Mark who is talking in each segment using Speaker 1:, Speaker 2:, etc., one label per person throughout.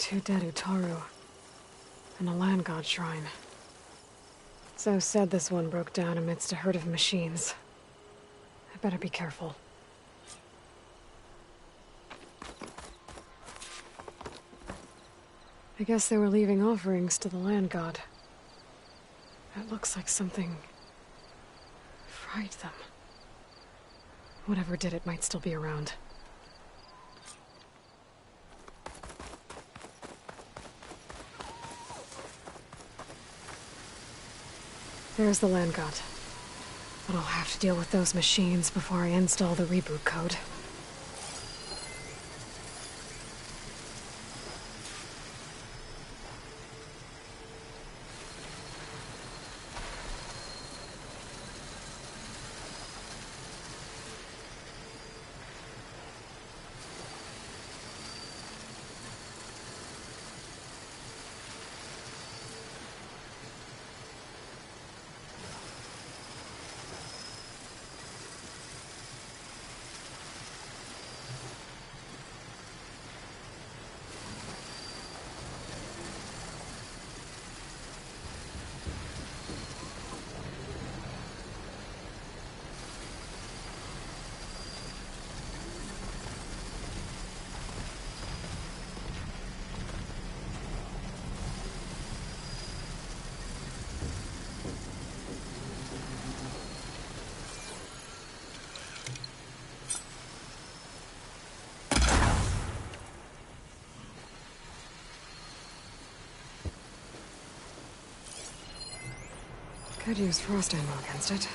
Speaker 1: two dead Utaru, and a land god shrine. So said this one broke down amidst a herd of machines. I better be careful. I guess they were leaving offerings to the land god. It looks like something fried them. Whatever did it might still be around. There's the land god. But I'll have to deal with those machines before I install the reboot code. Could use frost ammo against it.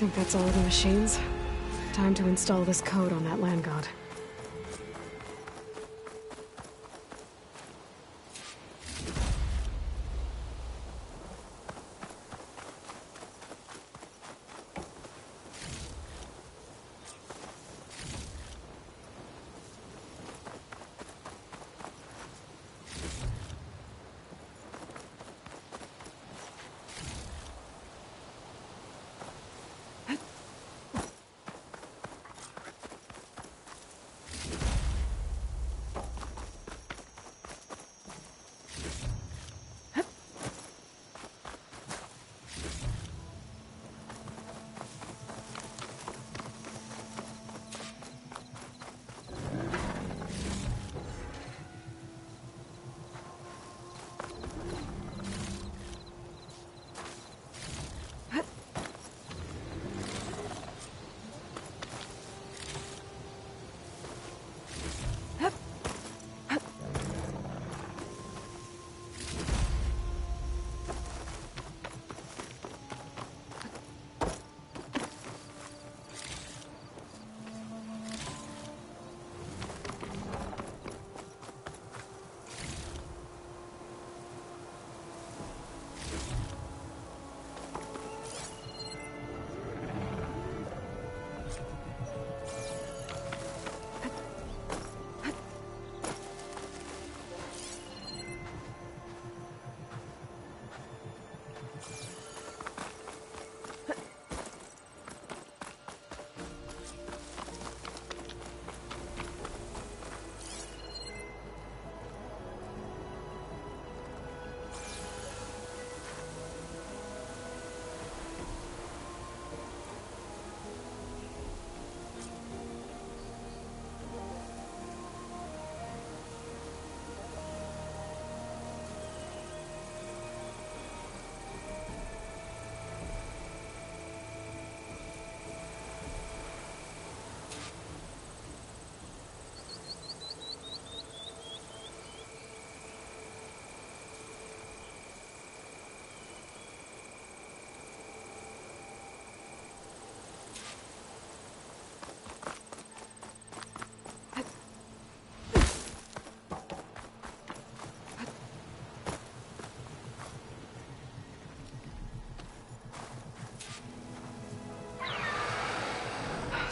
Speaker 1: Think that's all the machines? Time to install this code on that land god.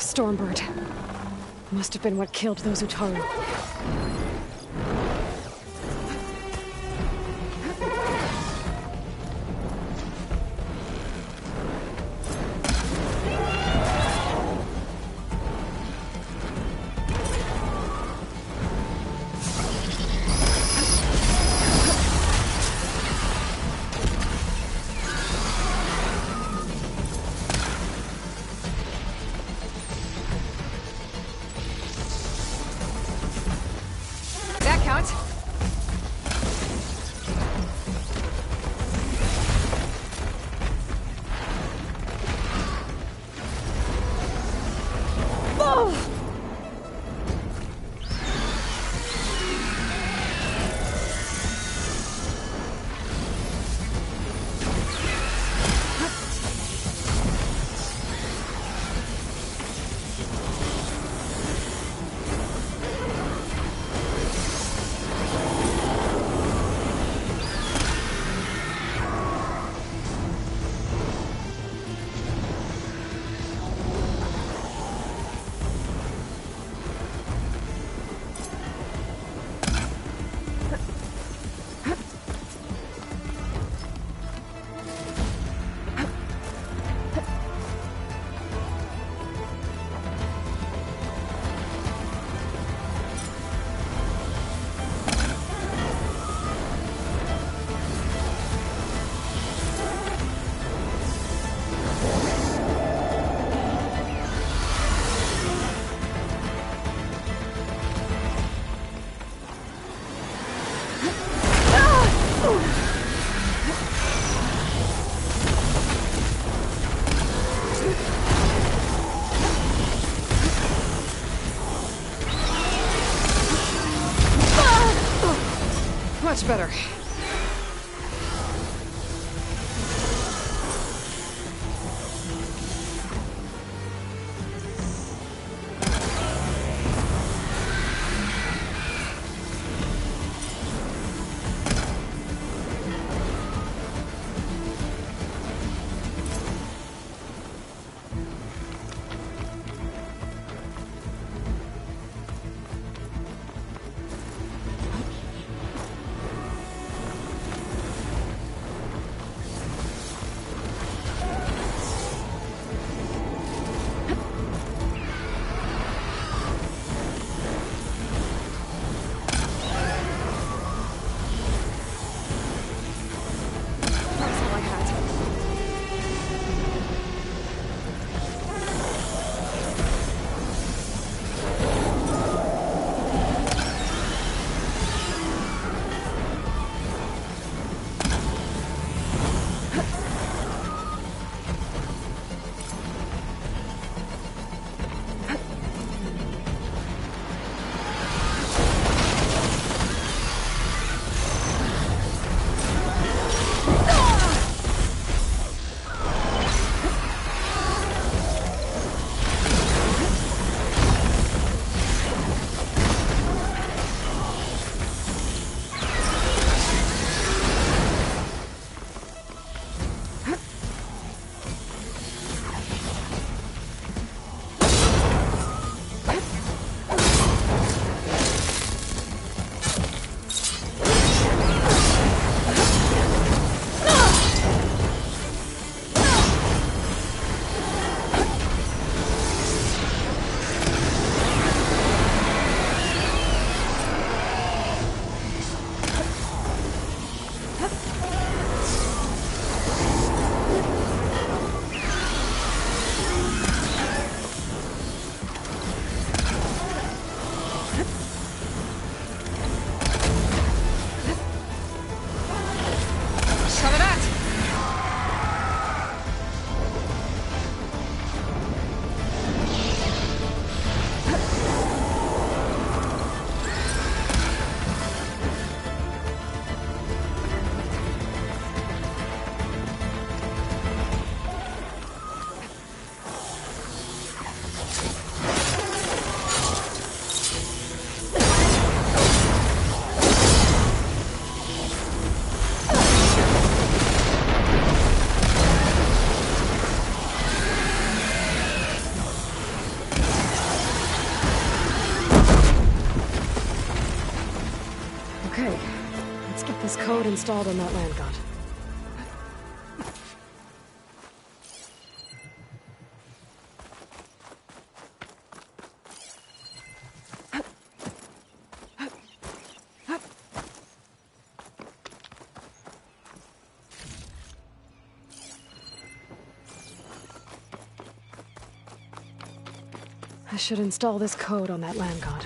Speaker 1: Stormbird. Must have been what killed those Utaru. That counts. Much better. Okay, let's get this code installed on that land god. I should install this code on that land god.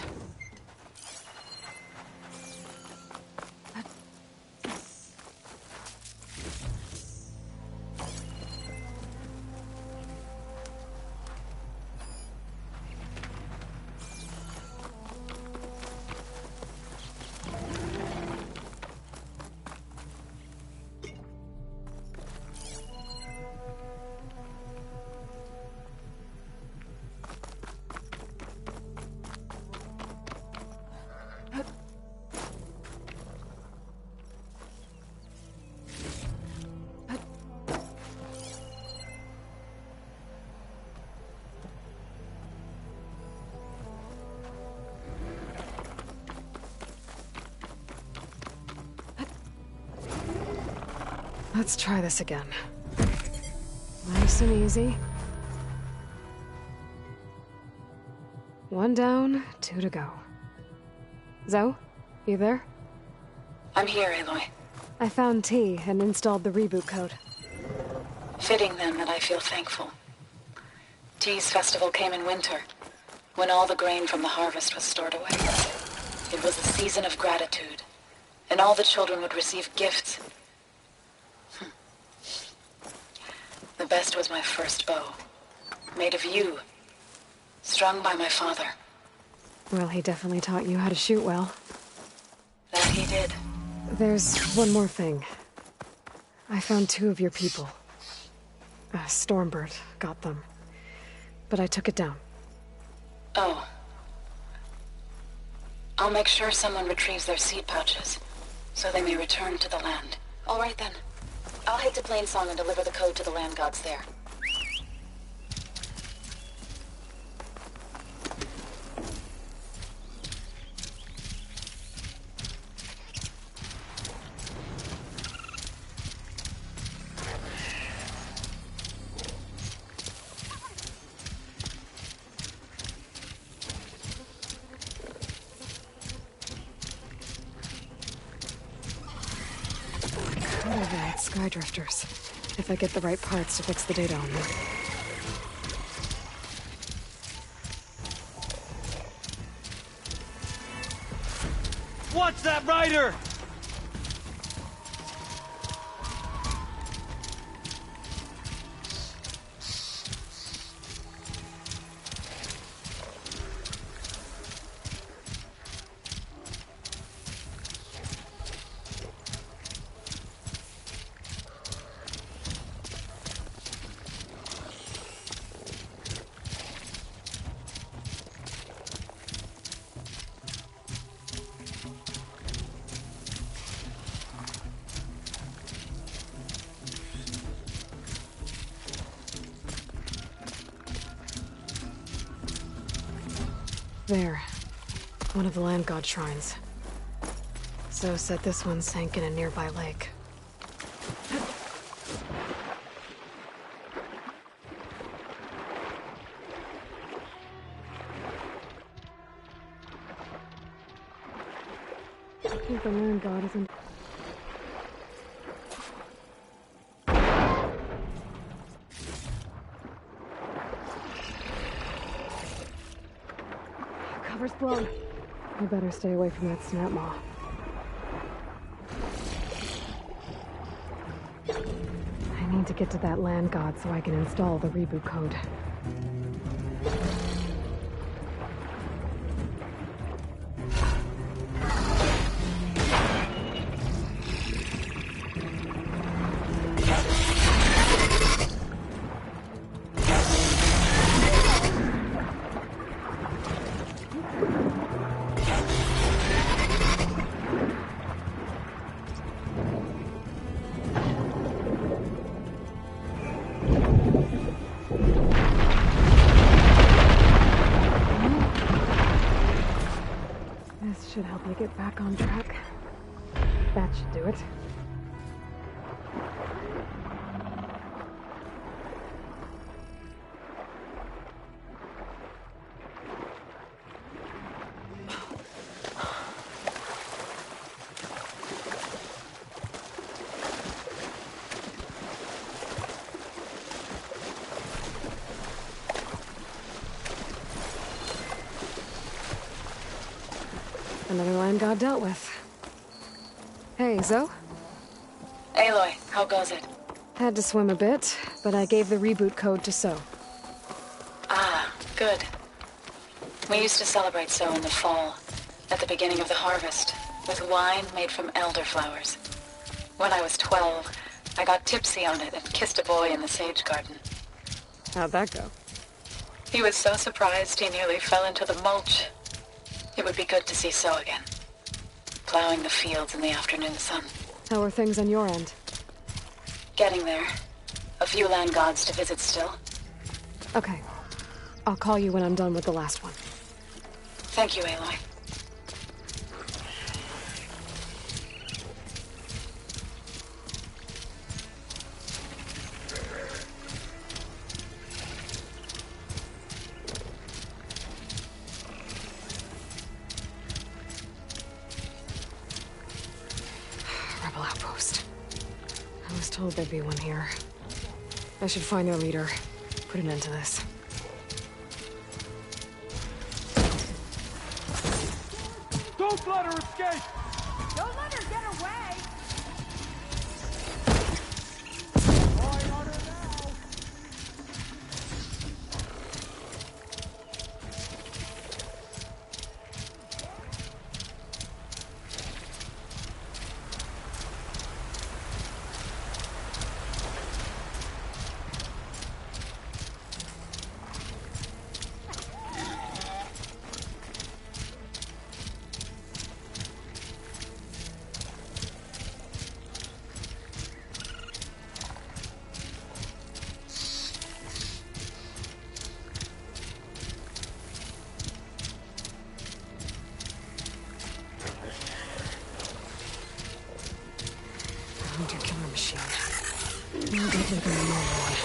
Speaker 1: Let's try this again. Nice and easy. 1 down, 2 to go. Zoe, you there?
Speaker 2: I'm here, Aloy.
Speaker 1: I found T and installed the reboot code.
Speaker 2: Fitting then that I feel thankful. T's festival came in winter, when all the grain from the harvest was stored away. It was a season of gratitude, and all the children would receive gifts. The best was my first bow, made of yew, strung by my father.
Speaker 1: Well, he definitely taught you how to shoot well.
Speaker 2: That he did.
Speaker 1: There's one more thing. I found 2 of your people. Stormbird got them, but I took it down.
Speaker 2: Oh. I'll make sure someone retrieves their seed pouches, so they may return to the land. All right then. I'll head to Plainsong and deliver the code to the land gods there.
Speaker 1: Skydrifters. If I get the right parts to fix the data on them.
Speaker 3: Watch that rider!
Speaker 1: There. One of the land god shrines. Zoe said this one sank in a nearby lake. I think the land god isn't... Cover's blown. I better stay away from that snap maw. I need to get to that land god so I can install the reboot code. Should help me get back on track. That should do it. Another land god dealt with. Hey, Zoe?
Speaker 2: Aloy, how goes it?
Speaker 1: Had to swim a bit, but I gave the reboot code to So.
Speaker 2: Ah, good. We used to celebrate So in the fall, at the beginning of the harvest, with wine made from elderflowers. When I was 12, I got tipsy on it and kissed a boy in the sage garden.
Speaker 1: How'd that go?
Speaker 2: He was so surprised he nearly fell into the mulch. It would be good to see So again. Plowing the fields in the afternoon sun.
Speaker 1: How are things on your end?
Speaker 2: Getting there. A few land gods to visit still.
Speaker 1: Okay. I'll call you when I'm done with the last one.
Speaker 2: Thank you, Aloy.
Speaker 1: Rebel outpost. I was told there'd be one here. I should find their leader. Put an end to this.
Speaker 3: Don't let her escape!
Speaker 4: Don't let her get away!
Speaker 3: Flying on her now!
Speaker 1: Hunter killer machine. No deadly than the normal one.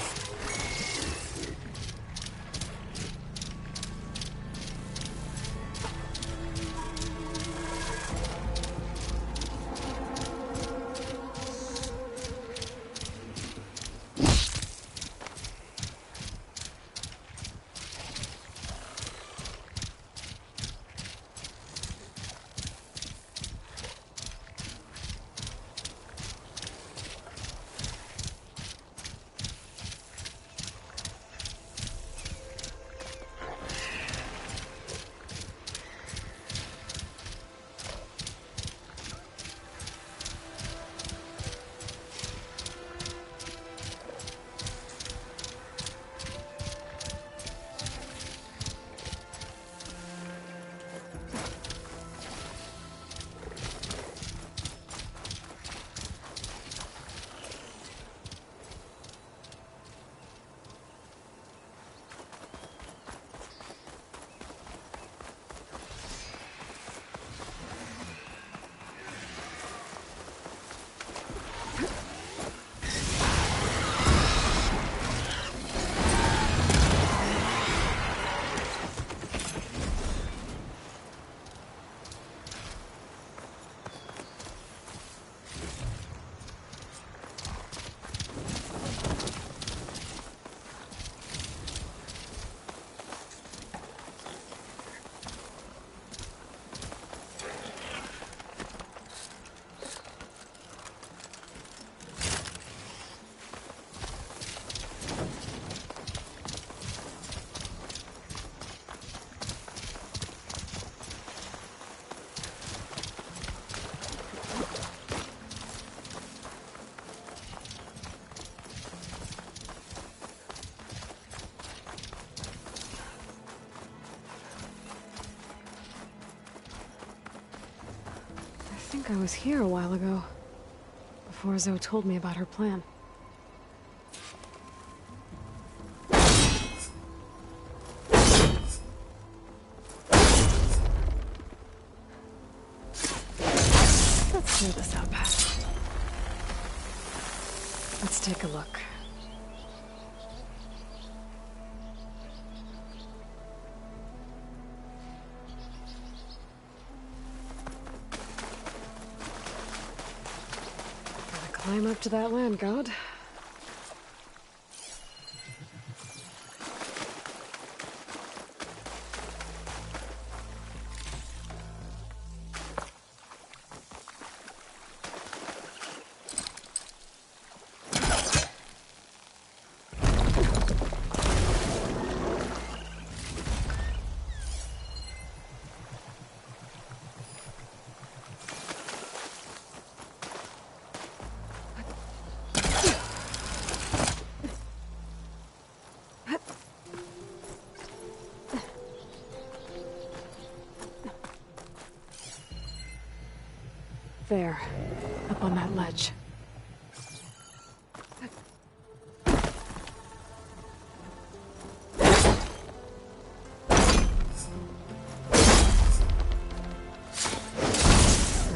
Speaker 1: I think I was here a while ago. Before Zoe told me about her plan. That's Clear this up. Let's take a look. Gotta climb up to that land god. There, up on that ledge. And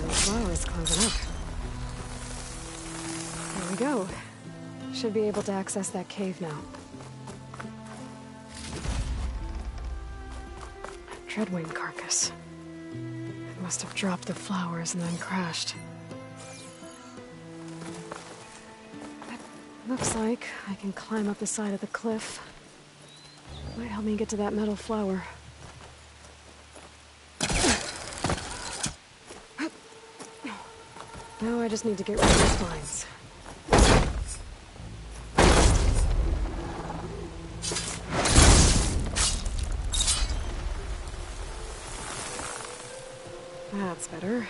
Speaker 1: the flowers closing up. There we go. Should be able to access that cave now. Dreadwing carcass. It must have dropped the flowers and then crashed. Looks like I can climb up the side of the cliff. Might help me get to that metal flower. Now I just need to get rid of these vines. That's better.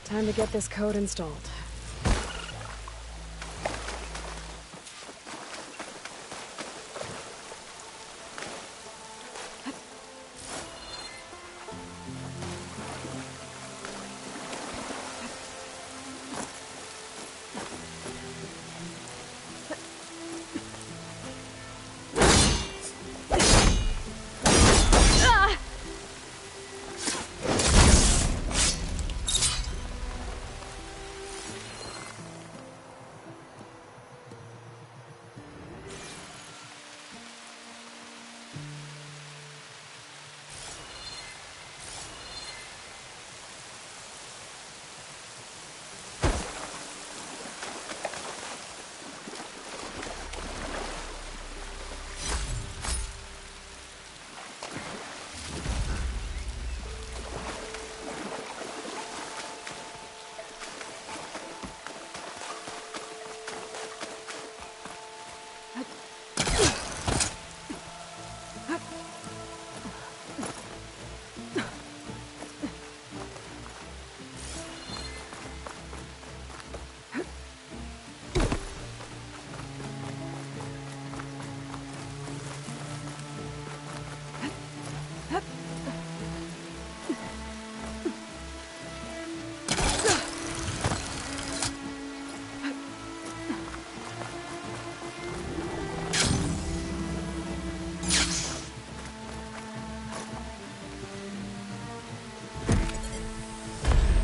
Speaker 1: Time to get this code installed.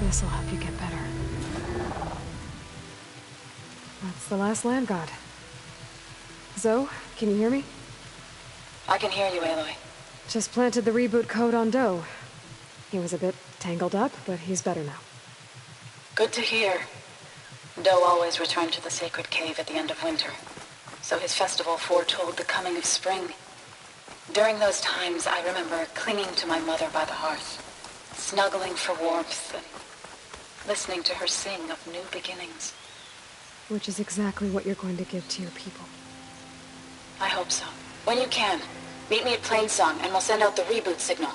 Speaker 1: This'll help you get better. That's the last land god. Zoe, can you hear me?
Speaker 2: I can hear you, Aloy.
Speaker 1: Just planted the reboot code on Doe. He was a bit tangled up, but he's better now.
Speaker 2: Good to hear. Doe always returned to the sacred cave at the end of winter, so his festival foretold the coming of spring. During those times, I remember clinging to my mother by the hearth, snuggling for warmth, and listening to her sing of new beginnings.
Speaker 1: Which is exactly what you're going to give to your people.
Speaker 2: I hope so. When you can, meet me at Plainsong, and we'll send out the reboot signal.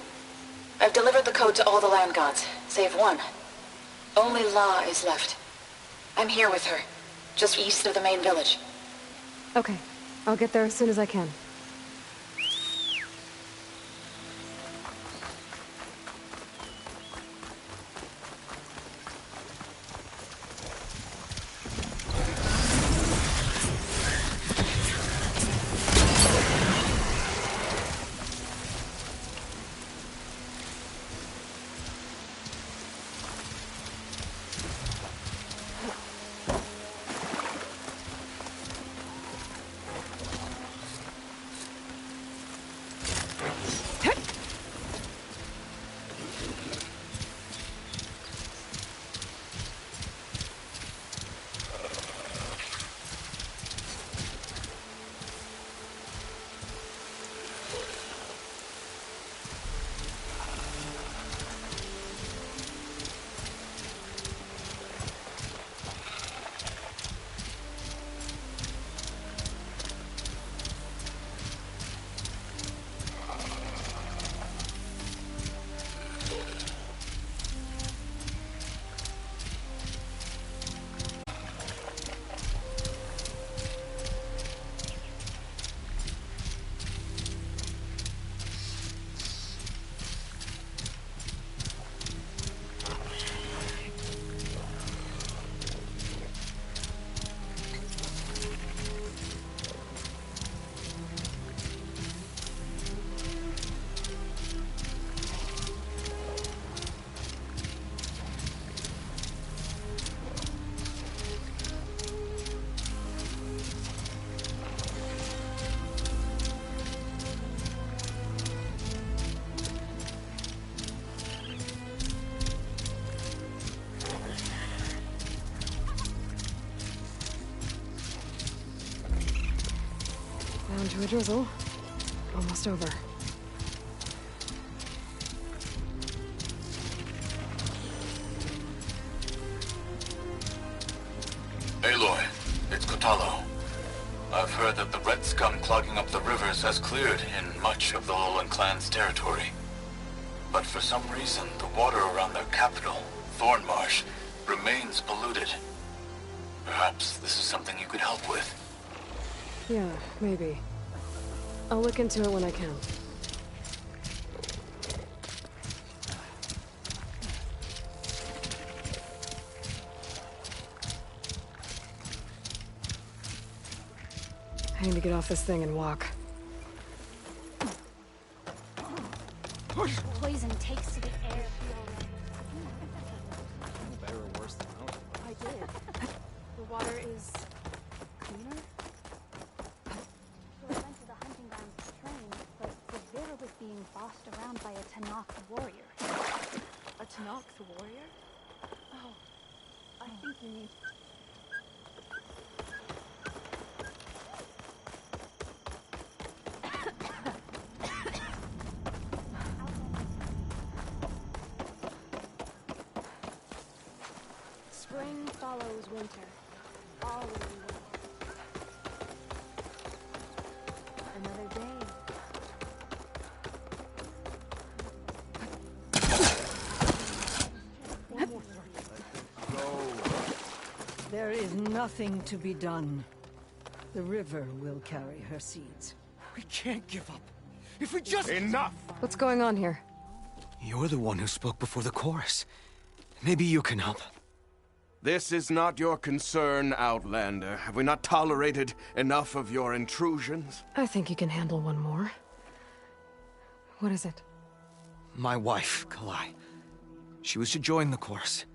Speaker 2: I've delivered the code to all the land gods, save one. Only La is left. I'm here with her, just east of the main village.
Speaker 1: Okay, I'll get there as soon as I can. to a drizzle. Almost over.
Speaker 5: Aloy, it's Kotallo. I've heard that the red scum clogging up the rivers has cleared in much of the Alolan clan's territory. But for some reason, the water around their capital, Thornmarsh, remains polluted. Perhaps this is something you could help with.
Speaker 1: Yeah, maybe. I'll look into it when I can. I need to get off this thing and walk.
Speaker 4: Poison takes to the air.
Speaker 6: Better or worse than most.
Speaker 4: I did. The water is cleaner? So I went to the hunting grounds to train, but the river was being bossed around by a Tanakh warrior. A Tanakh warrior? Oh, I think you need... Spring follows winter. Always winter. Another day.
Speaker 7: There is nothing to be done. The river will carry her seeds.
Speaker 6: We can't give up. If we just...
Speaker 3: Enough!
Speaker 1: What's going on here?
Speaker 6: You're the one who spoke before the chorus. Maybe you can help.
Speaker 8: This is not your concern, Outlander. Have we not tolerated enough of your intrusions?
Speaker 1: I think you can handle one more. What is it?
Speaker 6: My wife, Kalai. She was to join the chorus.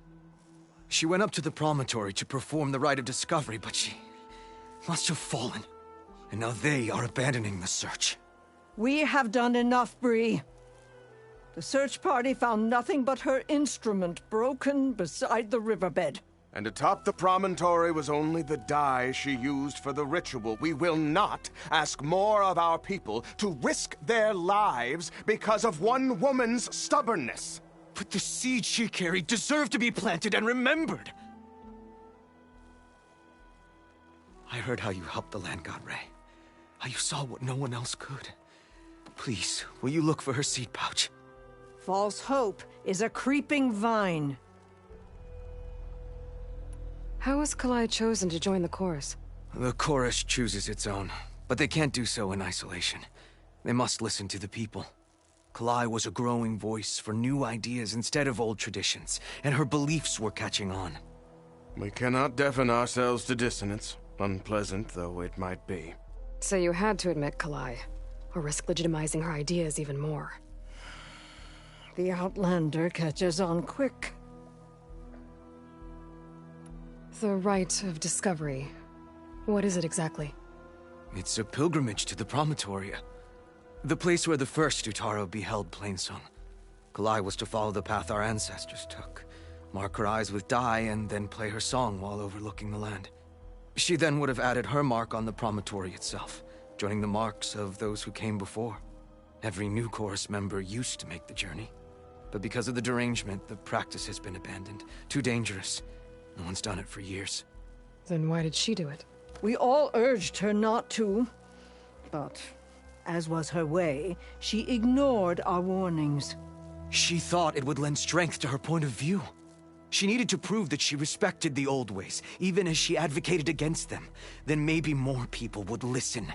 Speaker 6: She went up to the promontory to perform the rite of discovery, but she must have fallen. And now they are abandoning the search.
Speaker 7: We have done enough, Bree. The search party found nothing but her instrument broken beside the riverbed.
Speaker 8: And atop the promontory was only the dye she used for the ritual. We will not ask more of our people to risk their lives because of one woman's stubbornness.
Speaker 6: But the seed she carried deserved to be planted and remembered. I heard how you helped the land god Ray. How you saw what no one else could. Please, will you look for her seed pouch?
Speaker 7: False hope is a creeping vine.
Speaker 1: How was Kalai chosen to join the chorus?
Speaker 6: The chorus chooses its own, but they can't do so in isolation. They must listen to the people. Kalai was a growing voice for new ideas instead of old traditions, and her beliefs were catching on.
Speaker 8: We cannot deafen ourselves to dissonance, unpleasant though it might be.
Speaker 1: So you had to admit Kalai, or risk legitimizing her ideas even more.
Speaker 7: The Outlander catches on quick.
Speaker 1: The rite of discovery. What is it exactly?
Speaker 6: It's a pilgrimage to the Promontoria. The place where the first Utaro beheld Plainsong. Kalai was to follow the path our ancestors took. Mark her eyes with dye and then play her song while overlooking the land. She then would have added her mark on the promontory itself, joining the marks of those who came before. Every new chorus member used to make the journey. But because of the derangement, the practice has been abandoned. Too dangerous. No one's done it for years.
Speaker 1: Then why did she do it?
Speaker 7: We all urged her not to, but as was her way, she ignored our warnings.
Speaker 6: She thought it would lend strength to her point of view. She needed to prove that she respected the old ways, even as she advocated against them. Then maybe more people would listen.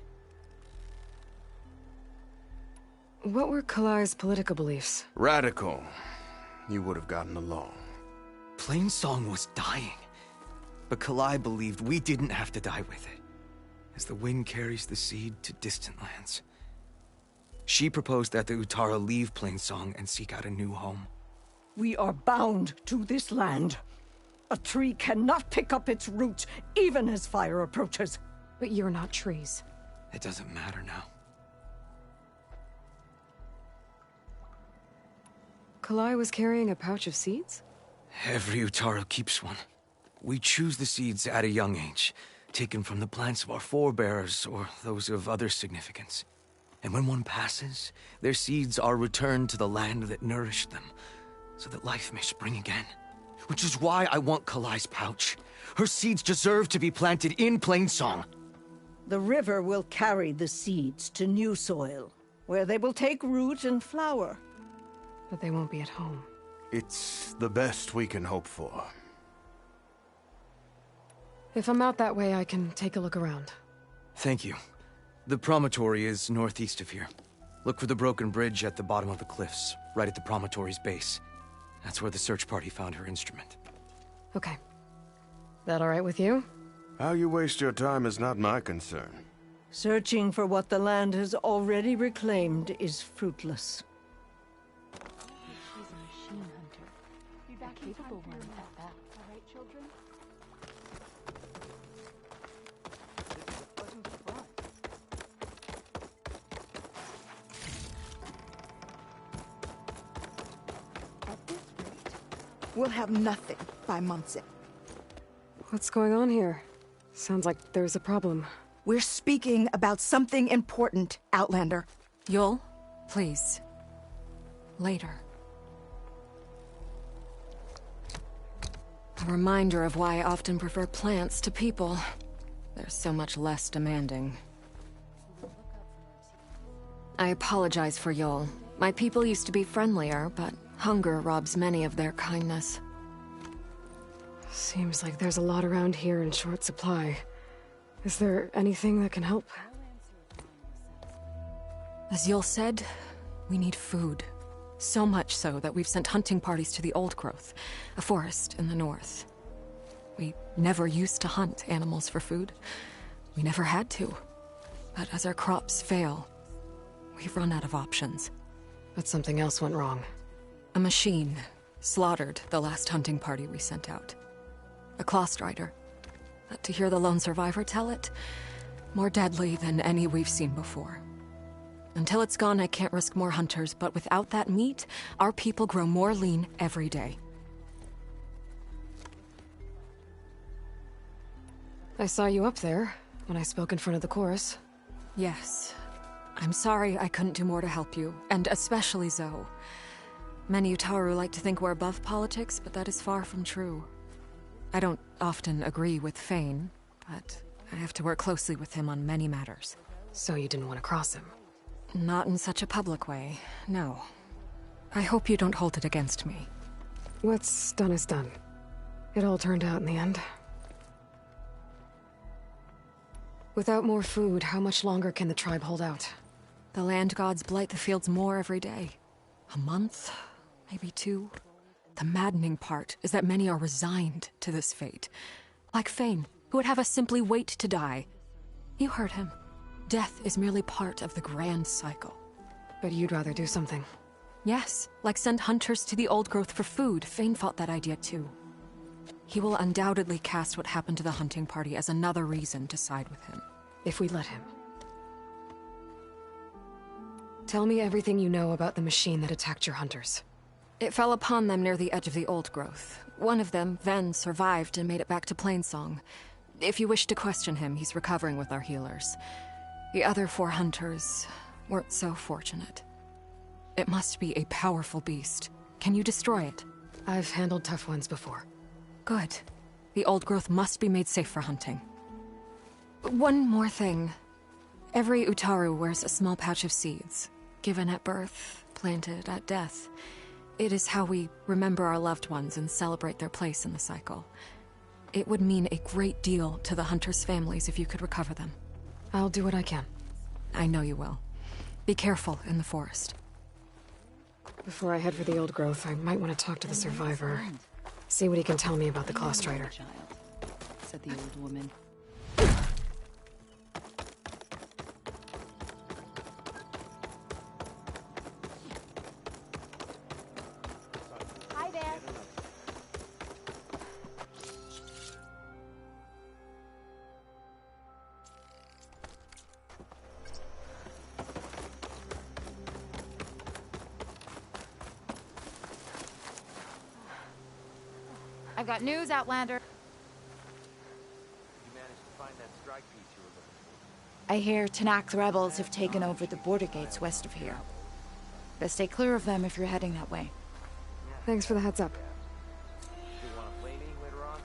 Speaker 1: What were Kalai's political beliefs?
Speaker 8: Radical. You would have gotten along.
Speaker 6: Plainsong was dying. But Kalai believed we didn't have to die with it, as the wind carries the seed to distant lands. She proposed that the Utara leave Plainsong and seek out a new home.
Speaker 7: We are bound to this land. A tree cannot pick up its roots, even as fire approaches.
Speaker 1: But you're not trees.
Speaker 6: It doesn't matter now.
Speaker 1: Kalai was carrying a pouch of seeds?
Speaker 6: Every Utaro keeps one. We choose the seeds at a young age, taken from the plants of our forebears or those of other significance. And when one passes, their seeds are returned to the land that nourished them, so that life may spring again. Which is why I want Kalai's pouch. Her seeds deserve to be planted in Plainsong.
Speaker 7: The river will carry the seeds to new soil, where they will take root and flower.
Speaker 1: But they won't be at home.
Speaker 8: It's the best we can hope for.
Speaker 1: If I'm out that way, I can take a look around.
Speaker 6: Thank you. The promontory is northeast of here. Look for the broken bridge at the bottom of the cliffs, right at the promontory's base. That's where the search party found her instrument.
Speaker 1: Okay. That all right with you?
Speaker 8: How you waste your time is not my concern.
Speaker 7: Searching for what the land has already reclaimed is fruitless.
Speaker 4: She's a machine hunter. Be back a capable one at that. All right, children?
Speaker 3: This is a pleasant surprise.
Speaker 9: At this rate, we'll have nothing by month's end.
Speaker 1: What's going on here? Sounds like there's a problem.
Speaker 9: We're speaking about something important, Outlander.
Speaker 10: Yul, please. Later. A reminder of why I often prefer plants to people. They're so much less demanding. I apologize for Yul. My people used to be friendlier, but hunger robs many of their kindness.
Speaker 1: Seems like there's a lot around here in short supply. Is there anything that can help?
Speaker 10: As Yul said, we need food. So much so that we've sent hunting parties to the Old Growth, a forest in the north. We never used to hunt animals for food. We never had to. But as our crops fail, we've run out of options.
Speaker 1: But something else went wrong.
Speaker 10: A machine slaughtered the last hunting party we sent out. A Clawstrider. But to hear the lone survivor tell it, more deadly than any we've seen before. Until it's gone, I can't risk more hunters, but without that meat, our people grow more lean every day.
Speaker 1: I saw you up there when I spoke in front of the chorus.
Speaker 10: Yes. I'm sorry I couldn't do more to help you, and especially Zoe. Many Utaru like to think we're above politics, but that is far from true. I don't often agree with Fane, but I have to work closely with him on many matters.
Speaker 1: So you didn't want to cross him?
Speaker 10: Not in such a public way, no. I hope you don't hold it against me.
Speaker 1: What's done is done. It all turned out in the end. Without more food, how much longer can the tribe hold out?
Speaker 10: The land gods blight the fields more every day. A month? Maybe 2? The maddening part is that many are resigned to this fate. Like Fane, who would have us simply wait to die. You heard him. Death is merely part of the grand cycle.
Speaker 1: But you'd rather do something.
Speaker 10: Yes, like send hunters to the Old Growth for food. Fane fought that idea too. He will undoubtedly cast what happened to the hunting party as another reason to side with him.
Speaker 1: If we let him. Tell me everything you know about the machine that attacked your hunters.
Speaker 10: It fell upon them near the edge of the Old Growth. One of them, Ven, survived and made it back to Plainsong. If you wish to question him, he's recovering with our healers. The other 4 hunters weren't so fortunate. It must be a powerful beast. Can you destroy it?
Speaker 1: I've handled tough ones before.
Speaker 10: Good. The Old Growth must be made safe for hunting. One more thing. Every Utaru wears a small pouch of seeds, given at birth, planted at death. It is how we remember our loved ones and celebrate their place in the cycle. It would mean a great deal to the hunters' families if you could recover them.
Speaker 1: I'll do what I can.
Speaker 10: I know you will. Be careful in the forest.
Speaker 1: Before I head for the Old Growth, I might want to talk to the survivor. See what he can tell me about the Clawstrider.
Speaker 2: Said the old woman.
Speaker 4: Hi there.
Speaker 11: I've got news, Outlander.
Speaker 3: You managed to find find that strike piece you were looking for.
Speaker 2: I hear Tanakh rebels have taken over the border gates west of here. Best stay clear of them if you're heading that way.
Speaker 1: Thanks for the heads up.
Speaker 3: Do you want to play me later on?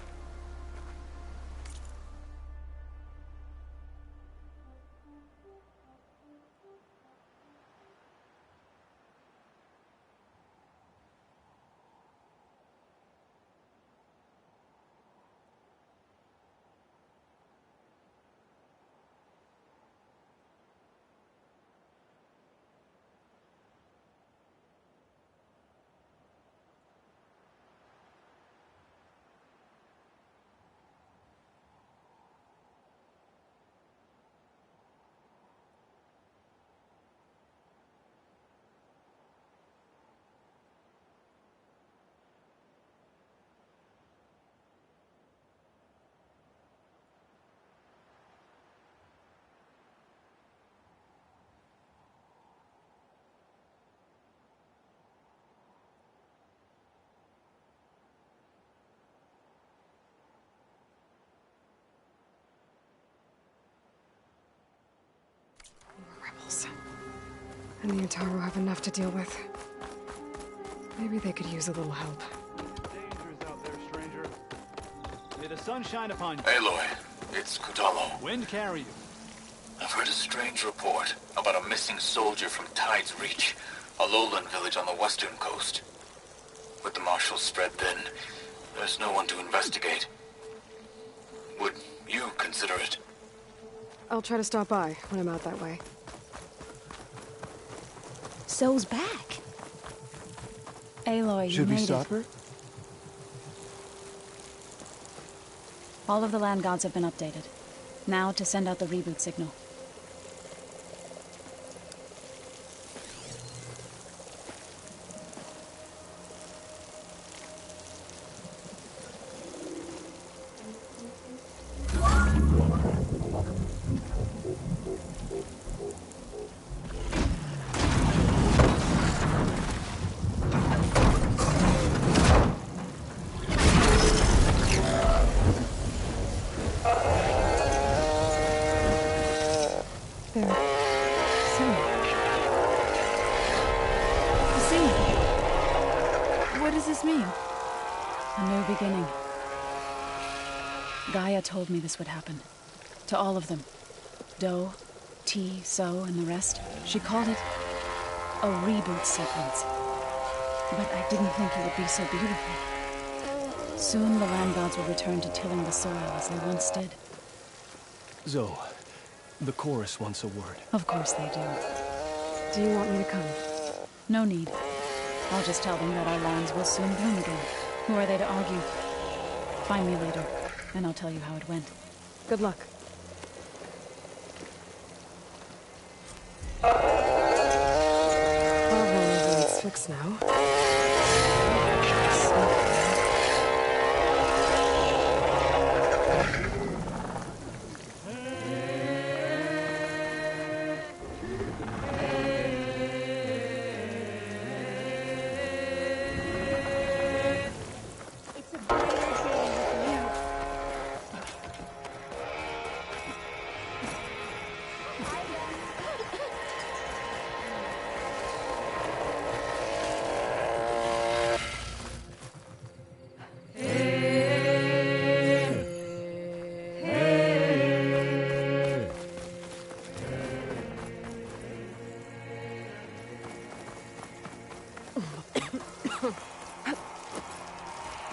Speaker 1: Rebels. And the Utaru have enough to deal with. Maybe they could use a little help.
Speaker 11: Dangers out there, stranger. May the sun shine upon you.
Speaker 5: Aloy, it's Kotallo.
Speaker 11: Wind carry you.
Speaker 5: I've heard a strange report about a missing soldier from Tide's Reach, a lowland village on the western coast. With the marshals spread thin, there's no one to investigate. Would you consider it?
Speaker 1: I'll try to stop by when I'm out that way.
Speaker 2: So's back. Aloy, you
Speaker 12: Should we
Speaker 2: made
Speaker 12: stop
Speaker 2: it.
Speaker 12: her?
Speaker 13: All of the land gods have been updated. Now to send out the reboot signal. Gaia told me this would happen. To all of them. Do, T, So, and the rest. She called it a reboot sequence. But I didn't think it would be so beautiful. Soon the land gods will return to tilling the soil as they once did.
Speaker 12: Zoe, the chorus wants a word.
Speaker 13: Of course they do.
Speaker 1: Do you want me to come?
Speaker 13: No need. I'll just tell them that our lands will soon bloom again. Who are they to argue? Find me later, and I'll tell you how it went.
Speaker 1: Good luck. It's fixed now.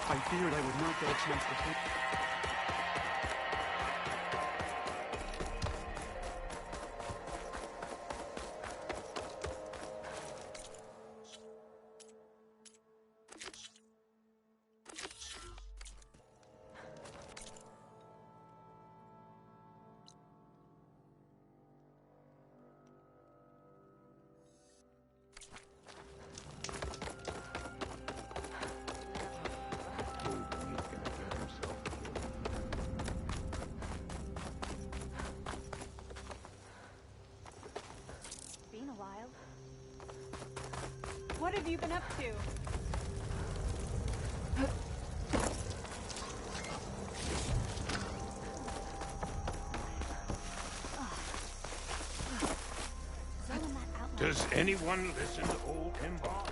Speaker 11: I feared I would not get a chance to take...
Speaker 4: What have you been up to?
Speaker 14: Does anyone listen to old Imbar?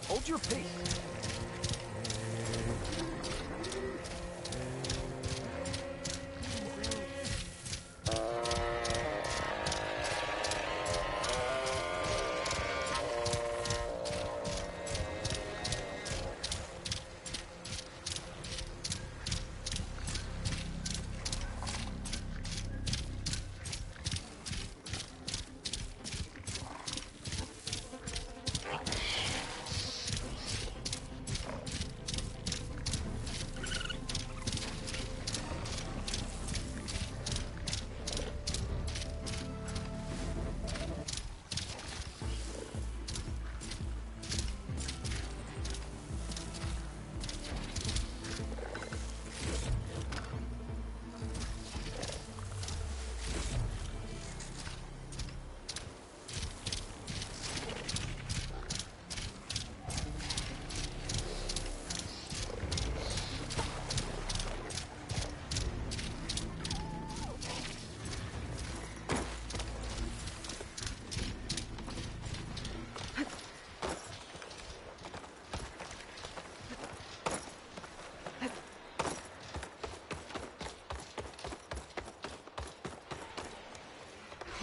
Speaker 12: Hold your pace.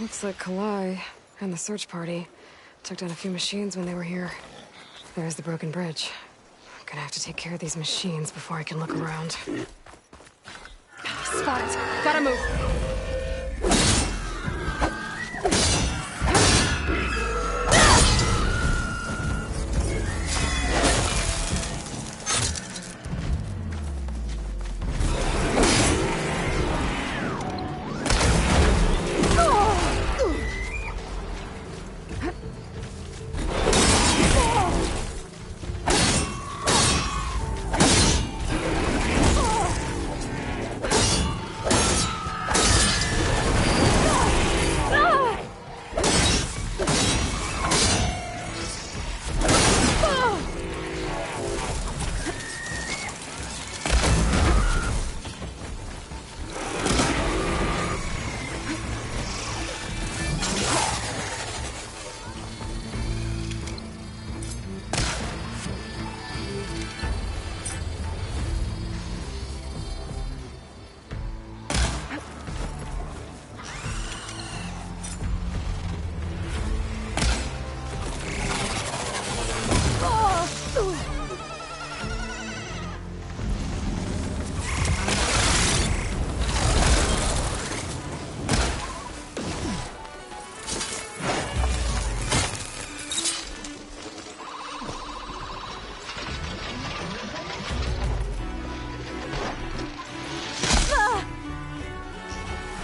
Speaker 1: Looks like Kalai and the search party took down a few machines when they were here. There's the broken bridge. I'm gonna have to take care of these machines before I can look around. Spot! Gotta move!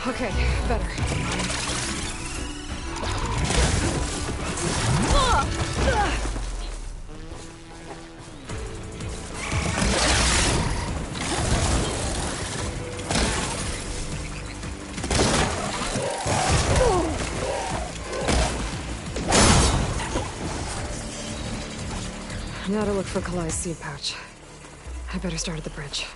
Speaker 1: Okay, better. Now to look for Kalai's seed pouch. I better start at the bridge.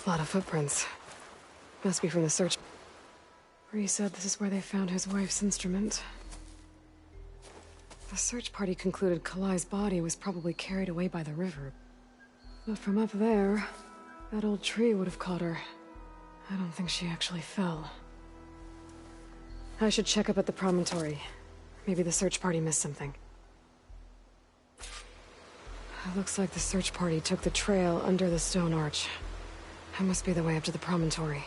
Speaker 1: A lot of footprints. Must be from the search. Bree said this is where they found his wife's instrument. The search party concluded Kalai's body was probably carried away by the river. But from up there, that old tree would have caught her. I don't think she actually fell. I should check up at the promontory. Maybe the search party missed something. It looks like the search party took the trail under the stone arch. That must be the way up to the promontory.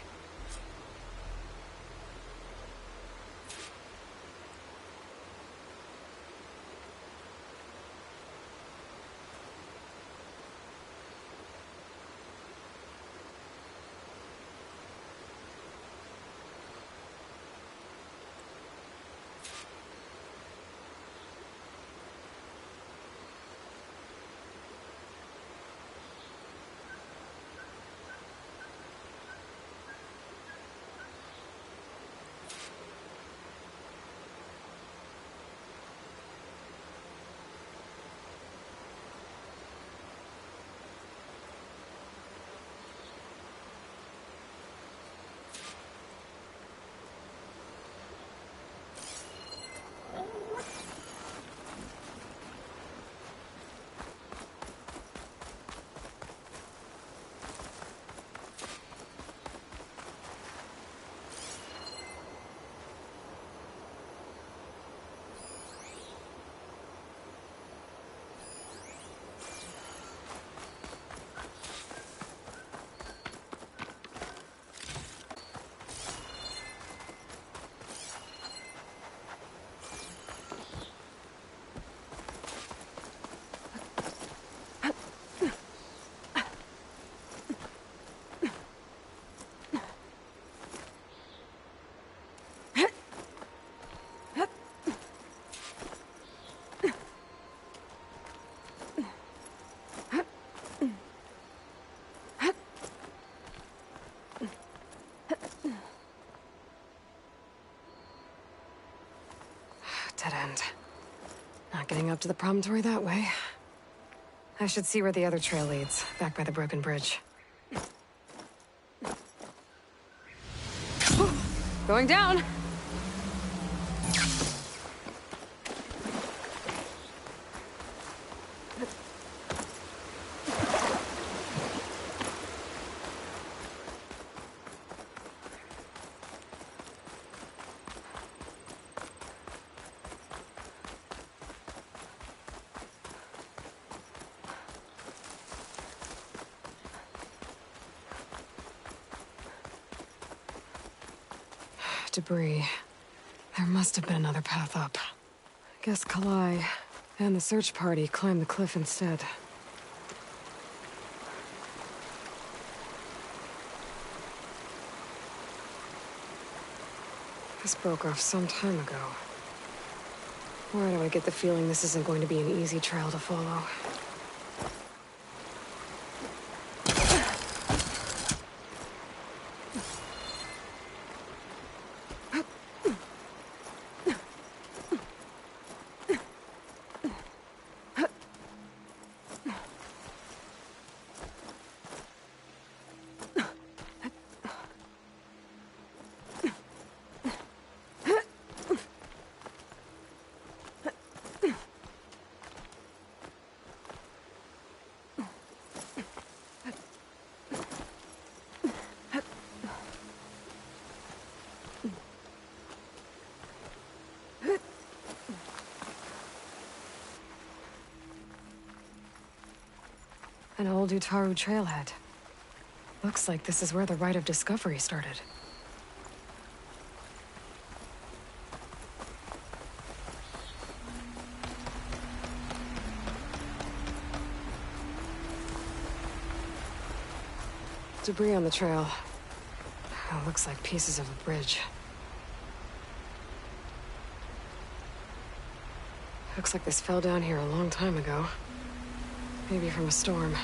Speaker 1: Dead end. Not getting up to the promontory that way. I should see where the other trail leads, back by the broken bridge. Going down! Debris. There must have been another path up. Guess Kalai and the search party climbed the cliff instead. This broke off some time ago. Why do I get the feeling this isn't going to be an easy trail to follow? An old Utaru trailhead. Looks like this is where the Rite of Discovery started. Debris on the trail. Oh, looks like pieces of a bridge. Looks like this fell down here a long time ago. Maybe from a storm.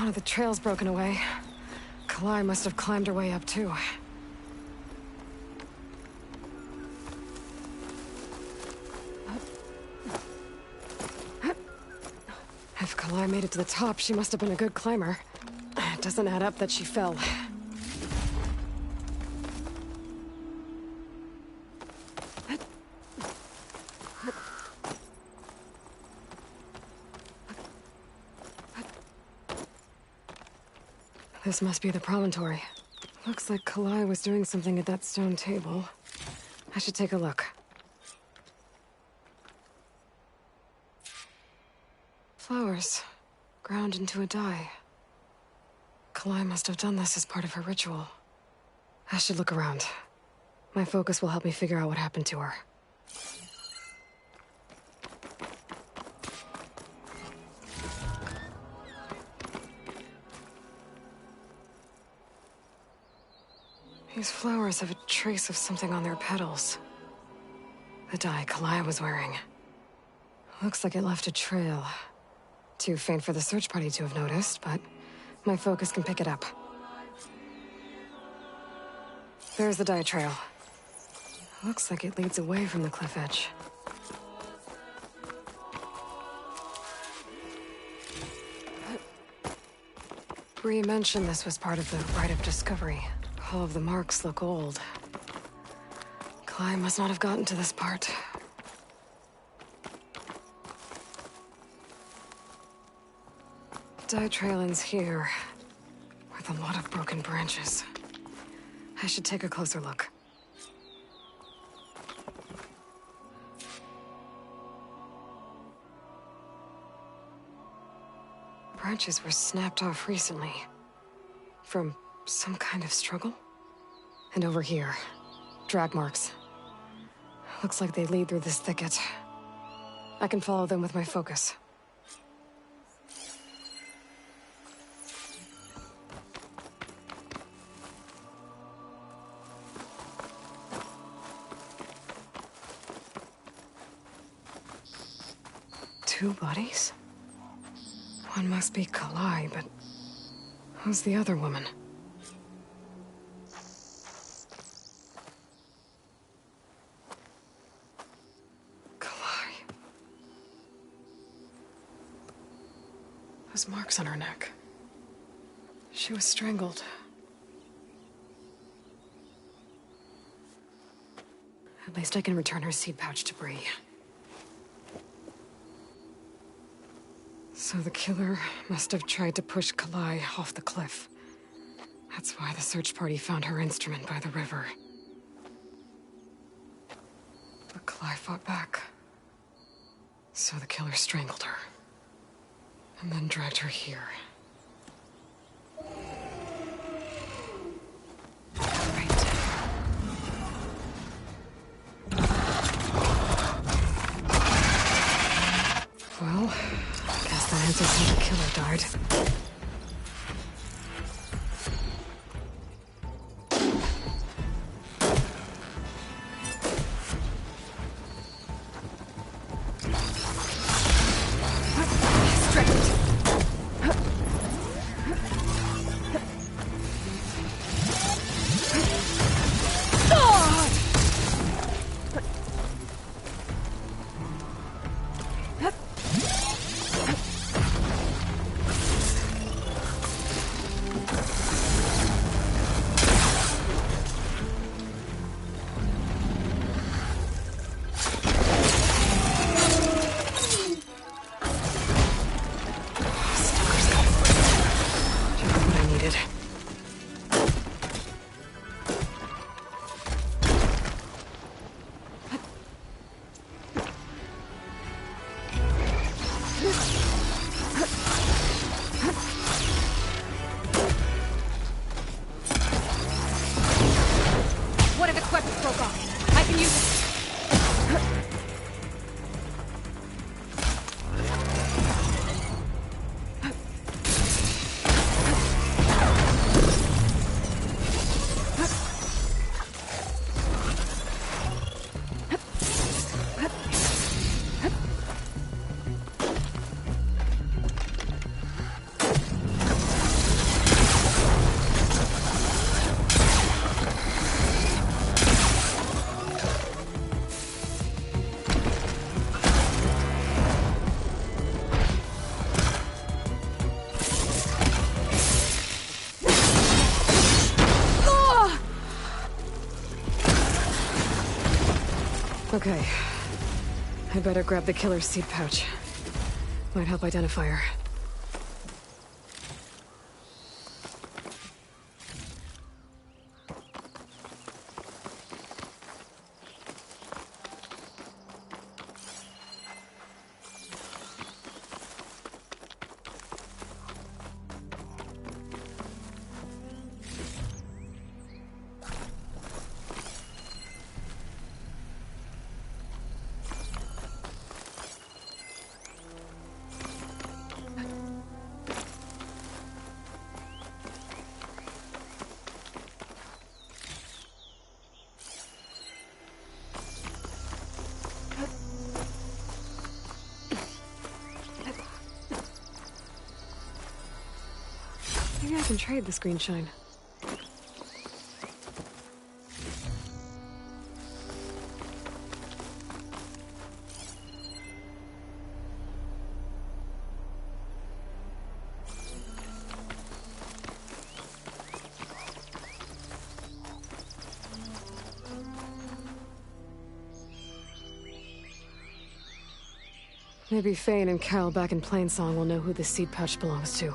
Speaker 1: One of the trails broken away. Kalai must have climbed her way up too. If Kalai made it to the top, she must have been a good climber. It doesn't add up that she fell. This must be the promontory. Looks like Kalai was doing something at that stone table. I should take a look. Flowers, ground into a dye. Kalai must have done this as part of her ritual. I should look around. My focus will help me figure out what happened to her. These flowers have a trace of something on their petals. The dye Kalai was wearing. Looks like it left a trail. Too faint for the search party to have noticed, but my focus can pick it up. There's the dye trail. Looks like it leads away from the cliff edge. Bree mentioned this was part of the rite of discovery. All of the marks look old. Kalai must not have gotten to this part. Dye trail ends here, with a lot of broken branches. I should take a closer look. Branches were snapped off recently. From some kind of struggle? And over here, drag marks. Looks like they lead through this thicket. I can follow them with my focus. Two bodies? One must be Kalai, but who's the other woman? Kalai. Those marks on her neck. She was strangled. At least I can return her seed pouch to Bree. So the killer must have tried to push Kalai off the cliff. That's why the search party found her instrument by the river. But Kalai fought back. So the killer strangled her. And then dragged her here. Well, I guess that answers how the killer died. Okay. I better grab the killer's seed pouch. Might help identify her. Maybe I can trade this green shine. Maybe Fane and Cal back in Plainsong will know who the seed pouch belongs to.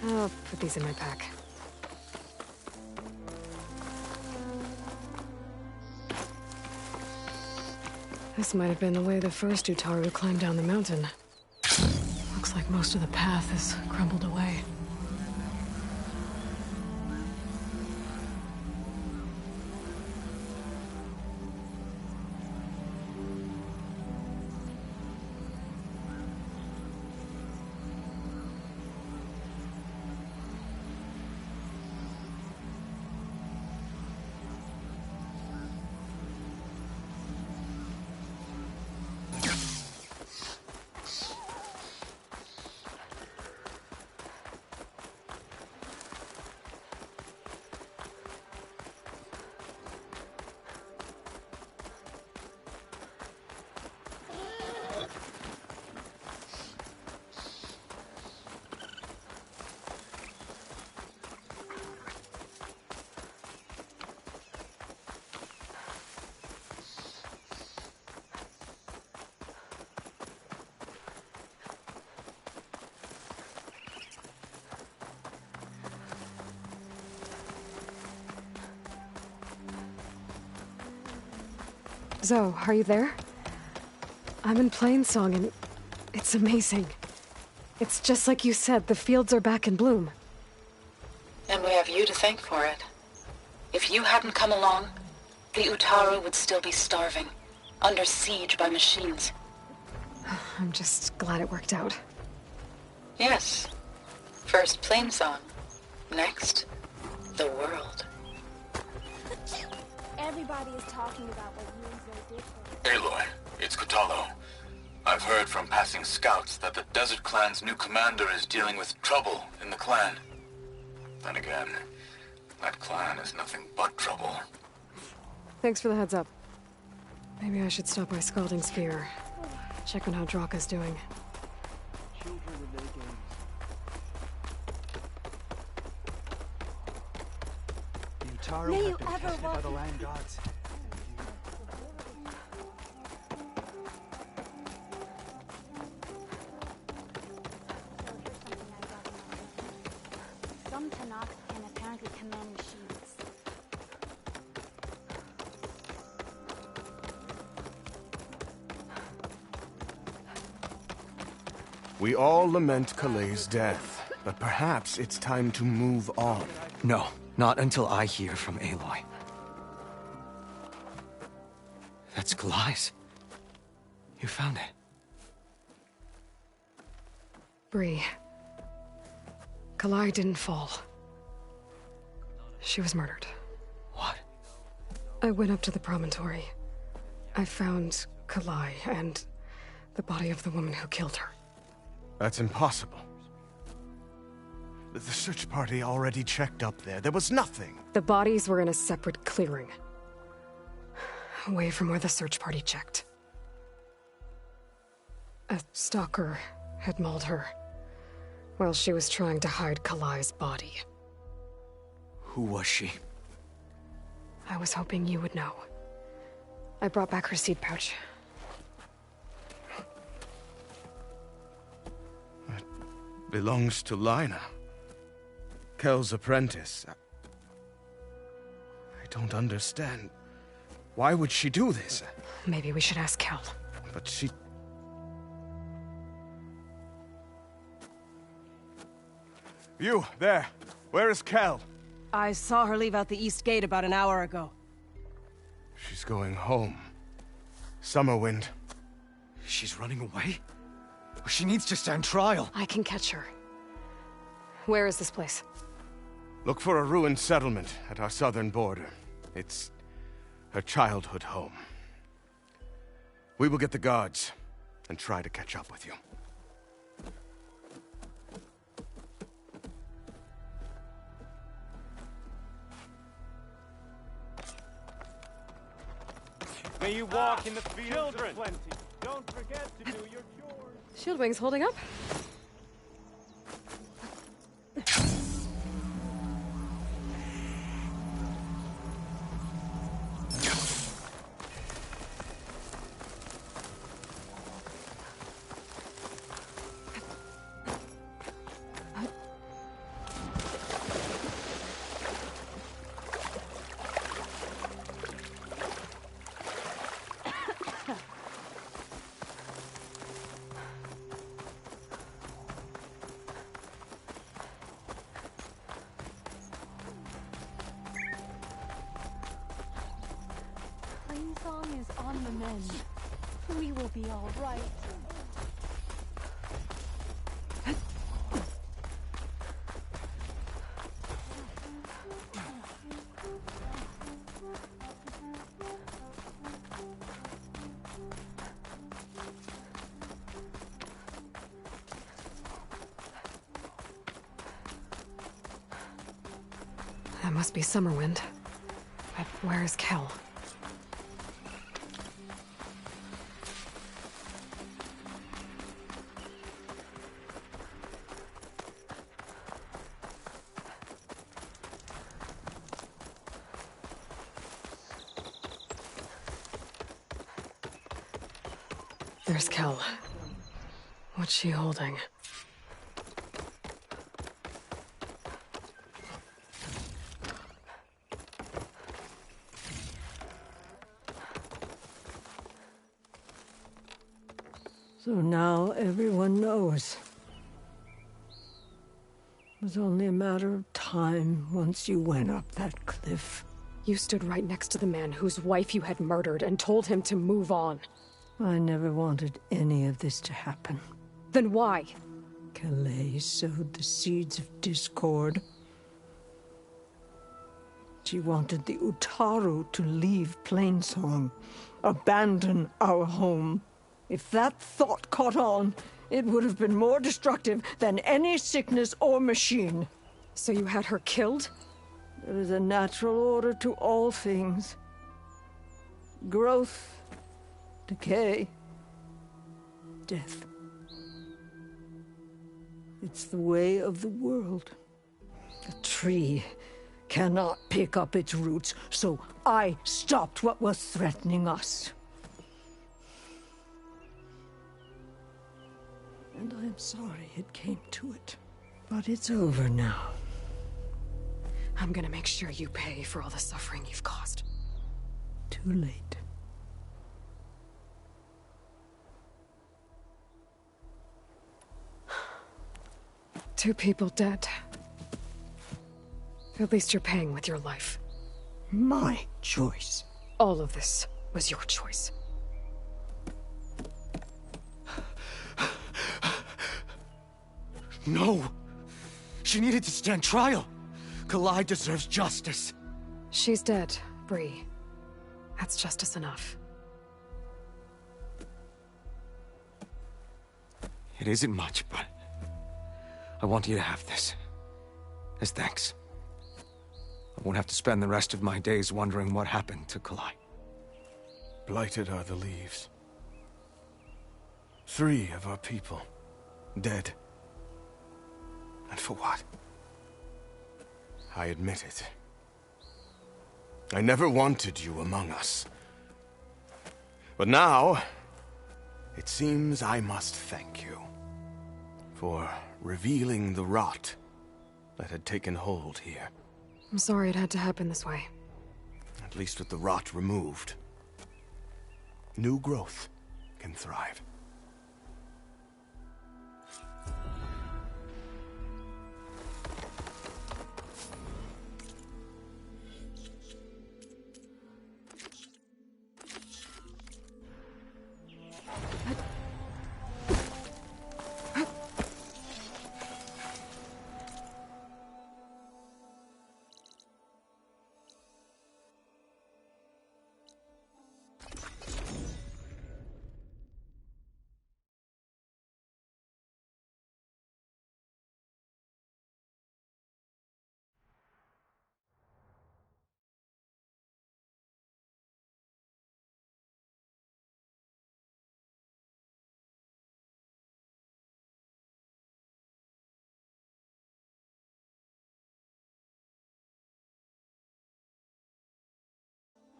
Speaker 1: I'll put these in my pack. This might have been the way the first Utaru climbed down the mountain. Looks like most of the path has crumbled away. Zoe, are you there? I'm in Plainsong and it's amazing. It's just like you said, the fields are back in bloom.
Speaker 2: And we have you to thank for it. If you hadn't come along, the Utaru would still be starving, under siege by machines.
Speaker 1: I'm just glad it worked out.
Speaker 2: Yes. First Plainsong. Next, the world.
Speaker 4: Everybody is talking about what you and Zoe did for us.
Speaker 5: Aloy, it's Kotallo. I've heard from passing scouts that the Desert Clan's new commander is dealing with trouble in the clan. Then again, that clan is nothing but trouble.
Speaker 1: Thanks for the heads up. Maybe I should stop by Scalding Spear. Check on how Draka's doing.
Speaker 12: Children and their games. The Utaru
Speaker 4: May you
Speaker 12: have been
Speaker 4: ever
Speaker 12: tested by
Speaker 4: walk
Speaker 12: the
Speaker 4: in
Speaker 12: land gods.
Speaker 4: Some Tanaks can apparently command machines.
Speaker 8: We all lament Kalei's death, but perhaps it's time to move on.
Speaker 6: No, not until I hear from Aloy. That's Kalai's. You found it.
Speaker 1: Bree. Kalai didn't fall. She was murdered.
Speaker 6: What?
Speaker 1: I went up to the promontory. I found Kalai and the body of the woman who killed her.
Speaker 8: That's impossible. The search party already checked up there. There was nothing.
Speaker 1: The bodies were in a separate clearing. Away from where the search party checked. A stalker had mauled her while she was trying to hide Kalai's body.
Speaker 6: Who was she?
Speaker 1: I was hoping you would know. I brought back her seed pouch.
Speaker 8: It belongs to Lina. Kel's apprentice. I don't understand. Why would she do this?
Speaker 1: Maybe we should ask Kel.
Speaker 8: But she... You, there. Where is Kel?
Speaker 15: I saw her leave out the east gate about an hour ago.
Speaker 8: She's going home. Summerwind.
Speaker 6: She's running away? She needs to stand trial.
Speaker 1: I can catch her. Where is this place?
Speaker 8: Look for a ruined settlement at our southern border. It's her childhood home. We will get the guards and try to catch up with you.
Speaker 11: May you walk in the fields of plenty. Don't forget to do your chores.
Speaker 1: Shieldwing's holding up.
Speaker 4: Plainsong is on the mend. We will be all right.
Speaker 1: That must be Summerwind. But where is Kel? There's Kel. What's she holding?
Speaker 7: So now everyone knows. It was only a matter of time once you went up that cliff.
Speaker 1: You stood right next to the man whose wife you had murdered and told him to move on.
Speaker 7: I never wanted any of this to happen.
Speaker 1: Then why?
Speaker 7: Kalai sowed the seeds of discord. She wanted the Utaru to leave Plainsong, abandon our home. If that thought caught on, it would have been more destructive than any sickness or machine.
Speaker 1: So you had her killed?
Speaker 7: There is a natural order to all things. Growth, decay, death. It's the way of the world. A tree cannot pick up its roots, so I stopped what was threatening us. And I'm sorry it came to it. But it's over now.
Speaker 1: I'm gonna make sure you pay for all the suffering you've caused.
Speaker 7: Too late.
Speaker 1: Two people dead. At least you're paying with your life.
Speaker 7: My choice.
Speaker 1: All of this was your choice.
Speaker 6: No! She needed to stand trial! Kalai deserves justice.
Speaker 1: She's dead, Bree. That's justice enough.
Speaker 6: It isn't much, but I want you to have this. As thanks. I won't have to spend the rest of my days wondering what happened to Kalai.
Speaker 8: Blighted are the leaves. 3 of our people, dead. And for what? I admit it. I never wanted you among us. But now, it seems I must thank you for revealing the rot that had taken hold here.
Speaker 1: I'm sorry it had to happen this way.
Speaker 8: At least with the rot removed, new growth can thrive.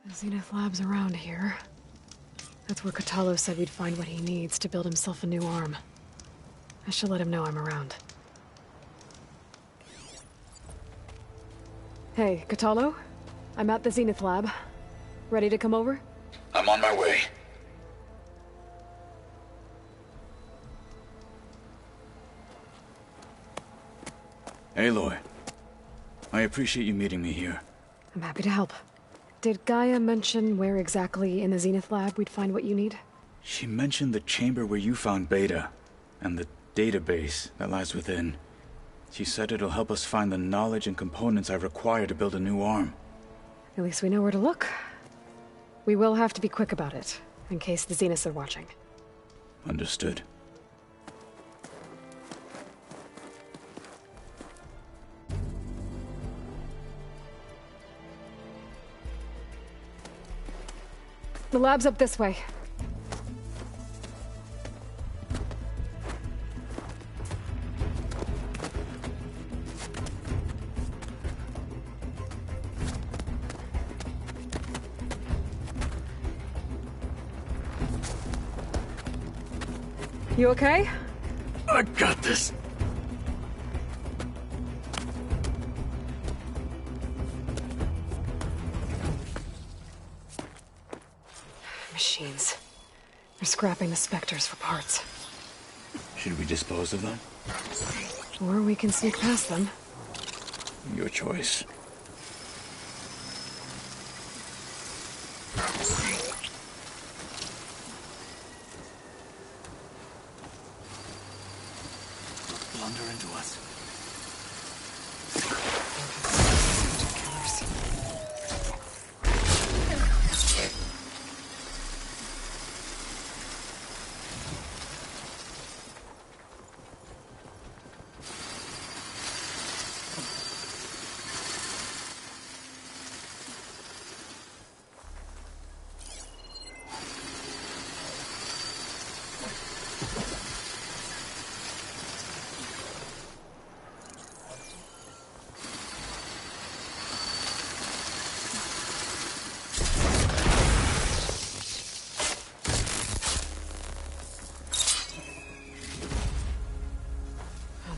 Speaker 1: The Zenith Lab's around here. That's where Kotallo said we'd find what he needs to build himself a new arm. I should let him know I'm around. Hey, Kotallo? I'm at the Zenith Lab. Ready to come over?
Speaker 5: I'm on my way.
Speaker 16: Aloy, I appreciate you meeting me here.
Speaker 1: I'm happy to help. Did Gaia mention where exactly in the Zenith Lab we'd find what you need?
Speaker 16: She mentioned the chamber where you found Beta, and the database that lies within. She said it'll help us find the knowledge and components I require to build a new arm.
Speaker 1: At least we know where to look. We will have to be quick about it, in case the Zeniths are watching.
Speaker 16: Understood.
Speaker 1: The lab's up this way. You okay?
Speaker 16: I got this.
Speaker 1: Machines. They're scrapping the Spectres for parts.
Speaker 16: Should we dispose of them?
Speaker 1: Or we can sneak past them.
Speaker 16: Your choice.
Speaker 12: Blunder into us.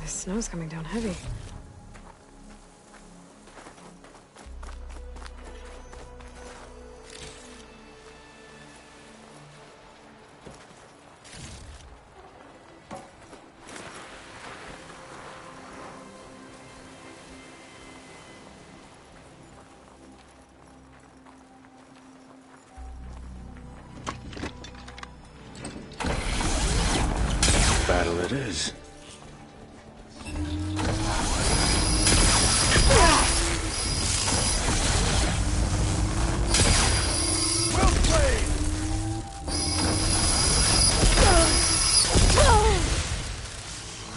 Speaker 1: Snow's coming down heavy.
Speaker 16: Battle it is.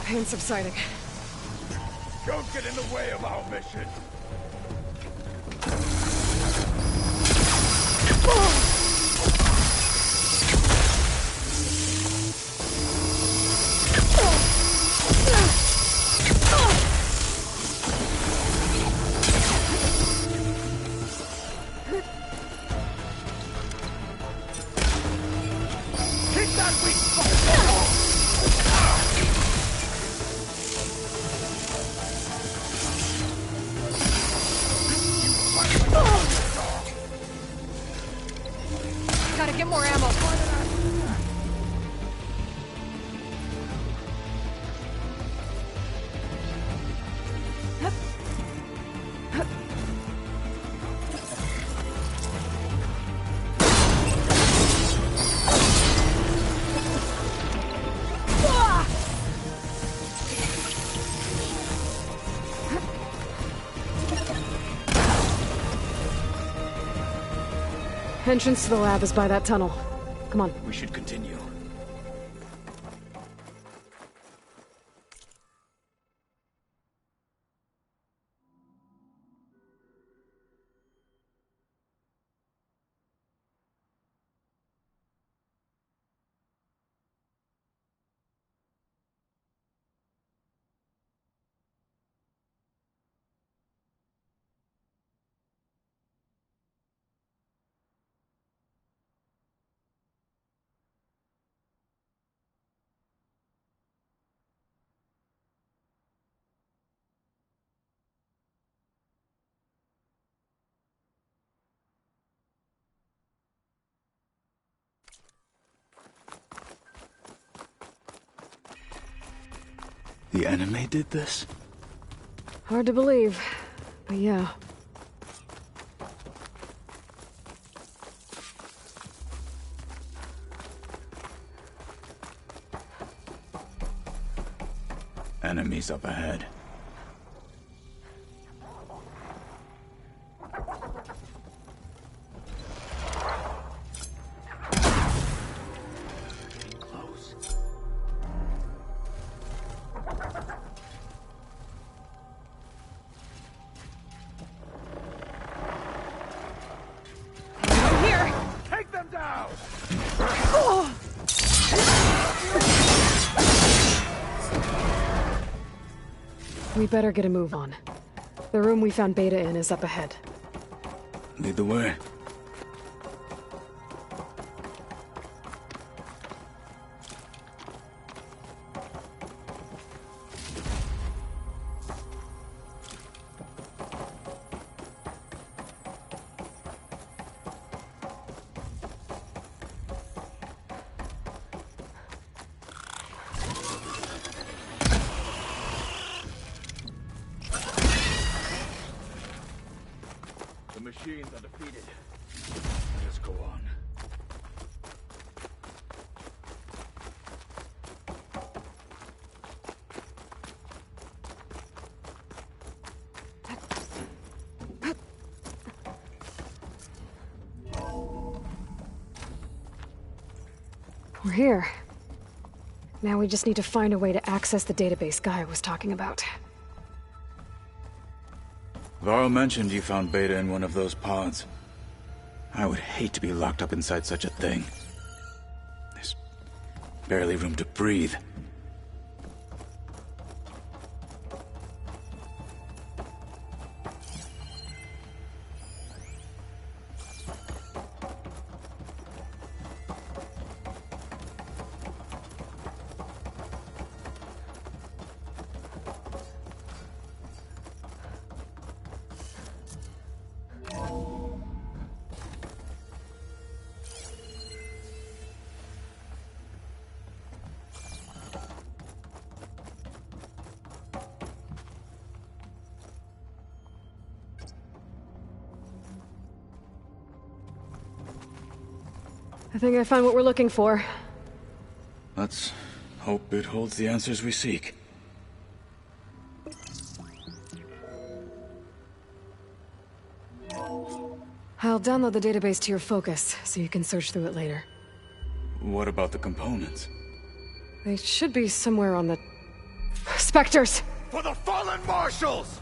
Speaker 1: Pain subsiding.
Speaker 14: Don't get in the way of our mission!
Speaker 1: Gotta get more ammo.
Speaker 15: Entrance to the lab is by that tunnel. Come on.
Speaker 16: We should continue. The enemy did this?
Speaker 15: Hard to believe, but yeah.
Speaker 16: Enemies up ahead.
Speaker 15: We better get a move on. The room we found Beta in is up ahead.
Speaker 16: Lead the way.
Speaker 14: The machines are defeated. Let us go on.
Speaker 15: We're here. Now we just need to find a way to access the database Gaia was talking about.
Speaker 16: Varl mentioned you found Beta in one of those pods. I would hate to be locked up inside such a thing. There's barely room to breathe.
Speaker 15: I think I found what we're looking for.
Speaker 16: Let's hope it holds the answers we seek.
Speaker 15: I'll download the database to your Focus, so you can search through it later.
Speaker 16: What about the components?
Speaker 15: They should be somewhere on the... Spectres!
Speaker 8: for the fallen marshals!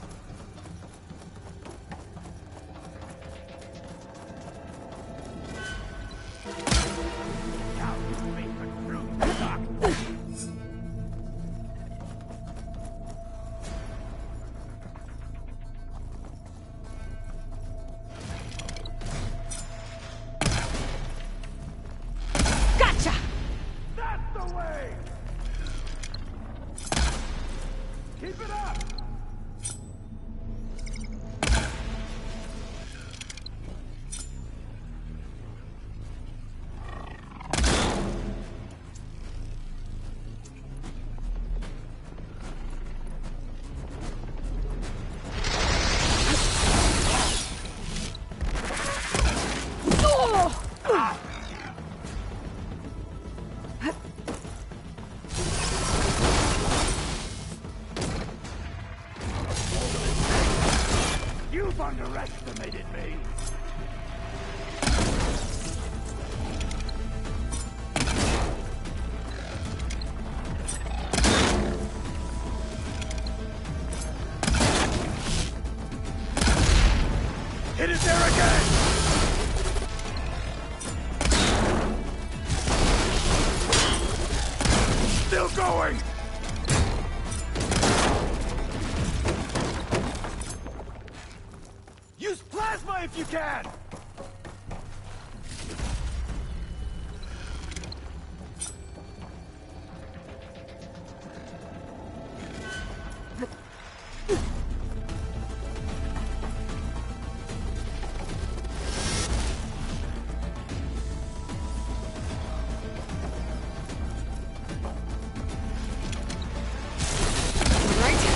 Speaker 14: You've underestimated me. Hit it there again! Still going! Use plasma if you can!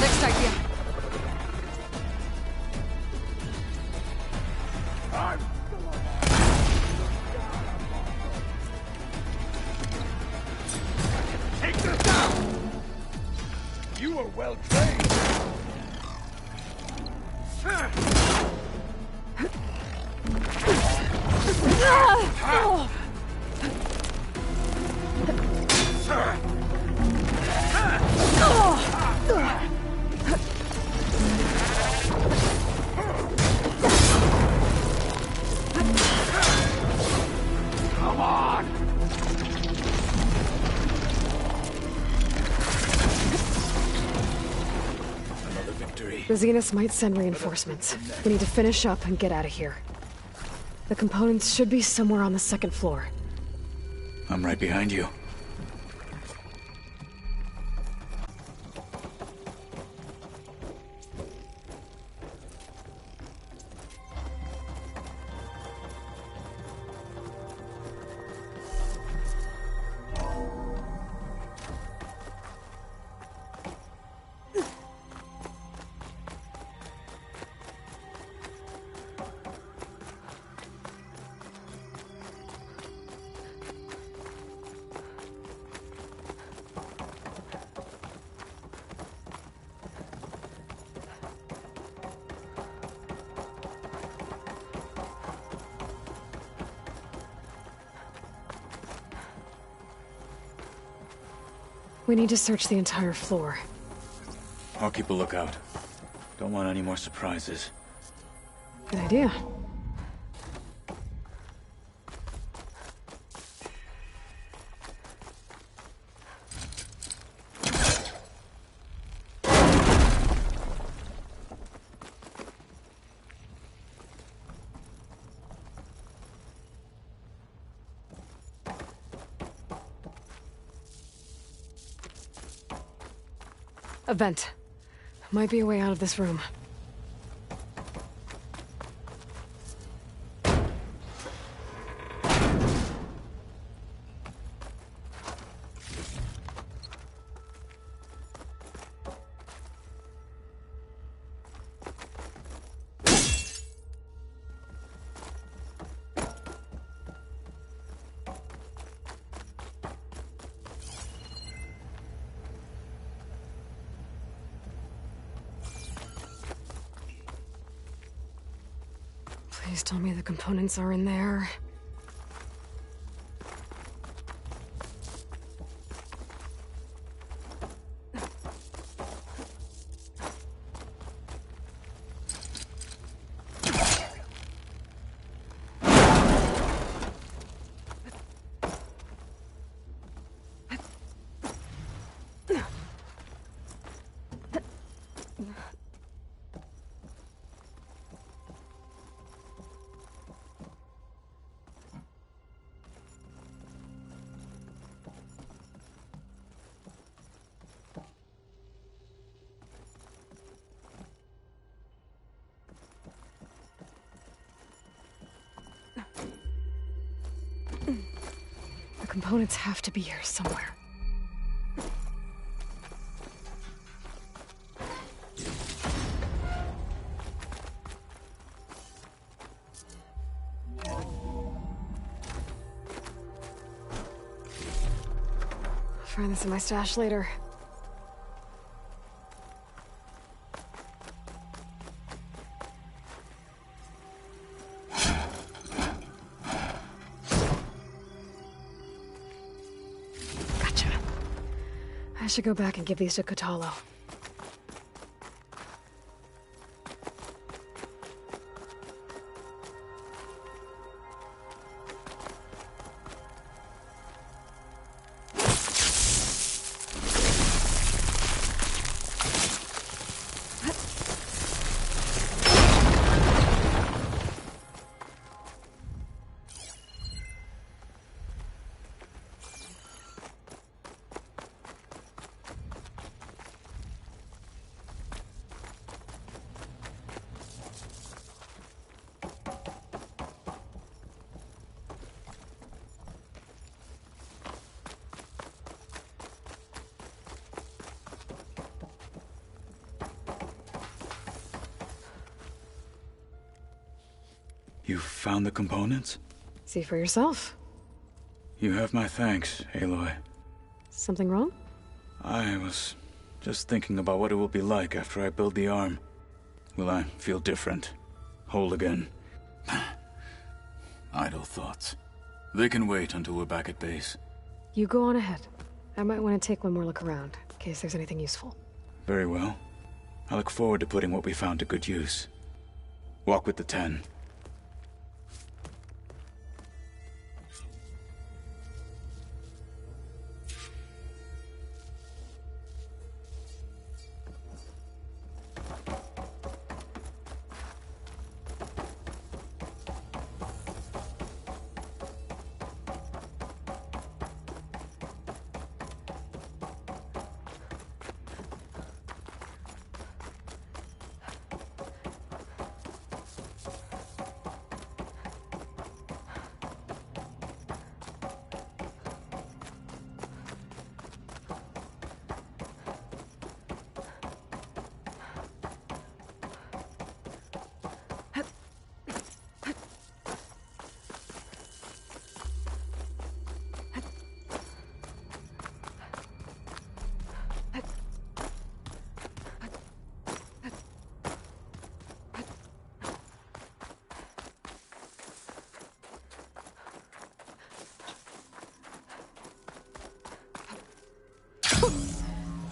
Speaker 10: Next idea.
Speaker 14: Take this out! You are well trained. Come on!
Speaker 16: Another victory.
Speaker 15: The Zeniths might send reinforcements. We need to finish up and get out of here. The components should be somewhere on the second floor.
Speaker 16: I'm right behind you.
Speaker 15: We need to search the entire floor.
Speaker 16: I'll keep a lookout. Don't want any more surprises.
Speaker 15: Good idea. A vent. Might be a way out of this room. Please tell me the components are in there. components have to be here somewhere. I'll find this in my stash later. I should go back and give these to Kotallo.
Speaker 16: You found the components?
Speaker 15: See for yourself.
Speaker 16: You have my thanks, Aloy.
Speaker 15: Something wrong?
Speaker 16: I was just thinking about what it will be like after I build the arm. Will I feel different? Whole again? Idle thoughts. They can wait until we're back at base.
Speaker 15: You go on ahead. I might want to take one more look around, in case there's anything useful.
Speaker 16: Very well. I look forward to putting what we found to good use. Walk with the 10.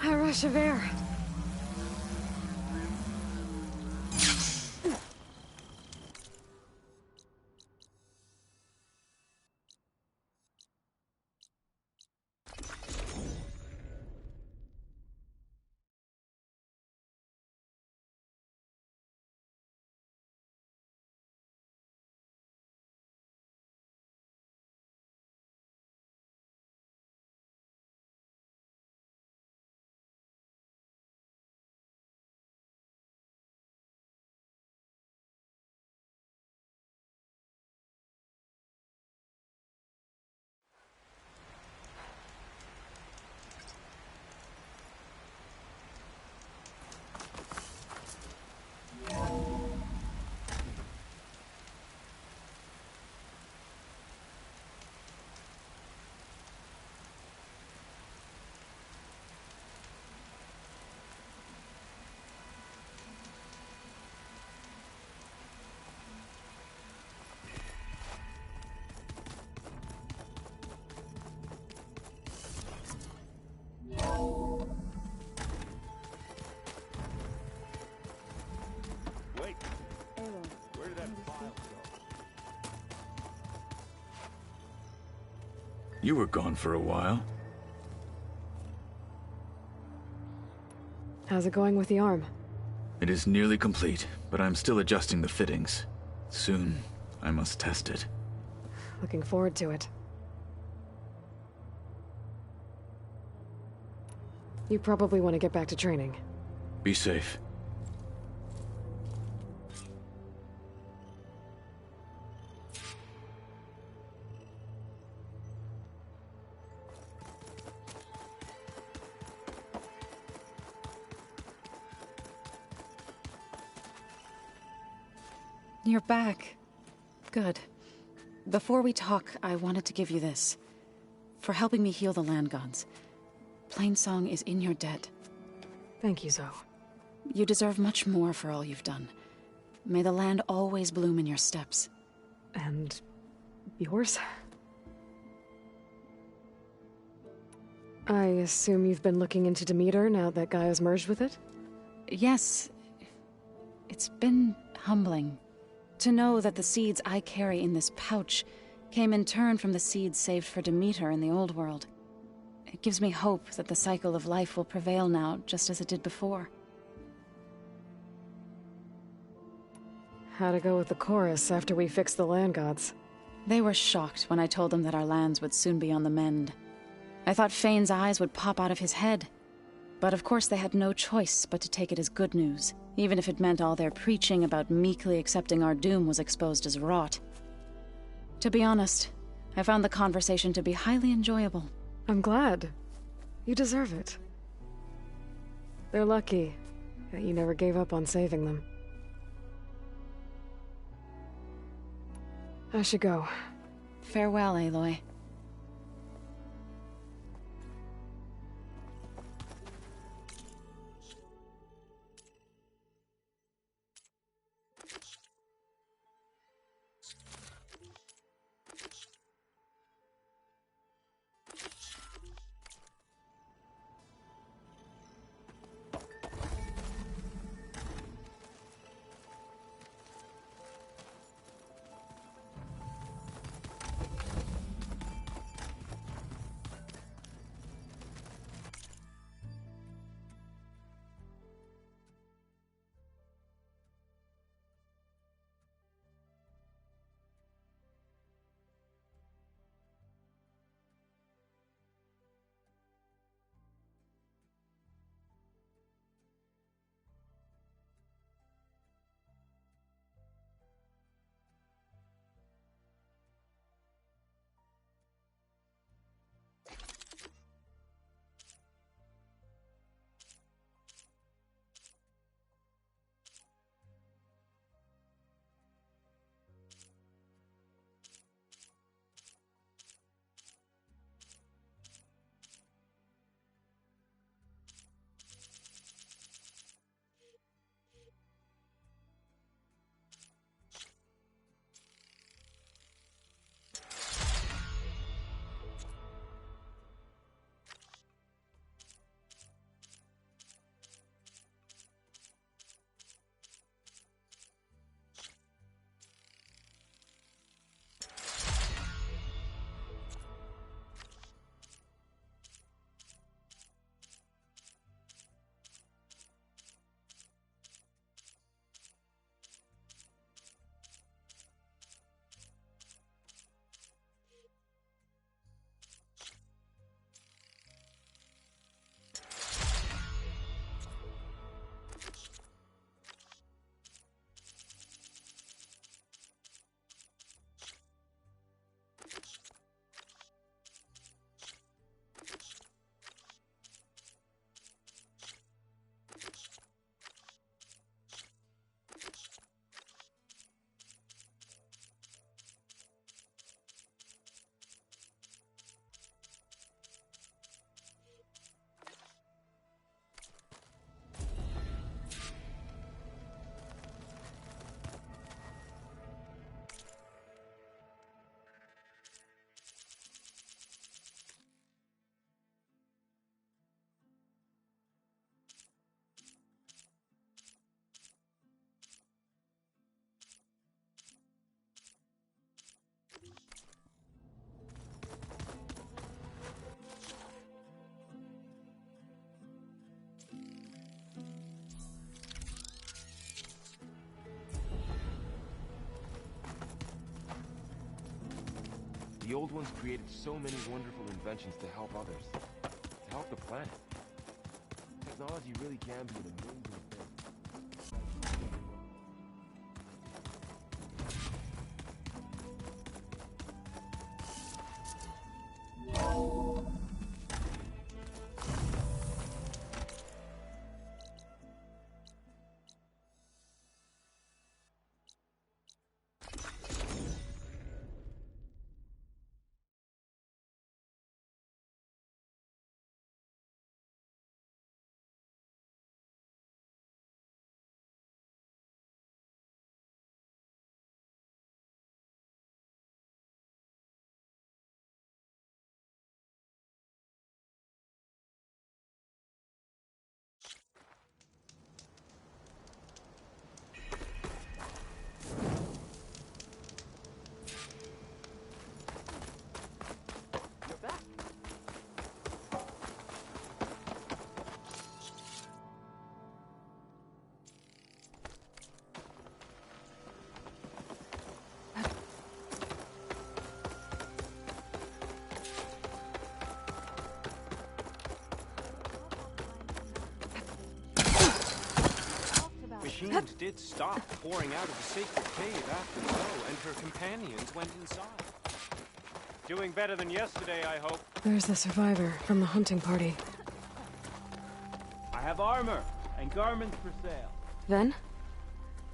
Speaker 15: A rush of air.
Speaker 11: Wait. Where did that file go?
Speaker 16: You were gone for a while.
Speaker 15: How's it going with the arm?
Speaker 16: It is nearly complete, but I'm still adjusting the fittings. Soon, I must test it.
Speaker 15: Looking forward to it. You probably want to get back to training.
Speaker 16: Be safe.
Speaker 13: You're back. Good. Before we talk, I wanted to give you this. For helping me heal the land gods. Plainsong is in your debt.
Speaker 15: Thank you, Zoe.
Speaker 13: You deserve much more for all you've done. May the land always bloom in your steps.
Speaker 15: And yours? I assume you've been looking into Demeter now that Gaia's merged with it?
Speaker 13: Yes. It's been humbling. To know that the seeds I carry in this pouch came in turn from the seeds saved for Demeter in the old world. It gives me hope that the cycle of life will prevail now, just as it did before.
Speaker 15: How'd it go with the chorus after we fixed the land gods?
Speaker 13: They were shocked when I told them that our lands would soon be on the mend. I thought Fane's eyes would pop out of his head. But of course they had no choice but to take it as good news, even if it meant all their preaching about meekly accepting our doom was exposed as rot. To be honest, I found the conversation to be highly enjoyable.
Speaker 15: I'm glad. You deserve it. They're lucky that you never gave up on saving them. I should go.
Speaker 13: Farewell, Aloy.
Speaker 3: The old ones created so many wonderful inventions to help others. To help the planet. Technology really can be an amazing thing.
Speaker 17: wind did stop pouring out of the sacred cave after Zoe and her companions went inside. Doing better than yesterday, I hope.
Speaker 15: There's the survivor from the hunting party.
Speaker 17: I have armor and garments for sale.
Speaker 15: Ven?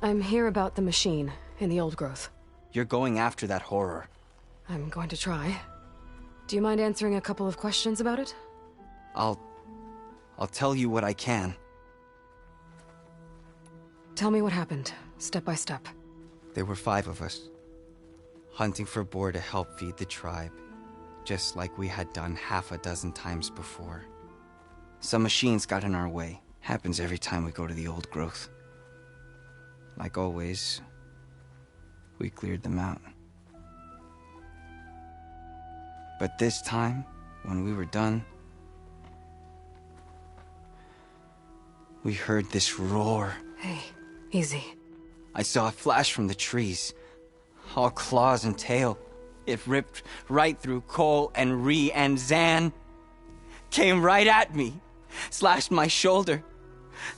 Speaker 15: I'm here about the machine in the old growth.
Speaker 18: You're going after that horror.
Speaker 15: I'm going to try. Do you mind answering a couple of questions about it?
Speaker 18: I'll tell you what I can.
Speaker 15: Tell me what happened, step by step.
Speaker 18: There were 5 of us, hunting for boar to help feed the tribe, just like we had done half a dozen times before. Some machines got in our way. Happens every time we go to the old growth. Like always, we cleared them out. But this time, when we were done, we heard this roar.
Speaker 15: Hey, easy.
Speaker 18: I saw a flash from the trees, all claws and tail. It ripped right through Cole and Ree, and Zan came right at me, slashed my shoulder.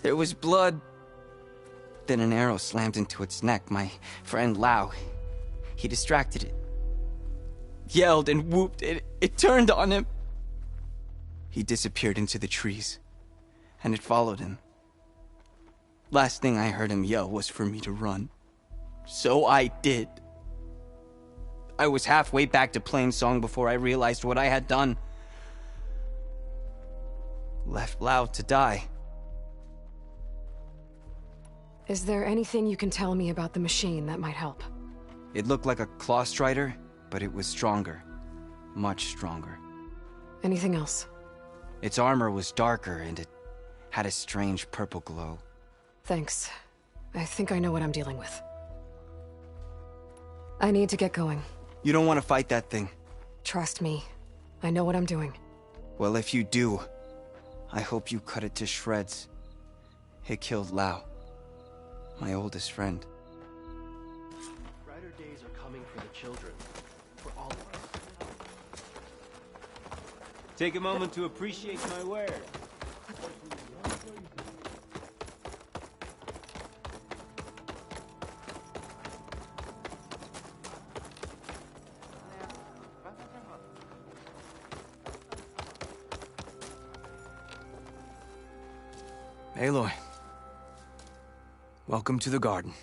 Speaker 18: There was blood. Then an arrow slammed into its neck. My friend Lau, he distracted it. Yelled and whooped. It turned on him. He disappeared into the trees, and it followed him. Last thing I heard him yell was for me to run. So I did. I was halfway back to Plainsong before I realized what I had done. Left Lau to die.
Speaker 15: Is there anything you can tell me about the machine that might help?
Speaker 18: It looked like a claw strider, but it was stronger. Much stronger.
Speaker 15: Anything else?
Speaker 18: Its armor was darker, and it had a strange purple glow.
Speaker 15: Thanks. I think I know what I'm dealing with. I need to get going.
Speaker 18: You don't want to fight that thing.
Speaker 15: Trust me. I know what I'm doing.
Speaker 18: Well, if you do, I hope you cut it to shreds. It killed Lau, my oldest friend.
Speaker 12: Brighter days are coming for the children. For all of us.
Speaker 17: Take a moment to appreciate my wares.
Speaker 6: Aloy. Welcome to the garden.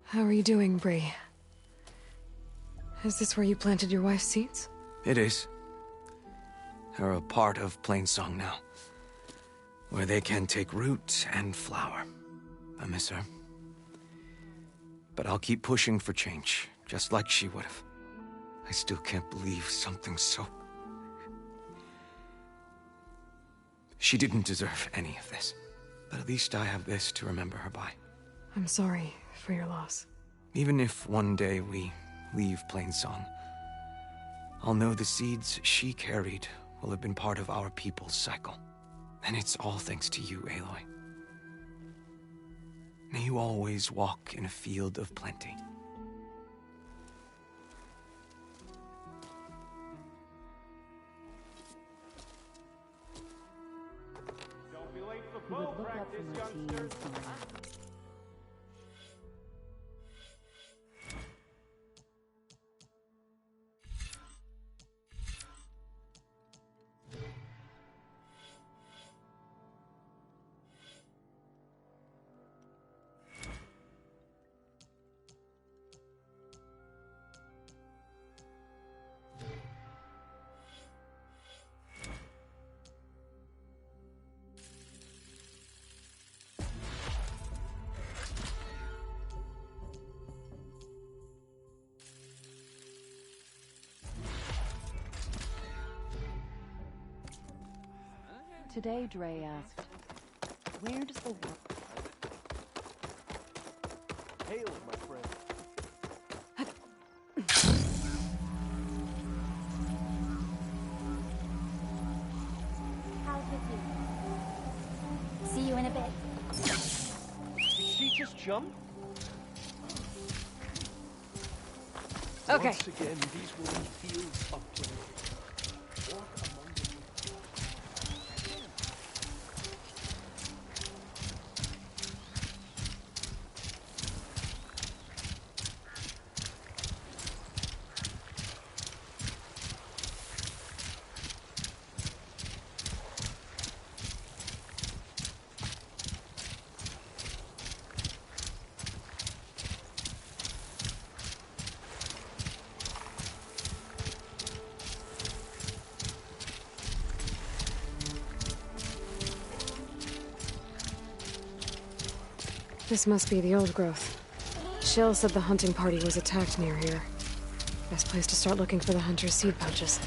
Speaker 15: How are you doing, Bree? Is this where you planted your wife's seeds?
Speaker 6: It is. They're a part of Plainsong now, where they can take root and flower. I miss her. But I'll keep pushing for change, just like she would have. I still can't believe something so... She didn't deserve any of this. But at least I have this to remember her by.
Speaker 15: I'm sorry for your loss.
Speaker 6: Even if one day we leave Plainsong, I'll know the seeds she carried will have been part of our people's cycle. And it's all thanks to you, Aloy. May you always walk in a field of plenty.
Speaker 4: He would look up from the teens. Today, Dre asked, where does the world...
Speaker 12: Hail, my friend.
Speaker 19: How's with you? See you in a bit.
Speaker 12: Did she just jump?
Speaker 15: Okay.
Speaker 12: Once again, these will be fields of plenty. Walk among them.
Speaker 15: This must be the old growth. Shell said the hunting party was attacked near here. Best place to start looking for the hunter's seed pouches.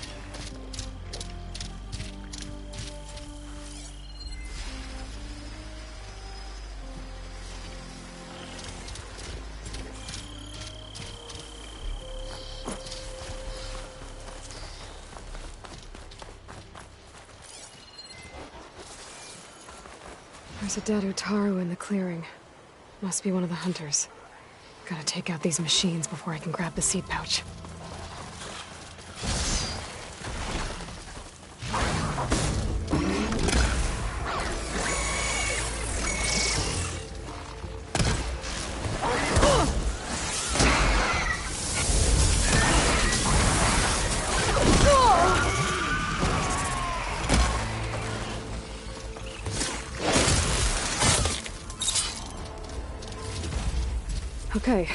Speaker 15: There's a dead Utaru in the clearing. Must be one of the hunters. Gotta take out these machines before I can grab the seed pouch. Okay.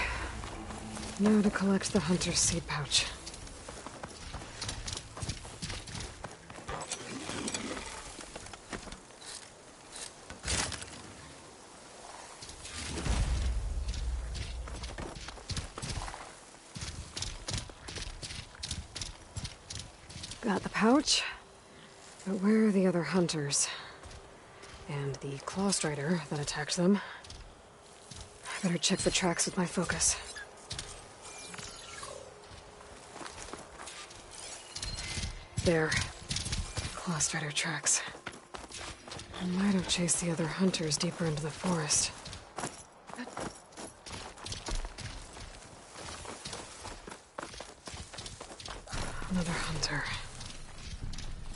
Speaker 15: Now to collect the hunter's seed pouch. Got the pouch. But where are the other hunters? And the Claw Strider that attacked them? I better check for tracks with my focus. There. Claw Strider tracks. I might have chased the other hunters deeper into the forest. Another hunter.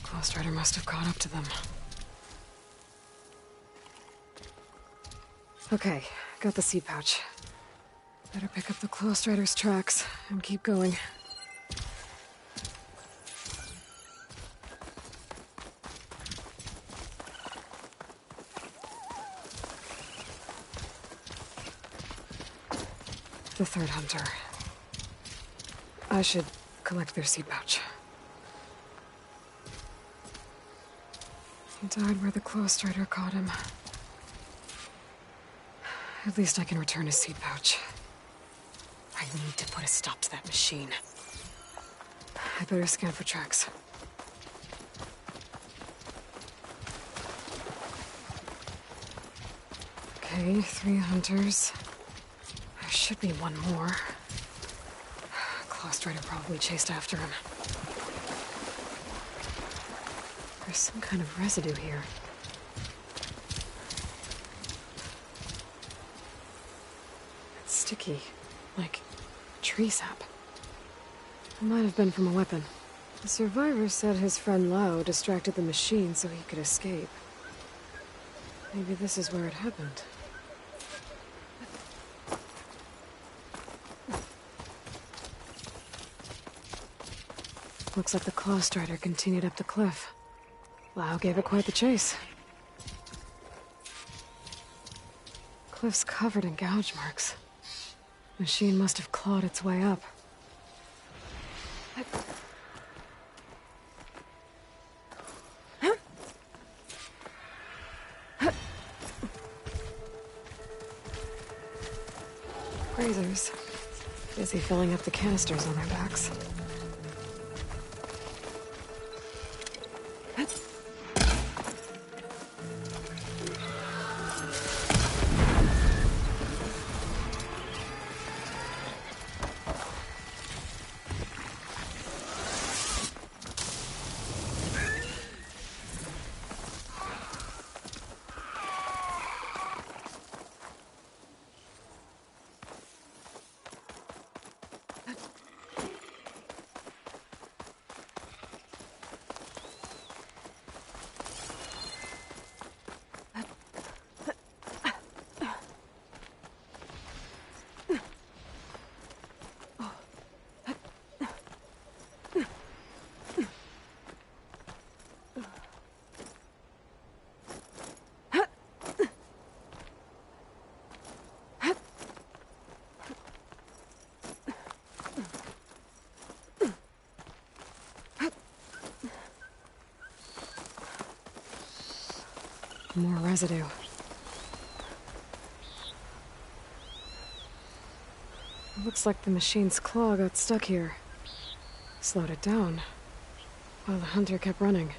Speaker 15: Claw Strider must have caught up to them. Okay, got the seed pouch. Better pick up the Claw Strider's tracks and keep going. The third hunter. I should collect their seed pouch. He died where the Claw Strider caught him. At least I can return his seed pouch. I need to put a stop to that machine. I better scan for tracks. Okay, 3 hunters. There should be one more. Claw Strider probably chased after him. There's some kind of residue here. It's sticky, like tree sap. It might have been from a weapon. The survivor said his friend Lao distracted the machine so he could escape. Maybe this is where it happened. Looks like the Claw Strider continued up the cliff. Lao gave it quite the chase. Cliff's covered in gouge marks. Machine must have clawed its way up. Grazers. Busy filling up the canisters on their backs. More residue. It looks like the machine's claw got stuck here. Slowed it down, while the hunter kept running.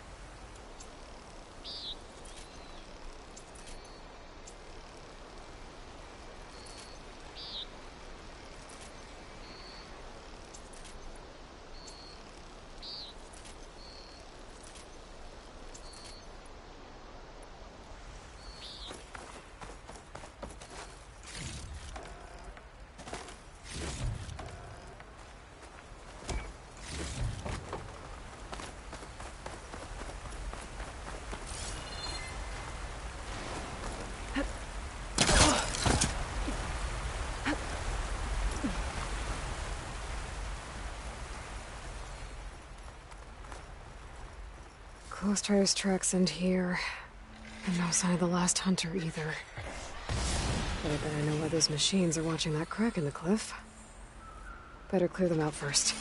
Speaker 15: Ghost Rider's tracks end here. And no sign of the last hunter either. But I bet I know why those machines are watching that crack in the cliff. Better clear them out first.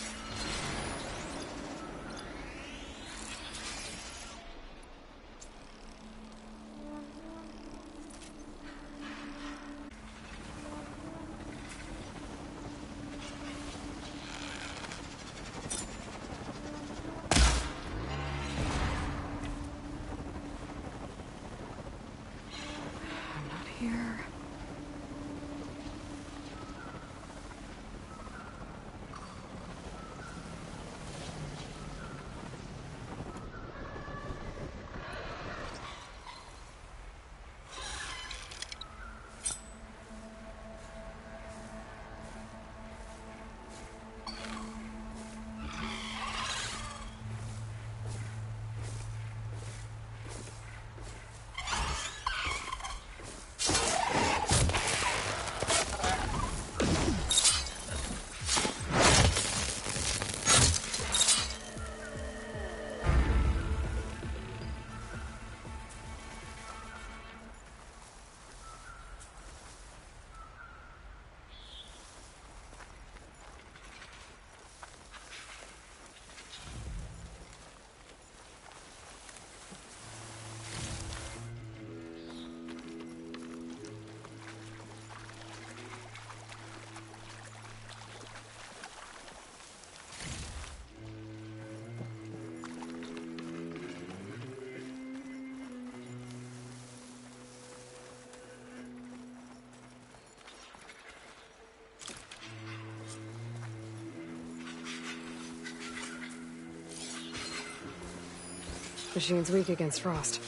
Speaker 15: Machine's weak against frost.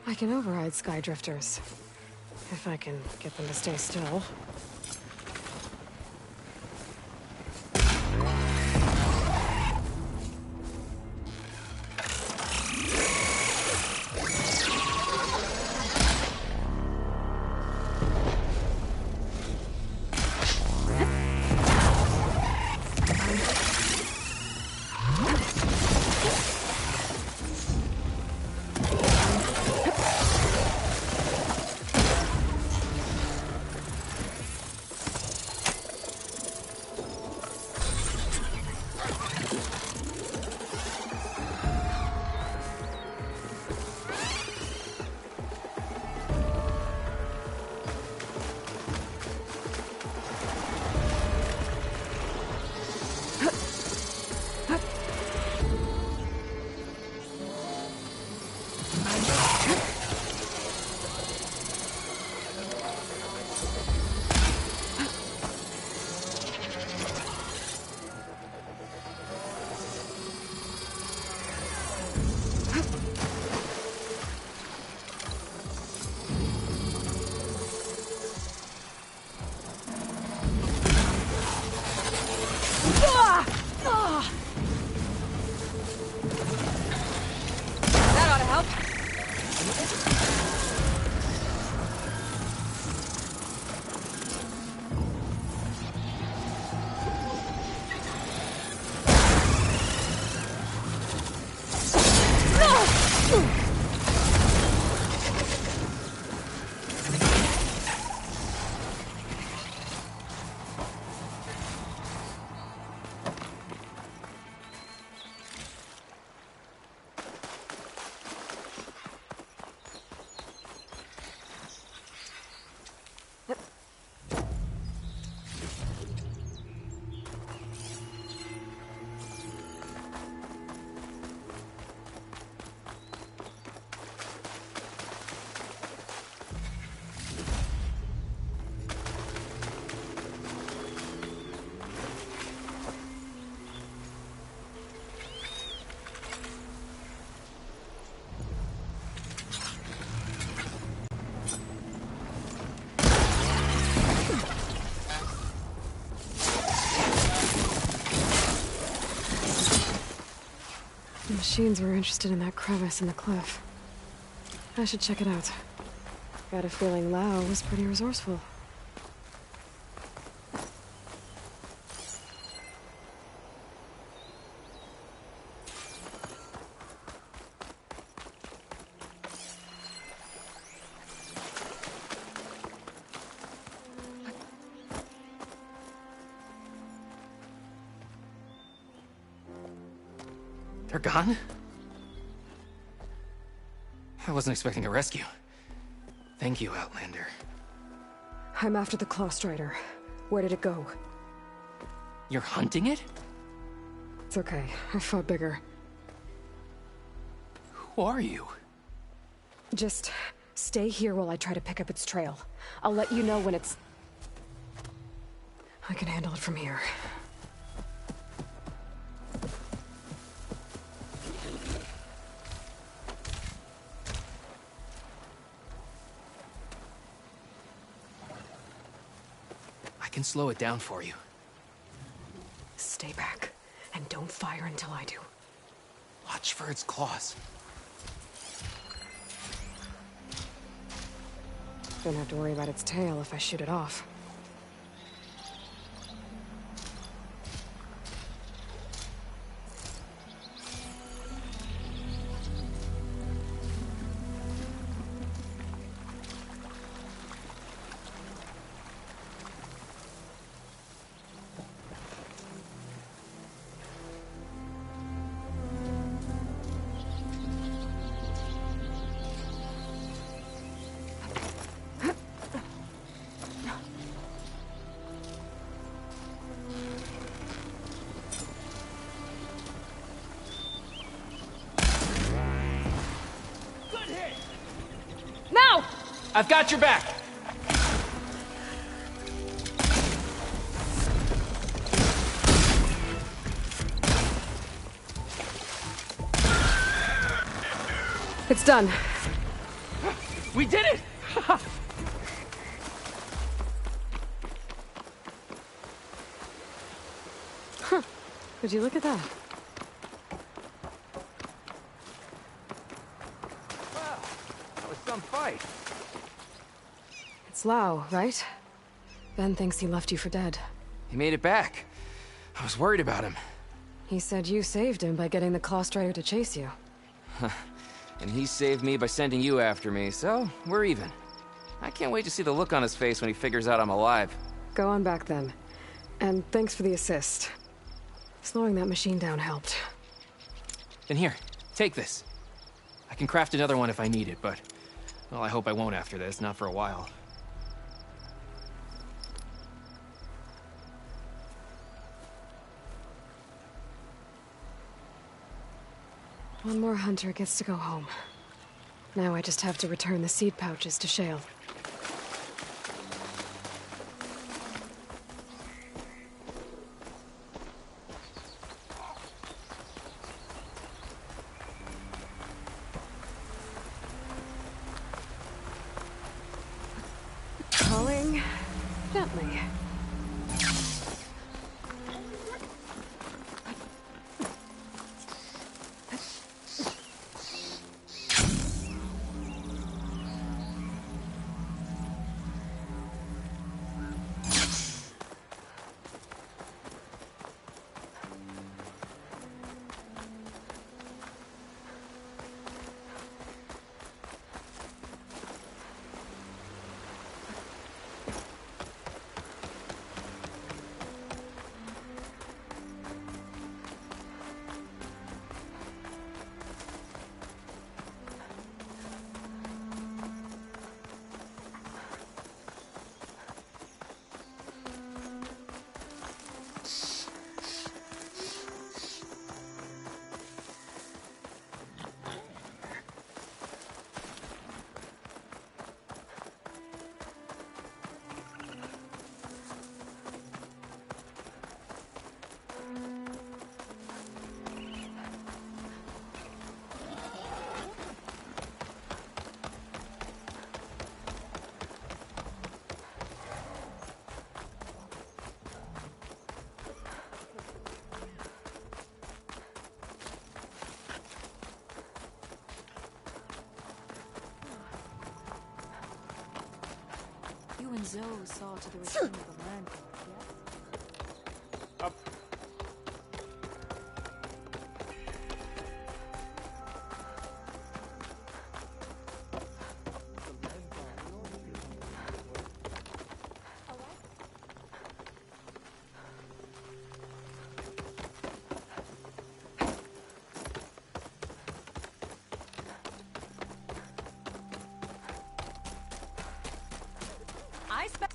Speaker 15: I can override Sky Drifters. If I can get them to stay still. The machines were interested in that crevice in the cliff. I should check it out. Got a feeling Lao was pretty resourceful.
Speaker 20: They're gone? I wasn't expecting a rescue. Thank you, Outlander.
Speaker 15: I'm after the Claw Strider. Where did it go?
Speaker 20: You're hunting it?
Speaker 15: It's okay. I fought bigger.
Speaker 20: Who are you?
Speaker 15: Just stay here while I try to pick up its trail. I'll let you know when it's... I can handle it from here.
Speaker 20: I can slow it down for you.
Speaker 15: Stay back, and don't fire until I do.
Speaker 20: Watch for its claws.
Speaker 15: Don't have to worry about its tail if I shoot it off.
Speaker 20: I've got your back!
Speaker 15: It's done.
Speaker 20: We did it!
Speaker 15: Huh. Would you look at that?
Speaker 20: Wow, that was some fight.
Speaker 15: It's Lao, right? Ben thinks he left you for dead.
Speaker 20: He made it back. I was worried about him.
Speaker 15: He said you saved him by getting the Claw Strider to chase you.
Speaker 20: And he saved me by sending you after me, so we're even. I can't wait to see the look on his face when he figures out I'm alive.
Speaker 15: Go on back then. And thanks for the assist. Slowing that machine down helped.
Speaker 20: Then here, take this. I can craft another one if I need it, but... well, I hope I won't after this, not for a while.
Speaker 15: One more hunter gets to go home. Now I just have to return the seed pouches to Shale. Calling gently.
Speaker 13: and Zoe saw to the return of the land, yes?
Speaker 17: Up.
Speaker 13: I spent.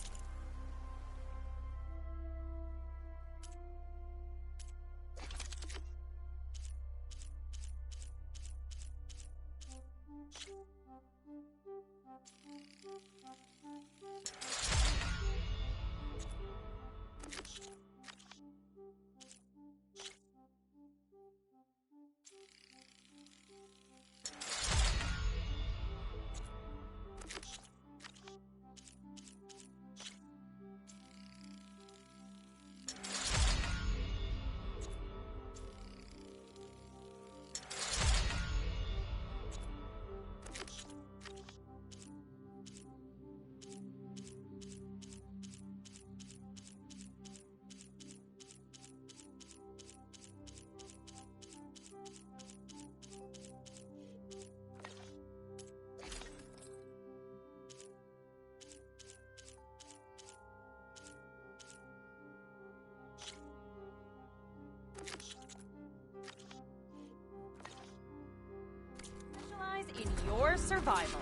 Speaker 13: Specialize in your survival.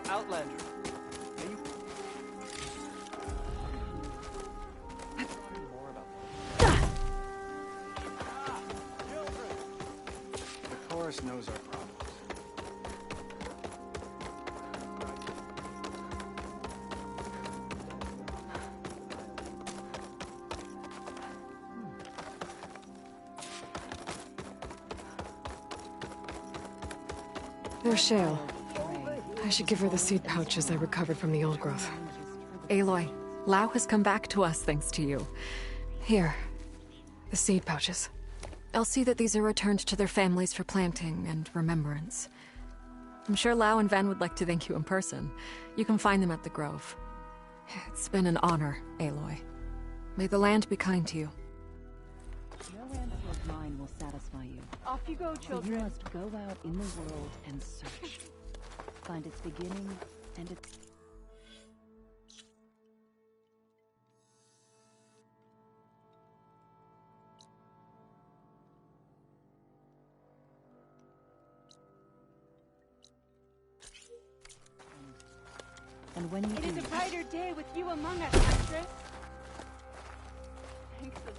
Speaker 12: Outlander. May you... more about
Speaker 11: The chorus knows our problems.
Speaker 15: There's Shale. I should give her the seed pouches I recovered from the old growth.
Speaker 10: Aloy, Lao has come back to us thanks to you.
Speaker 15: Here. The seed pouches.
Speaker 10: I'll see that these are returned to their families for planting and remembrance. I'm sure Lao and Van would like to thank you in person. You can find them at the Grove. It's been an honor, Aloy. May the land be kind to you.
Speaker 13: No answer of mine will satisfy you.
Speaker 4: Off you go,
Speaker 13: So
Speaker 4: children.
Speaker 13: you must go out in the world and search. Find its beginning and its... And when you
Speaker 4: It
Speaker 13: do...
Speaker 4: is a brighter day with you among us, actress. Excellent.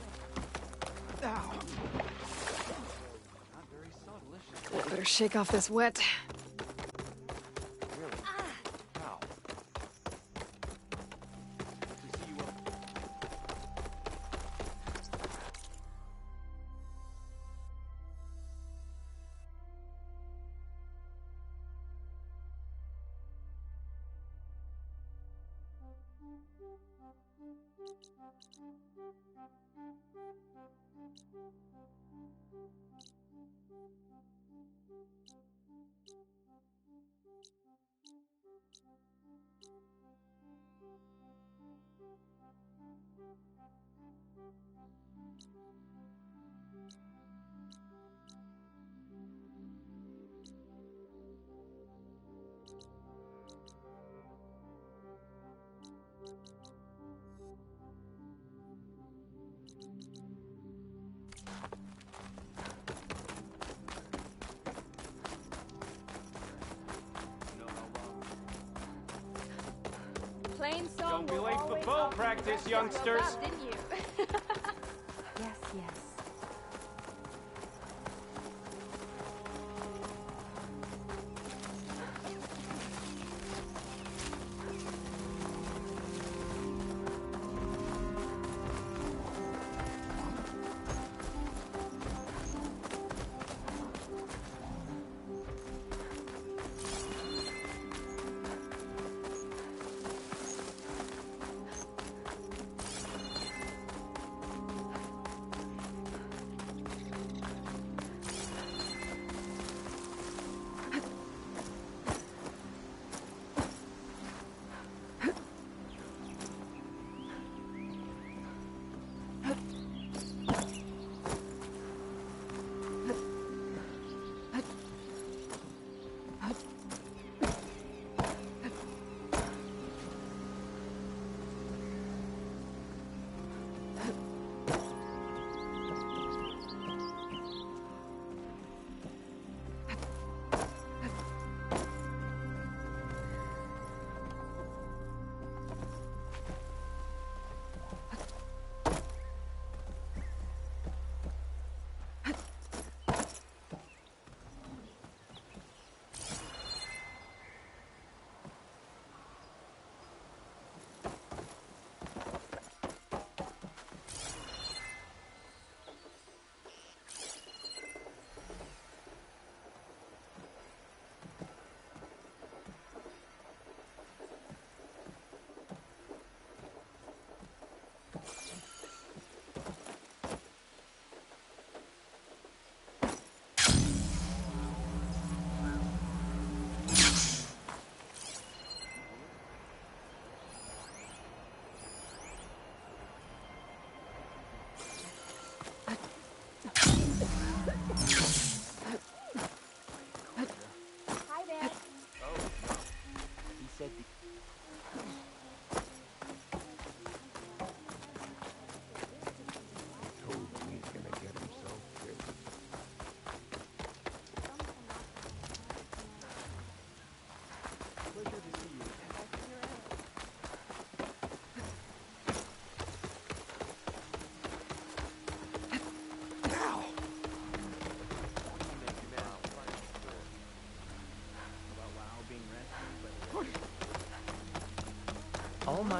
Speaker 15: Better shake off this wet.
Speaker 3: Really? How?
Speaker 4: Plain song.
Speaker 17: Don't be late for bow practice, youngsters.
Speaker 4: Didn't you?
Speaker 13: Yes, yes.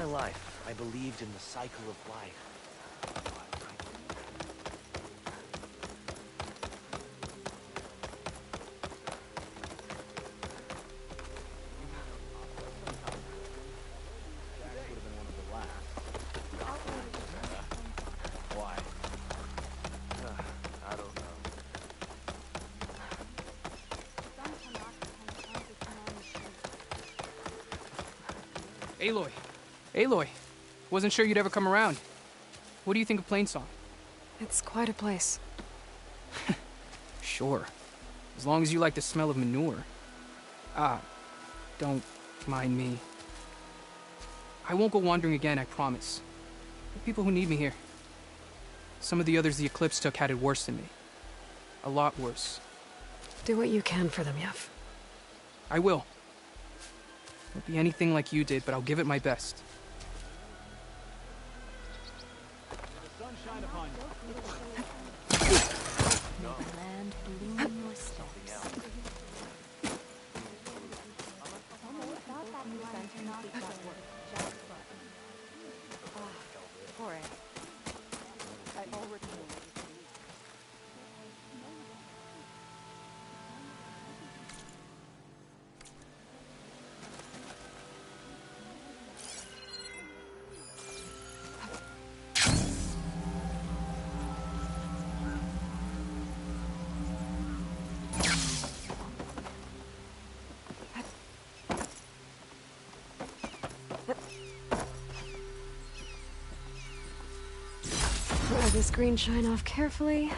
Speaker 12: life, I believed in the cycle of life. Why? I don't know.
Speaker 21: Aloy. Aloy. Wasn't sure you'd ever come around. What do you think of Plainsong?
Speaker 15: It's quite a place.
Speaker 21: Sure. As long as you like the smell of manure. Ah, don't mind me. I won't go wandering again, I promise. There are people who need me here. Some of the others the Eclipse took had it worse than me. A lot worse.
Speaker 15: Do what you can for them, Yev.
Speaker 21: I will. Won't be anything like you did, but I'll give it my best.
Speaker 11: Sunshine upon you.
Speaker 4: No. Land bloom in your steps.
Speaker 9: I already know.
Speaker 15: Let this green shine off carefully.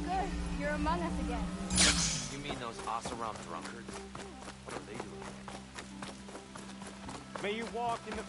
Speaker 4: Good, you're among us again.
Speaker 12: You mean those Oseram drunkards? What are they doing?
Speaker 17: May you walk in the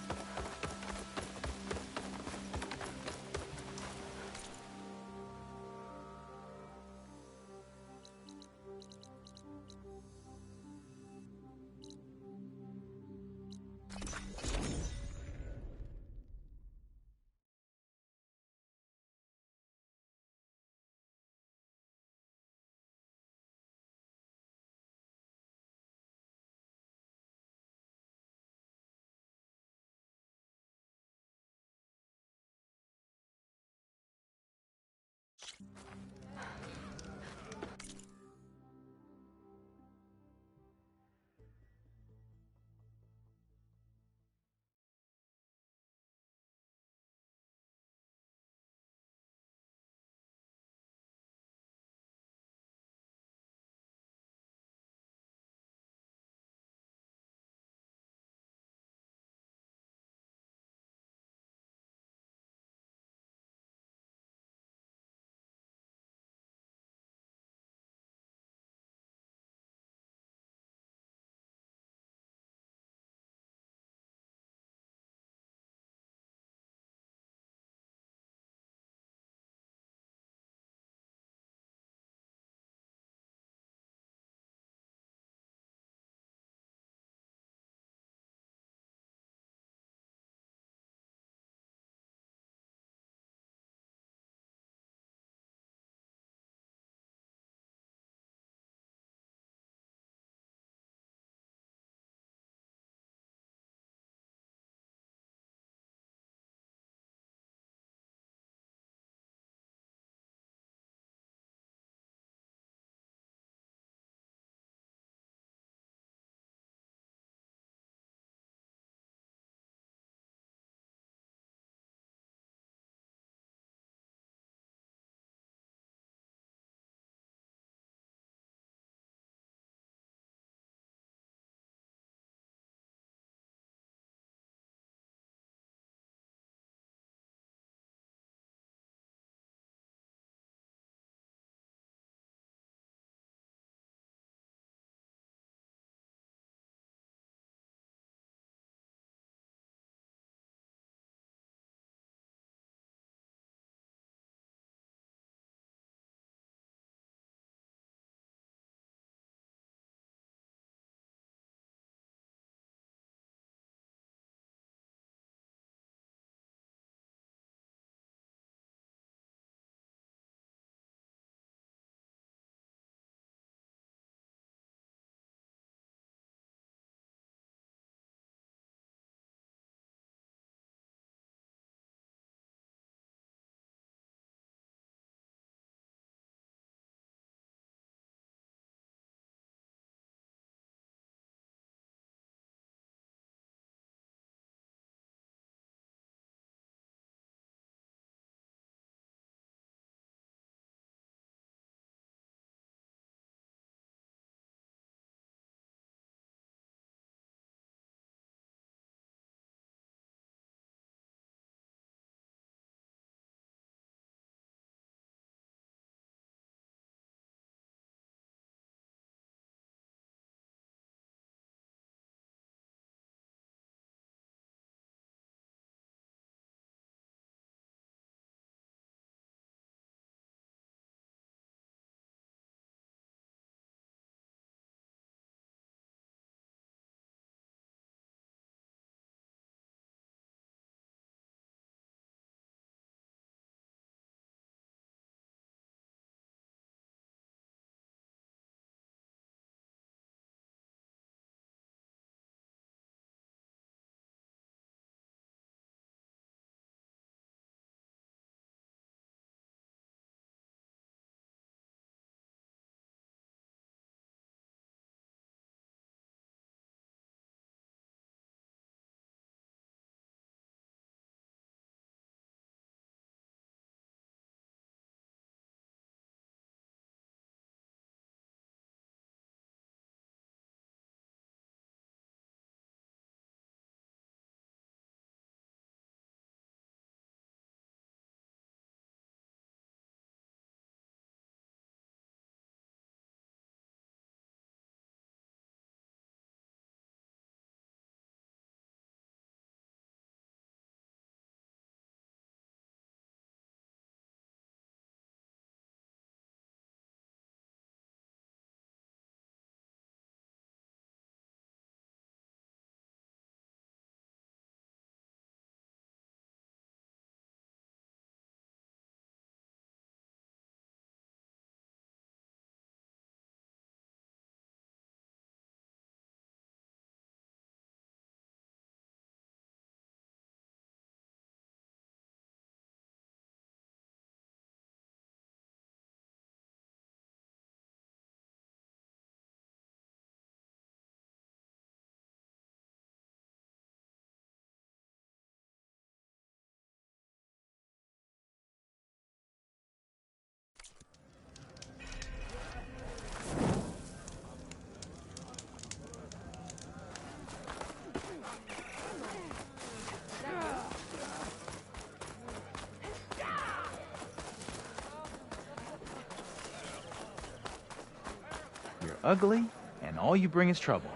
Speaker 11: ugly, and all you bring is trouble.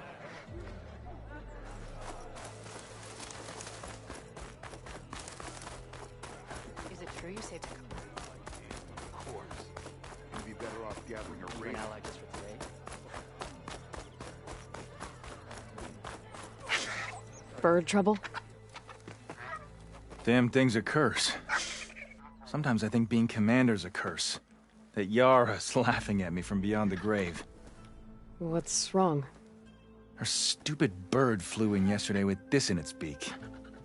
Speaker 13: Is it true you saved a couple?
Speaker 14: Of course. You'd be better off gathering a ring.
Speaker 13: An ally just for today?
Speaker 15: Bird trouble?
Speaker 11: Damn thing's a curse. Sometimes I think being commander's a curse. That Yara's laughing at me from beyond the grave.
Speaker 15: What's wrong?
Speaker 11: Her stupid bird flew in yesterday with this in its beak.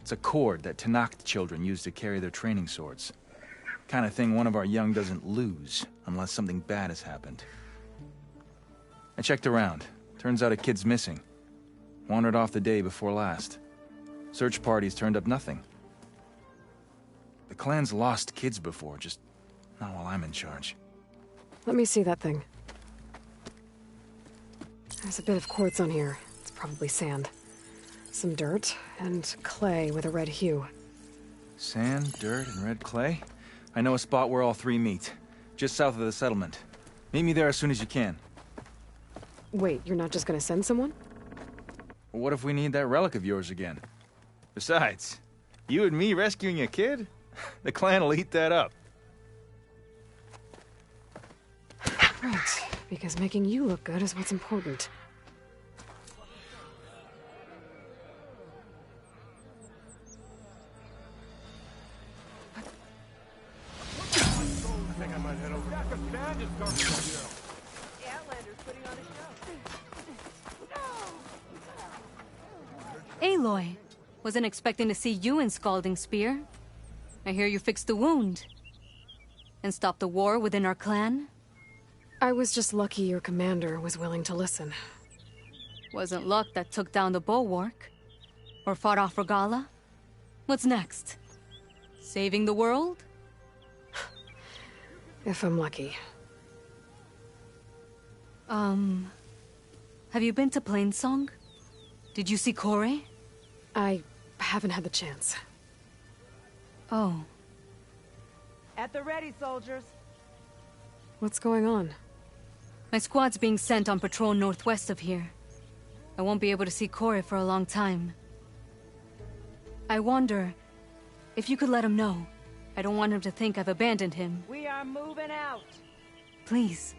Speaker 11: It's a cord that Tenakth children use to carry their training swords. Kind of thing one of our young doesn't lose, unless something bad has happened. I checked around. Turns out a kid's missing. Wandered off the day before last. Search parties turned up nothing. The clan's lost kids before, just not while I'm in charge.
Speaker 15: Let me see that thing. There's a bit of quartz on here. It's probably sand. Some dirt, and clay with a red hue.
Speaker 11: Sand, dirt, and red clay? I know a spot where all three meet. Just south of the settlement. Meet me there as soon as you can.
Speaker 15: Wait, you're not just gonna send someone?
Speaker 11: What if we need that relic of yours again? Besides, you and me rescuing a kid? The clan will eat that up.
Speaker 15: Right, because making you look good is what's important.
Speaker 14: I think I might head over. Stack of bandits coming from here.
Speaker 9: The Outlander's putting on a show.
Speaker 2: Aloy, wasn't expecting to see you in Scalding Spear. I hear you fixed the wound. And stopped the war within our clan?
Speaker 15: I was just lucky your commander was willing to listen.
Speaker 2: Wasn't luck that took down the bulwark? Or fought off Regalla? What's next? Saving the world?
Speaker 15: If I'm lucky.
Speaker 2: Have you been to Plainsong? Did you see Kore?
Speaker 15: I haven't had the chance.
Speaker 2: Oh.
Speaker 9: At the ready, soldiers.
Speaker 15: What's going on?
Speaker 2: My squad's being sent on patrol northwest of here. I won't be able to see Kore for a long time. I wonder if you could let him know. I don't want him to think I've abandoned him.
Speaker 9: We are moving out.
Speaker 2: Please.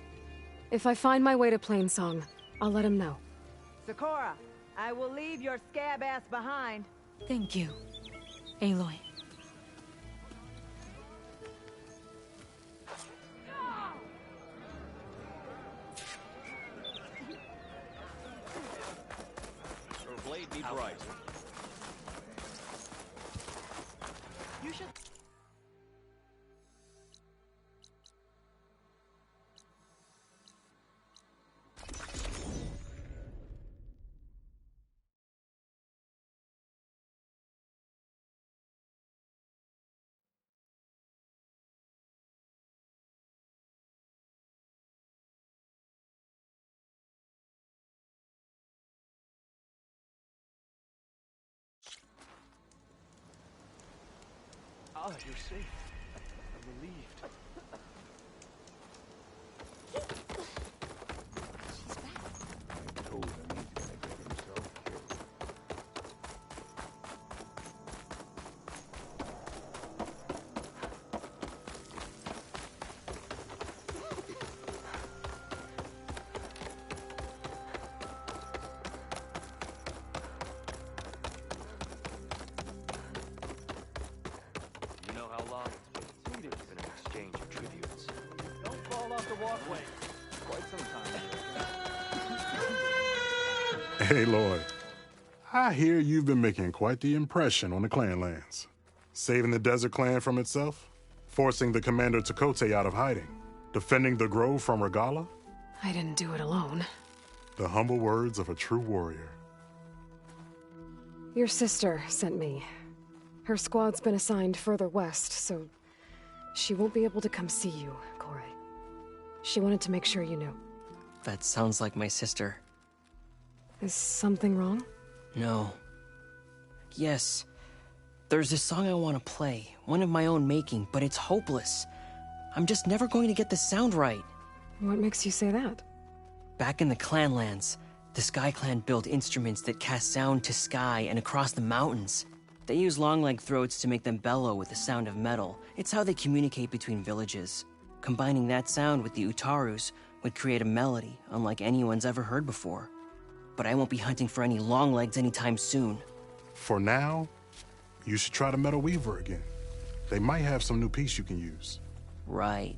Speaker 15: If I find my way to Plainsong, I'll let him know.
Speaker 9: Sakura, I will leave your scab ass behind.
Speaker 2: Thank you, Aloy.
Speaker 17: Your blade be bright.
Speaker 9: You should...
Speaker 12: Ah, you're safe. I'm relieved.
Speaker 14: I told him he's gonna get himself killed.
Speaker 3: You know how long it's been since there's been an exchange of tributes.
Speaker 12: Don't fall off the walkway. Quite some time.
Speaker 22: Hey, Lloyd. I hear you've been making quite the impression on the clan lands. Saving the Desert Clan from itself, forcing the Commander Tekotteh out of hiding, defending the Grove from Regalla.
Speaker 15: I didn't do it alone.
Speaker 22: The humble words of a true warrior.
Speaker 15: Your sister sent me. Her squad's been assigned further west, so she won't be able to come see you, Kore. She wanted to make sure you knew.
Speaker 23: That sounds like my sister.
Speaker 15: Is something wrong?
Speaker 23: No. Yes. There's a song I want to play, one of my own making, but it's hopeless. I'm just never going to get the sound right.
Speaker 15: What makes you say that?
Speaker 23: Back in the Clanlands, the Sky Clan built instruments that cast sound to sky and across the mountains. They use Longleg throats to make them bellow with the sound of metal. It's how they communicate between villages. Combining that sound with the Utarus would create a melody unlike anyone's ever heard before. But I won't be hunting for any Longlegs anytime soon.
Speaker 22: For now, you should try the Metal Weaver again. They might have some new piece you can use.
Speaker 23: Right.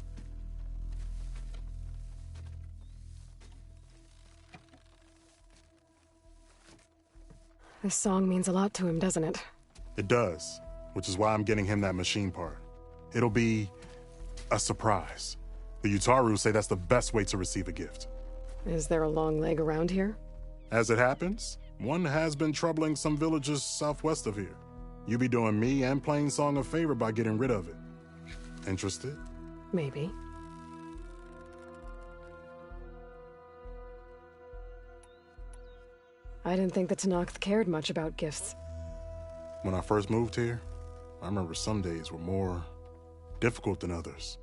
Speaker 15: This song means a lot to him, doesn't it?
Speaker 22: It does, which is why I'm getting him that machine part. It'll be a surprise. The Utaru say that's the best way to receive a gift.
Speaker 15: Is there a Longleg around here?
Speaker 22: As it happens, one has been troubling some villages southwest of here. You be doing me and Plainsong a favor by getting rid of it. Interested?
Speaker 15: Maybe. I didn't think the Tenakth cared much about gifts.
Speaker 22: When I first moved here, I remember some days were more difficult than others.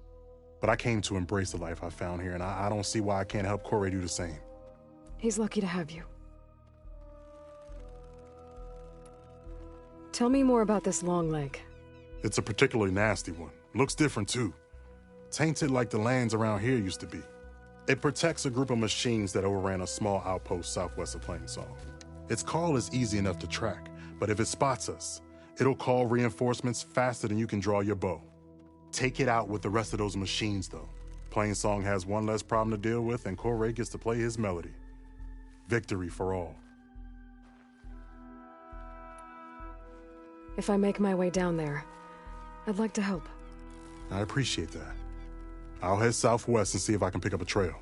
Speaker 22: But I came to embrace the life I found here, and I don't see why I can't help Corey do the same.
Speaker 15: He's lucky to have you. Tell me more about this Longleg.
Speaker 22: It's a particularly nasty one. Looks different, too. Tainted like the lands around here used to be. It protects a group of machines that overran a small outpost southwest of Plainsong. Its call is easy enough to track, but if it spots us, it'll call reinforcements faster than you can draw your bow. Take it out with the rest of those machines, though. Plainsong has one less problem to deal with, and Corey gets to play his melody. Victory for all.
Speaker 15: If I make my way down there, I'd like to help.
Speaker 22: I appreciate that. I'll head southwest and see if I can pick up a trail.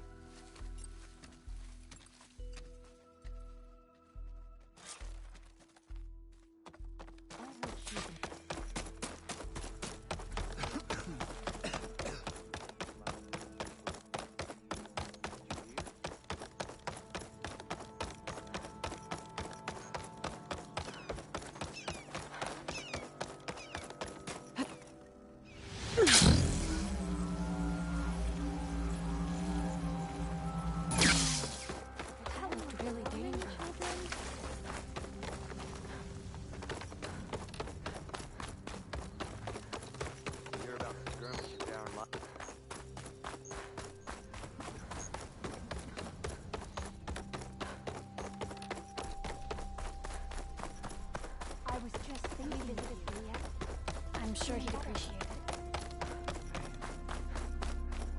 Speaker 4: I'm sure he'd appreciate it.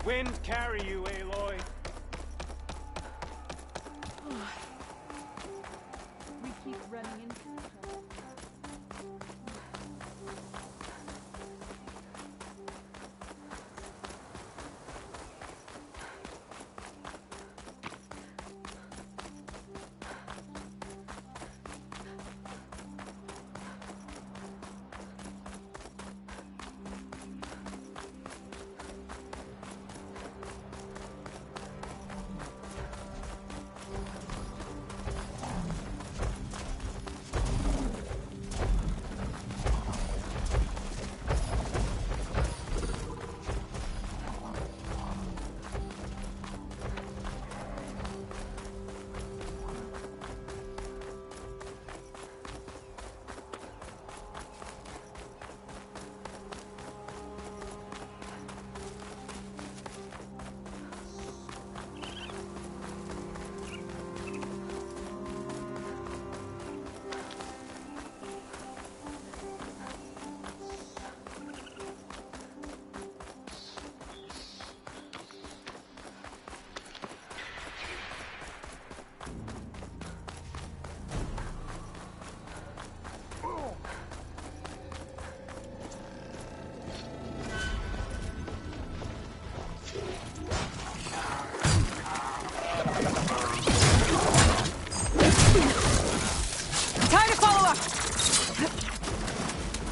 Speaker 17: Wind carry you, Aloy.
Speaker 4: We keep running into each other.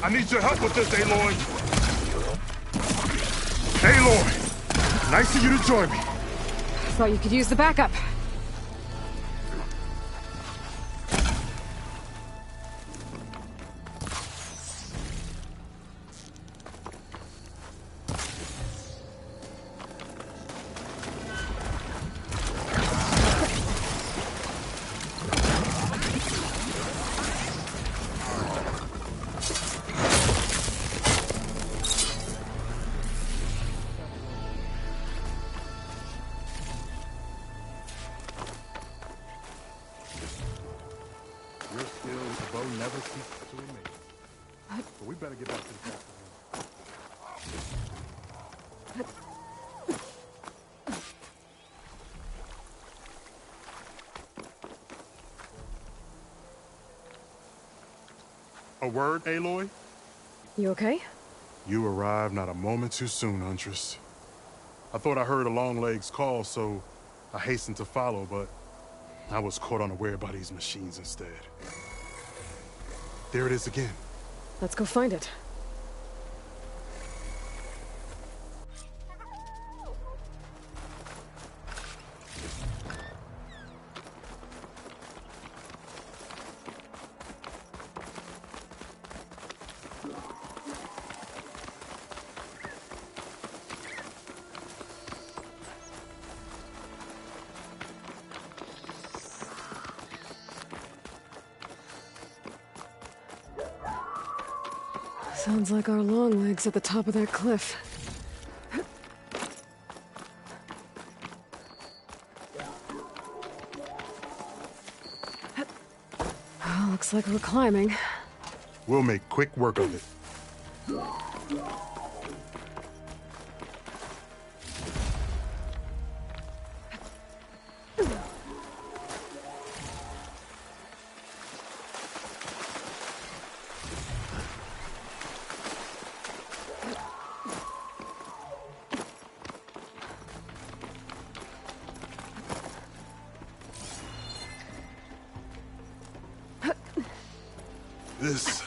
Speaker 14: I need your help with this, Aloy. Aloy, nice of you to join me.
Speaker 15: Thought you could use the backup.
Speaker 22: Your skill with the bow never ceases to amaze me. But we better get back to the castle. A word, Aloy?
Speaker 15: You okay?
Speaker 22: You arrived not a moment too soon, Huntress. I thought I heard a Longlegs call, so I hastened to follow, but I was caught unaware by these machines instead. There it is again.
Speaker 15: Let's go find it. Sounds like our Longlegs at the top of that cliff. Oh, looks like we're climbing.
Speaker 22: We'll make quick work of it. This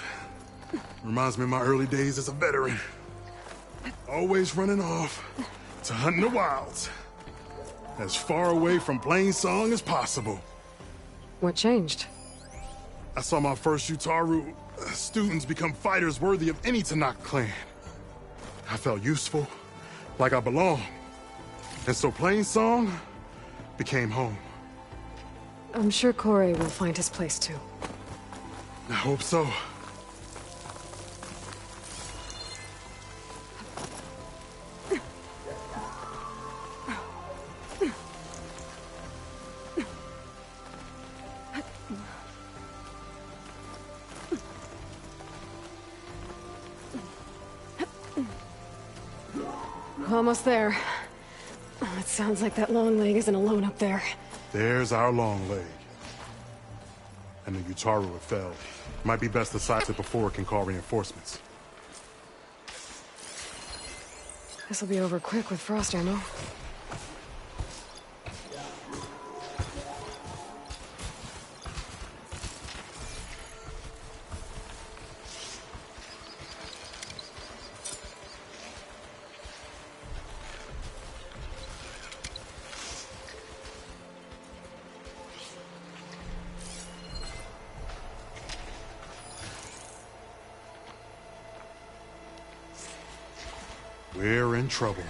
Speaker 22: reminds me of my early days as a veteran. Always running off to hunt in the wilds. As far away from Plainsong as possible.
Speaker 15: What changed?
Speaker 22: I saw my first Utaru students become fighters worthy of any Tenakth clan. I felt useful, like I belonged. And so Plainsong became home.
Speaker 15: I'm sure Corey will find his place too.
Speaker 22: I hope so.
Speaker 15: Almost there. Oh, it sounds like that Longleg isn't alone up there.
Speaker 22: There's our Longleg. And the Utaru have fell. Might be best to size it before it can call reinforcements.
Speaker 15: This'll be over quick with frost ammo.
Speaker 22: We're in trouble.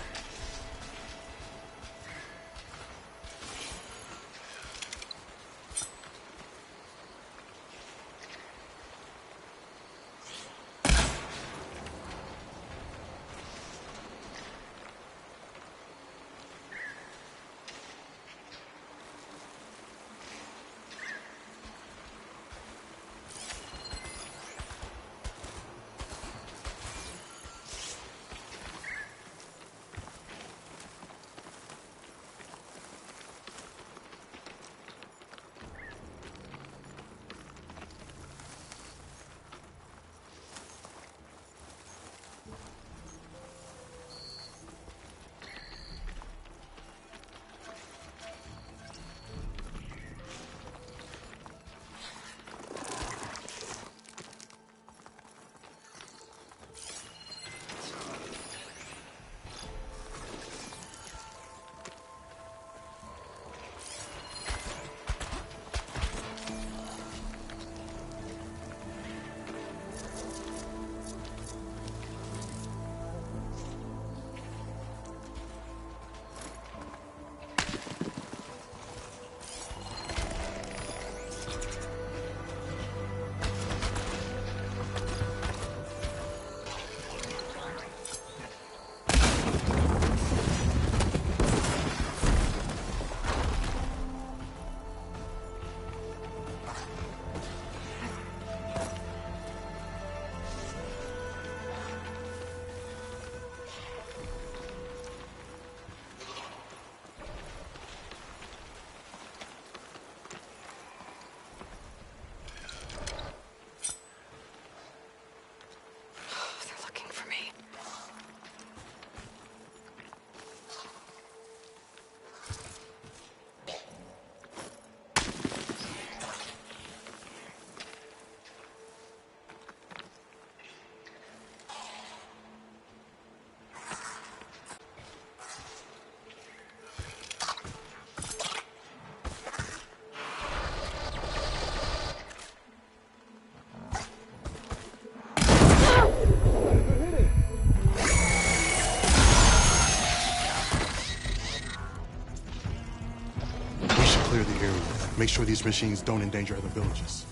Speaker 22: Make sure these machines don't endanger other villages.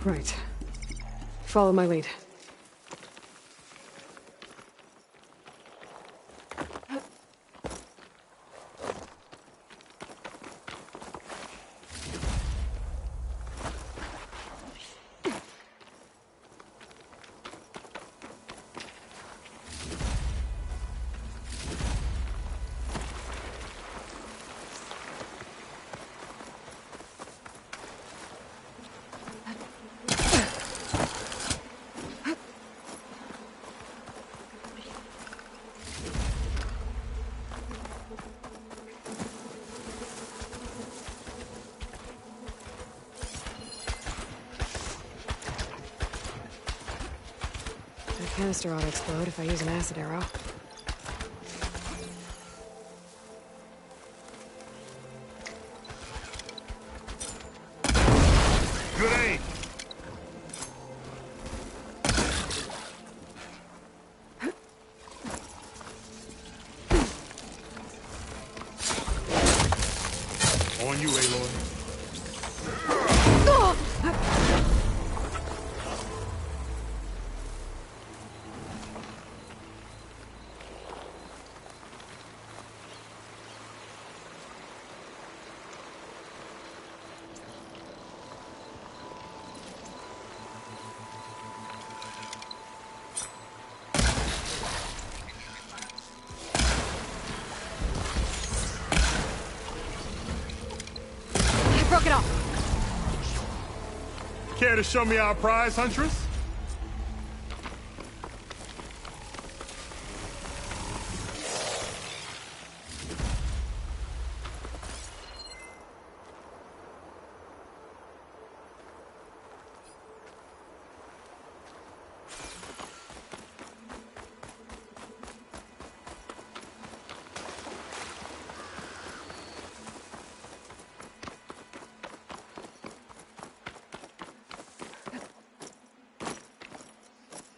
Speaker 15: Right. Follow my lead. The canister ought to explode if I use an acid arrow.
Speaker 22: Good aim! On you, Aloy.
Speaker 15: Broke it off.
Speaker 22: Care to show me our prize, Huntress?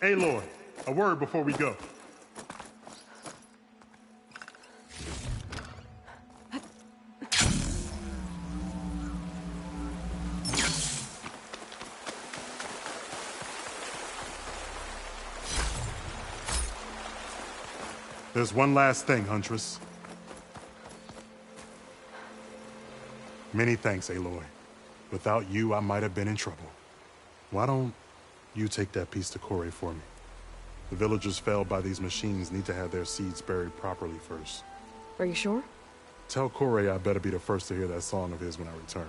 Speaker 22: Aloy, a word before we go. There's one last thing, Huntress. Many thanks, Aloy. Without you, I might have been in trouble. Why don't you take that piece to Corey for me? The villagers felled by these machines need to have their seeds buried properly first.
Speaker 15: Are you sure?
Speaker 22: Tell Corey I better be the first to hear that song of his when I return.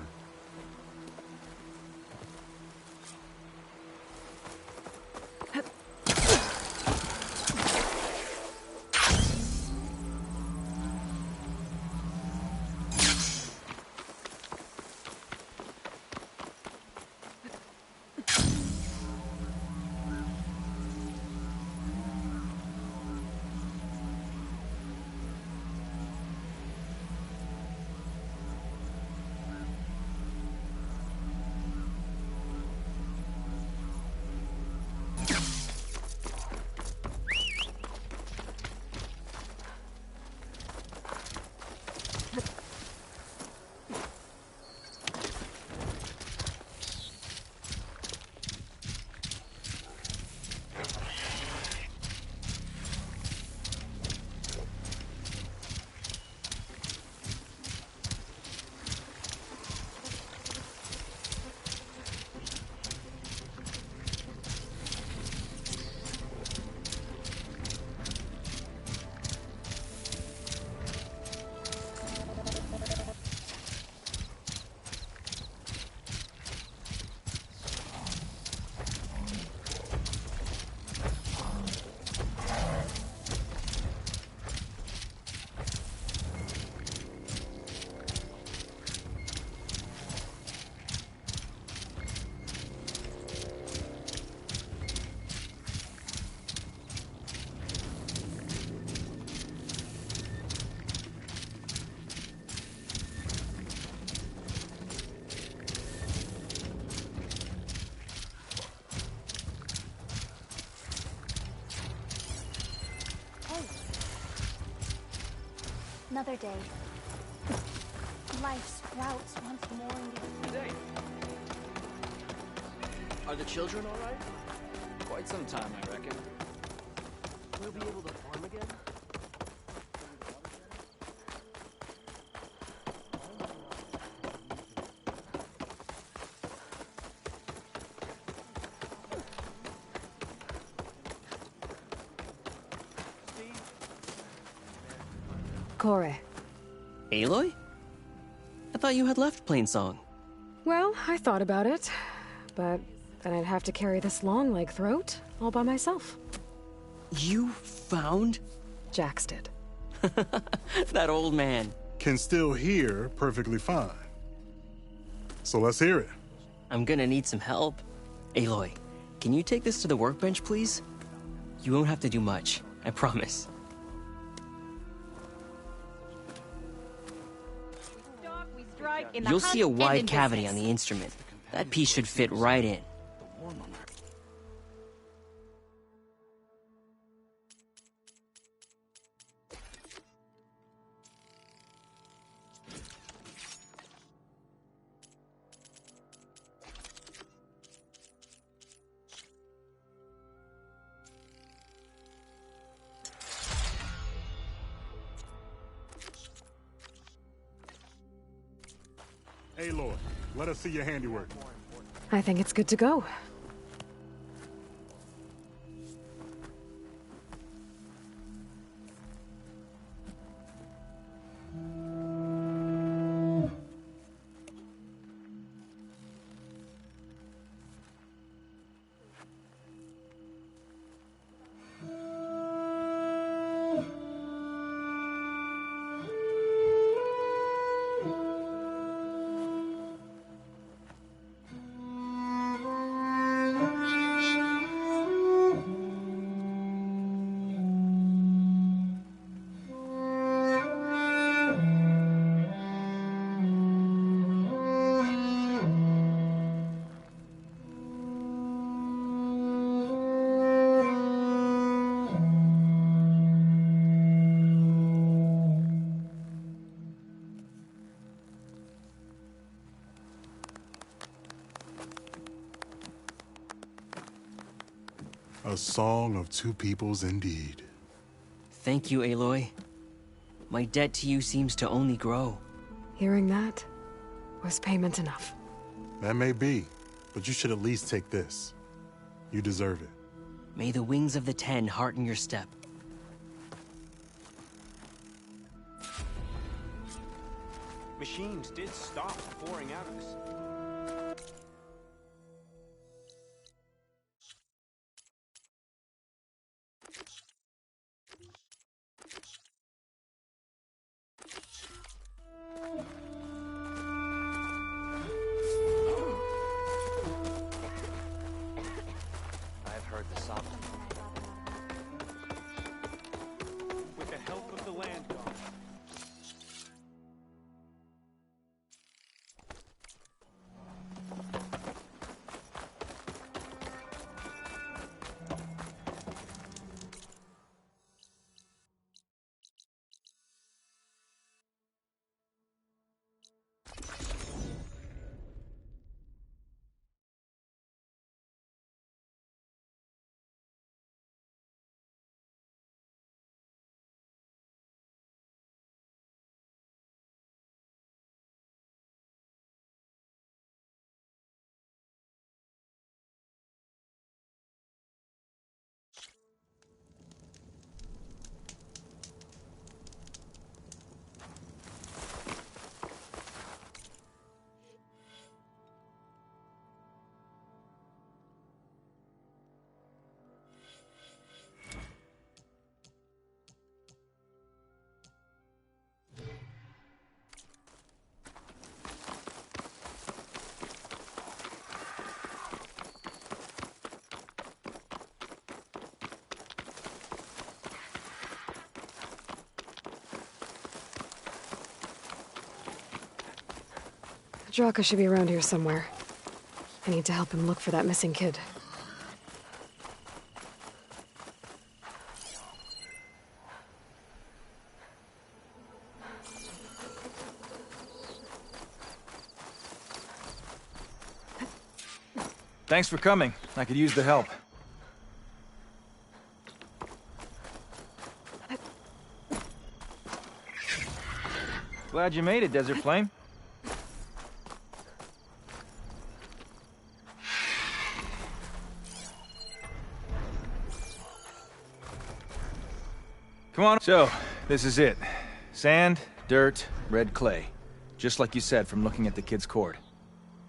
Speaker 4: Another day. Life's sprouts once more in the...
Speaker 12: Hey. Are the children all right?
Speaker 1: Quite some time, I reckon.
Speaker 12: We'll be able to farm again?
Speaker 23: Kore. Aloy? I thought you had left Plainsong.
Speaker 15: Well, I thought about it, but then I'd have to carry this long leg throat all by myself.
Speaker 23: You found?
Speaker 15: Jax did.
Speaker 23: That old man.
Speaker 22: Can still hear perfectly fine. So let's hear it.
Speaker 23: I'm gonna need some help. Aloy, can you take this to the workbench, please? You won't have to do much, I promise. You'll see a wide cavity on the instrument. That piece should fit right in.
Speaker 22: Aloy, let us see your handiwork.
Speaker 15: I think it's good to go.
Speaker 22: A song of two peoples indeed.
Speaker 23: Thank you, Aloy. My debt to you seems to only grow.
Speaker 15: Hearing that was payment enough.
Speaker 22: That may be, but you should at least take this. You deserve it.
Speaker 23: May the wings of the Ten hearten your step.
Speaker 17: Machines did stop pouring out of this.
Speaker 1: I've heard the song.
Speaker 17: With the help of the land god.
Speaker 15: Draka should be around here somewhere. I need to help him look for that missing kid.
Speaker 11: Thanks for coming. I could use the help. Glad you made it, Desert Flame. Come on. So, this is it. Sand, dirt, red clay. Just like you said from looking at the kid's cord.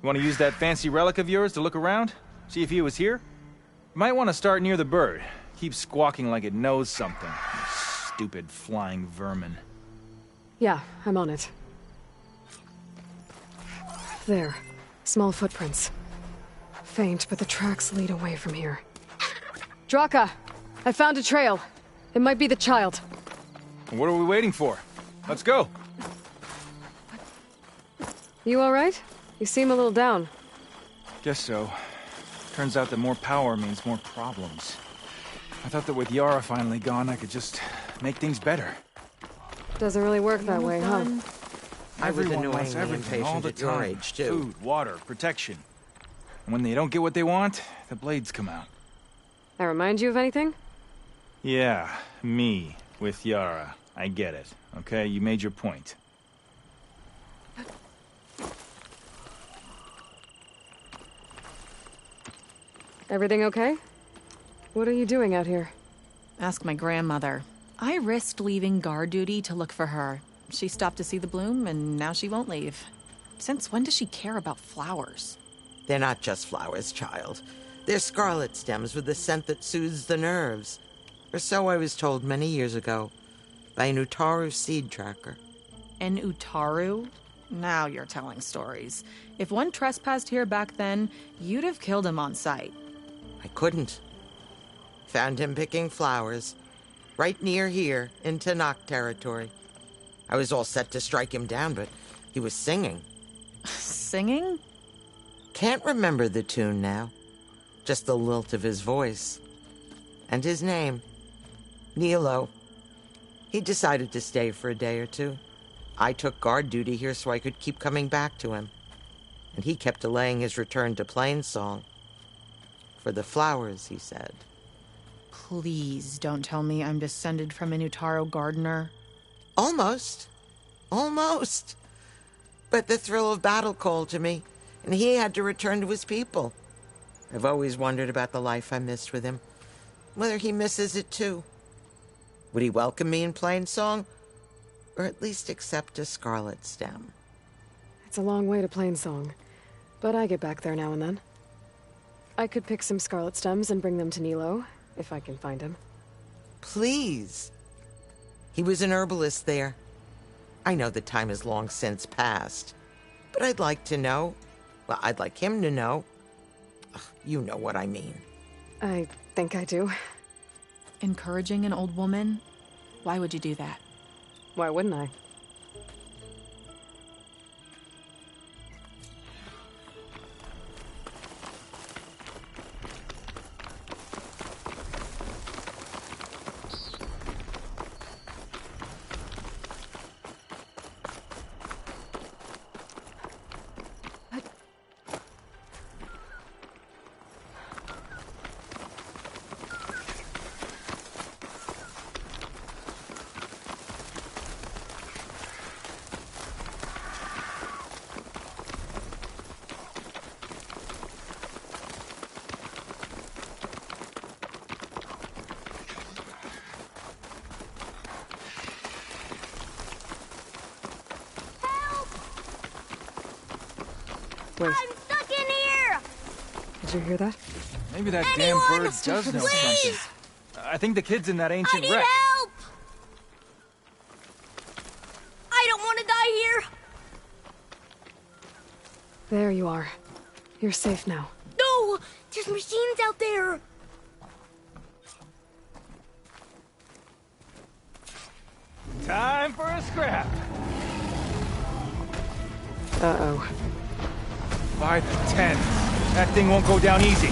Speaker 11: You want to use that fancy relic of yours to look around? See if he was here? You might want to start near the bird. Keeps squawking like it knows something. Stupid flying vermin.
Speaker 15: Yeah, I'm on it. There. Small footprints. Faint, but the tracks lead away from here. Draka! I found a trail. It might be the child.
Speaker 11: What are we waiting for? Let's go.
Speaker 15: You alright? You seem a little down.
Speaker 11: Guess so. Turns out that more power means more problems. I thought that with Yara finally gone, I could just make things better.
Speaker 15: Doesn't really work that way, huh?
Speaker 5: I was
Speaker 11: Everyone wants
Speaker 5: annoyingly
Speaker 11: everything all
Speaker 5: impatient
Speaker 11: the
Speaker 5: at your
Speaker 11: time.
Speaker 5: age, too.
Speaker 11: Food, water, protection. And when they don't get what they want, the blades come out.
Speaker 15: That remind you of anything?
Speaker 11: Yeah, me, with Yara. I get it, okay? You made your point.
Speaker 15: Everything okay? What are you doing out here?
Speaker 7: Ask my grandmother. I risked leaving guard duty to look for her. She stopped to see the bloom, and now she won't leave. Since when does she care about flowers?
Speaker 5: They're not just flowers, child. They're scarlet stems with a scent that soothes the nerves. Or so I was told many years ago by an Utaru seed tracker.
Speaker 7: An Utaru? Now you're telling stories. If one trespassed here back then, you'd have killed him on sight.
Speaker 5: I couldn't. Found him picking flowers, right near here, in Tanakh territory. I was all set to strike him down, but he was singing.
Speaker 7: Singing?
Speaker 5: Can't remember the tune now. Just the lilt of his voice. And his name. Nilo. He decided to stay for a day or two. I took guard duty here so I could keep coming back to him. And he kept delaying his return to Plainsong. For the flowers, he said.
Speaker 7: Please don't tell me I'm descended from an Utaru gardener.
Speaker 5: Almost. Almost. But the thrill of battle called to me, and he had to return to his people. I've always wondered about the life I missed with him. Whether he misses it too. Would he welcome me in Plainsong? Or at least accept a scarlet stem?
Speaker 15: It's a long way to Plainsong, but I get back there now and then. I could pick some scarlet stems and bring them to Nilo, if I can find him.
Speaker 5: Please. He was an herbalist there. I know the time has long since passed, but I'd like to know. Well, I'd like him to know. Ugh, you know what I mean.
Speaker 15: I think I do.
Speaker 7: Encouraging an old woman? Why would you do that?
Speaker 15: Why wouldn't I? Wait.
Speaker 19: I'm stuck in here!
Speaker 15: Did you hear that?
Speaker 11: Maybe that
Speaker 19: Anyone,
Speaker 11: damn bird does know something. I think the kid's in that ancient
Speaker 19: I need
Speaker 11: wreck.
Speaker 19: help! I don't want to die here!
Speaker 15: There you are. You're safe now.
Speaker 19: No! There's machines out there!
Speaker 11: Time for a scrap.
Speaker 15: Uh-oh.
Speaker 11: By the 10. That thing won't go down easy.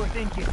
Speaker 14: thinking.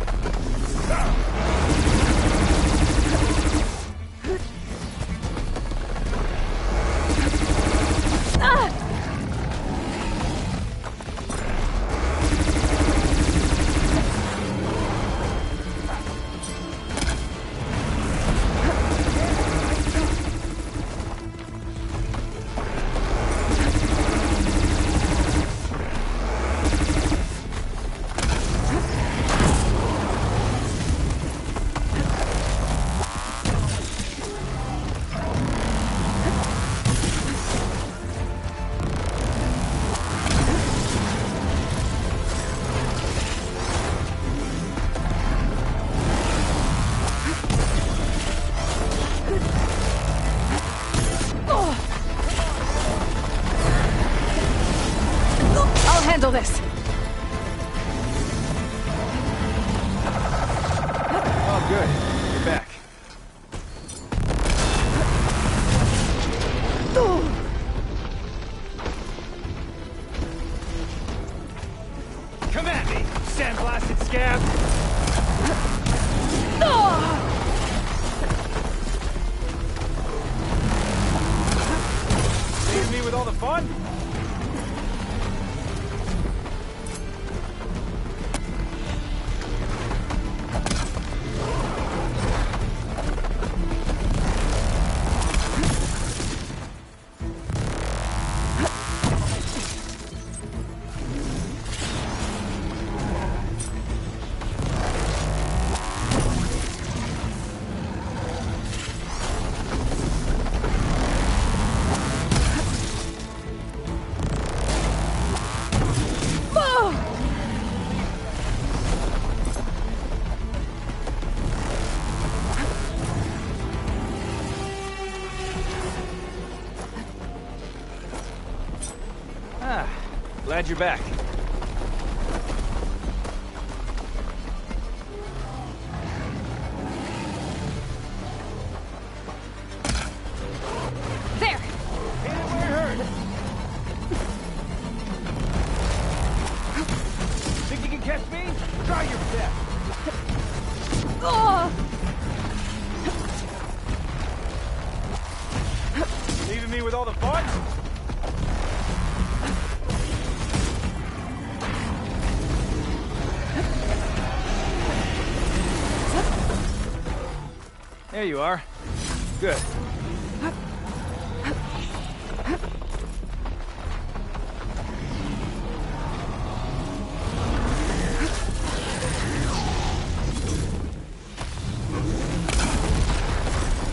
Speaker 15: I'll handle this.
Speaker 11: Oh, good. You're back.
Speaker 14: Come at me, sandblasted scab!
Speaker 17: Leave me with all the fun?
Speaker 11: Glad you're back.
Speaker 15: There!
Speaker 14: Hit it where it hurts! Think you can catch me? Try your best!
Speaker 17: Leaving me with all the fun?
Speaker 11: There you are. Good.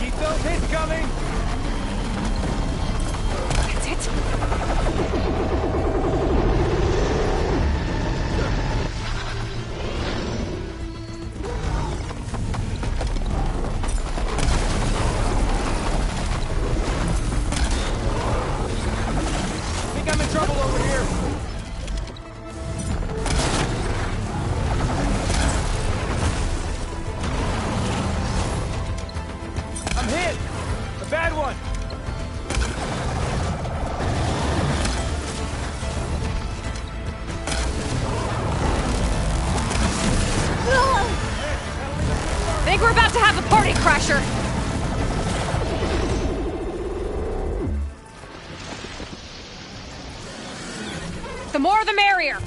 Speaker 14: Keep those hits coming!
Speaker 15: That's it.
Speaker 14: Think I'm in trouble over here! I'm hit! A bad one!
Speaker 15: Think we're about to have a party crasher. The more the merrier.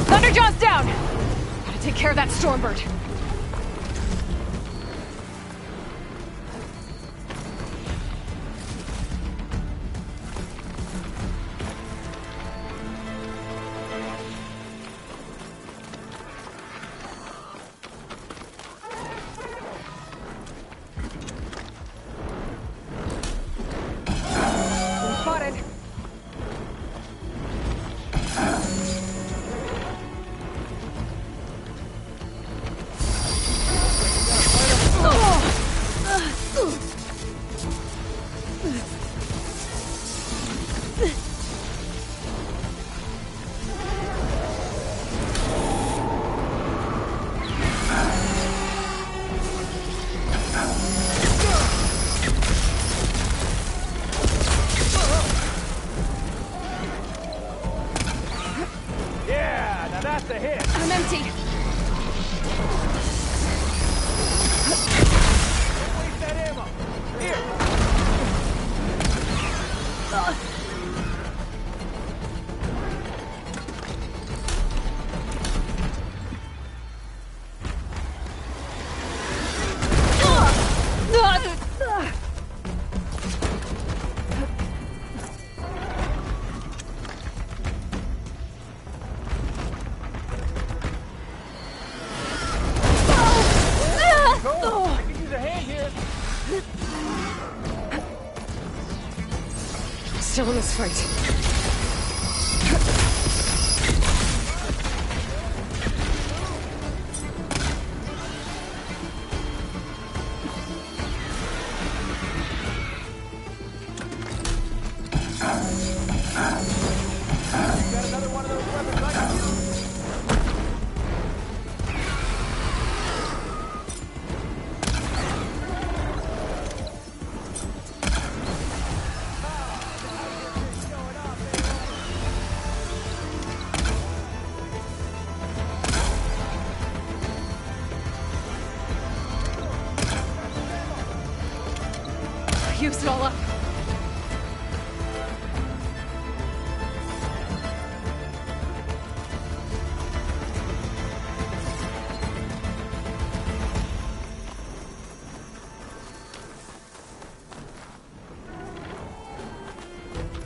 Speaker 15: Thunderjaw's down. Gotta take care of that Stormbird. Spotted.
Speaker 14: I can use a hand here.
Speaker 15: Still in this fight. Used it all up.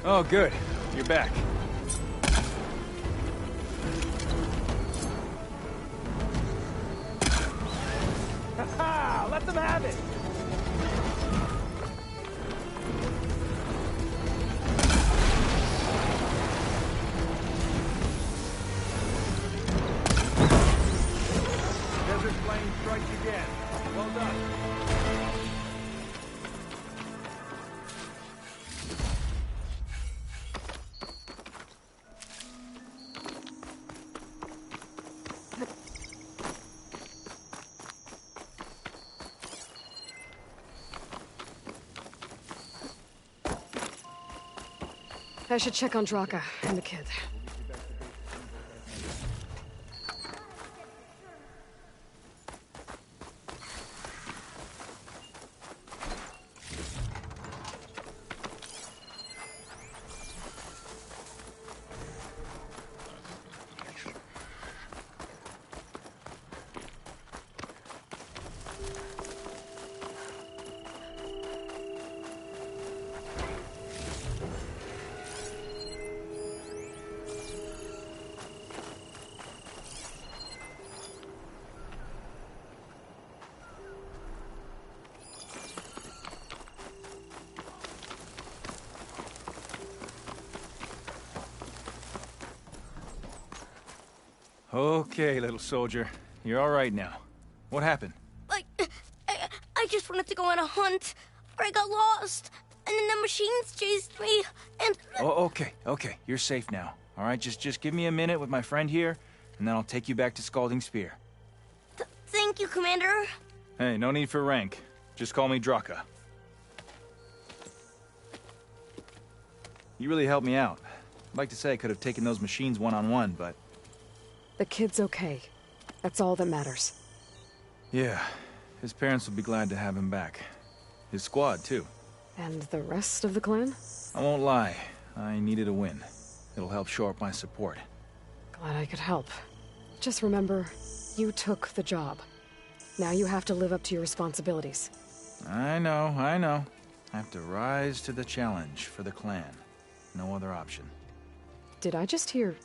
Speaker 11: Oh, good. You're back.
Speaker 14: Ha! Let them have it. Desert Flame strikes again. Well done.
Speaker 15: I should check on Draka and the kid.
Speaker 11: Okay, little soldier. You're all right now. What happened?
Speaker 19: I just wanted to go on a hunt, but I got lost, and then the machines chased me, and...
Speaker 11: Oh, okay. You're safe now. All right, just give me a minute with my friend here, and then I'll take you back to Scalding Spear.
Speaker 19: Thank you, Commander.
Speaker 11: Hey, no need for rank. Just call me Draka. You really helped me out. I'd like to say I could have taken those machines one-on-one, but...
Speaker 15: The kid's okay. That's all that matters.
Speaker 11: Yeah, his parents will be glad to have him back. His squad, too.
Speaker 15: And the rest of the clan?
Speaker 11: I won't lie. I needed a win. It'll help shore up my support.
Speaker 15: Glad I could help. Just remember, you took the job. Now you have to live up to your responsibilities.
Speaker 11: I know. I have to rise to the challenge for the clan. No other option.
Speaker 15: Did I just hear...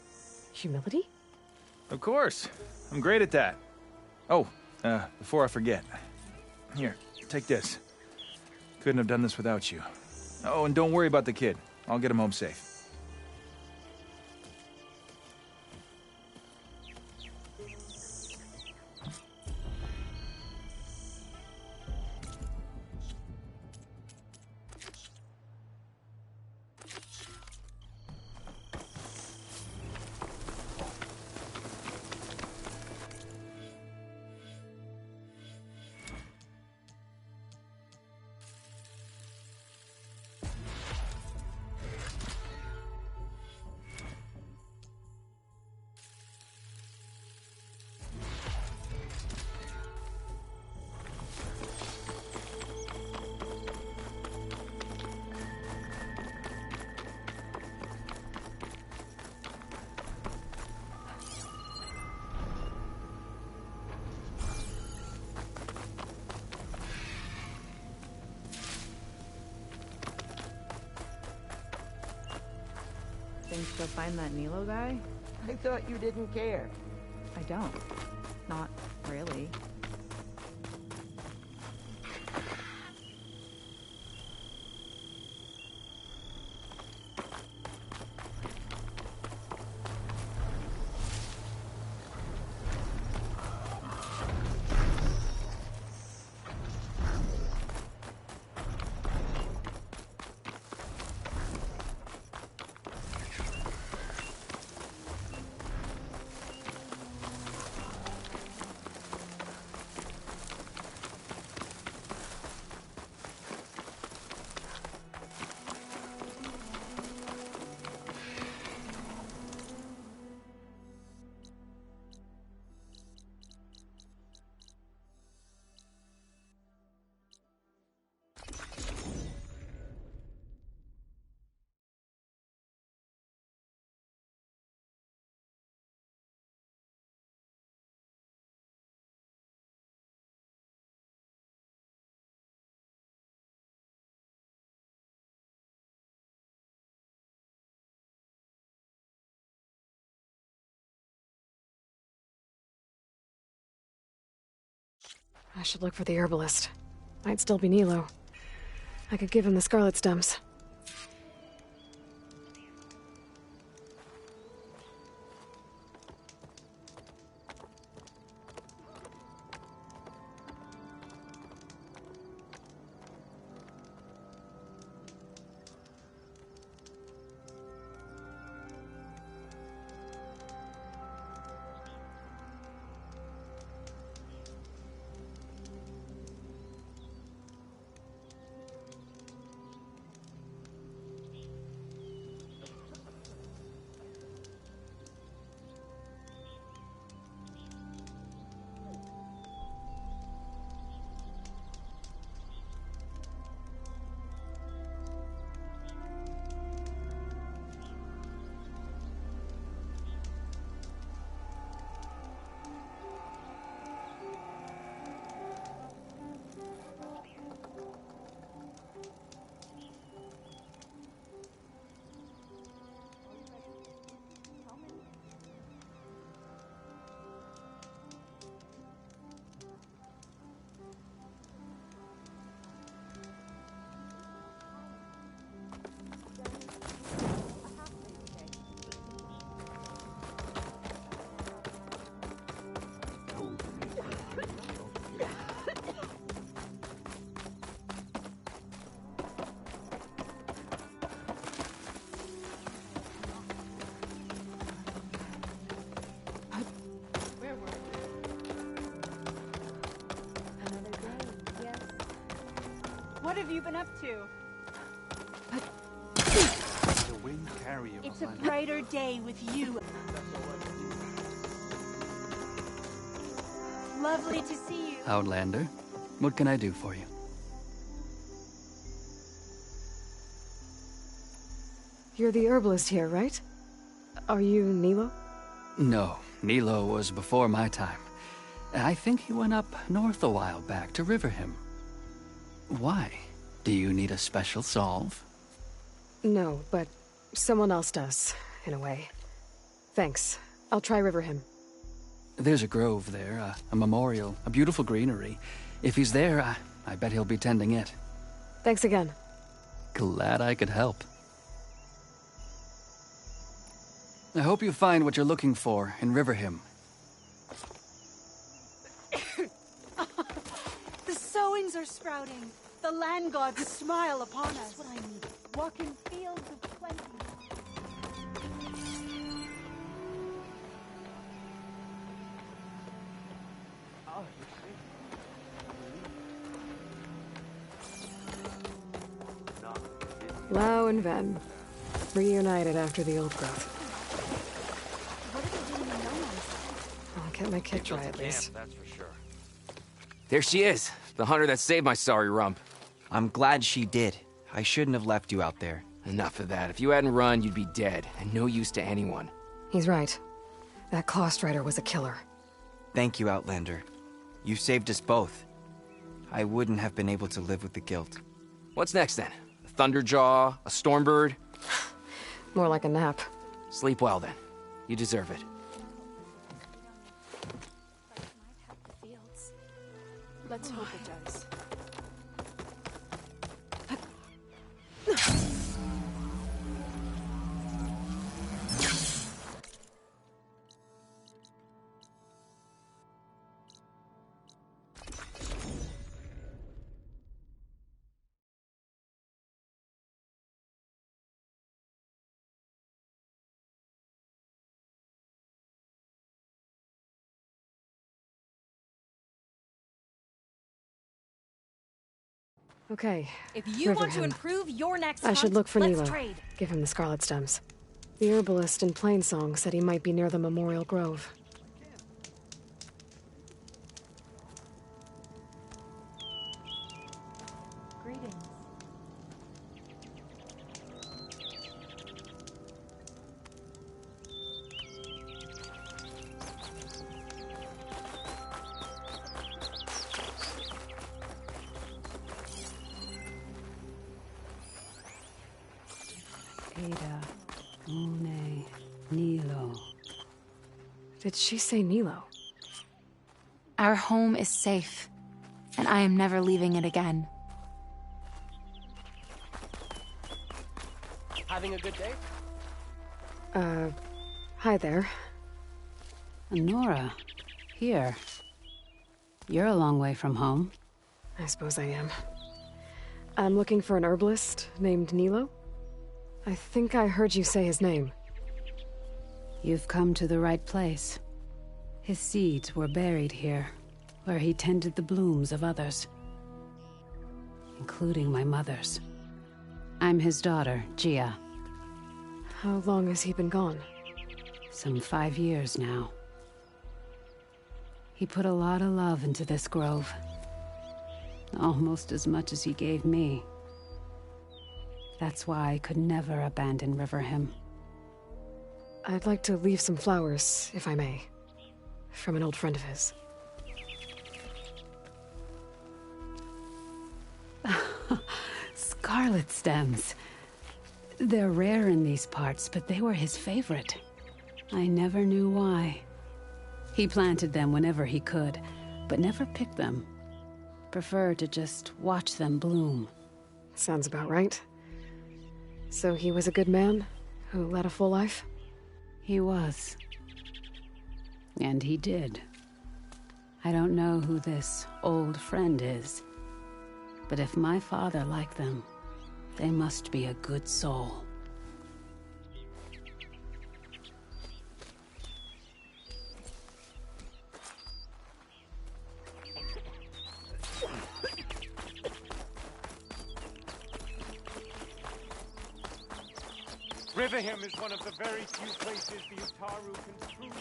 Speaker 15: humility?
Speaker 11: Of course. I'm great at that. Oh, before I forget. Here, take this. Couldn't have done this without you. Oh, and don't worry about the kid. I'll get him home safe.
Speaker 7: think she'll find that Nilo guy?
Speaker 5: I thought you didn't care.
Speaker 7: I don't. Not really.
Speaker 15: I should look for the herbalist. Might still be Nilo. I could give him the scarlet stems.
Speaker 4: What have you been up to?
Speaker 12: The wind carrier.
Speaker 4: It's a brighter day with you. Lovely to see you.
Speaker 8: Outlander, what can I do for you?
Speaker 15: You're the herbalist here, right? Are you Nilo?
Speaker 8: No, Nilo was before my time. I think he went up north a while back to Riverhim. Why? Do you need a special solve?
Speaker 15: No, but someone else does, in a way. Thanks. I'll try Riverhim.
Speaker 8: There's a grove there, a memorial, a beautiful greenery. If he's there, I bet he'll be tending it.
Speaker 15: Thanks again.
Speaker 8: Glad I could help. I hope you find what you're looking for in Riverhim.
Speaker 4: The sowings are sprouting. The land gods smile upon us. That's what I need. Walk in fields of plenty.
Speaker 15: Lau and Ven, reunited after the old growth.
Speaker 4: What are they doing in no man's land?
Speaker 15: I'll get my kit dry at least.
Speaker 20: That's for sure. There she is, the hunter that saved my sorry rump.
Speaker 16: I'm glad she did. I shouldn't have left you out there.
Speaker 20: Enough of that. If you hadn't run, you'd be dead, and no use to anyone.
Speaker 15: He's right. That Claw Strider was a killer.
Speaker 16: Thank you, Outlander. You saved us both. I wouldn't have been able to live with the guilt.
Speaker 20: What's next, then? A Thunderjaw? A Stormbird?
Speaker 15: More like a nap.
Speaker 20: Sleep well, then. You deserve it.
Speaker 15: Let's hope it does. Okay.
Speaker 6: If you want to
Speaker 15: Riverham.
Speaker 6: improve your next
Speaker 15: I should
Speaker 6: hunt,
Speaker 15: look for
Speaker 6: let's
Speaker 15: Nilo.
Speaker 6: trade.
Speaker 15: Give him the scarlet stems. The herbalist in Plainsong said he might be near the Memorial Grove.
Speaker 6: Greetings.
Speaker 13: Ada, Une, Nilo.
Speaker 15: Did she say Nilo?
Speaker 10: Our home is safe, and I am never leaving it again.
Speaker 17: Having a good day?
Speaker 15: Hi there.
Speaker 13: Nora, here. You're a long way from home.
Speaker 15: I suppose I am. I'm looking for an herbalist named Nilo. I think I heard you say his name.
Speaker 13: You've come to the right place. His seeds were buried here, where he tended the blooms of others, including my mother's. I'm his daughter, Gia.
Speaker 15: How long has he been gone?
Speaker 13: Some 5 years now. He put a lot of love into this grove. Almost as much as he gave me. That's why I could never abandon Riverham.
Speaker 15: I'd like to leave some flowers, if I may. From an old friend of his.
Speaker 13: Scarlet stems. They're rare in these parts, but they were his favorite. I never knew why. He planted them whenever he could, but never picked them. Preferred to just watch them bloom.
Speaker 15: Sounds about right. So he was a good man who led a full life?
Speaker 13: He was. And he did. I don't know who this old friend is, but if my father liked them, they must be a good soul.
Speaker 17: Riverham is one of the very few places the Utaru can truly...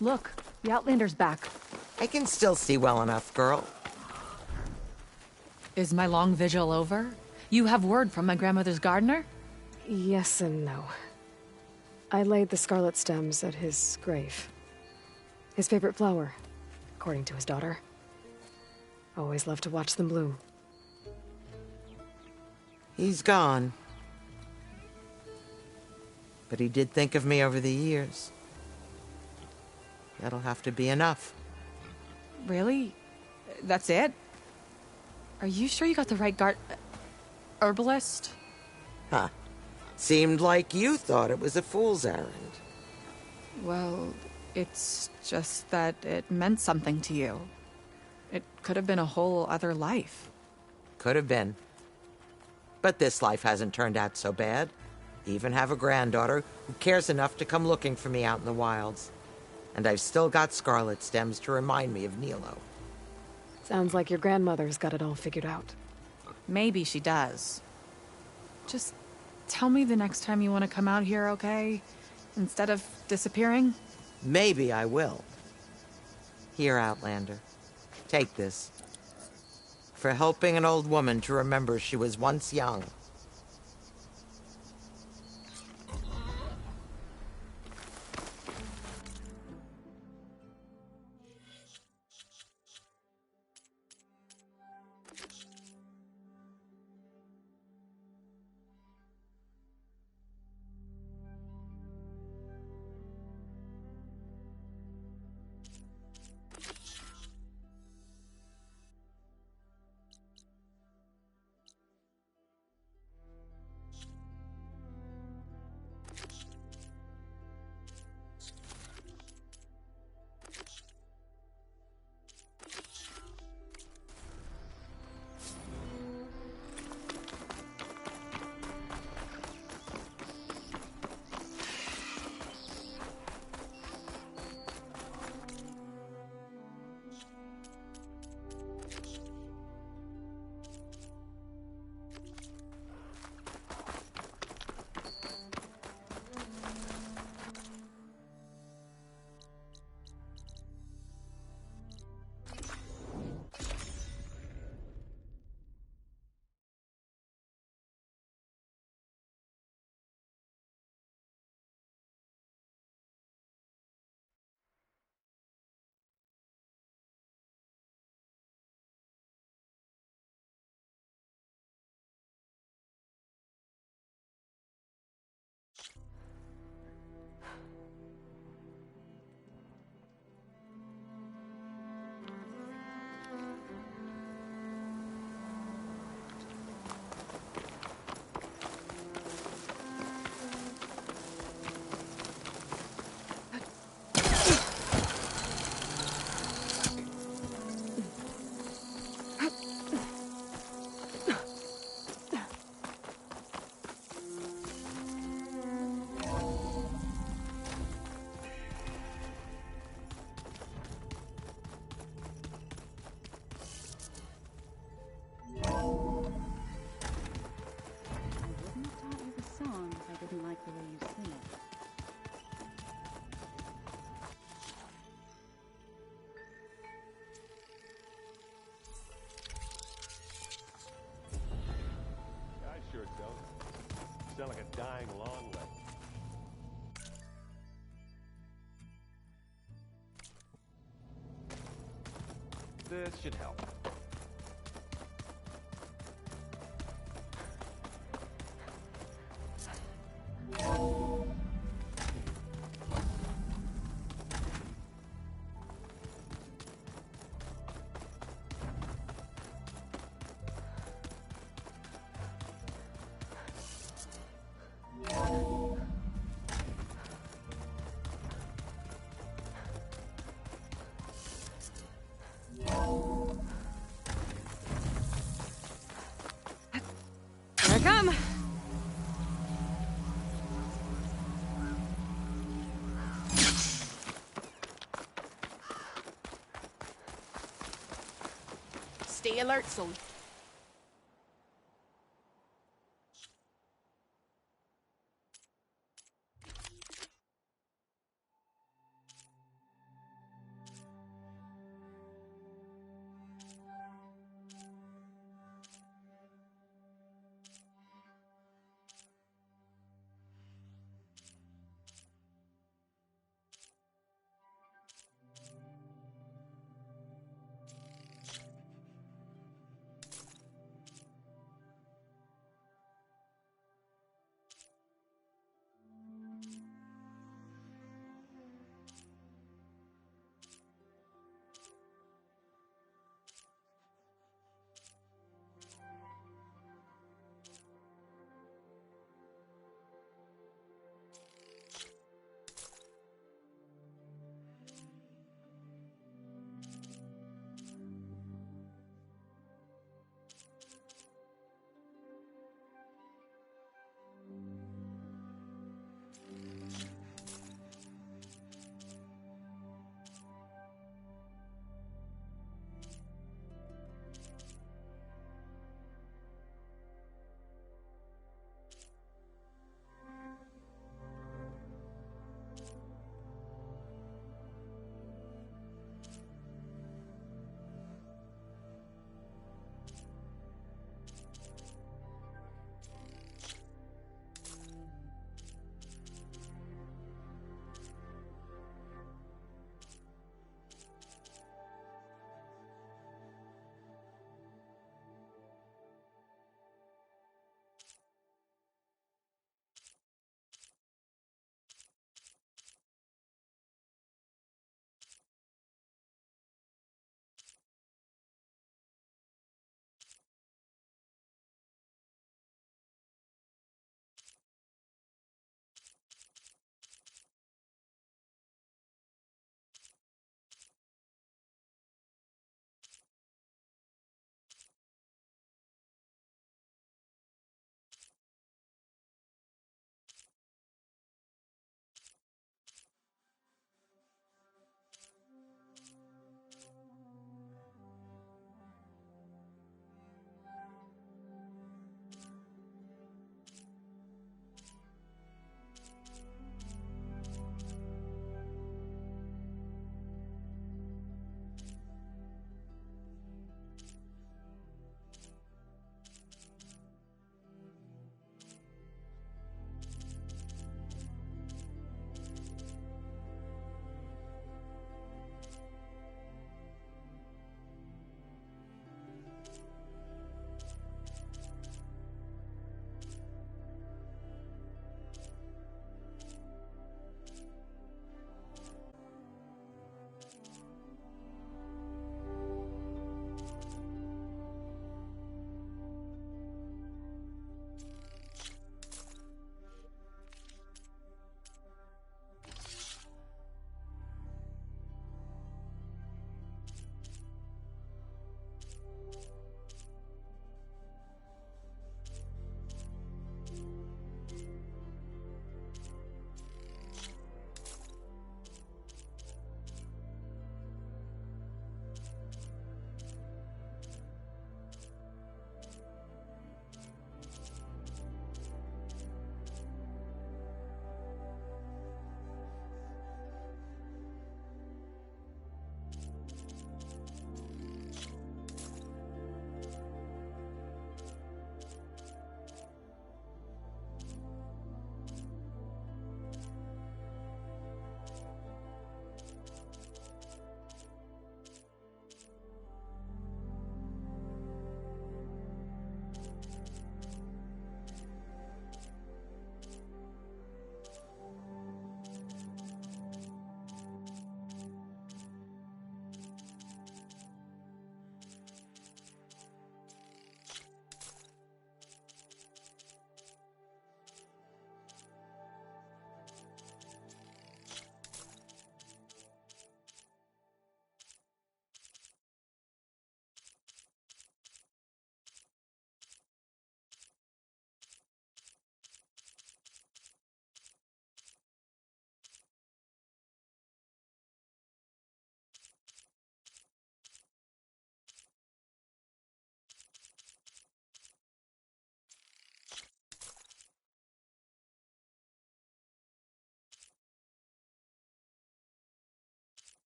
Speaker 7: Look, the Outlander's back.
Speaker 5: I can still see well enough, girl.
Speaker 7: Is my long vigil over? You have word from my grandmother's gardener?
Speaker 15: Yes and no. I laid the scarlet stems at his grave. His favorite flower, according to his daughter. Always loved to watch them bloom.
Speaker 5: He's gone. But he did think of me over the years. That'll have to be enough.
Speaker 7: Really? That's it? Are you sure you got the right herbalist?
Speaker 5: Huh. Seemed like you thought it was a fool's errand.
Speaker 7: Well, it's just that it meant something to you. It could have been a whole other life.
Speaker 5: Could have been. But this life hasn't turned out so bad. I even have a granddaughter who cares enough to come looking for me out in the wilds. And I've still got scarlet stems to remind me of Nilo.
Speaker 15: Sounds like your grandmother's got it all figured out.
Speaker 7: Maybe she does. Just tell me the next time you want to come out here, okay? Instead of disappearing?
Speaker 5: Maybe I will. Here, Outlander. Take this. For helping an old woman to remember she was once young.
Speaker 12: Sound like a dying long leg. This should help.
Speaker 15: Here I come.
Speaker 7: Stay alert, Sully.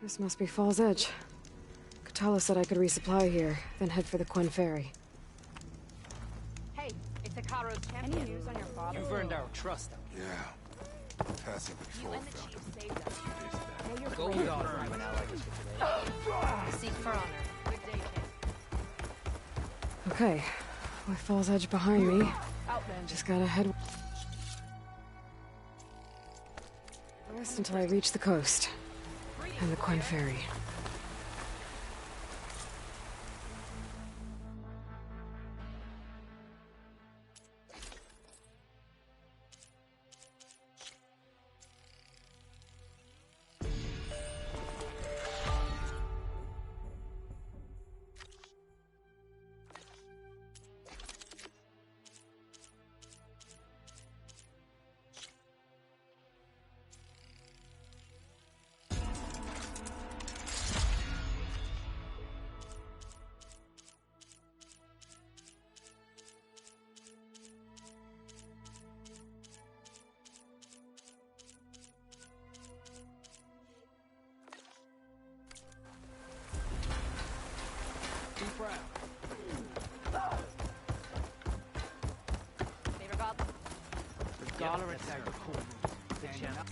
Speaker 15: This must be Fall's Edge. Katala said I could resupply here, then head for the Quen Ferry.
Speaker 6: Hey, it's Akaro's champion. Any news on your father?
Speaker 17: You've earned our trust.
Speaker 2: Yeah. Passing control
Speaker 6: You and the
Speaker 2: found
Speaker 6: chief saved us. May your
Speaker 1: Gold
Speaker 6: brave
Speaker 1: dog
Speaker 6: burn.
Speaker 1: for an ally just for today.
Speaker 6: Seek for honor. Good day, kid.
Speaker 15: Okay, with Fall's Edge behind me,
Speaker 6: Outlander.
Speaker 15: just gotta head west until I reach the coast and the Quen Ferry.
Speaker 12: Dollar attack the cool. The channel.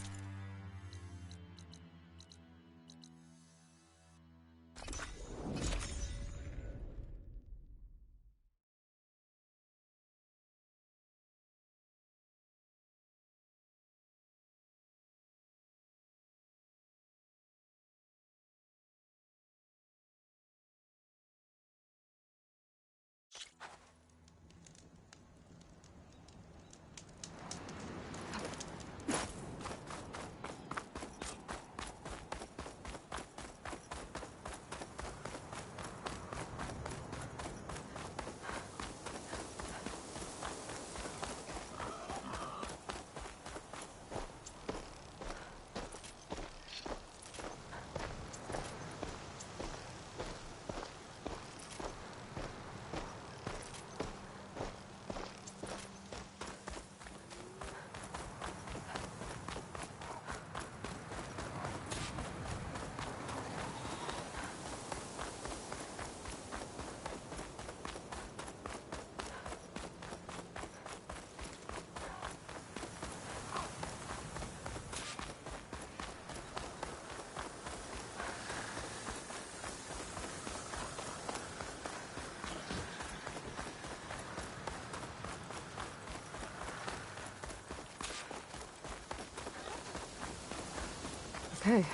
Speaker 12: Okay,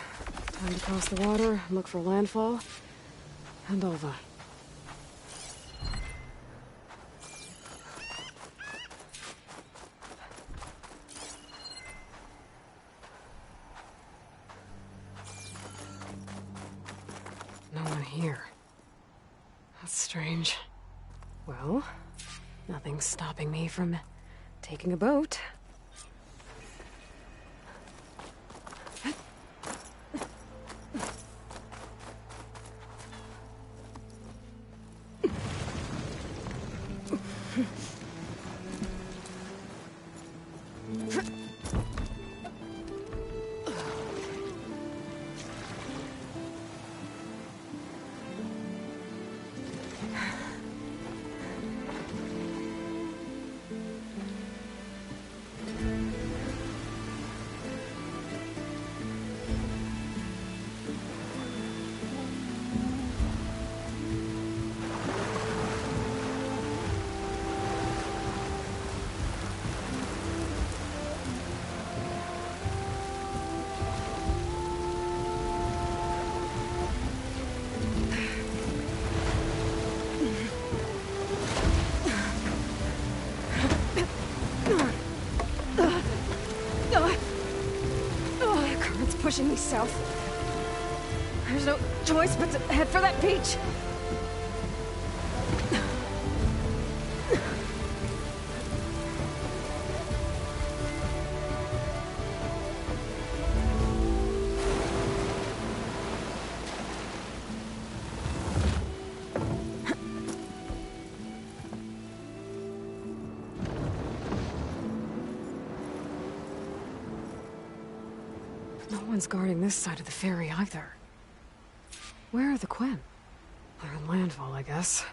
Speaker 12: time to cross the water, look for landfall, and Alva. No one here. That's strange. Well, nothing's stopping me from taking a boat. Pushing me south. There's no choice but to head for that beach.
Speaker 15: No one's guarding this side of the ferry either. Where are the Quen? They're in landfall, I guess.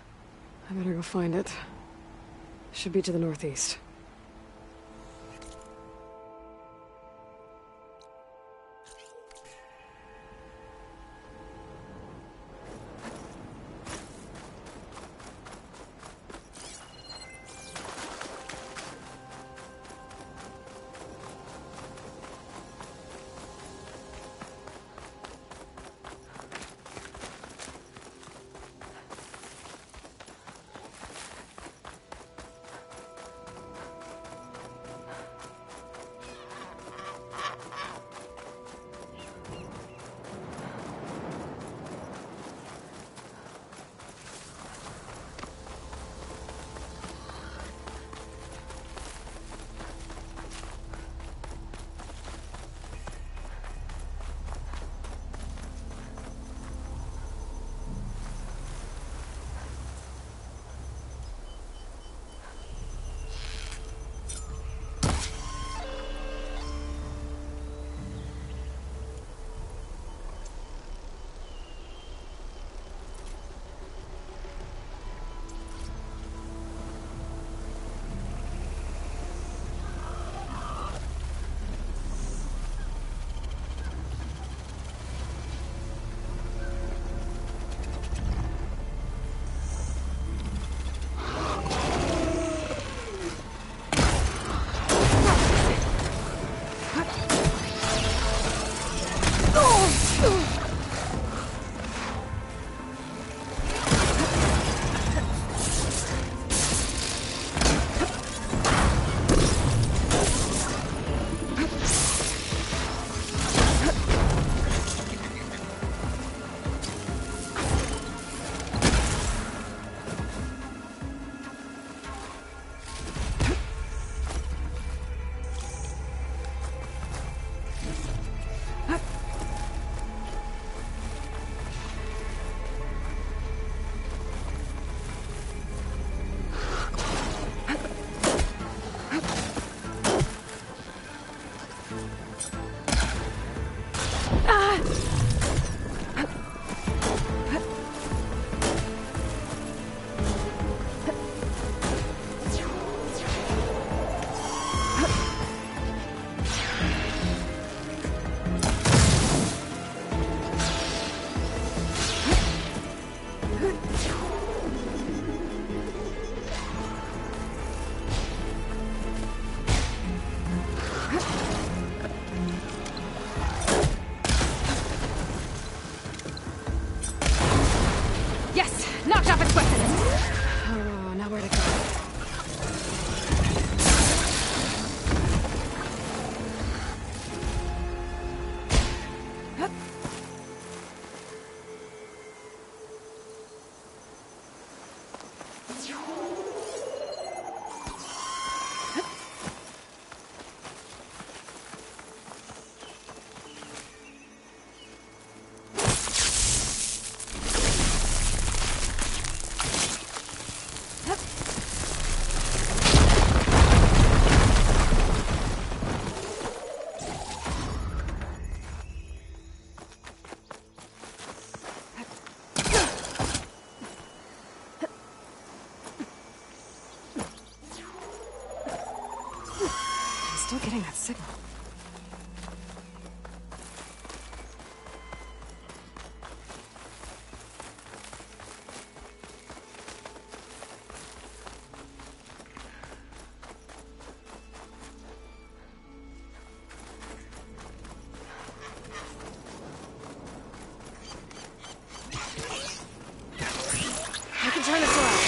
Speaker 15: I better go find it. Should be to the northeast. Still getting that signal. I can turn this around.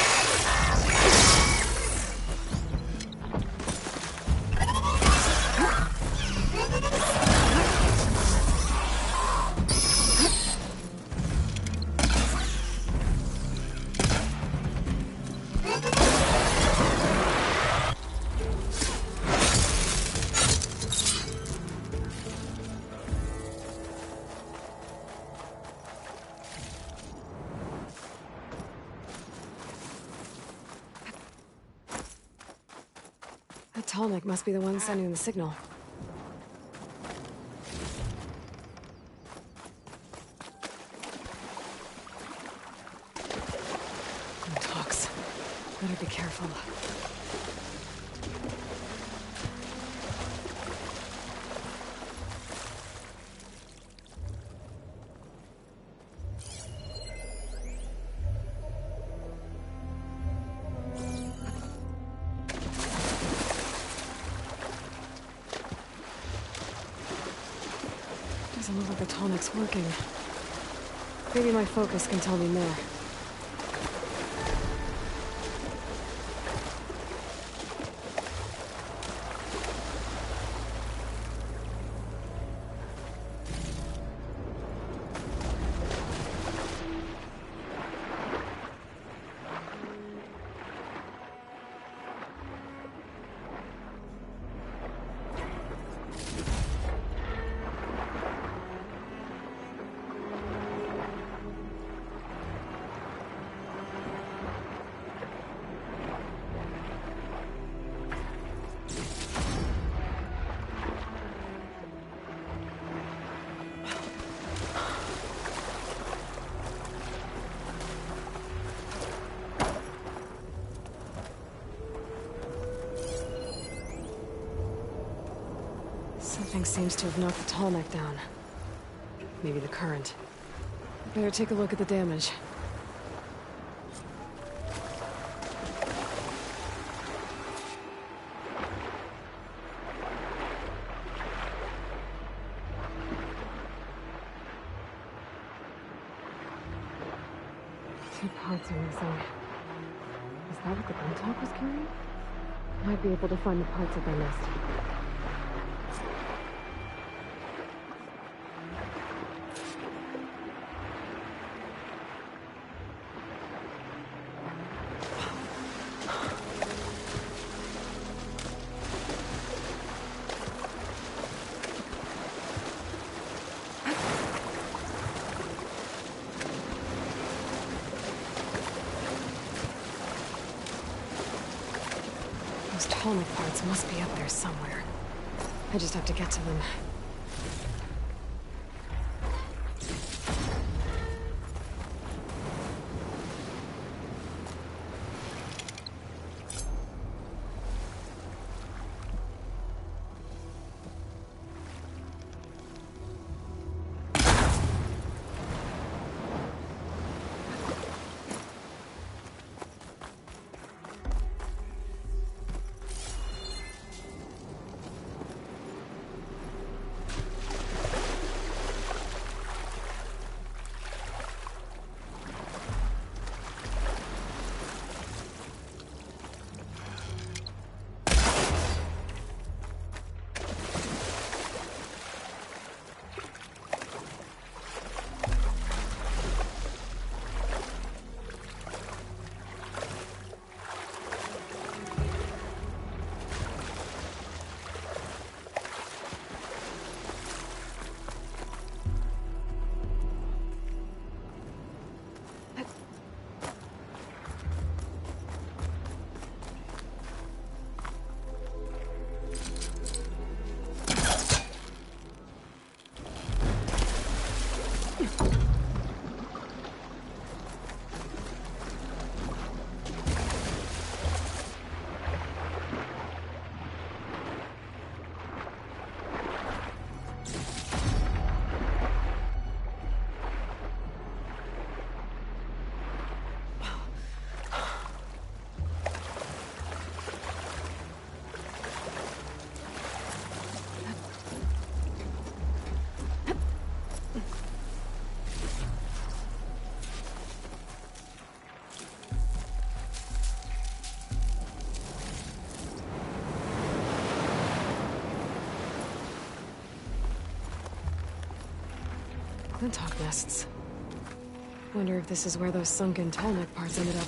Speaker 15: That Tallneck must be the one sending the signal. Better be careful. Doesn't look like the tonic's working. Maybe my focus can tell me more. Something seems to have knocked the tall neck down. Maybe the current. Better take a look at the damage. Two parts are missing. Is that what the Glinthawk was carrying? Might be able to find the parts that they missed. Those tonic parts must be up there somewhere. I just have to get to them. Glinthawk nests. Wonder if this is where those sunken tallneck parts ended up.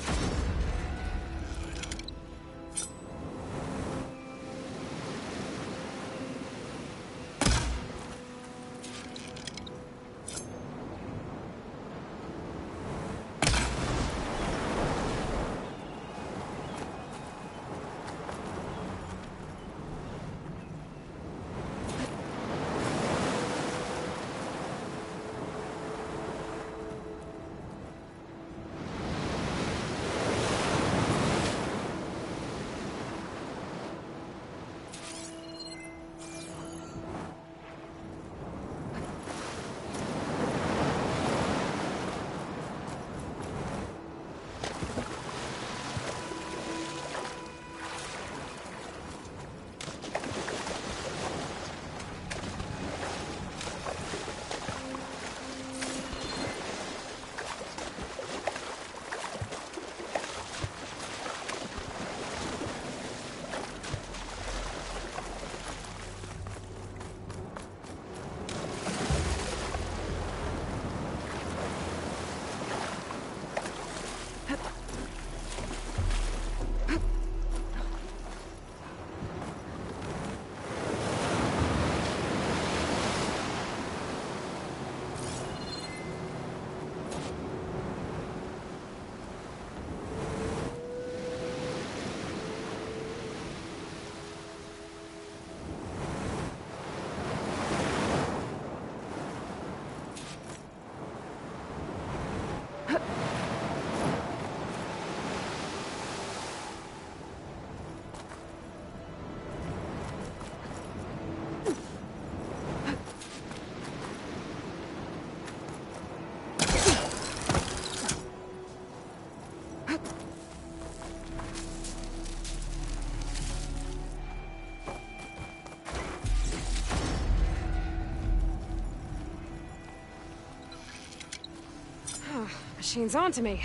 Speaker 15: machine's onto me.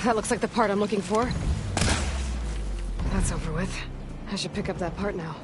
Speaker 15: That looks like the part I'm looking for. That's over with. I should pick up that part now.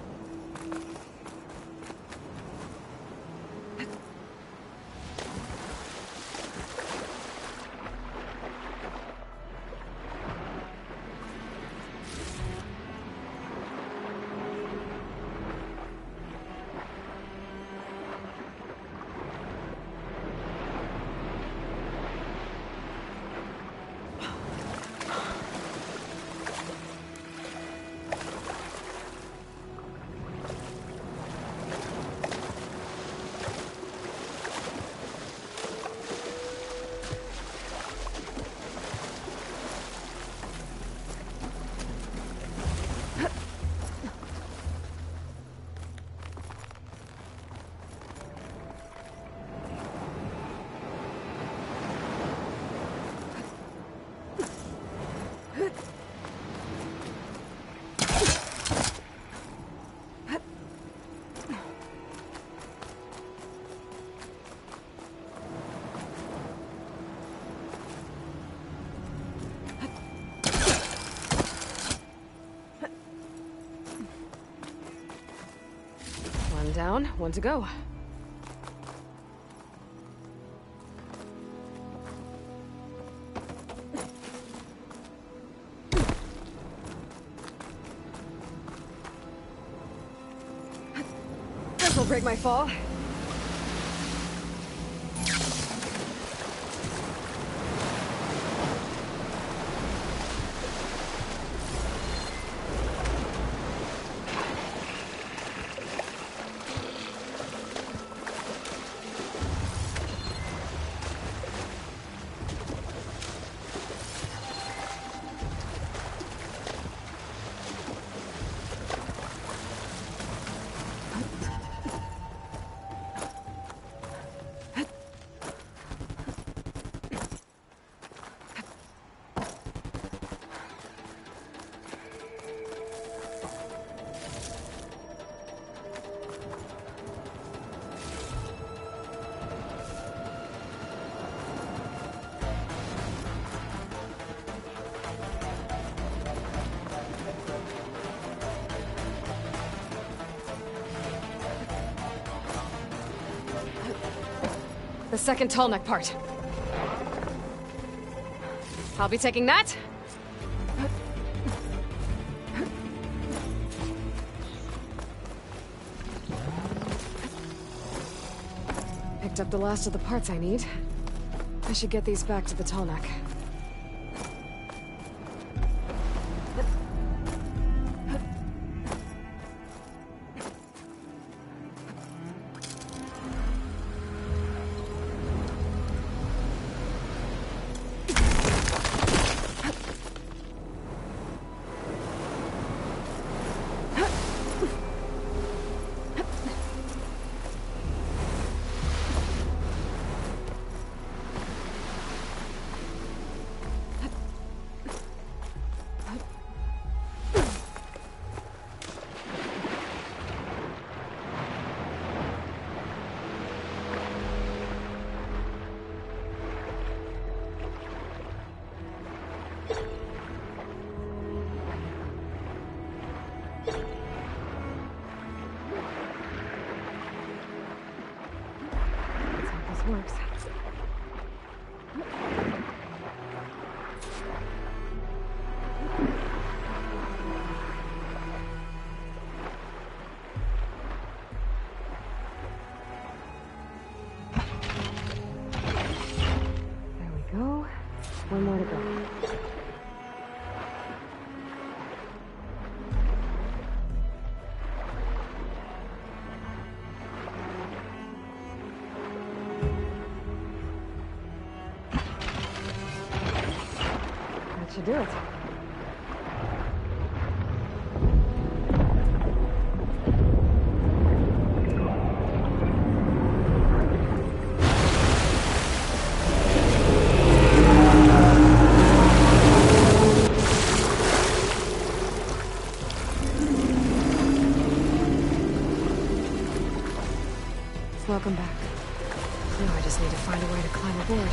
Speaker 15: One down, one to go. This'll break my fall. The second tall neck part. I'll be taking that. Picked up the last of the parts I need. I should get these back to the tall neck. Works. There we go. One more to go. Should do it. Welcome back. Now I just need to find a way to climb aboard.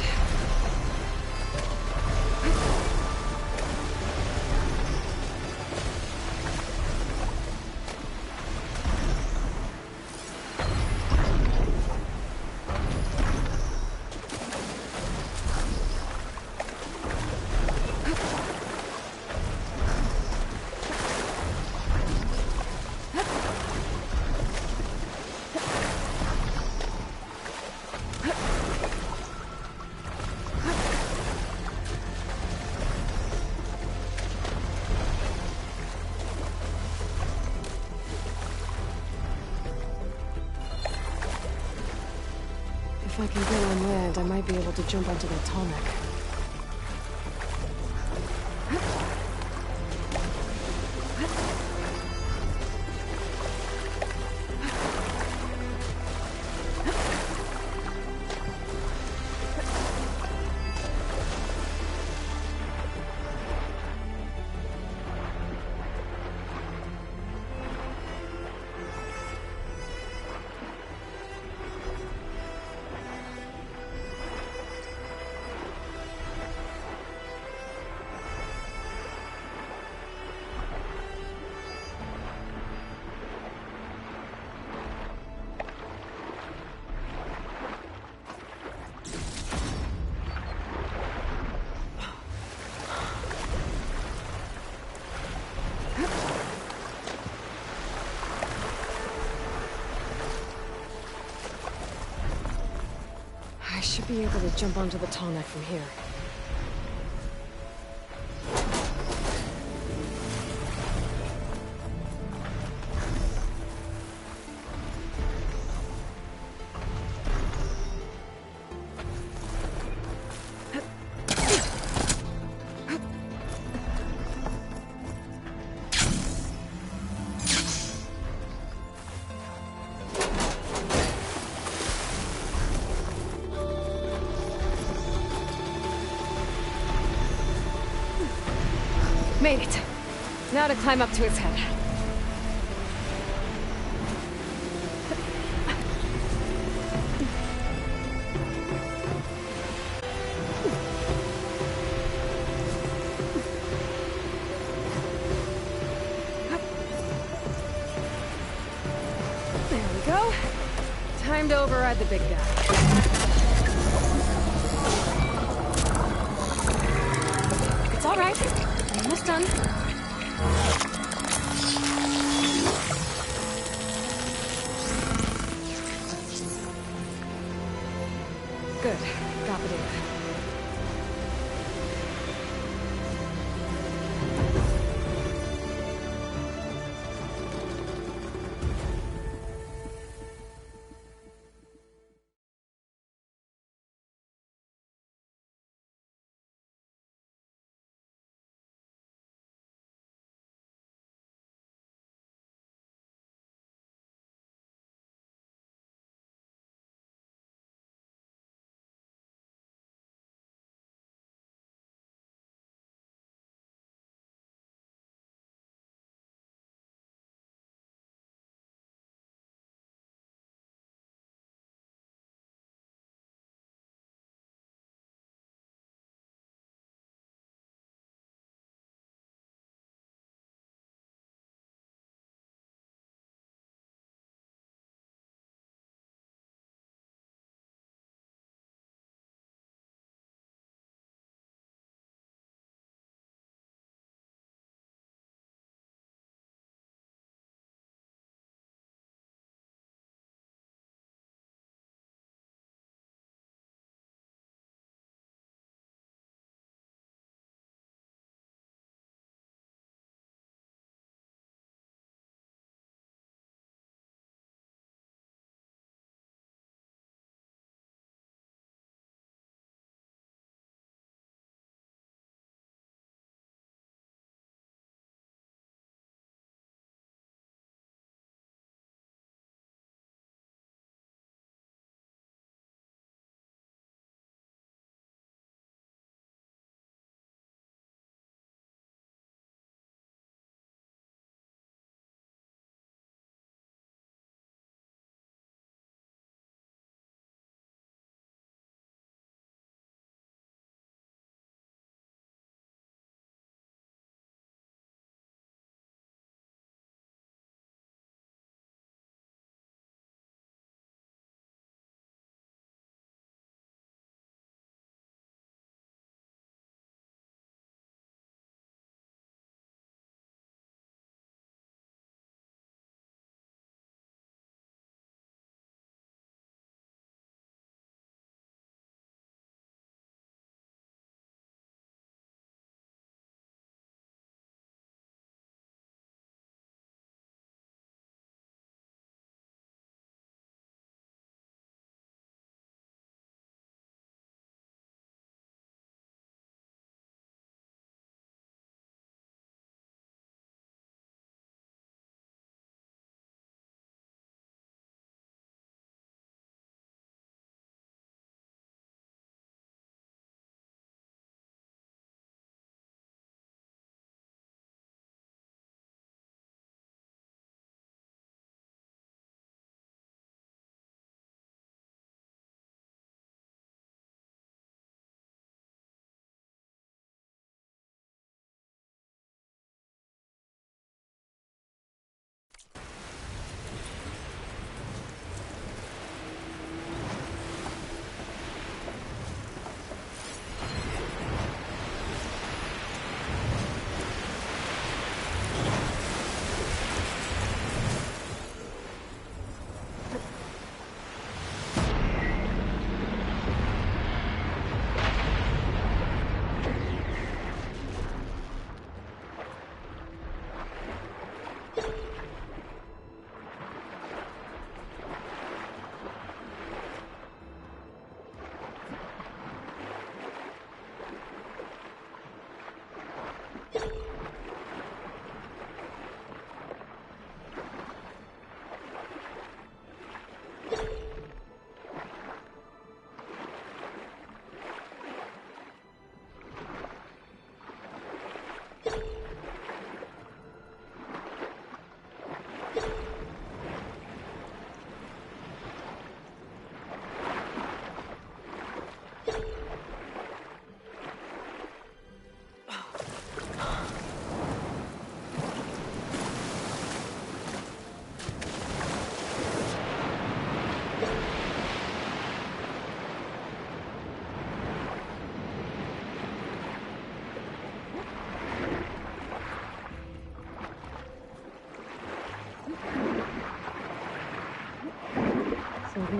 Speaker 15: If I can get on land, I might be able to jump onto the Tallneck. I should be able to jump onto the Tallneck from here. Made it. Now to climb up to its head. There we go. Time to override the big guy. It's all right. Almost done. Good. Got the data.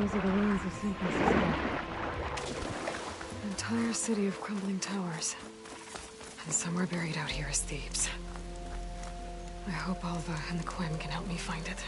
Speaker 15: Those are the ruins of St. Francisco. An entire city of crumbling towers. And somewhere buried out here is Thebes. I hope Alva and the Quem can help me find it.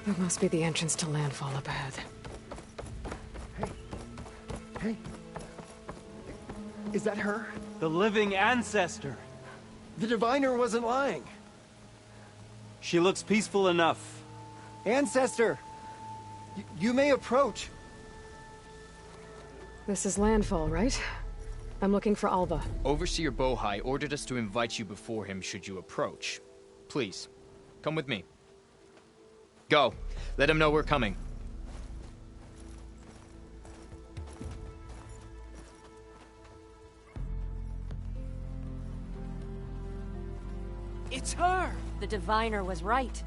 Speaker 15: That must be the entrance to landfall up ahead.
Speaker 14: Hey. Is that her?
Speaker 17: The living ancestor.
Speaker 14: The diviner wasn't lying.
Speaker 17: She looks peaceful enough.
Speaker 14: Ancestor! You may approach.
Speaker 15: This is landfall, right? I'm looking for Alva.
Speaker 1: Overseer Bohai ordered us to invite you before him should you approach. Please, come with me. Go. Let him know we're coming.
Speaker 6: It's her! The diviner was right.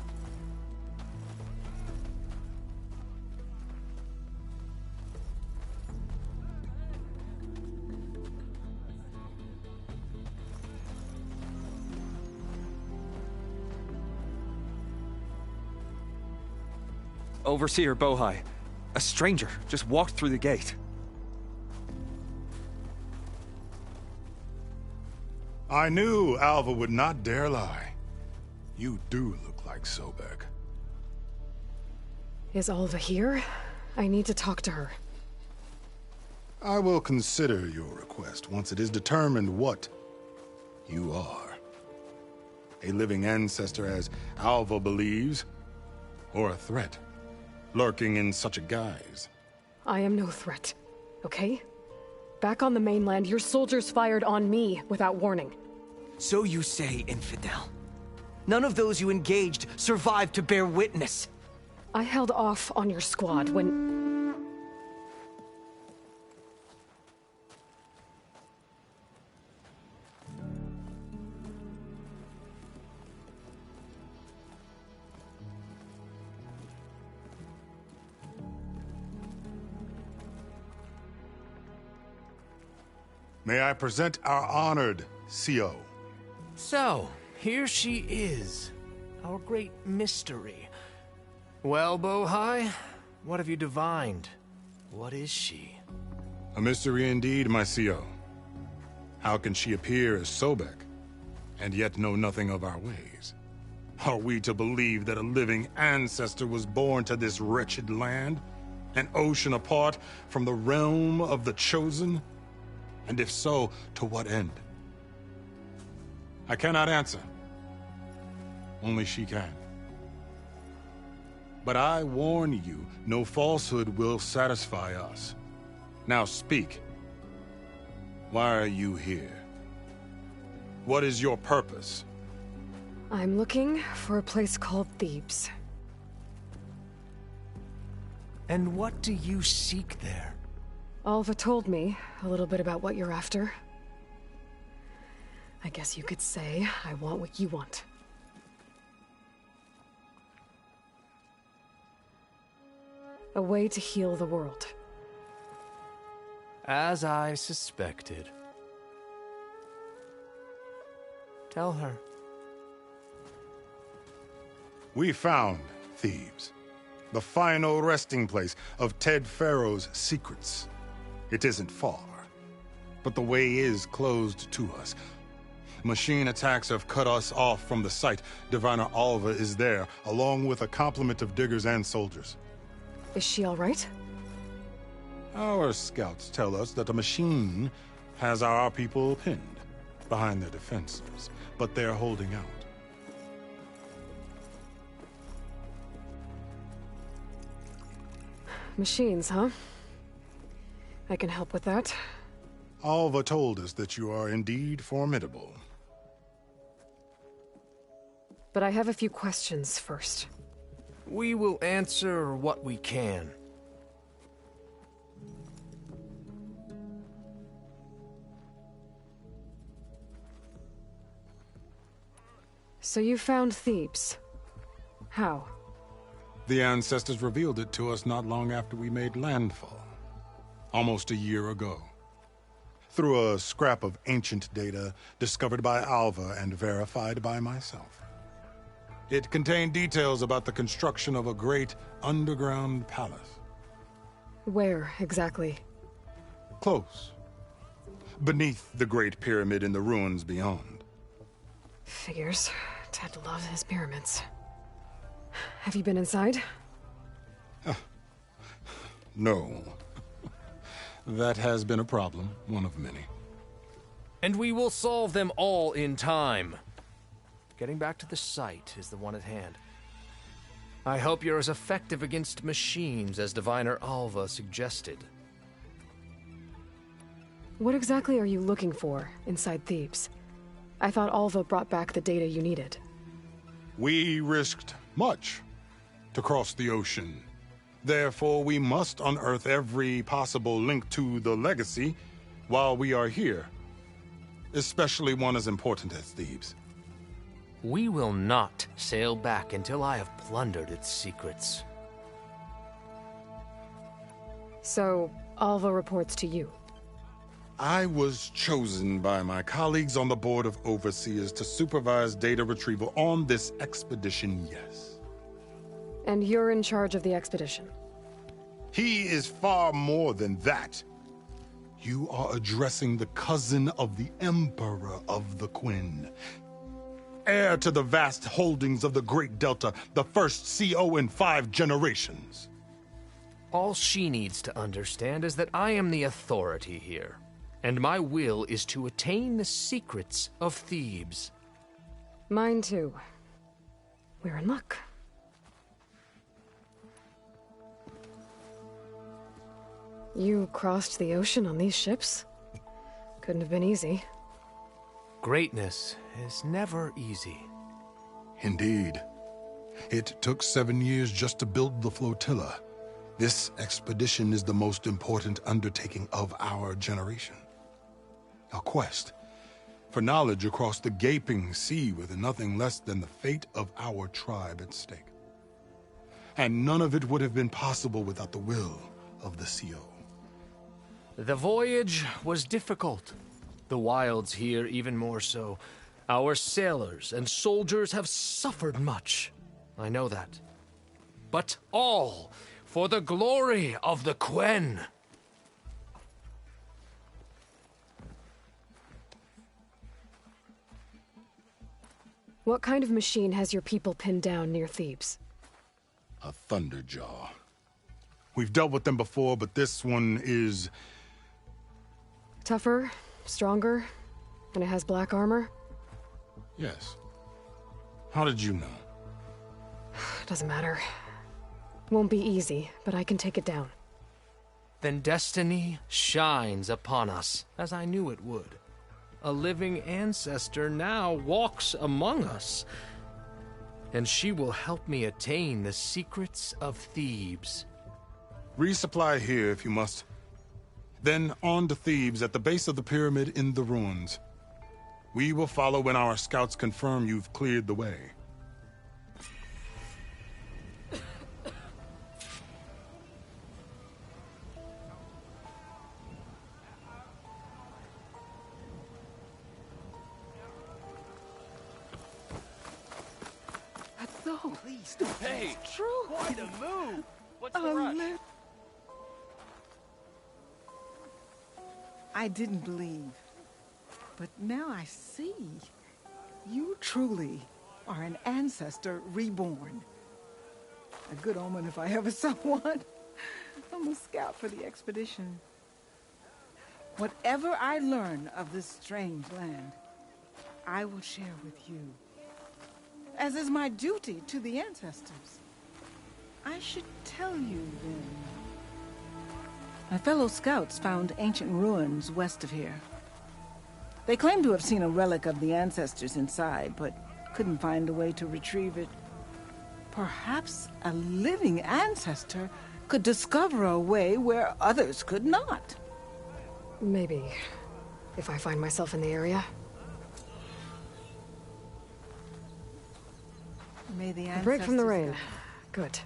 Speaker 9: Overseer Bohai. A stranger just walked through the gate.
Speaker 22: I knew Alva would not dare lie. You do look like Sobek.
Speaker 15: Is Alva here? I need to talk to her.
Speaker 22: I will consider your request once it is determined what you are. A living ancestor, as Alva believes, or a threat, lurking in such a guise.
Speaker 15: I am no threat, okay? Back on the mainland, your soldiers fired on me without warning.
Speaker 18: So you say, infidel. None of those you engaged survived to bear witness.
Speaker 15: I held off on your squad when...
Speaker 22: May I present our honored CO.
Speaker 21: So, here she is. Our great mystery. Well, Bohai, what have you divined? What is she?
Speaker 22: A mystery indeed, my CO. How can she appear as Sobek, and yet know nothing of our ways? Are we to believe that a living ancestor was born to this wretched land? An ocean apart from the realm of the Chosen? And if so, to what end? I cannot answer. Only she can. But I warn you, no falsehood will satisfy us. Now speak. Why are you here? What is your purpose?
Speaker 15: I'm looking for a place called Thebes.
Speaker 21: And what do you seek there?
Speaker 15: Alva told me a little bit about what you're after. I guess you could say I want what you want. A way to heal the world.
Speaker 21: As I suspected. Tell her.
Speaker 22: We found Thebes, the final resting place of Ted Pharaoh's secrets. It isn't far, but the way is closed to us. Machine attacks have cut us off from the site. Diviner Alva is there, along with a complement of diggers and soldiers.
Speaker 15: Is she all right?
Speaker 22: Our scouts tell us that the machine has our people pinned behind their defenses, but they're holding out.
Speaker 15: Machines, huh? I can help with that.
Speaker 22: Alva told us that you are indeed formidable.
Speaker 15: But I have a few questions first.
Speaker 21: We will answer what we can.
Speaker 15: So you found Thebes. How?
Speaker 22: The ancestors revealed it to us not long after we made landfall. Almost a year ago. Through a scrap of ancient data discovered by Alva and verified by myself. It contained details about the construction of a great underground palace.
Speaker 15: Where, exactly?
Speaker 22: Close. Beneath the Great Pyramid in the ruins beyond.
Speaker 15: Figures. Ted loves his pyramids. Have you been inside?
Speaker 22: No. That has been a problem, one of many.
Speaker 21: And we will solve them all in time. Getting back to the site is the one at hand. I hope you're as effective against machines as Diviner Alva suggested.
Speaker 15: What exactly are you looking for inside Thebes? I thought Alva brought back the data you needed.
Speaker 22: We risked much to cross the ocean. Therefore, we must unearth every possible link to the legacy while we are here. Especially one as important as Thebes.
Speaker 21: We will not sail back until I have plundered its secrets.
Speaker 15: So, Alva reports to you?
Speaker 22: I was chosen by my colleagues on the Board of Overseers to supervise data retrieval on this expedition, yes.
Speaker 15: And you're in charge of the expedition?
Speaker 22: He is far more than that. You are addressing the cousin of the Emperor of the Quinn. Heir to the vast holdings of the Great Delta, the first CO in 5 generations.
Speaker 21: All she needs to understand is that I am the authority here, and my will is to attain the secrets of Thebes.
Speaker 15: Mine too. We're in luck. You crossed the ocean on these ships? Couldn't have been easy.
Speaker 21: Greatness is never easy.
Speaker 22: Indeed. It took 7 years just to build the flotilla. This expedition is the most important undertaking of our generation. A quest for knowledge across the gaping sea with nothing less than the fate of our tribe at stake. And none of it would have been possible without the will of the CO.
Speaker 21: The voyage was difficult. The wilds here even more so. Our sailors and soldiers have suffered much. I know that. But all for the glory of the Quen.
Speaker 15: What kind of machine has your people pinned down near Thebes?
Speaker 22: A Thunderjaw. We've dealt with them before, but this one is...
Speaker 15: Tougher, stronger, and it has black armor?
Speaker 22: Yes. How did you know?
Speaker 15: Doesn't matter. Won't be easy, but I can take it down.
Speaker 21: Then destiny shines upon us, as I knew it would. A living ancestor now walks among us, and she will help me attain the secrets of Thebes.
Speaker 22: Resupply here if you must. Then on to Thebes at the base of the pyramid in the ruins. We will follow when our scouts confirm you've cleared the way.
Speaker 18: Please don't.
Speaker 3: Hey,
Speaker 18: it's true.
Speaker 3: Quite a move. What's the rush?
Speaker 19: I didn't believe, but now I see. You truly are an ancestor reborn. A good omen if I ever saw one. I'm a scout for the expedition. Whatever I learn of this strange land, I will share with you, as is my duty to the ancestors. I should tell you then. My fellow scouts found ancient ruins west of here. They claim to have seen a relic of the ancestors inside, but couldn't find a way to retrieve it. Perhaps a living ancestor could discover a way where others could not.
Speaker 15: Maybe, if I find myself in the area.
Speaker 19: May the
Speaker 15: A break from the rain.
Speaker 19: guide.
Speaker 15: Good.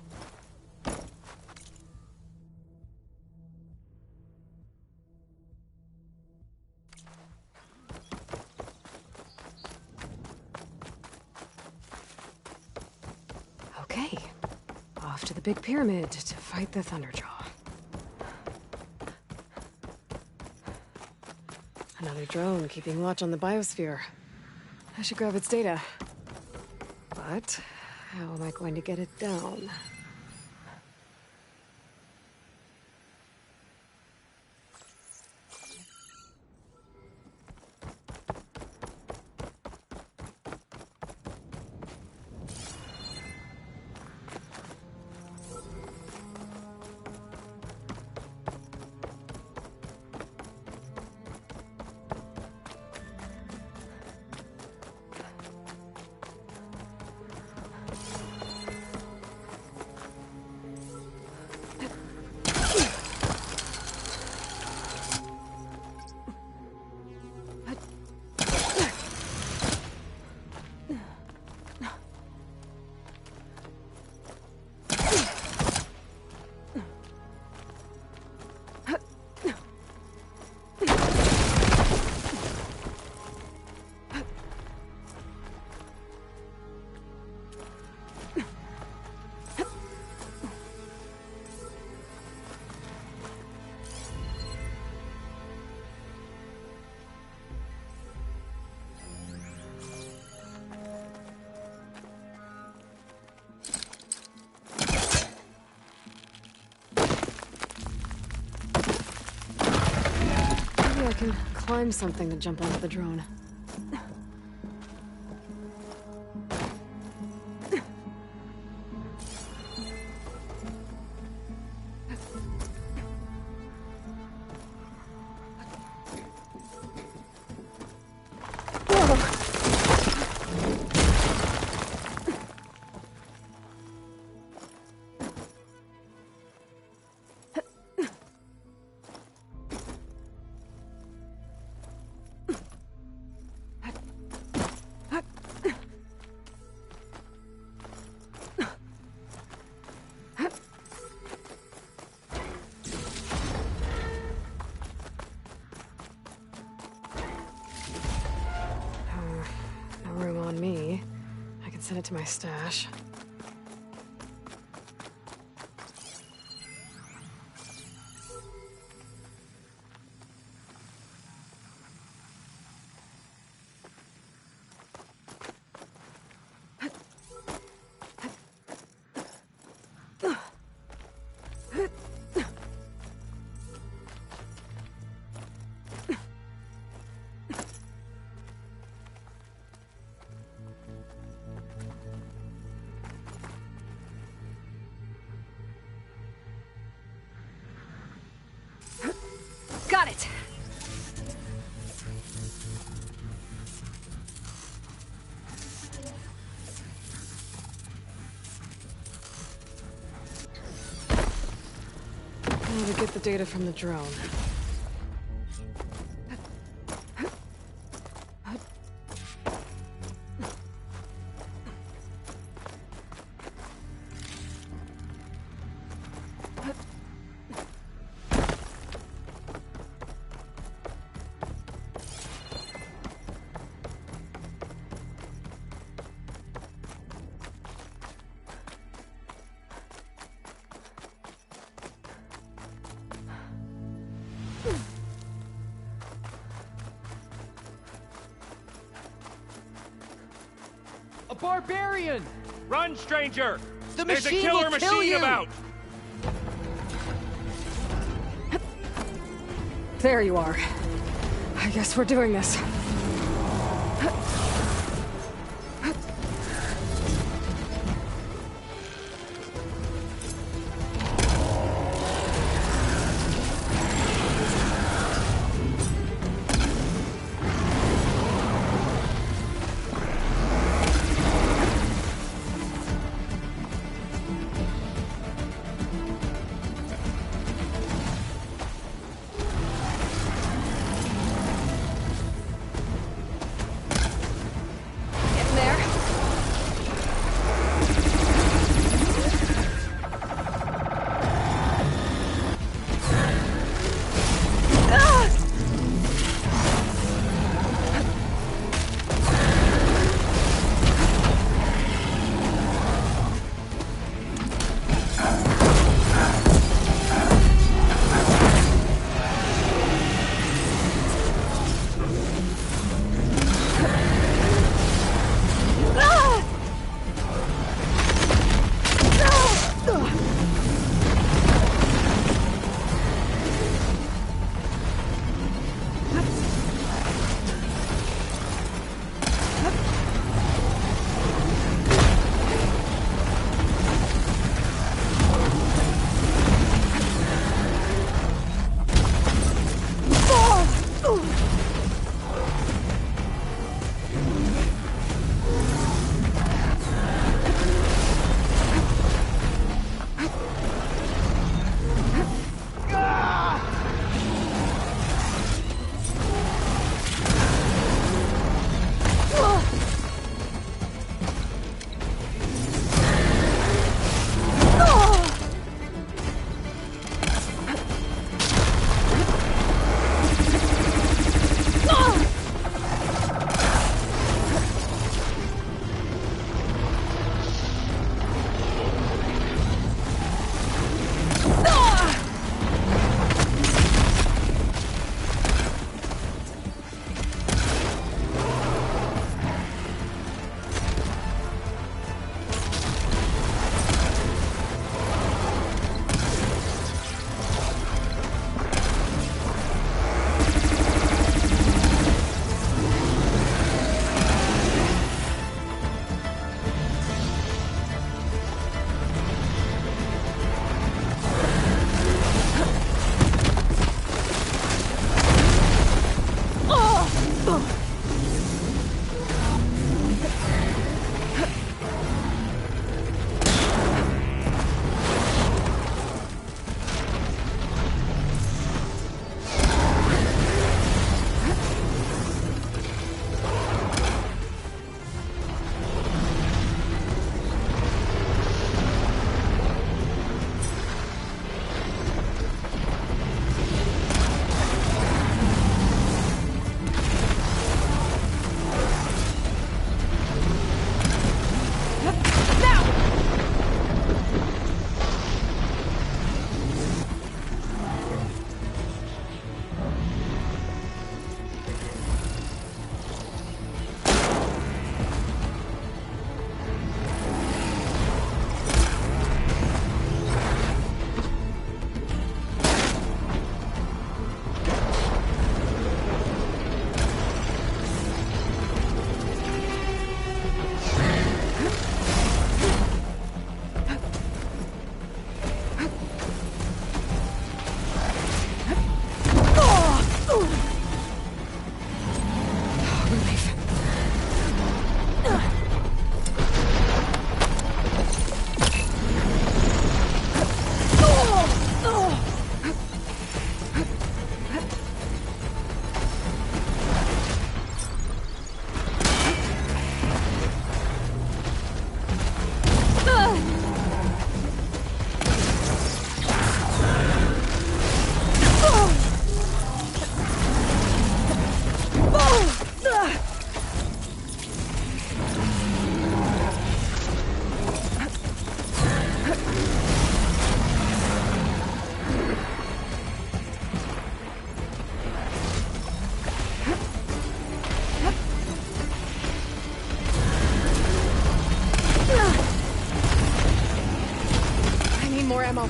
Speaker 15: Okay. Off to the big pyramid to fight the Thunderjaw. Another drone keeping watch on the biosphere. I should grab its data. But how am I going to get it down? I can climb something to jump onto the drone. No room on me. I can send it to my stash.
Speaker 6: Got it!
Speaker 15: Now to get the data from the drone.
Speaker 3: A barbarian!
Speaker 17: Run, stranger!
Speaker 3: The
Speaker 17: There's a
Speaker 3: machine
Speaker 17: killer
Speaker 3: will kill
Speaker 17: machine
Speaker 3: you!
Speaker 17: about!
Speaker 15: There you are. I guess we're doing this. more ammo.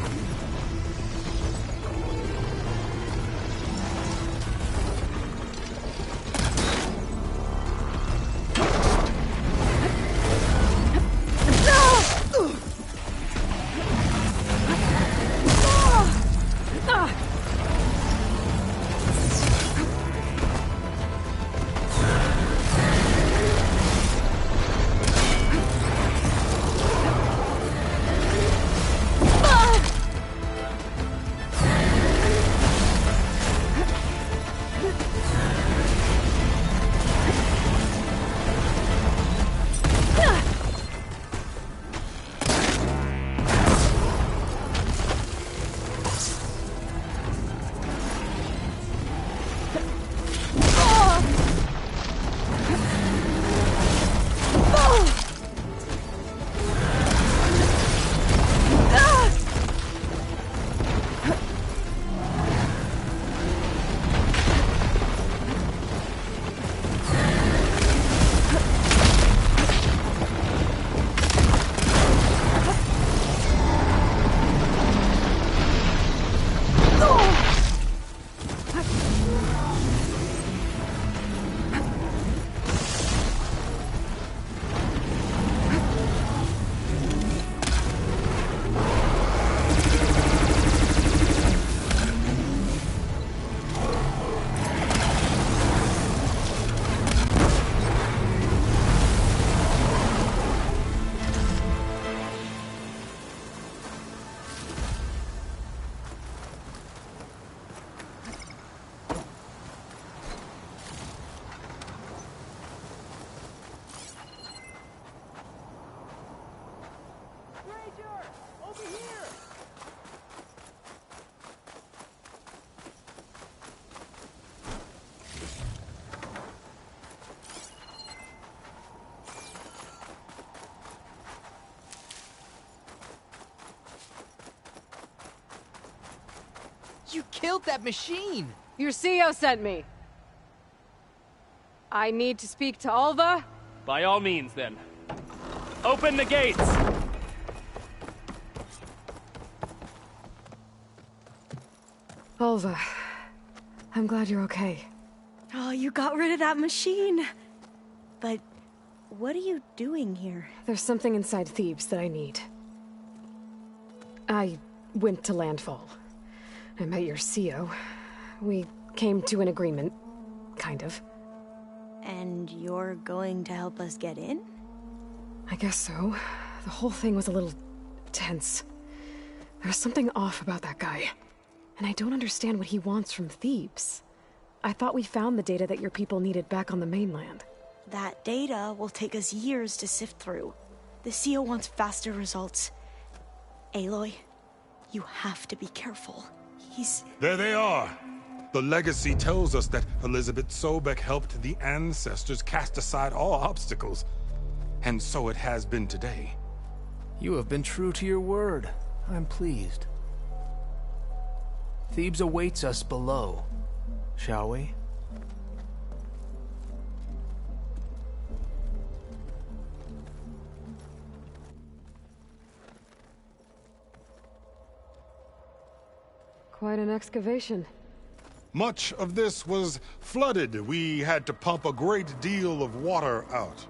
Speaker 3: You killed that machine!
Speaker 15: Your CEO sent me. I need to speak to Alva?
Speaker 8: By all means, then. Open the gates!
Speaker 15: Alva, I'm glad you're okay.
Speaker 11: Oh, you got rid of that machine. But what are you doing here?
Speaker 15: There's something inside Thebes that I need. I went to Landfall. I met your CEO. We came to an agreement, kind of.
Speaker 11: And you're going to help us get in?
Speaker 15: I guess so. The whole thing was a little tense. There's something off about that guy. And I don't understand what he wants from Thebes. I thought we found the data that your people needed back on the mainland.
Speaker 11: That data will take us years to sift through. The CEO wants faster results. Aloy, you have to be careful.
Speaker 22: There they are! The legacy tells us that Elizabeth Sobek helped the ancestors cast aside all obstacles. And so it has been today.
Speaker 21: You have been true to your word. I'm pleased. Thebes awaits us below. Shall we?
Speaker 15: Quite an excavation.
Speaker 22: Much of this was flooded. We had to pump a great deal of water out.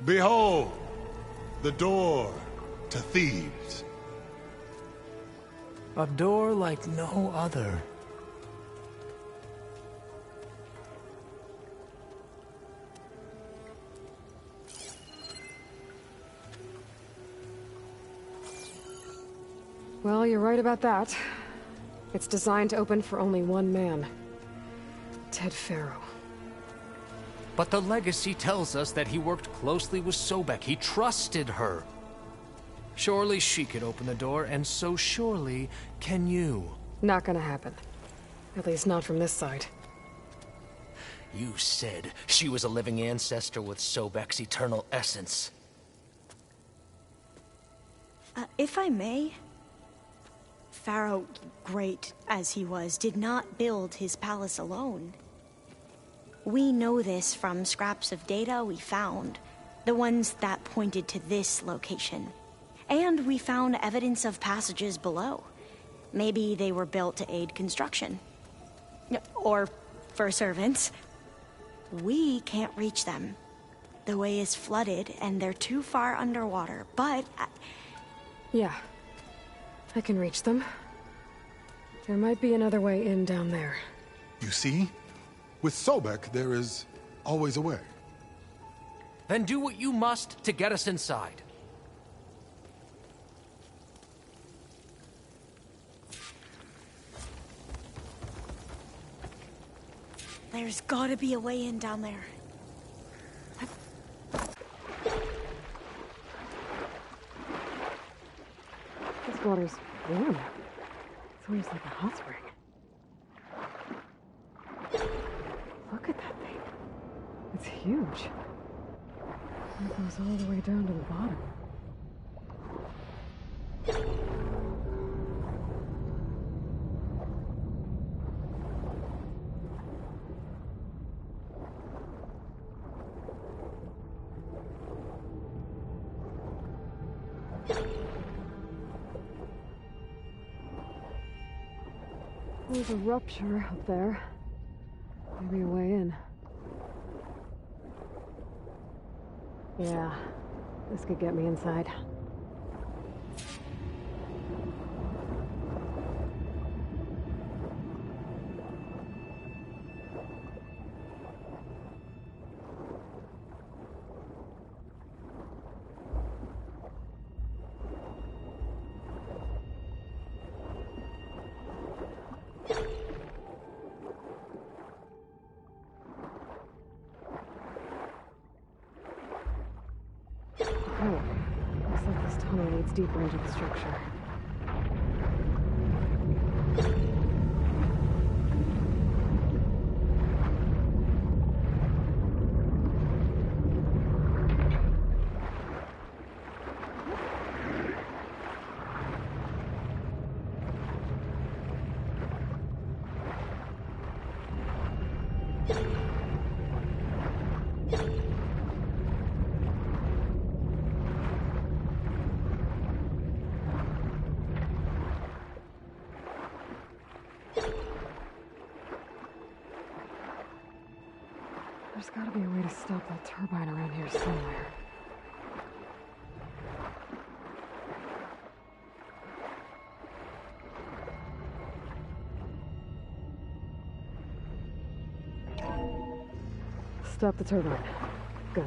Speaker 22: Behold, the door to Thebes.
Speaker 21: A door like no other.
Speaker 15: Well, you're right about that. It's designed to open for only one man. Ted Faro.
Speaker 21: But the legacy tells us that he worked closely with Sobek. He trusted her. Surely she could open the door, and so surely can you.
Speaker 15: Not gonna happen. At least not from this side.
Speaker 21: You said she was a living ancestor with Sobek's eternal essence.
Speaker 11: If I may, Pharaoh, great as he was, did not build his palace alone. We know this from scraps of data we found, the ones that pointed to this location. And we found evidence of passages below. Maybe they were built to aid construction. Or for servants. We can't reach them. The way is flooded and they're too far underwater, but...
Speaker 15: Yeah. I can reach them. There might be another way in down there.
Speaker 2: You see? With Sobek, there is always a way.
Speaker 21: Then do what you must to get us inside.
Speaker 11: There's gotta be a way in down there.
Speaker 15: This water's warm. It's almost like a hot spring. Look at that thing. It's huge. It goes all the way down to the bottom. There's a rupture up there. Maybe a way in. Yeah, this could get me inside. Looks like this tunnel leads deeper into the structure. There's gotta be a way to stop that turbine around here somewhere. Stop the turbine. Good.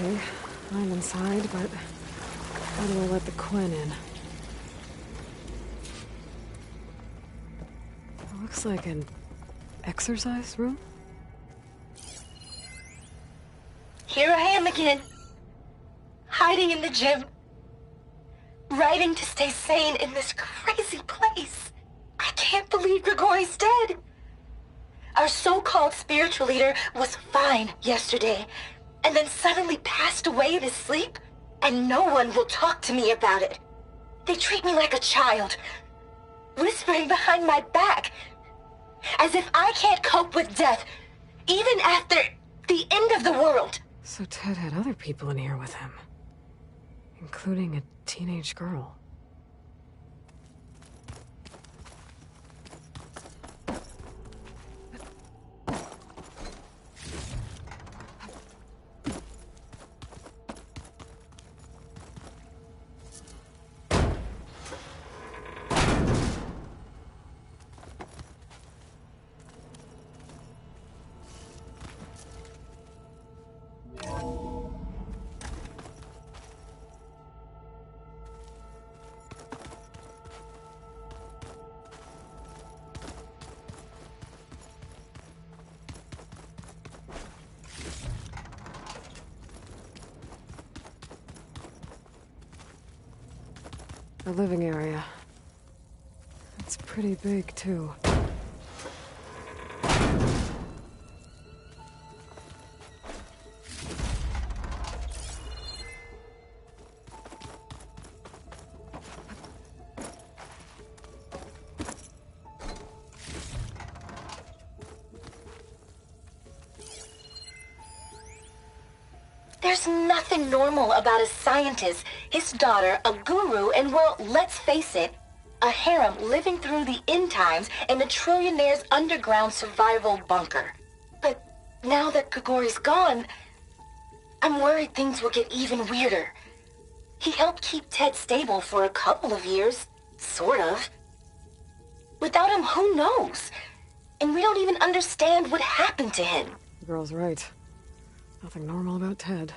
Speaker 15: Okay, I'm inside, but how do I let the Quen in? It looks like an exercise room?
Speaker 4: Here I am again, hiding in the gym, writing to stay sane in this crazy place. I can't believe Grigori's dead. Our so-called spiritual leader was fine yesterday, and then suddenly passed away in his sleep, and no one will talk to me about it. They treat me like a child, whispering behind my back, as if I can't cope with death, even after the end of the world.
Speaker 15: So Ted had other people in here with him, including a teenage girl. The living area. It's pretty big, too.
Speaker 4: There's nothing normal about a scientist, his daughter, a guru, and well, let's face it, a harem living through the end times in a trillionaire's underground survival bunker. But now that Grigori's gone, I'm worried things will get even weirder. He helped keep Ted stable for a couple of years, sort of. Without him, who knows? And we don't even understand what happened to him.
Speaker 15: The girl's right. Nothing normal about Ted.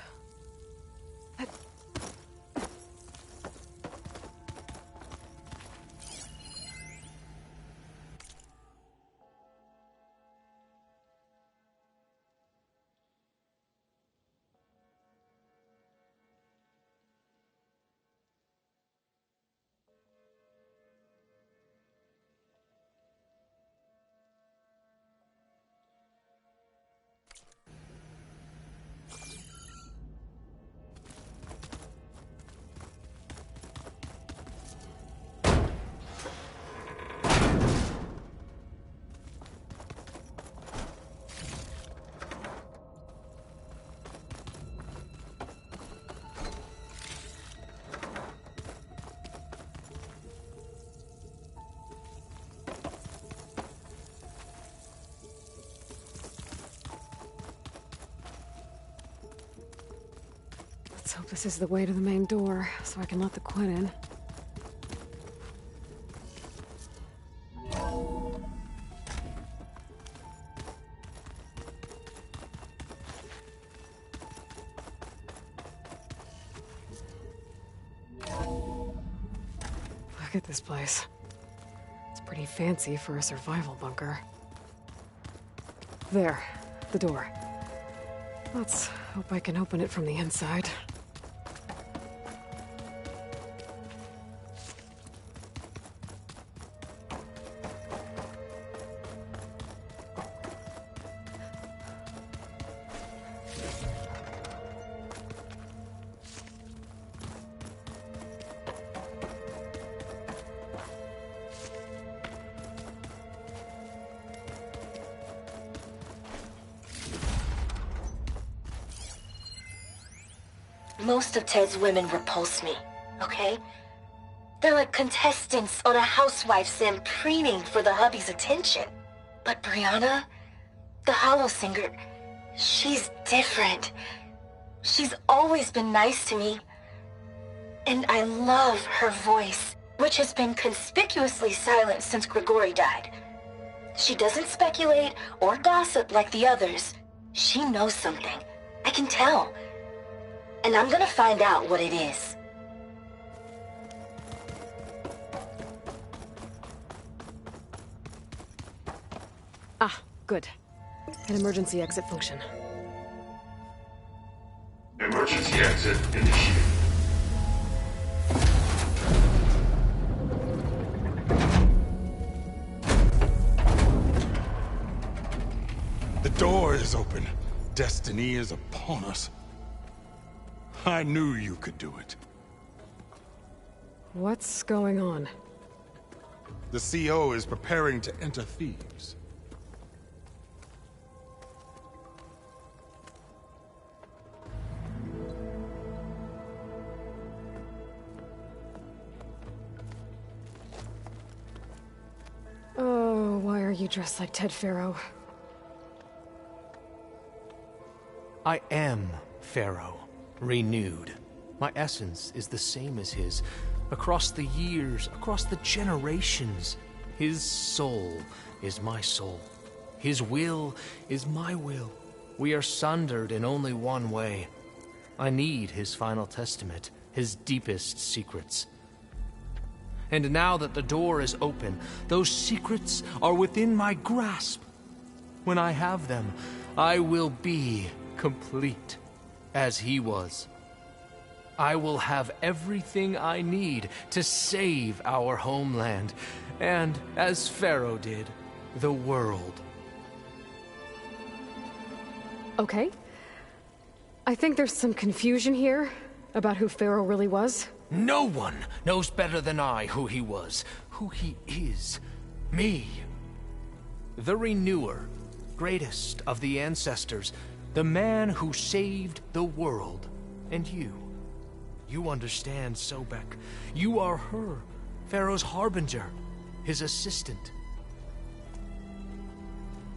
Speaker 15: Let's hope this is the way to the main door, so I can let the Quinn in. Look at this place. It's pretty fancy for a survival bunker. There, the door. Let's hope I can open it from the inside.
Speaker 4: Most of Ted's women repulse me, okay? They're like contestants on a housewife sim preening for the hubby's attention. But Brianna, the Hollow Singer, she's different. She's always been nice to me. And I love her voice, which has been conspicuously silent since Grigori died. She doesn't speculate or gossip like the others. She knows something. I can tell. And I'm gonna find out what it is.
Speaker 15: Ah, good. An emergency exit function.
Speaker 16: Emergency exit initiated.
Speaker 2: The door is open. Destiny is upon us. I knew you could do it.
Speaker 15: What's going on?
Speaker 2: The CO is preparing to enter Thebes.
Speaker 15: Oh, why are you dressed like Ted Pharaoh?
Speaker 21: I am Pharaoh, renewed. My essence is the same as his. Across the years, across the generations, his soul is my soul. His will is my will. We are sundered in only one way. I need his final testament, his deepest secrets. And now that the door is open, those secrets are within my grasp. When I have them, I will be complete, as he was. I will have everything I need to save our homeland, and, as Pharaoh did, the world.
Speaker 15: Okay. I think there's some confusion here about who Pharaoh really was.
Speaker 21: No one knows better than I who he was, who he is. Me. The Renewer, greatest of the ancestors, the man who saved the world. And you. You understand, Sobek. You are her, Pharaoh's harbinger, his assistant.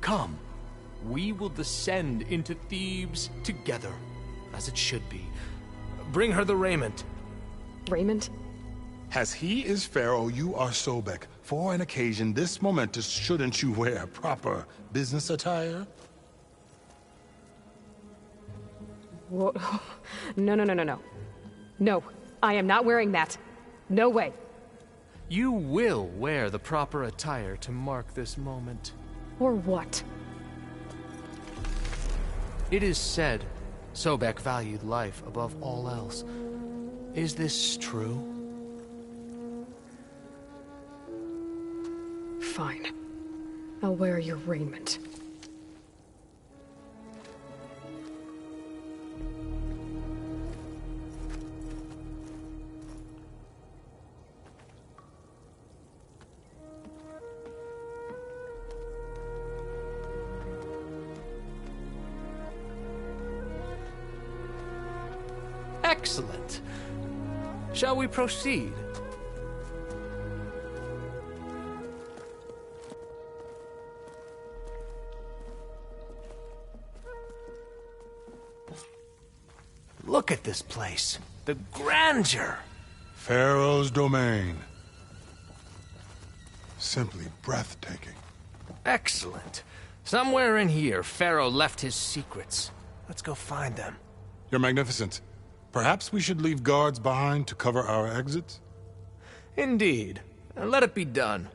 Speaker 21: Come, we will descend into Thebes together, as it should be. Bring her the raiment.
Speaker 15: Raiment?
Speaker 2: As he is Pharaoh, you are Sobek. For an occasion this momentous, shouldn't you wear proper business attire?
Speaker 15: Whoa. No. No, I am not wearing that. No way.
Speaker 21: You will wear the proper attire to mark this moment.
Speaker 15: Or what?
Speaker 21: It is said Sobek valued life above all else. Is this true?
Speaker 15: Fine. I'll wear your raiment.
Speaker 21: Excellent. Shall we proceed? Look at this place. The grandeur.
Speaker 2: Pharaoh's domain. Simply breathtaking.
Speaker 21: Excellent. Somewhere in here, Pharaoh left his secrets. Let's go find them.
Speaker 2: Your Magnificence, perhaps we should leave guards behind to cover our exits?
Speaker 21: Indeed. Let it be done.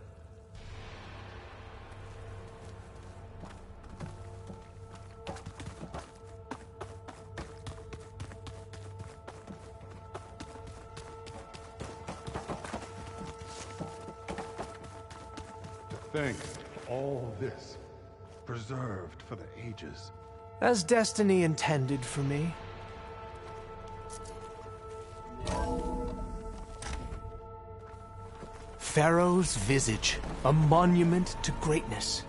Speaker 2: Think all this preserved for the ages.
Speaker 21: As destiny intended for me. Pharaoh's visage, a monument to greatness.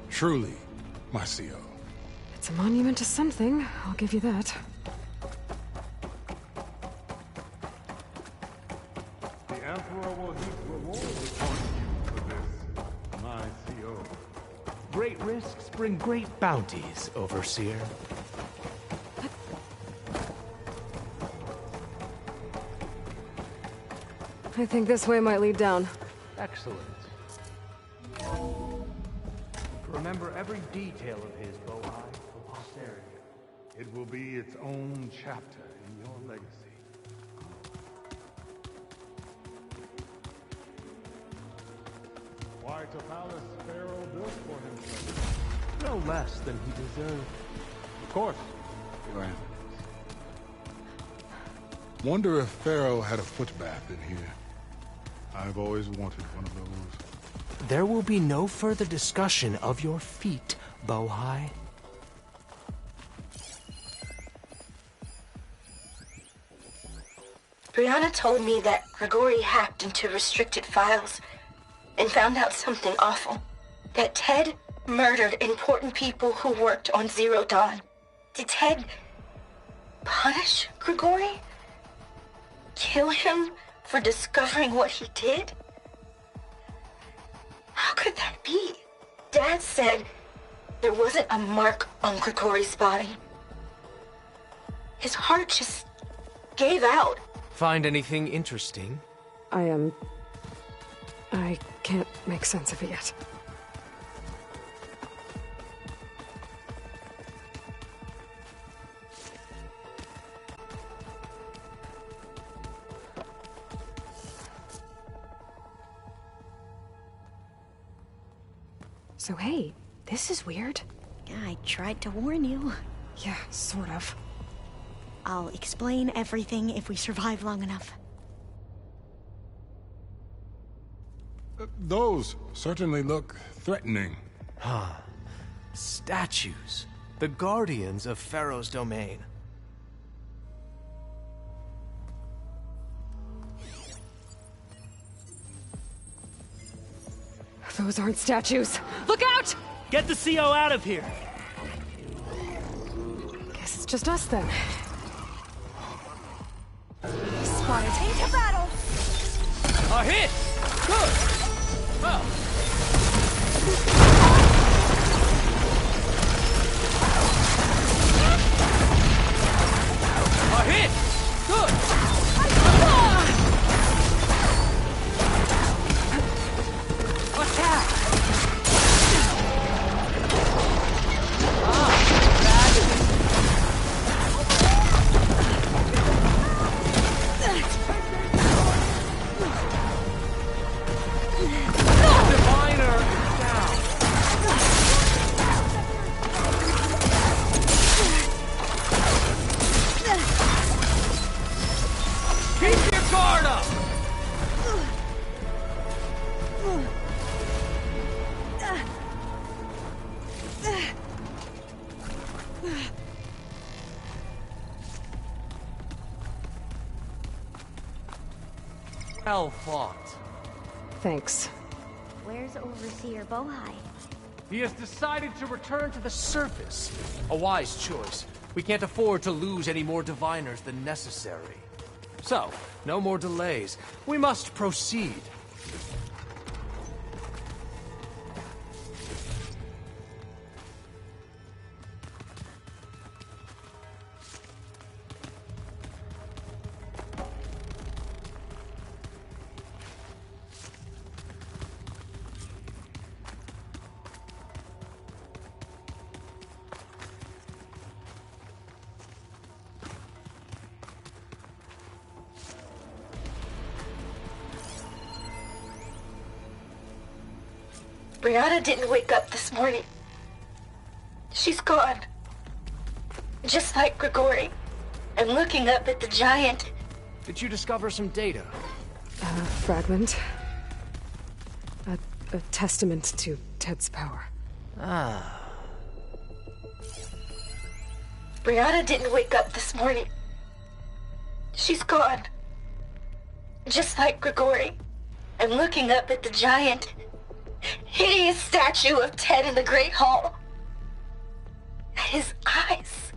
Speaker 2: Truly, my CO.
Speaker 15: It's a monument to something, I'll give you that.
Speaker 2: The Emperor will heap rewards upon you for this, my CO.
Speaker 21: Great risks bring great bounties, Overseer.
Speaker 15: I think this way might lead down.
Speaker 21: Excellent. Remember every detail of his, Bohai, for posterity.
Speaker 2: It will be its own chapter in your legacy. Quite a palace Pharaoh built for himself.
Speaker 21: No less than he deserved.
Speaker 2: Of course, Your Eminence. Wonder if Pharaoh had a footbath in here. I've always wanted one of those.
Speaker 21: There will be no further discussion of your feet, Bohai.
Speaker 4: Brianna told me that Grigori hacked into restricted files and found out something awful. That Ted murdered important people who worked on Zero Dawn. Did Ted punish Grigori? Kill him for discovering what he did? How could that be? Dad said there wasn't a mark on Grigori's body. His heart just gave out.
Speaker 21: Find anything interesting?
Speaker 15: I can't make sense of it yet. So hey, this is weird.
Speaker 11: Yeah, I tried to warn you.
Speaker 15: Yeah, sort of.
Speaker 11: I'll explain everything if we survive long enough.
Speaker 2: Those certainly look threatening.
Speaker 21: Huh. Statues. The guardians of Pharaoh's domain.
Speaker 15: Those aren't statues. Look out!
Speaker 8: Get the CO out of here!
Speaker 15: Guess it's just us then.
Speaker 6: Spotted. Take to battle!
Speaker 8: A hit! Good! Well. A hit! Good! Attack!
Speaker 21: Diviner down. Keep your guard up. Well fought.
Speaker 15: Thanks.
Speaker 11: Where's Overseer Bohai?
Speaker 21: He has decided to return to the surface. A wise choice. We can't afford to lose any more diviners than necessary. So, no more delays. We must proceed.
Speaker 4: Brianna didn't wake up this morning. She's gone. Just like Grigori. I'm looking up at the giant.
Speaker 21: Did you discover some data?
Speaker 15: A fragment. A testament to Ted's power.
Speaker 21: Ah.
Speaker 4: Brianna didn't wake up this morning. She's gone. Just like Grigori. I'm looking up at the giant, hideous statue of Ted in the Great Hall. At his eyes.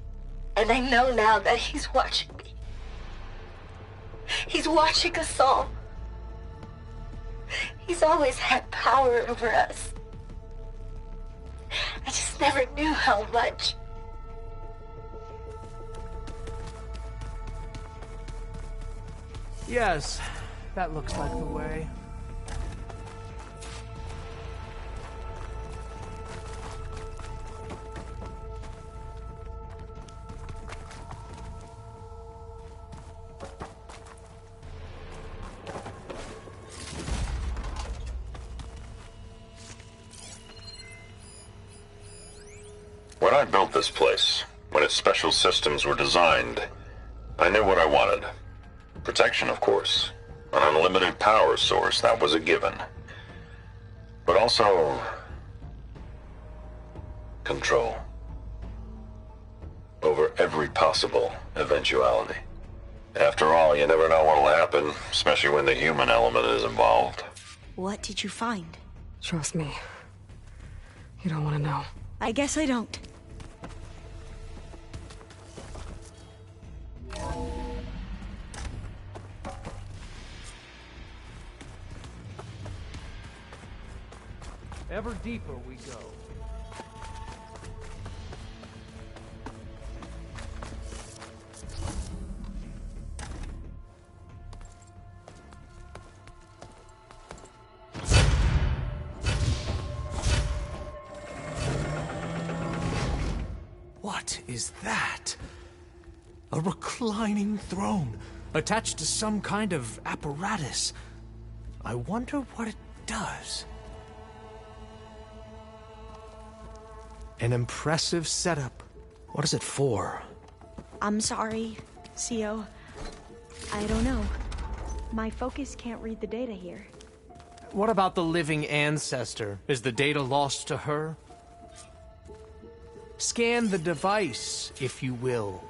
Speaker 4: And I know now that he's watching me. He's watching us all. He's always had power over us. I just never knew how much.
Speaker 21: Yes, that looks like the way.
Speaker 16: When I built this place, when its special systems were designed, I knew what I wanted. Protection, of course. An unlimited power source, that was a given. But also... control. Over every possible eventuality. After all, you never know what'll happen, especially when the human element is involved.
Speaker 11: What did you find?
Speaker 15: Trust me. You don't want to know.
Speaker 11: I guess I don't.
Speaker 21: Ever deeper we go. What is that? A reclining throne, attached to some kind of apparatus. I wonder what it does. An impressive setup. What is it for?
Speaker 11: I'm sorry, CO. I don't know. My focus can't read the data here.
Speaker 21: What about the living ancestor? Is the data lost to her? Scan the device, if you will.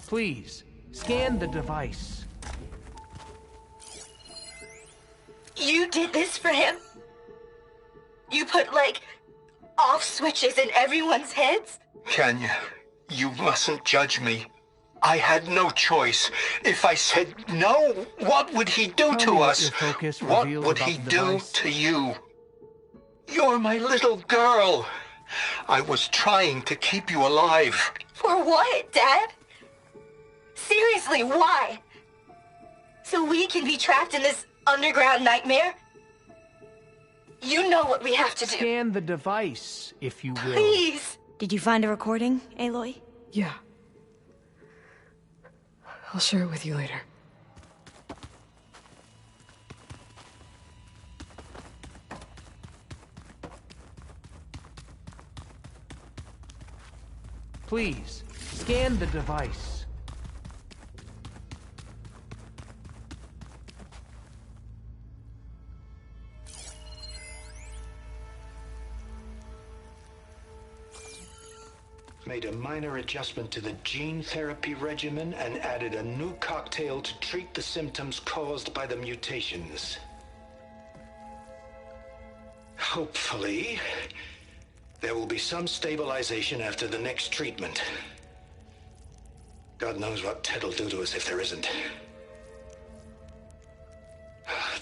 Speaker 21: Please, scan the device.
Speaker 4: You did this for him? You put, like, off switches in everyone's heads?
Speaker 10: Kenya, you mustn't judge me. I had no choice. If I said no, what would he do to us? What would he do to you? You're my little girl. I was trying to keep you alive.
Speaker 4: For what, Dad? Seriously, why? So we can be trapped in this underground nightmare? You know what we have to do.
Speaker 21: Scan the device, if you will.
Speaker 4: Please!
Speaker 11: Did you find a recording, Aloy?
Speaker 15: Yeah. I'll share it with you later.
Speaker 21: Please, scan the device.
Speaker 10: Made a minor adjustment to the gene therapy regimen and added a new cocktail to treat the symptoms caused by the mutations. Hopefully, there will be some stabilization after the next treatment. God knows what Ted'll do to us if there isn't.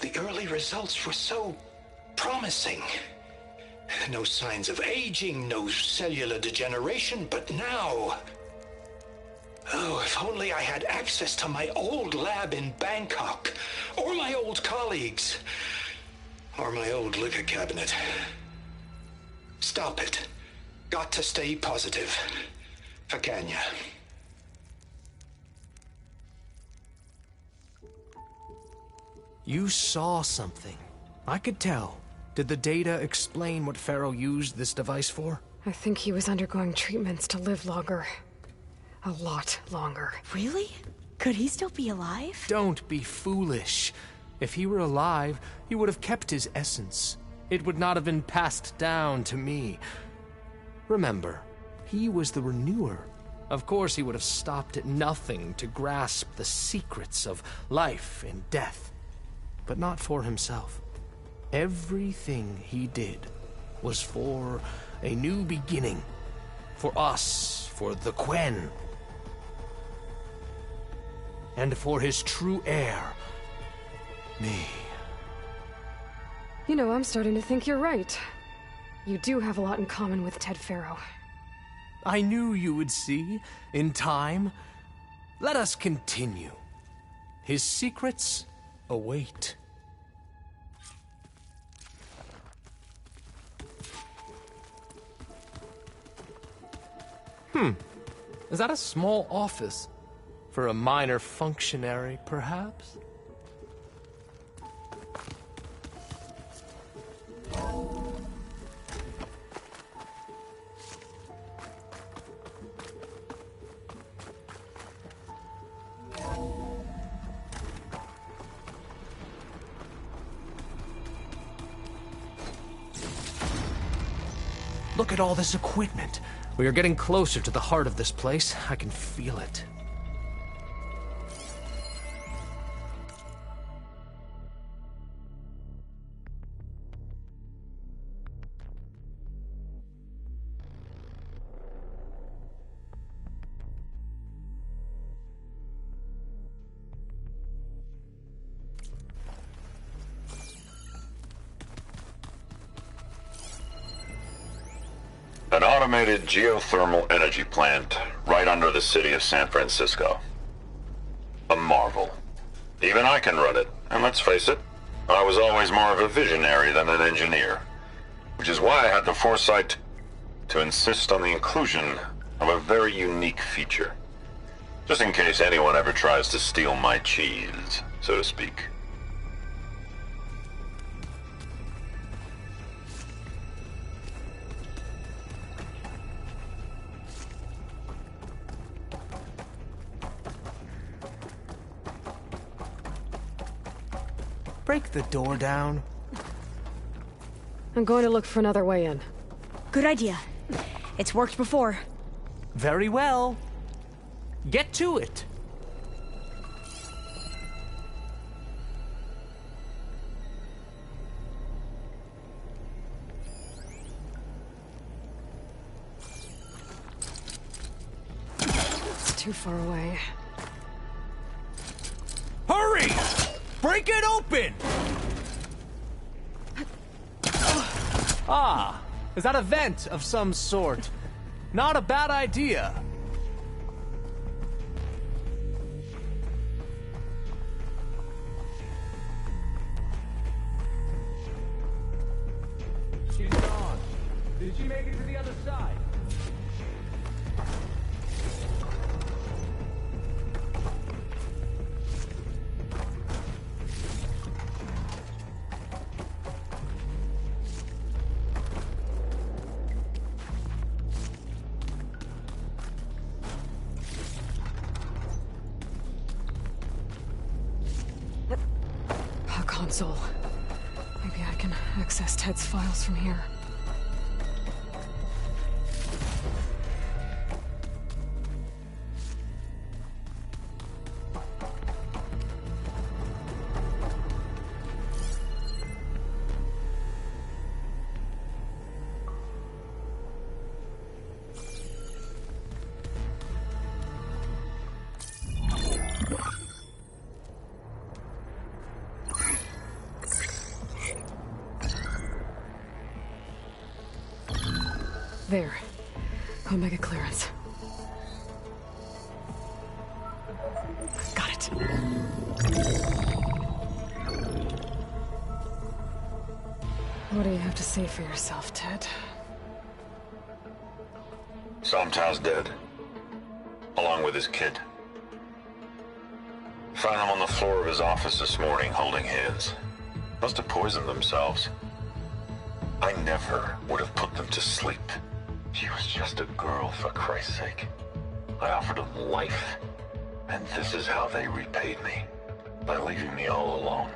Speaker 10: The early results were so promising. No signs of aging, no cellular degeneration, but now... Oh, if only I had access to my old lab in Bangkok, or my old colleagues, or my old liquor cabinet. Stop it. Got to stay positive. For Kenya.
Speaker 21: You saw something. I could tell. Did the data explain what Pharaoh used this device for?
Speaker 15: I think he was undergoing treatments to live longer. A lot longer.
Speaker 11: Really? Could he still be alive?
Speaker 21: Don't be foolish. If he were alive, he would have kept his essence. It would not have been passed down to me. Remember, he was the renewer. Of course, he would have stopped at nothing to grasp the secrets of life and death. But not for himself. Everything he did was for a new beginning. For us, for the Quen. And for his true heir, me.
Speaker 15: You know, I'm starting to think you're right. You do have a lot in common with Ted Pharaoh.
Speaker 21: I knew you would see, in time. Let us continue. His secrets await. Is that a small office? For a minor functionary, perhaps? Look at all this equipment. We are getting closer to the heart of this place. I can feel it.
Speaker 16: An automated geothermal energy plant right under the city of San Francisco. A marvel. Even I can run it, and let's face it, I was always more of a visionary than an engineer. Which is why I had the foresight to insist on the inclusion of a very unique feature. Just in case anyone ever tries to steal my cheese, so to speak.
Speaker 21: Break the door down.
Speaker 15: I'm going to look for another way in.
Speaker 11: Good idea. It's worked before.
Speaker 21: Very well. Get to it.
Speaker 15: It's too far away.
Speaker 21: Hurry! Break it open! Ah, is that a vent of some sort? Not a bad idea. She's gone. Did she make it to the other side?
Speaker 15: Console. Maybe I can access Ted's files from here. There. Omega clearance. Got it. What do you have to say for yourself, Ted?
Speaker 16: Somtow's dead. Along with his kid. Found him on the floor of his office this morning, holding hands. Must have poisoned themselves. I never would have put them to sleep. She was just a girl, for Christ's sake. I offered them life, and this is how they repaid me. By leaving me all alone.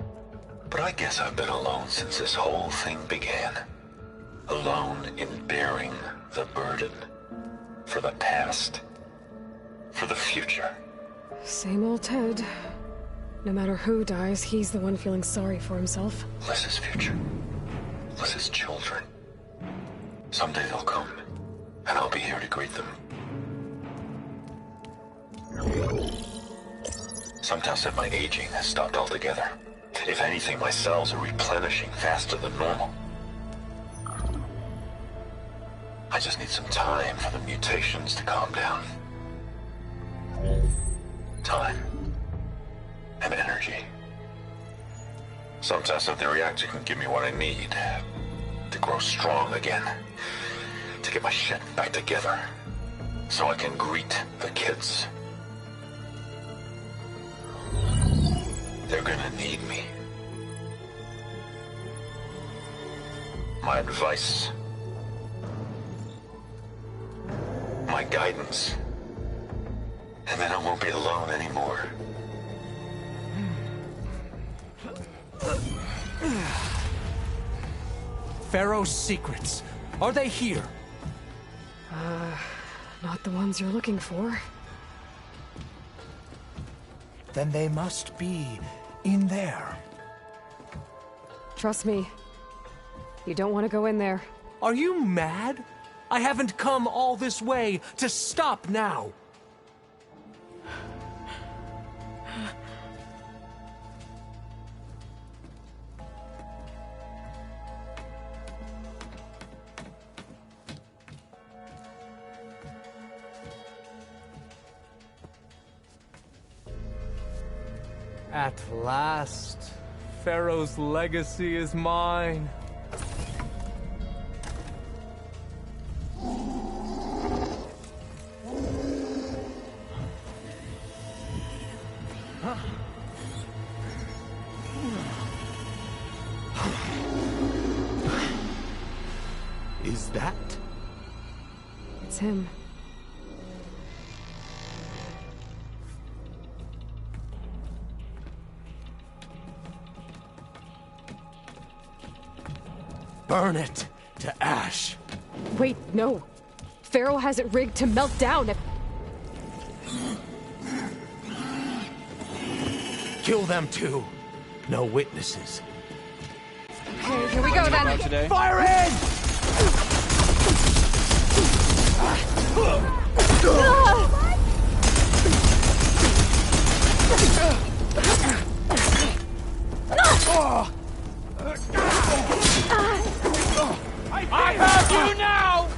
Speaker 16: But I guess I've been alone since this whole thing began. Alone in bearing the burden. For the past. For the future.
Speaker 15: Same old Ted. No matter who dies, he's the one feeling sorry for himself.
Speaker 16: Liz's future. Liz's children. Someday they'll come, and I'll be here to greet them. Some tests said my aging has stopped altogether. If anything, my cells are replenishing faster than normal. I just need some time for the mutations to calm down. Time. And energy. Some tests said the reactor can give me what I need to grow strong again. To get my shit back together. So I can greet the kids. They're gonna need me. My advice. My guidance. And then I won't be alone anymore.
Speaker 13: Pharaoh's secrets. Are they here?
Speaker 15: Not the ones you're looking for.
Speaker 13: Then they must be in there.
Speaker 15: Trust me. You don't want to go in there.
Speaker 13: Are you mad? I haven't come all this way to stop now. At last, Pharaoh's legacy is mine. Is that?
Speaker 15: It's him.
Speaker 13: Burn it to ash.
Speaker 15: Wait, no. Pharaoh has it rigged to melt down if...
Speaker 13: Kill them too. No witnesses.
Speaker 15: Okay, here we go then.
Speaker 13: Fire in!
Speaker 14: I have you now!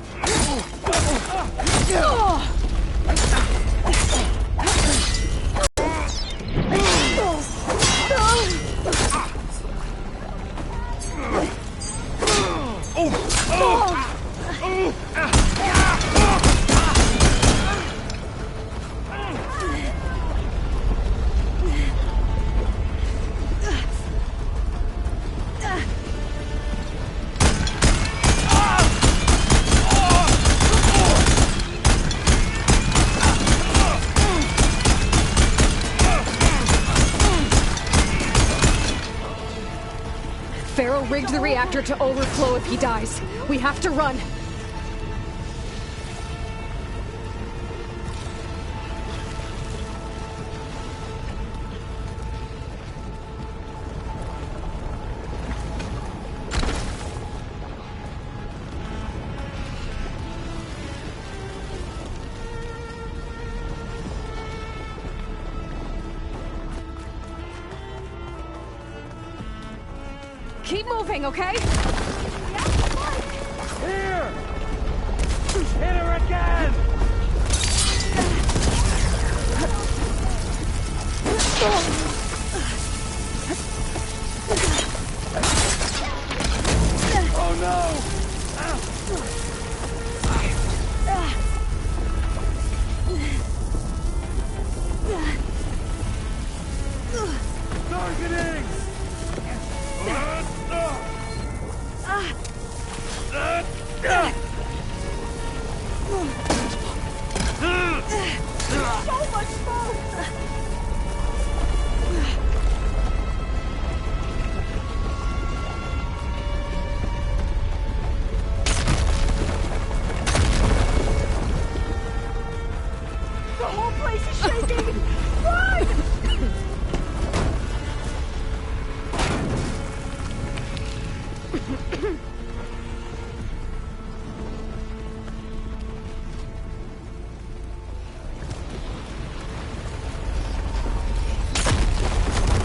Speaker 15: Pharaoh rigged the reactor to overflow if he dies. We have to run. Keep moving, okay?
Speaker 14: Here! Hit her again! Oh no! Targeting!
Speaker 6: So much smoke! The whole place is shaking! Run!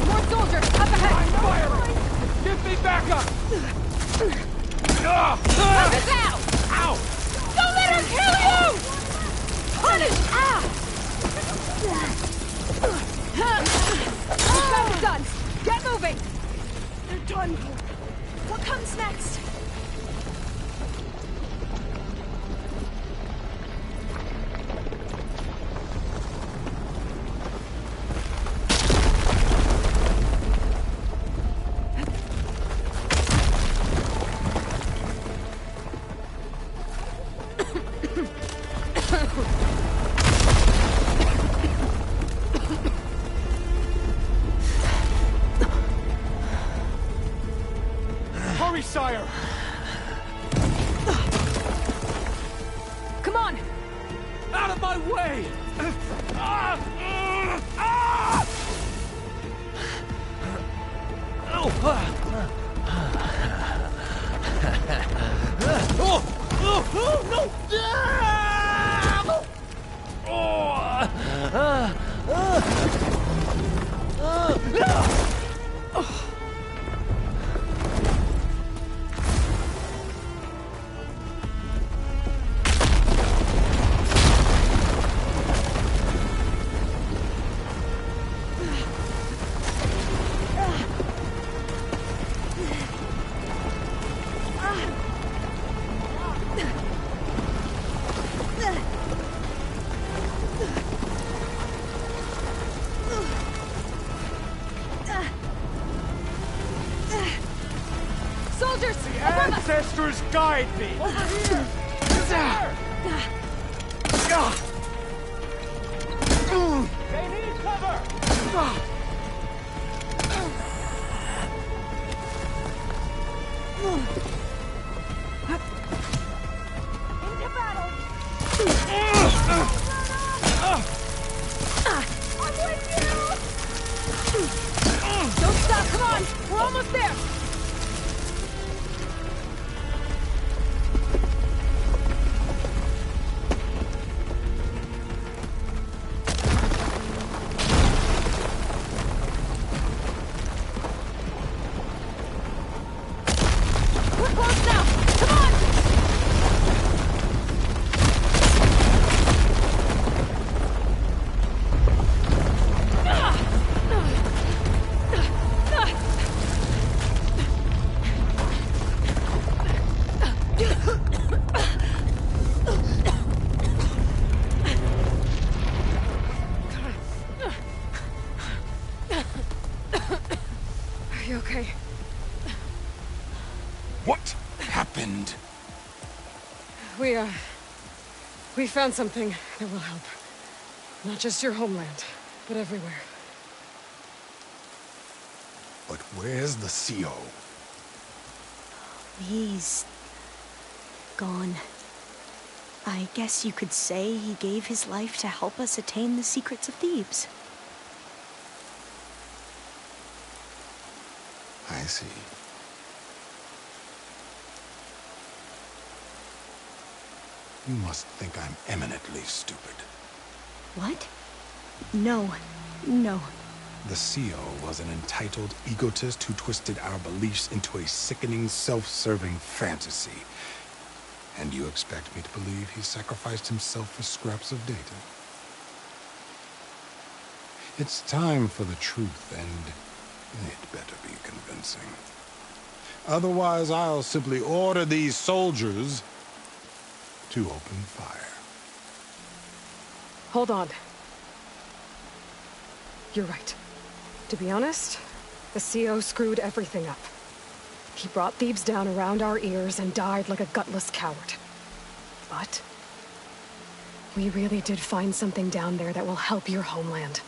Speaker 6: More soldiers! Up ahead!
Speaker 14: Fire! Give me backup!
Speaker 6: Help us out!
Speaker 14: Ow!
Speaker 6: Don't let her kill you! Punish! Job done! Get moving!
Speaker 11: They're done. What comes next?
Speaker 14: Hurry, sire!
Speaker 6: Come on!
Speaker 14: Out of my way!
Speaker 6: Soldiers!
Speaker 14: Ancestors guide me! Over here! They need cover!
Speaker 6: Into battle! I'm with you! Don't stop, come on! We're almost there! We're close now! Come on!
Speaker 15: Are you okay?
Speaker 2: What happened?
Speaker 15: We found something that will help. Not just your homeland, but everywhere.
Speaker 2: But where's the CO?
Speaker 11: He's gone. I guess you could say he gave his life to help us attain the secrets of Thebes.
Speaker 2: I see. You must think I'm eminently stupid.
Speaker 11: What? No. No.
Speaker 2: The CO was an entitled egotist who twisted our beliefs into a sickening, self-serving fantasy. And you expect me to believe he sacrificed himself for scraps of data? It's time for the truth, and it better be convincing. Otherwise, I'll simply order these soldiers to open fire.
Speaker 15: Hold on. You're right. To be honest, the CO screwed everything up. He brought Thebes down around our ears and died like a gutless coward. But We really did find something down there that will help your homeland.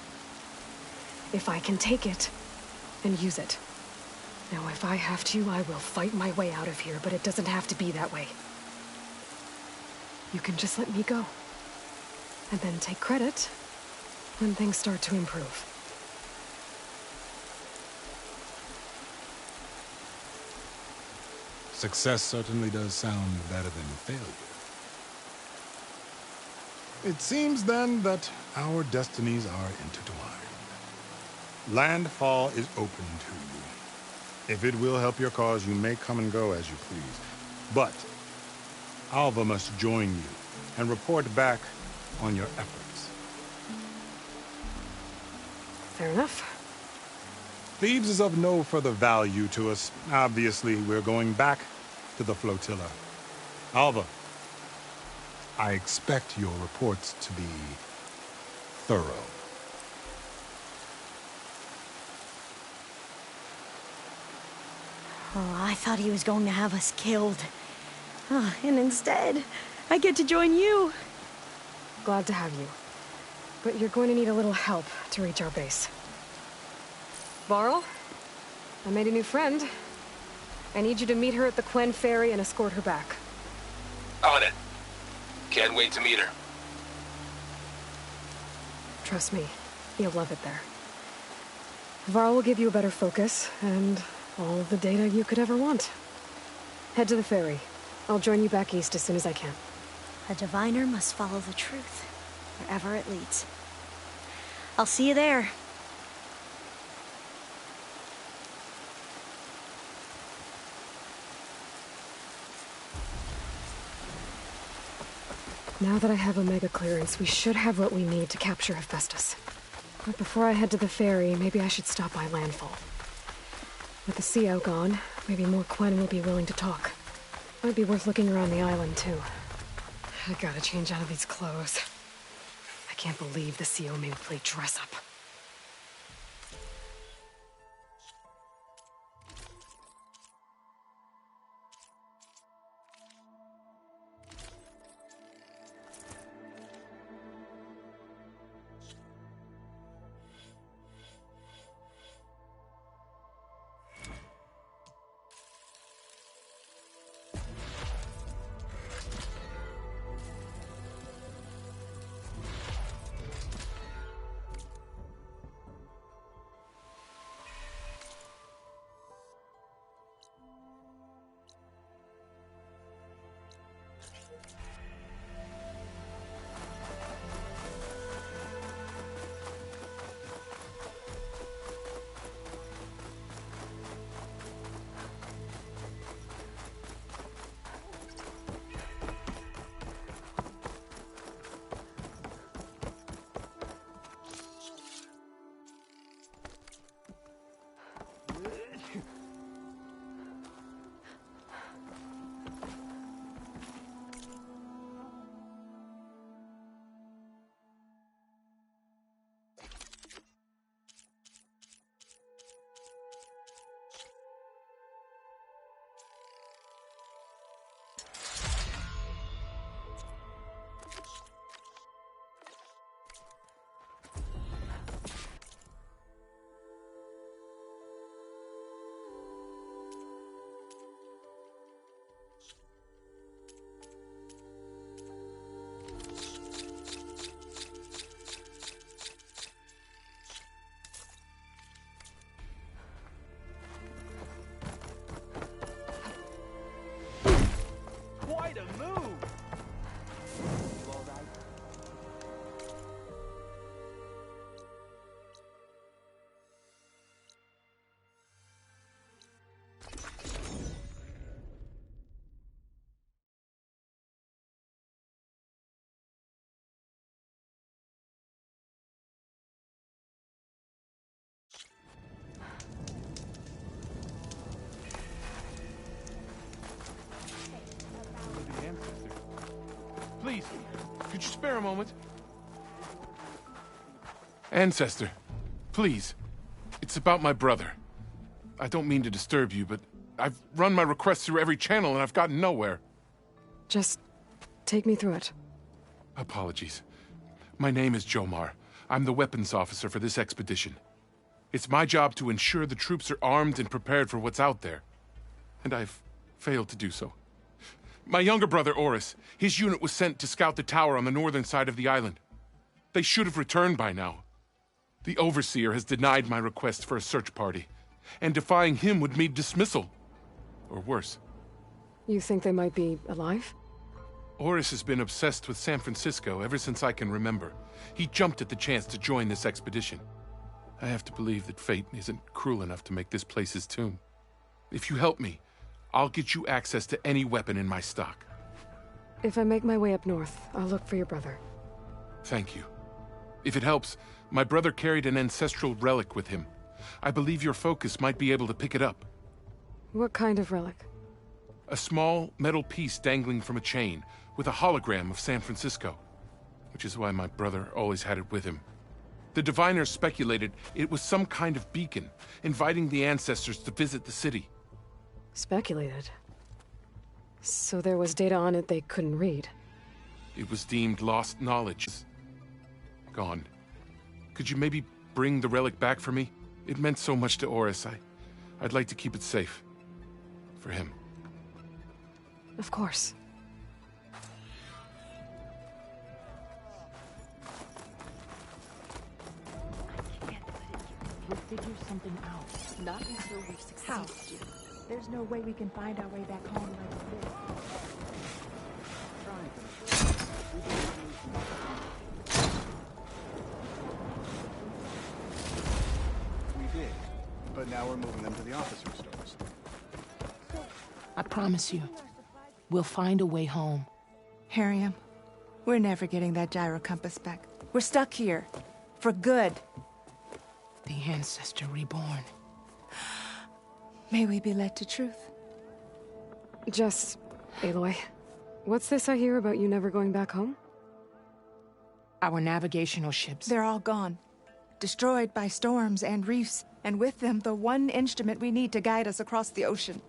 Speaker 15: If I can take it and use it. Now, if I have to, I will fight my way out of here, but it doesn't have to be that way. You can just let me go. And then take credit when things start to improve.
Speaker 2: Success certainly does sound better than failure. It seems then that our destinies are intertwined. Landfall is open to you. If it will help your cause, you may come and go as you please. But Alva must join you and report back on your efforts.
Speaker 15: Fair enough.
Speaker 2: Thebes is of no further value to us. Obviously, we're going back to the flotilla. Alva, I expect your reports to be thorough.
Speaker 11: Oh, I thought he was going to have us killed. Oh, and instead, I get to join you.
Speaker 15: Glad to have you. But you're going to need a little help to reach our base. Varl, I made a new friend. I need you to meet her at the Quen Ferry and escort her back.
Speaker 5: On it. Can't wait to meet her.
Speaker 15: Trust me, you'll love it there. Varl will give you a better focus, and all of the data you could ever want. Head to the ferry. I'll join you back east as soon as I can.
Speaker 11: A diviner must follow the truth, wherever it leads. I'll see you there.
Speaker 15: Now that I have Omega clearance, we should have what we need to capture Hephaestus. But before I head to the ferry, maybe I should stop by Landfall. With the CO gone, maybe more Quen will be willing to talk. Might be worth looking around the island, too. I gotta change out of these clothes. I can't believe the CO made me play dress up.
Speaker 5: Quite a move! You all right?
Speaker 14: Please, could you spare a moment? Ancestor, please. It's about my brother. I don't mean to disturb you, but I've run my requests through every channel and I've gotten nowhere.
Speaker 15: Just take me through it.
Speaker 14: Apologies. My name is Jomar. I'm the weapons officer for this expedition. It's my job to ensure the troops are armed and prepared for what's out there. And I've failed to do so. My younger brother, Oris, his unit was sent to scout the tower on the northern side of the island. They should have returned by now. The Overseer has denied my request for a search party, and defying him would mean dismissal. Or worse.
Speaker 15: You think they might be alive?
Speaker 14: Oris has been obsessed with San Francisco ever since I can remember. He jumped at the chance to join this expedition. I have to believe that fate isn't cruel enough to make this place his tomb. If you help me, I'll get you access to any weapon in my stock.
Speaker 15: If I make my way up north, I'll look for your brother.
Speaker 14: Thank you. If it helps, my brother carried an ancestral relic with him. I believe your focus might be able to pick it up.
Speaker 15: What kind of relic?
Speaker 14: A small metal piece dangling from a chain, with a hologram of San Francisco. Which is why my brother always had it with him. The diviners speculated it was some kind of beacon, inviting the ancestors to visit the city.
Speaker 15: Speculated? So there was data on it they couldn't read?
Speaker 14: It was deemed lost knowledge. Gone. Could you maybe bring the relic back for me? It meant so much to Oris. I'd like to keep it safe. For him.
Speaker 15: Of course.
Speaker 7: We'll figure something out. Not until we've succeeded.
Speaker 20: How? There's no way we can find our way back home like this.
Speaker 23: We did, but now we're moving them to the officer stores.
Speaker 7: I promise you, we'll find a way home.
Speaker 20: Harriam, we're never getting that gyro compass back. We're stuck here. For good.
Speaker 7: The Ancestor reborn.
Speaker 20: May we be led to truth.
Speaker 15: Just, Aloy, what's this I hear about you never going back home?
Speaker 7: Our navigational ships.
Speaker 20: They're all gone. Destroyed by storms and reefs, and with them the one instrument we need to guide us across the ocean.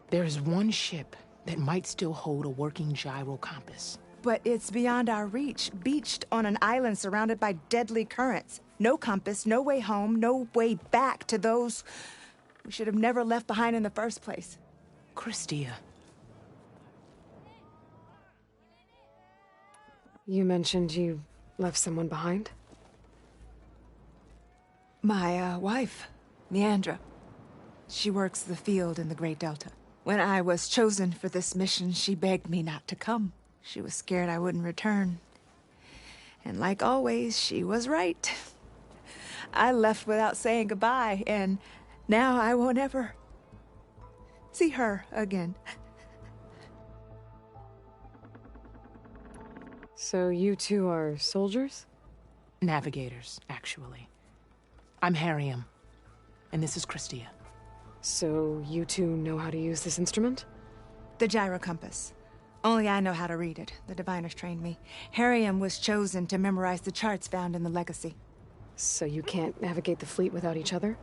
Speaker 7: There is one ship that might still hold a working gyro compass.
Speaker 20: But it's beyond our reach, beached on an island surrounded by deadly currents. No compass, no way home, no way back to those we should have never left behind in the first place.
Speaker 7: Christia.
Speaker 15: You mentioned you left someone behind?
Speaker 20: My, wife, Leandra. She works the field in the Great Delta. When I was chosen for this mission, she begged me not to come. She was scared I wouldn't return. And like always, she was right. I left without saying goodbye, and now I won't ever see her again.
Speaker 15: So you two are soldiers?
Speaker 7: Navigators, actually. I'm Harriam, and this is Christia.
Speaker 15: So you two know how to use this instrument?
Speaker 20: The gyro compass. Only I know how to read it. The diviners trained me. Harriam was chosen to memorize the charts found in the Legacy.
Speaker 15: So you can't navigate the fleet without each other?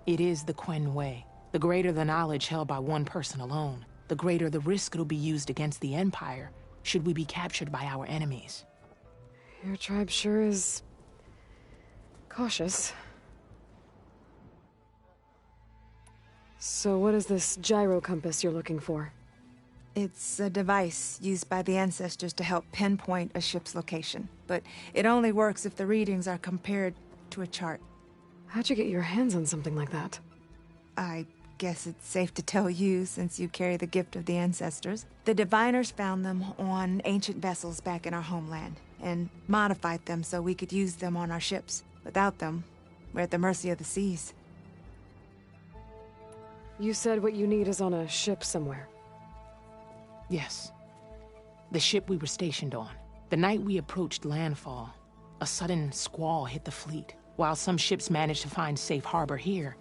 Speaker 7: It is the Quen way. The greater the knowledge held by one person alone, the greater the risk it'll be used against the Empire, should we be captured by our enemies.
Speaker 15: Your tribe sure is cautious. So what is this gyro compass you're looking for?
Speaker 20: It's a device used by the ancestors to help pinpoint a ship's location, but it only works if the readings are compared to a chart.
Speaker 15: How'd you get your hands on something like that?
Speaker 20: I guess it's safe to tell you, since you carry the gift of the ancestors. The diviners found them on ancient vessels back in our homeland, and modified them so we could use them on our ships. Without them, we're at the mercy of the seas.
Speaker 15: You said what you need is on a ship somewhere.
Speaker 7: Yes. The ship we were stationed on. The night we approached landfall, a sudden squall hit the fleet. While some ships managed to find safe harbor here,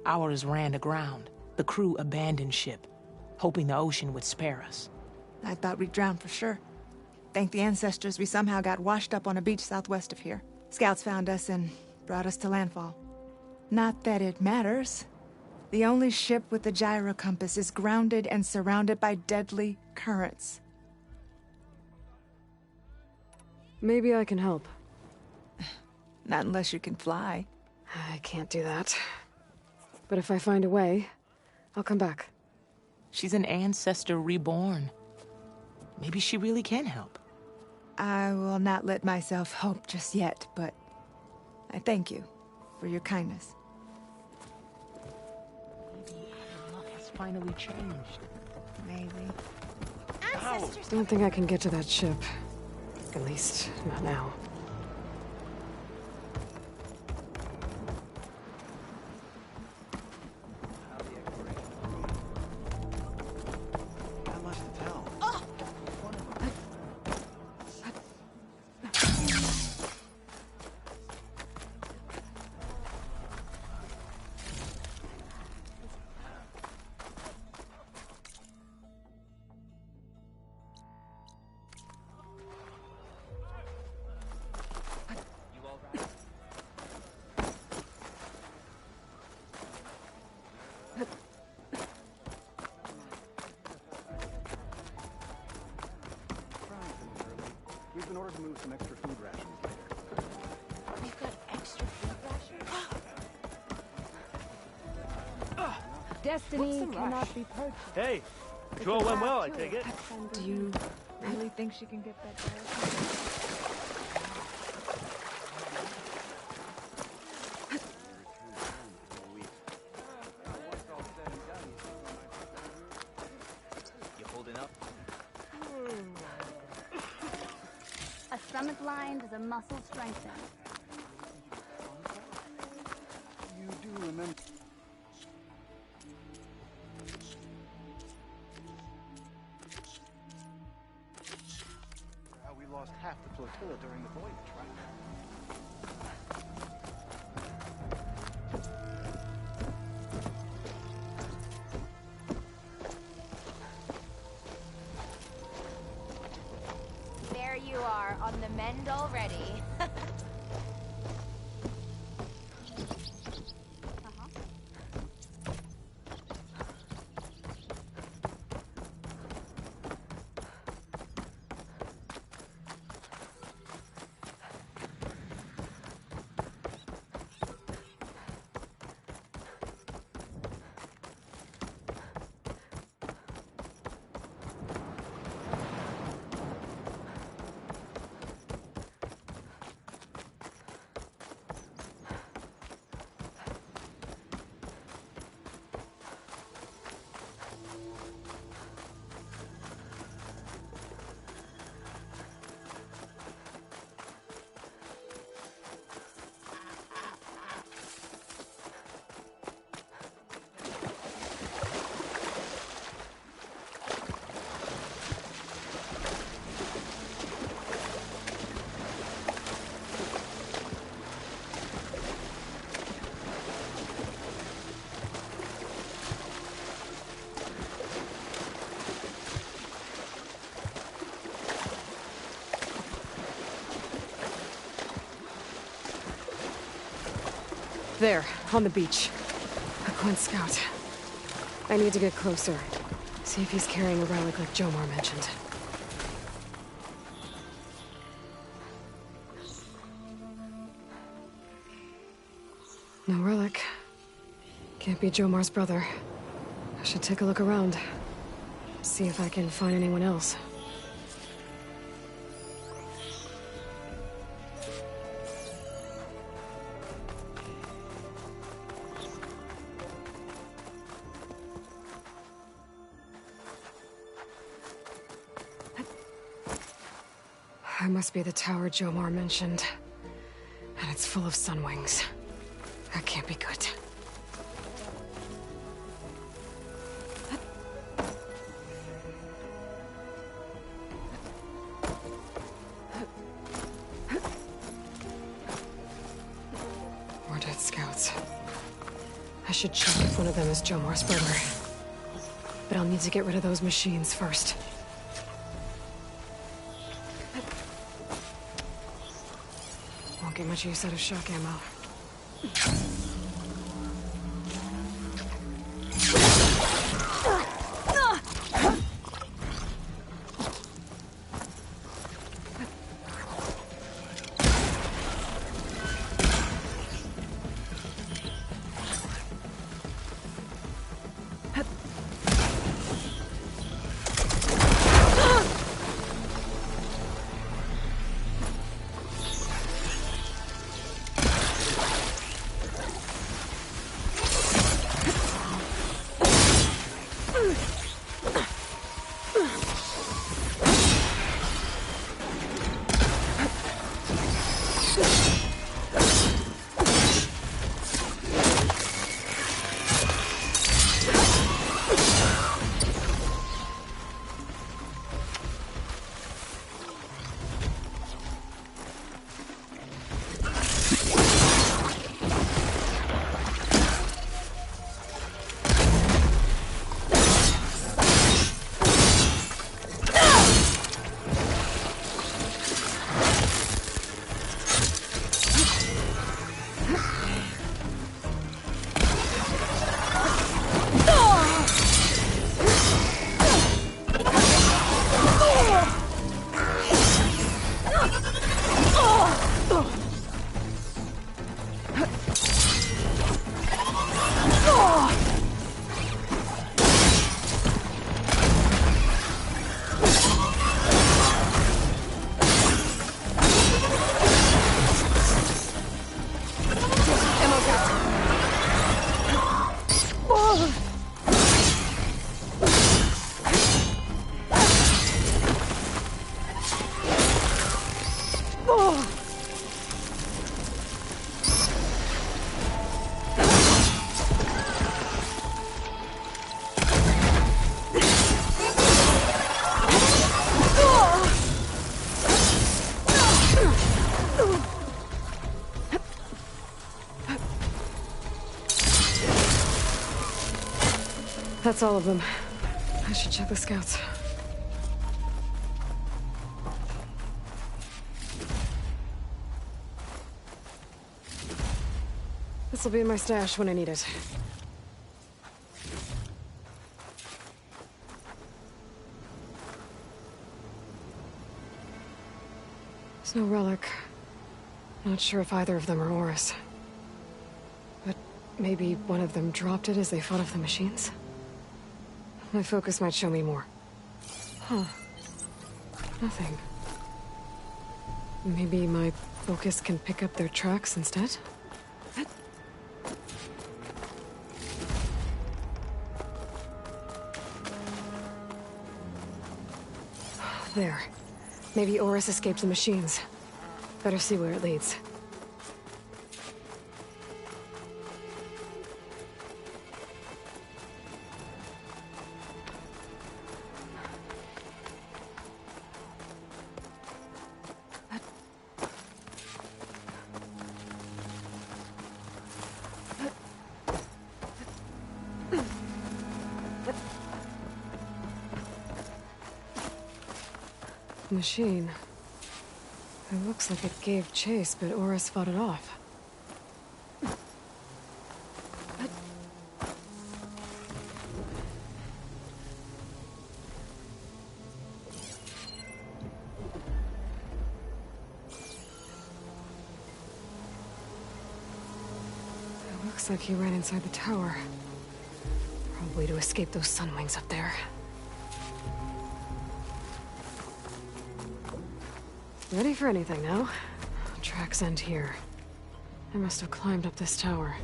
Speaker 7: ours ran aground. The crew abandoned ship, hoping the ocean would spare us.
Speaker 20: I thought we'd drown for sure. Thank the ancestors we somehow got washed up on a beach southwest of here. Scouts found us and brought us to landfall. Not that it matters. The only ship with the gyro compass is grounded and surrounded by deadly currents.
Speaker 15: Maybe I can help.
Speaker 20: Not unless you can fly.
Speaker 15: I can't do that. But if I find a way, I'll come back.
Speaker 7: She's an ancestor reborn. Maybe she really can help.
Speaker 20: I will not let myself hope just yet, but I thank you for your kindness.
Speaker 7: Maybe her luck has finally changed.
Speaker 20: Maybe.
Speaker 15: Don't think I can get to that ship. At least, not now.
Speaker 23: Not much to tell. We've been ordered to move some extra food rations later.
Speaker 6: We've got extra food rations?
Speaker 15: Destiny cannot be purchased.
Speaker 17: Hey, tour went well, I take it.
Speaker 20: Do you really think she can get that done?
Speaker 17: You holding up?
Speaker 1: A stomach lined is a muscle strengthened.
Speaker 23: You do remember... how we lost half the flotilla during the voyage, right?
Speaker 6: There you are, on the mend already.
Speaker 15: There, on the beach. A Quint scout. I need to get closer. See if he's carrying a relic like Jomar mentioned. No relic. Can't be Jomar's brother. I should take a look around. See if I can find anyone else. That must be the tower Jomar mentioned. And it's full of sunwings. That can't be good. More dead scouts. I should check if one of them is Jomar's brother. But I'll need to get rid of those machines first. Won't get much use out of shock ammo. That's all of them. I should check the scouts. This'll be in my stash when I need it. There's no relic. Not sure if either of them are Horus. But maybe one of them dropped it as they fought off the machines? My focus might show me more. Huh. Nothing. Maybe my focus can pick up their tracks instead? There. Maybe Horus escaped the machines. Better see where it leads. Machine. It looks like it gave chase, but Horus fought it off. It looks like he ran inside the tower. Probably to escape those sunwings up there. Ready for anything now? Tracks end here. I must have climbed up this tower.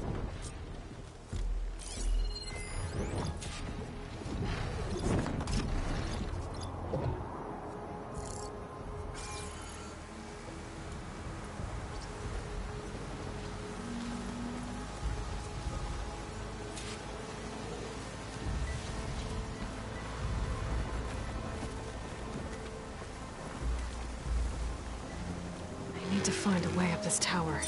Speaker 15: I need to find a way up this tower.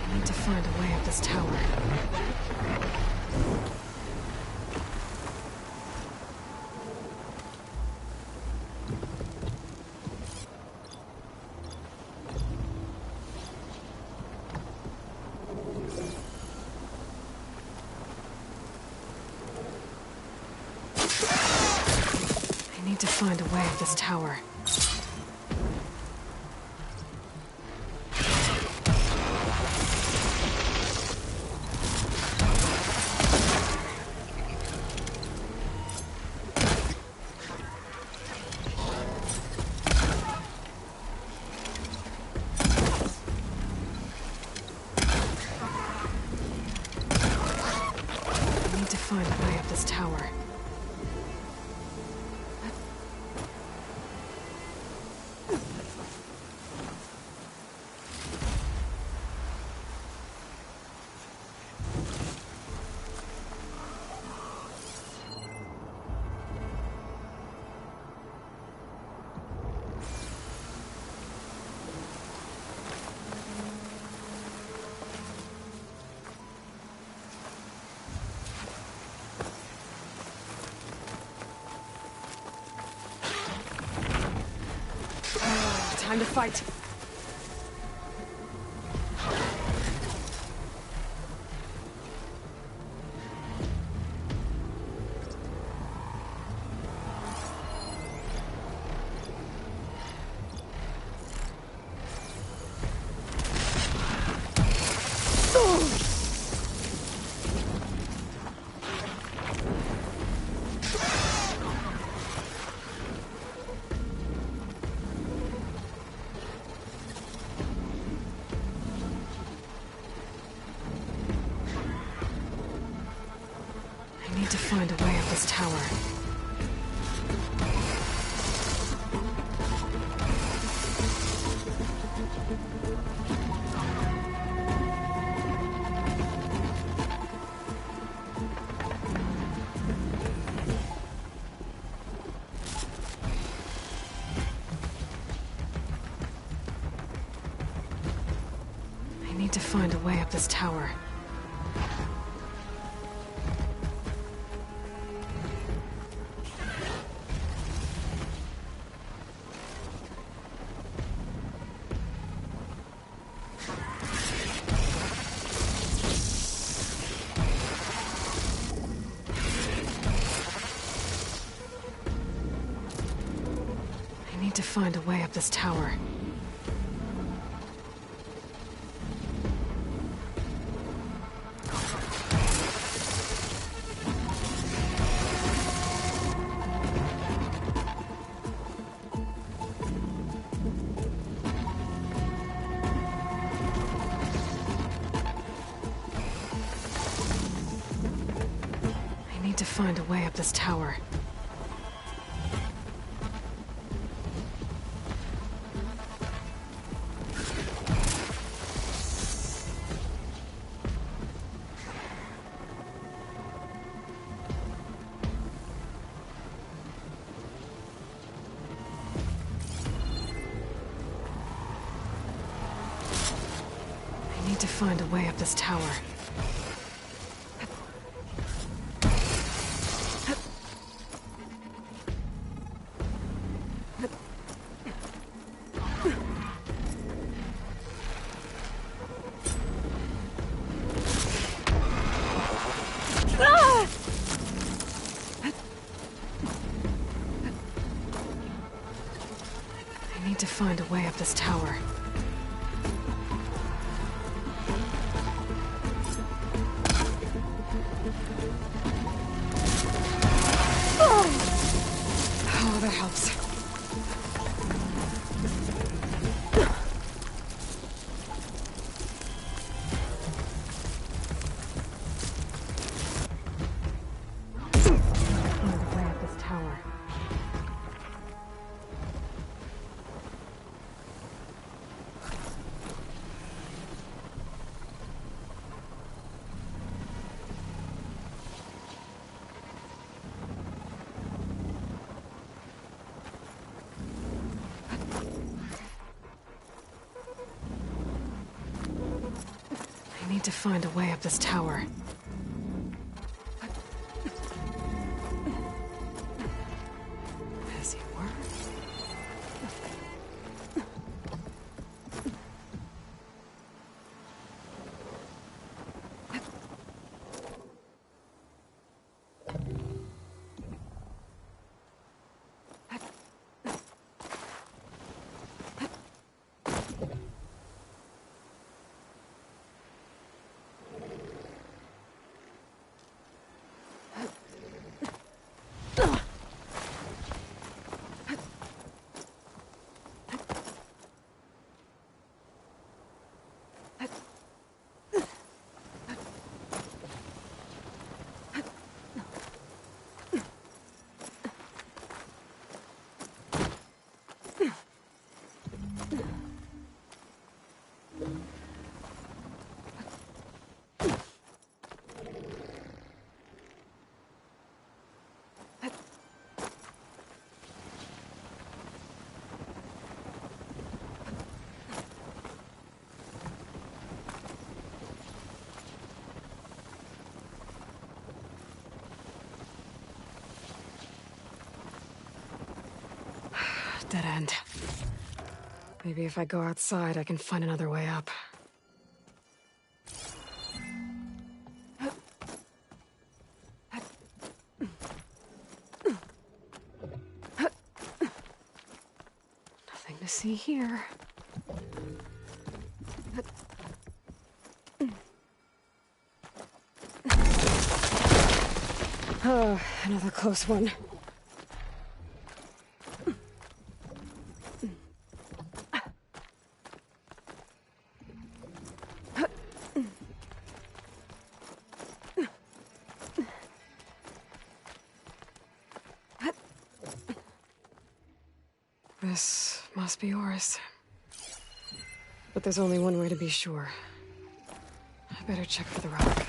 Speaker 15: I need to find a way up this tower. I need to find a way up this tower. I need to find a way up this tower. Time to fight. find a way up this tower. I need to find a way up this tower. I need to find a way up this tower. I need to find a way up this tower. I need to find a way up this tower. I need to find a way up this tower. Oh, that helps. Find a way up this tower. I need to find a way up this tower. As you were. Dead end. Maybe if I go outside, I can find another way up. Nothing to see here. Oh, another close one. This must be Oris. But there's only one way to be sure. I better check for the relic.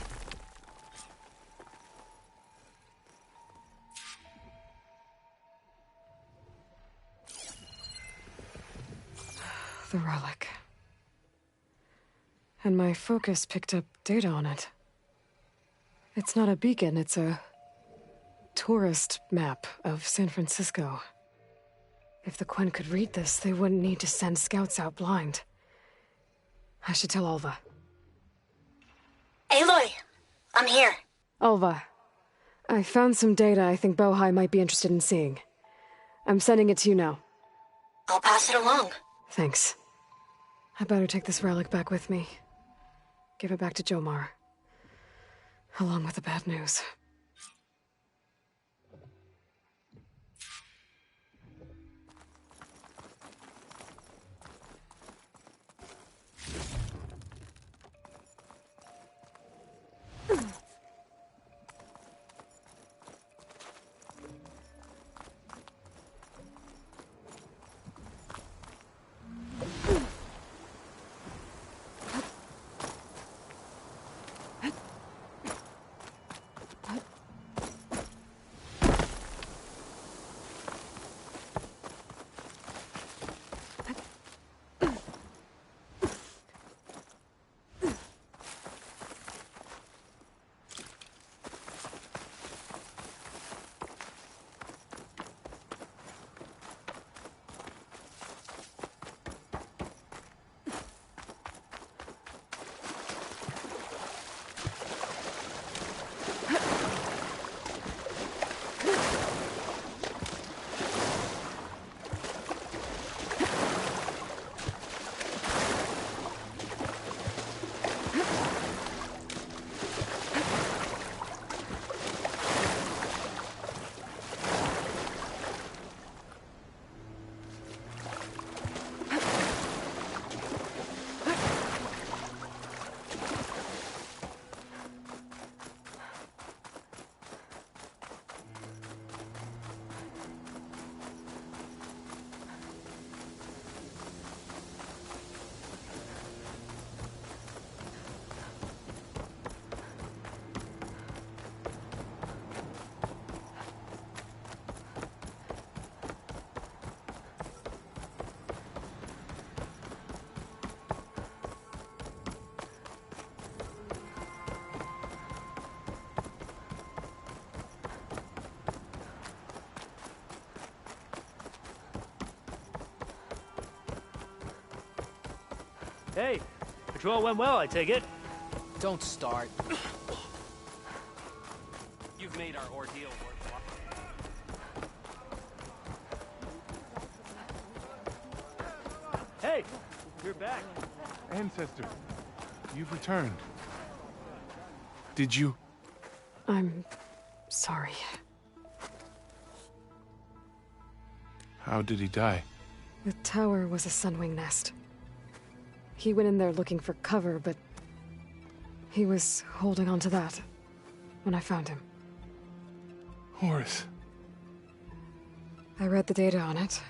Speaker 15: The relic. And my focus picked up data on it. It's not a beacon, it's a tourist map of San Francisco. If the Quen could read this, they wouldn't need to send scouts out blind. I should tell Alva.
Speaker 4: Aloy, I'm here.
Speaker 15: Alva, I found some data I think Bohai might be interested in seeing. I'm sending it to you now.
Speaker 4: I'll pass it along.
Speaker 15: Thanks. I better take this relic back with me. Give it back to Jomar. Along with the bad news.
Speaker 8: Hey, patrol went well, I take it.
Speaker 3: Don't start.
Speaker 17: You've made our ordeal worthwhile.
Speaker 8: Hey, you're back.
Speaker 14: Ancestor, you've returned. Did you?
Speaker 15: I'm sorry.
Speaker 14: How did he die?
Speaker 15: The tower was a sunwing nest. He went in there looking for cover, but he was holding on to that when I found him.
Speaker 14: Horace.
Speaker 15: I read the data on it.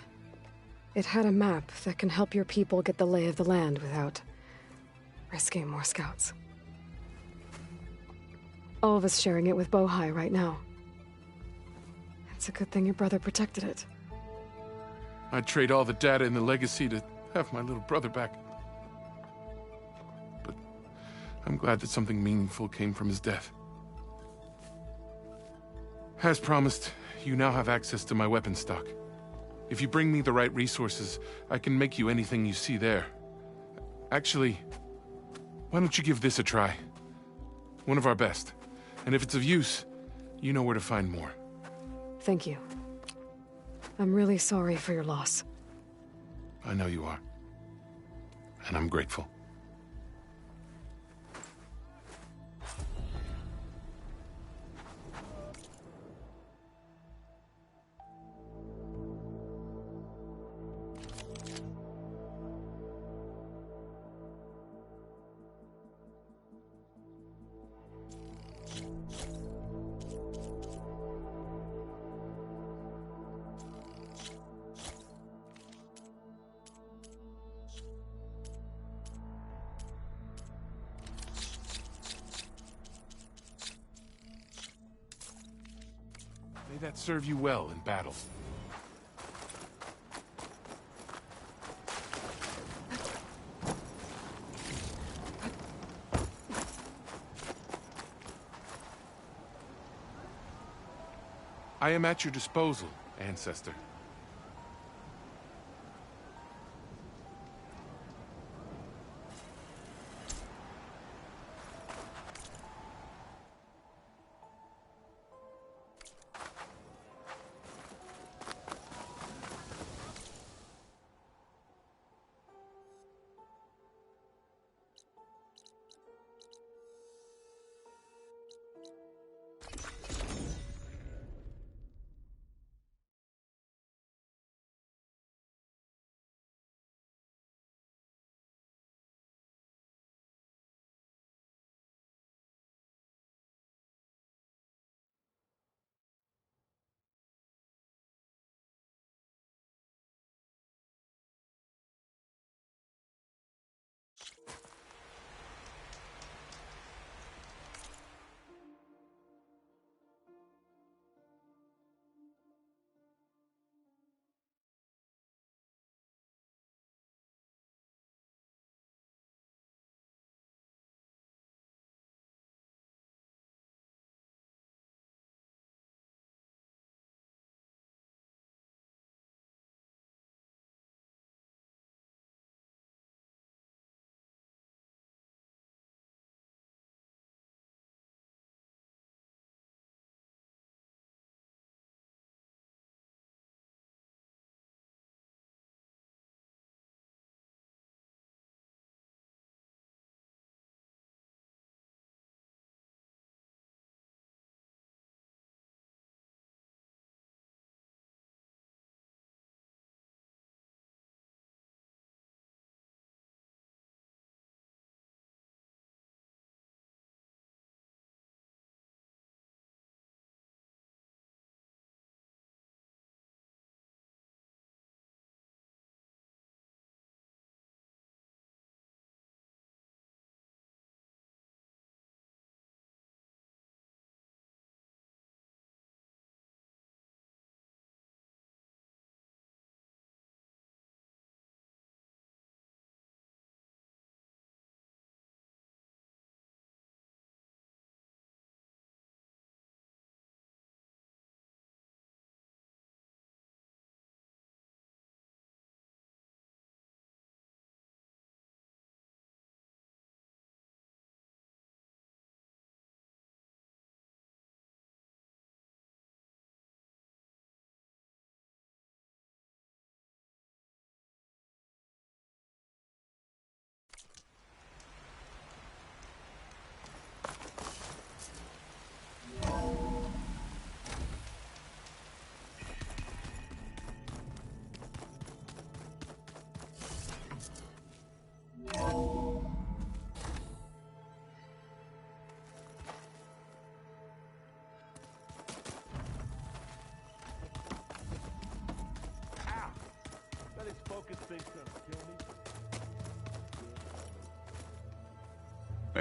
Speaker 15: It had a map that can help your people get the lay of the land without risking more scouts. All of us sharing it with Bohai right now. It's a good thing your brother protected it.
Speaker 14: I'd trade all the data in the legacy to have my little brother back. But I'm glad that something meaningful came from his death. As promised, you now have access to my weapon stock. If you bring me the right resources, I can make you anything you see there. Actually, why don't you give this a try? One of our best. And if it's of use, you know where to find more.
Speaker 15: Thank you. I'm really sorry for your loss.
Speaker 14: I know you are. And I'm grateful. May that serve you well in battle. I am at your disposal, Ancestor.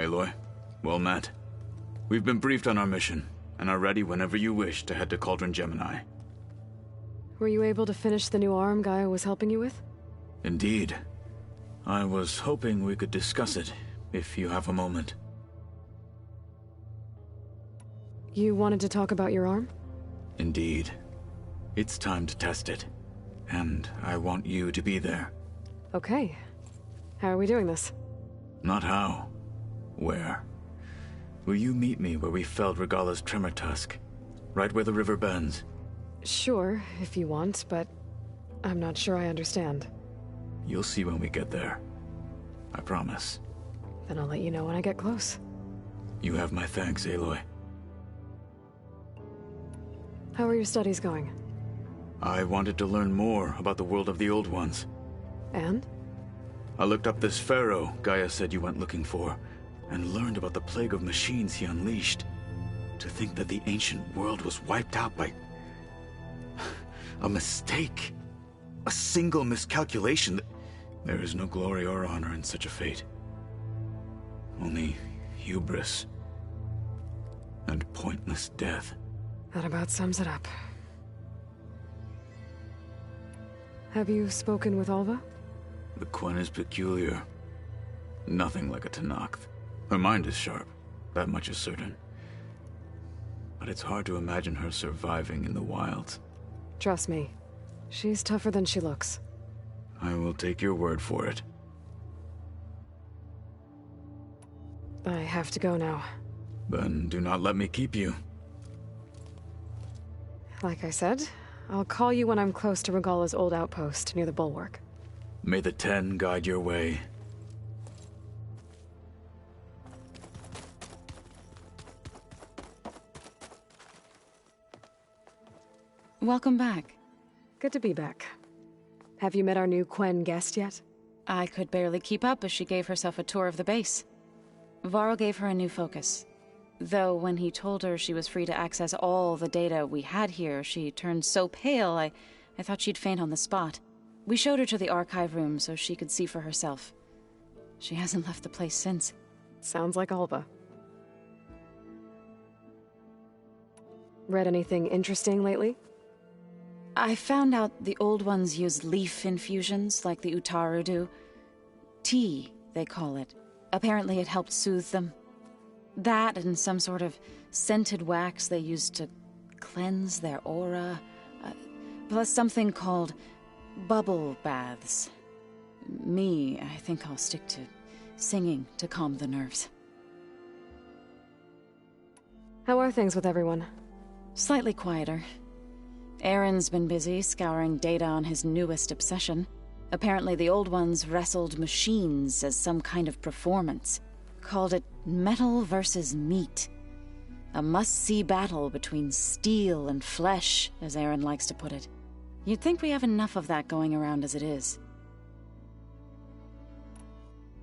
Speaker 9: Aloy, well met. We've been briefed on our mission, and are ready whenever you wish to head to Cauldron Gemini.
Speaker 15: Were you able to finish the new arm Gaia was helping you with?
Speaker 9: Indeed. I was hoping we could discuss it, if you have a moment.
Speaker 15: You wanted to talk about your arm?
Speaker 9: Indeed. It's time to test it, and I want you to be there.
Speaker 15: Okay. How are we doing this?
Speaker 9: Not how. Where? Will you meet me where we felled Regalla's Tremor Tusk? Right where the river bends?
Speaker 15: Sure, if you want, but I'm not sure I understand.
Speaker 9: You'll see when we get there. I promise.
Speaker 15: Then I'll let you know when I get close.
Speaker 9: You have my thanks, Aloy.
Speaker 15: How are your studies going?
Speaker 9: I wanted to learn more about the world of the Old Ones.
Speaker 15: And?
Speaker 9: I looked up this pharaoh Gaia said you went looking for, and learned about the plague of machines he unleashed. To think that the ancient world was wiped out by a mistake. A single miscalculation. There is no glory or honor in such a fate. Only hubris and pointless death.
Speaker 15: That about sums it up. Have you spoken with Alva?
Speaker 9: The Quen is peculiar. Nothing like a Tenakth. Her mind is sharp, that much is certain. But it's hard to imagine her surviving in the wilds.
Speaker 15: Trust me, she's tougher than she looks.
Speaker 9: I will take your word for it.
Speaker 15: I have to go now.
Speaker 9: Then do not let me keep you.
Speaker 15: Like I said, I'll call you when I'm close to Regalla's old outpost near the bulwark.
Speaker 9: May the Ten guide your way.
Speaker 12: Welcome back.
Speaker 15: Good to be back. Have you met our new Quen guest yet?
Speaker 12: I could barely keep up as she gave herself a tour of the base. Varl gave her a new focus. Though when he told her she was free to access all the data we had here, she turned so pale I thought she'd faint on the spot. We showed her to the archive room so she could see for herself. She hasn't left the place since.
Speaker 15: Sounds like Alva. Read anything interesting lately?
Speaker 12: I found out the old ones use leaf infusions like the Utaru do. Tea, they call it. Apparently it helped soothe them. That and some sort of scented wax they used to cleanse their aura. Plus something called bubble baths. I think I'll stick to singing to calm the nerves.
Speaker 15: How are things with everyone?
Speaker 12: Slightly quieter. Aaron's been busy scouring data on his newest obsession. Apparently the old ones wrestled machines as some kind of performance. Called it metal versus meat. A must-see battle between steel and flesh, as Aaron likes to put it. You'd think we have enough of that going around as it is.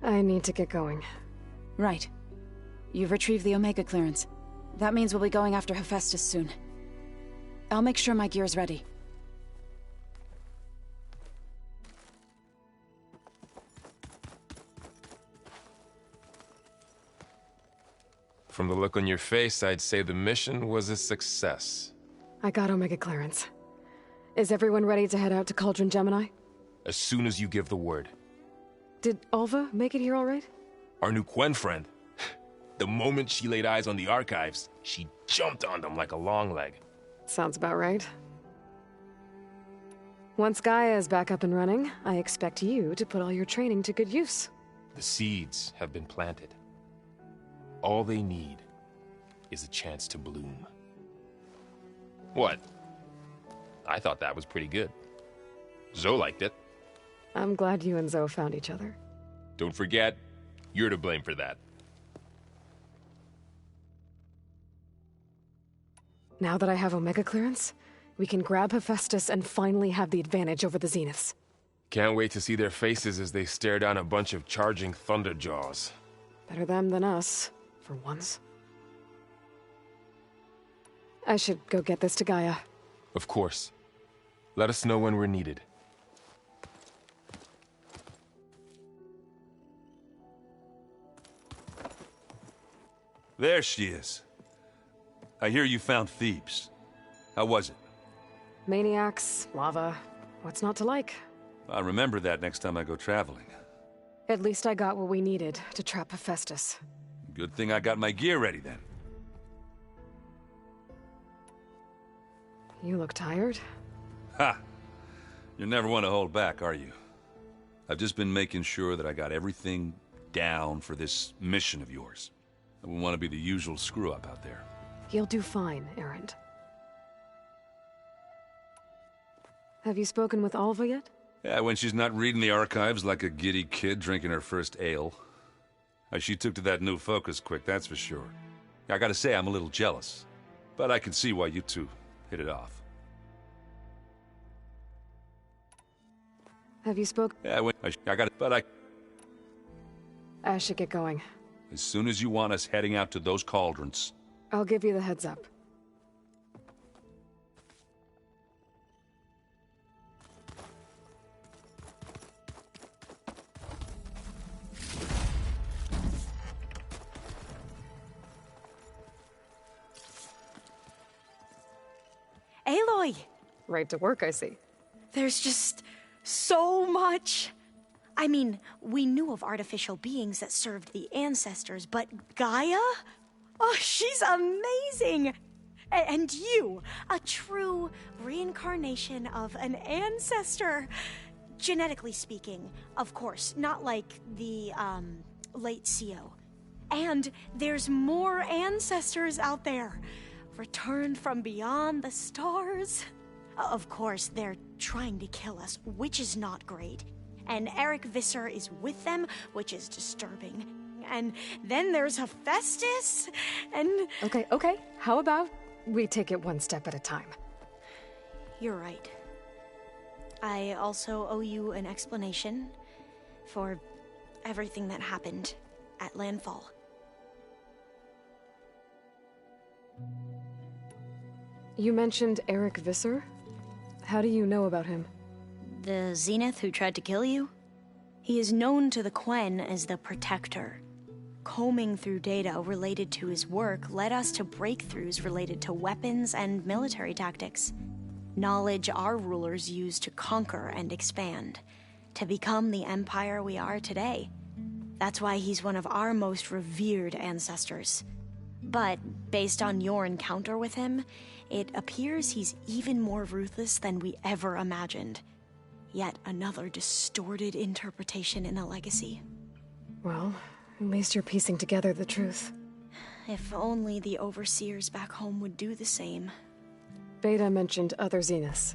Speaker 15: I need to get going.
Speaker 12: Right. You've retrieved the Omega clearance. That means we'll be going after Hephaestus soon. I'll make sure my gear's ready.
Speaker 5: From the look on your face, I'd say the mission was a success.
Speaker 15: I got Omega clearance. Is everyone ready to head out to Cauldron Gemini?
Speaker 5: As soon as you give the word.
Speaker 15: Did Alva make it here all right?
Speaker 5: Our new Quen friend. The moment she laid eyes on the archives, she jumped on them like a long leg.
Speaker 15: Sounds about right. Once Gaia is back up and running, I expect you to put all your training to good use.
Speaker 5: The seeds have been planted. All they need is a chance to bloom. What? I thought that was pretty good. Zoe liked it.
Speaker 15: I'm glad you and Zoe found each other.
Speaker 5: Don't forget, you're to blame for that.
Speaker 15: Now that I have Omega clearance, we can grab Hephaestus and finally have the advantage over the Zeniths.
Speaker 5: Can't wait to see their faces as they stare down a bunch of charging Thunderjaws.
Speaker 15: Better them than us, for once. I should go get this to Gaia.
Speaker 5: Of course. Let us know when we're needed.
Speaker 18: There she is. I hear you found Thebes. How was it?
Speaker 15: Maniacs, lava, what's not to like?
Speaker 18: I'll remember that next time I go traveling.
Speaker 15: At least I got what we needed to trap Hephaestus.
Speaker 18: Good thing I got my gear ready then.
Speaker 15: You look tired.
Speaker 18: Ha! You never want to hold back, are you? I've just been making sure that I got everything down for this mission of yours. I wouldn't want to be the usual screw-up out there.
Speaker 15: You'll do fine, Erend. Have you spoken with Alva yet?
Speaker 18: Yeah, when she's not reading the archives like a giddy kid drinking her first ale. She took to that new focus quick, that's for sure. I gotta say, I'm a little jealous. But I can see why you two hit it off.
Speaker 15: Have you spoken?
Speaker 18: Yeah, I got it, but
Speaker 15: I should get going.
Speaker 18: as soon as you want us heading out to those cauldrons.
Speaker 15: I'll give you the heads up.
Speaker 11: Aloy!
Speaker 15: Right to work, I see.
Speaker 11: There's just so much. I mean, we knew of artificial beings that served the ancestors, but Gaia? Oh, she's amazing! And you, a true reincarnation of an ancestor. Genetically speaking, of course, not like the, late CO. And there's more ancestors out there, returned from beyond the stars. Of course, they're trying to kill us, which is not great. And Eric Visser is with them, which is disturbing. And then there's Hephaestus, and...
Speaker 15: Okay. How about we take it one step at a time?
Speaker 11: You're right. I also owe you an explanation for everything that happened at Landfall.
Speaker 15: You mentioned Eric Visser? How do you know about him?
Speaker 11: The Zenith who tried to kill you? He is known to the Quen as the Protector. Combing through data related to his work led us to breakthroughs related to weapons and military tactics. Knowledge our rulers used to conquer and expand, to become the empire we are today. That's why he's one of our most revered ancestors. But based on your encounter with him, it appears he's even more ruthless than we ever imagined. Yet another distorted interpretation in the legacy.
Speaker 15: Well, at least you're piecing together the truth.
Speaker 11: If only the overseers back home would do the same.
Speaker 15: Beta mentioned other Zeniths.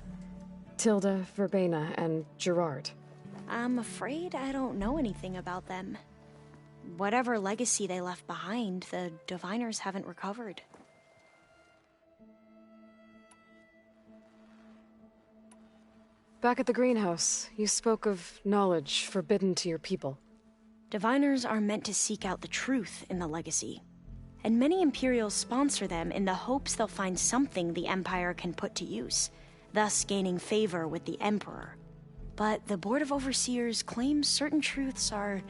Speaker 15: Tilda, Verbena, and Gerard.
Speaker 11: I'm afraid I don't know anything about them. Whatever legacy they left behind, the Diviners haven't recovered.
Speaker 15: Back at the greenhouse, you spoke of knowledge forbidden to your people.
Speaker 11: Diviners are meant to seek out the truth in the legacy, and many Imperials sponsor them in the hopes they'll find something the Empire can put to use, thus gaining favor with the Emperor. But the Board of Overseers claims certain truths are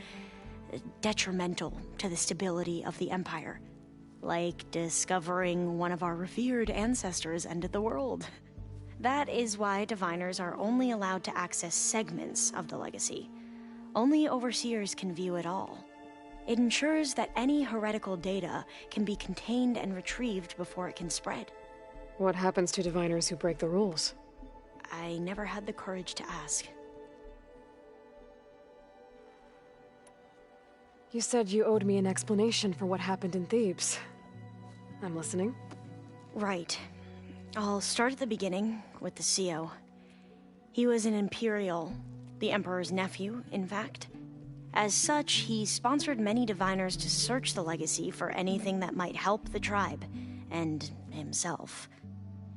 Speaker 11: detrimental to the stability of the Empire, like discovering one of our revered ancestors ended the world. That is why Diviners are only allowed to access segments of the legacy. Only Overseers can view it all. It ensures that any heretical data can be contained and retrieved before it can spread.
Speaker 15: What happens to Diviners who break the rules?
Speaker 11: I never had the courage to ask.
Speaker 15: You said you owed me an explanation for what happened in Thebes. I'm listening.
Speaker 11: Right. I'll start at the beginning, with the CO. He was an Imperial, the Emperor's nephew, in fact. As such, he sponsored many Diviners to search the legacy for anything that might help the tribe, and himself.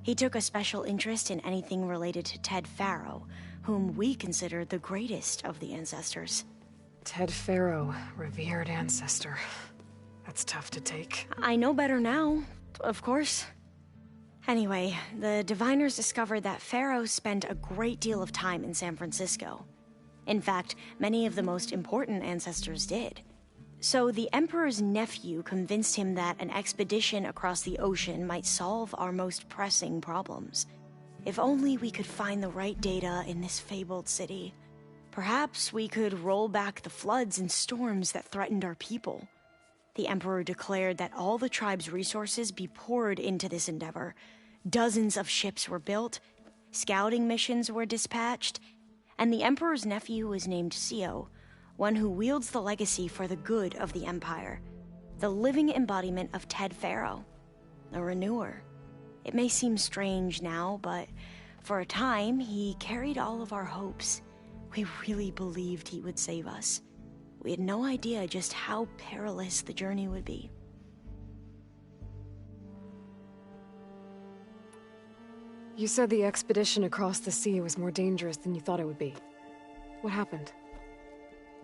Speaker 11: He took a special interest in anything related to Ted Faro, whom we consider the greatest of the ancestors.
Speaker 15: Ted Faro, revered ancestor. That's tough to take.
Speaker 11: I know better now, of course. Anyway, the Diviners discovered that Faro spent a great deal of time in San Francisco. In fact, many of the most important ancestors did. So the Emperor's nephew convinced him that an expedition across the ocean might solve our most pressing problems. If only we could find the right data in this fabled city. Perhaps we could roll back the floods and storms that threatened our people. The Emperor declared that all the tribe's resources be poured into this endeavor. Dozens of ships were built, scouting missions were dispatched, and the Emperor's nephew was named CO, one who wields the legacy for the good of the Empire, the living embodiment of Ted Faro, a renewer. It may seem strange now, but for a time, he carried all of our hopes. We really believed he would save us. We had no idea just how perilous the journey would be.
Speaker 15: You said the expedition across the sea was more dangerous than you thought it would be. What happened?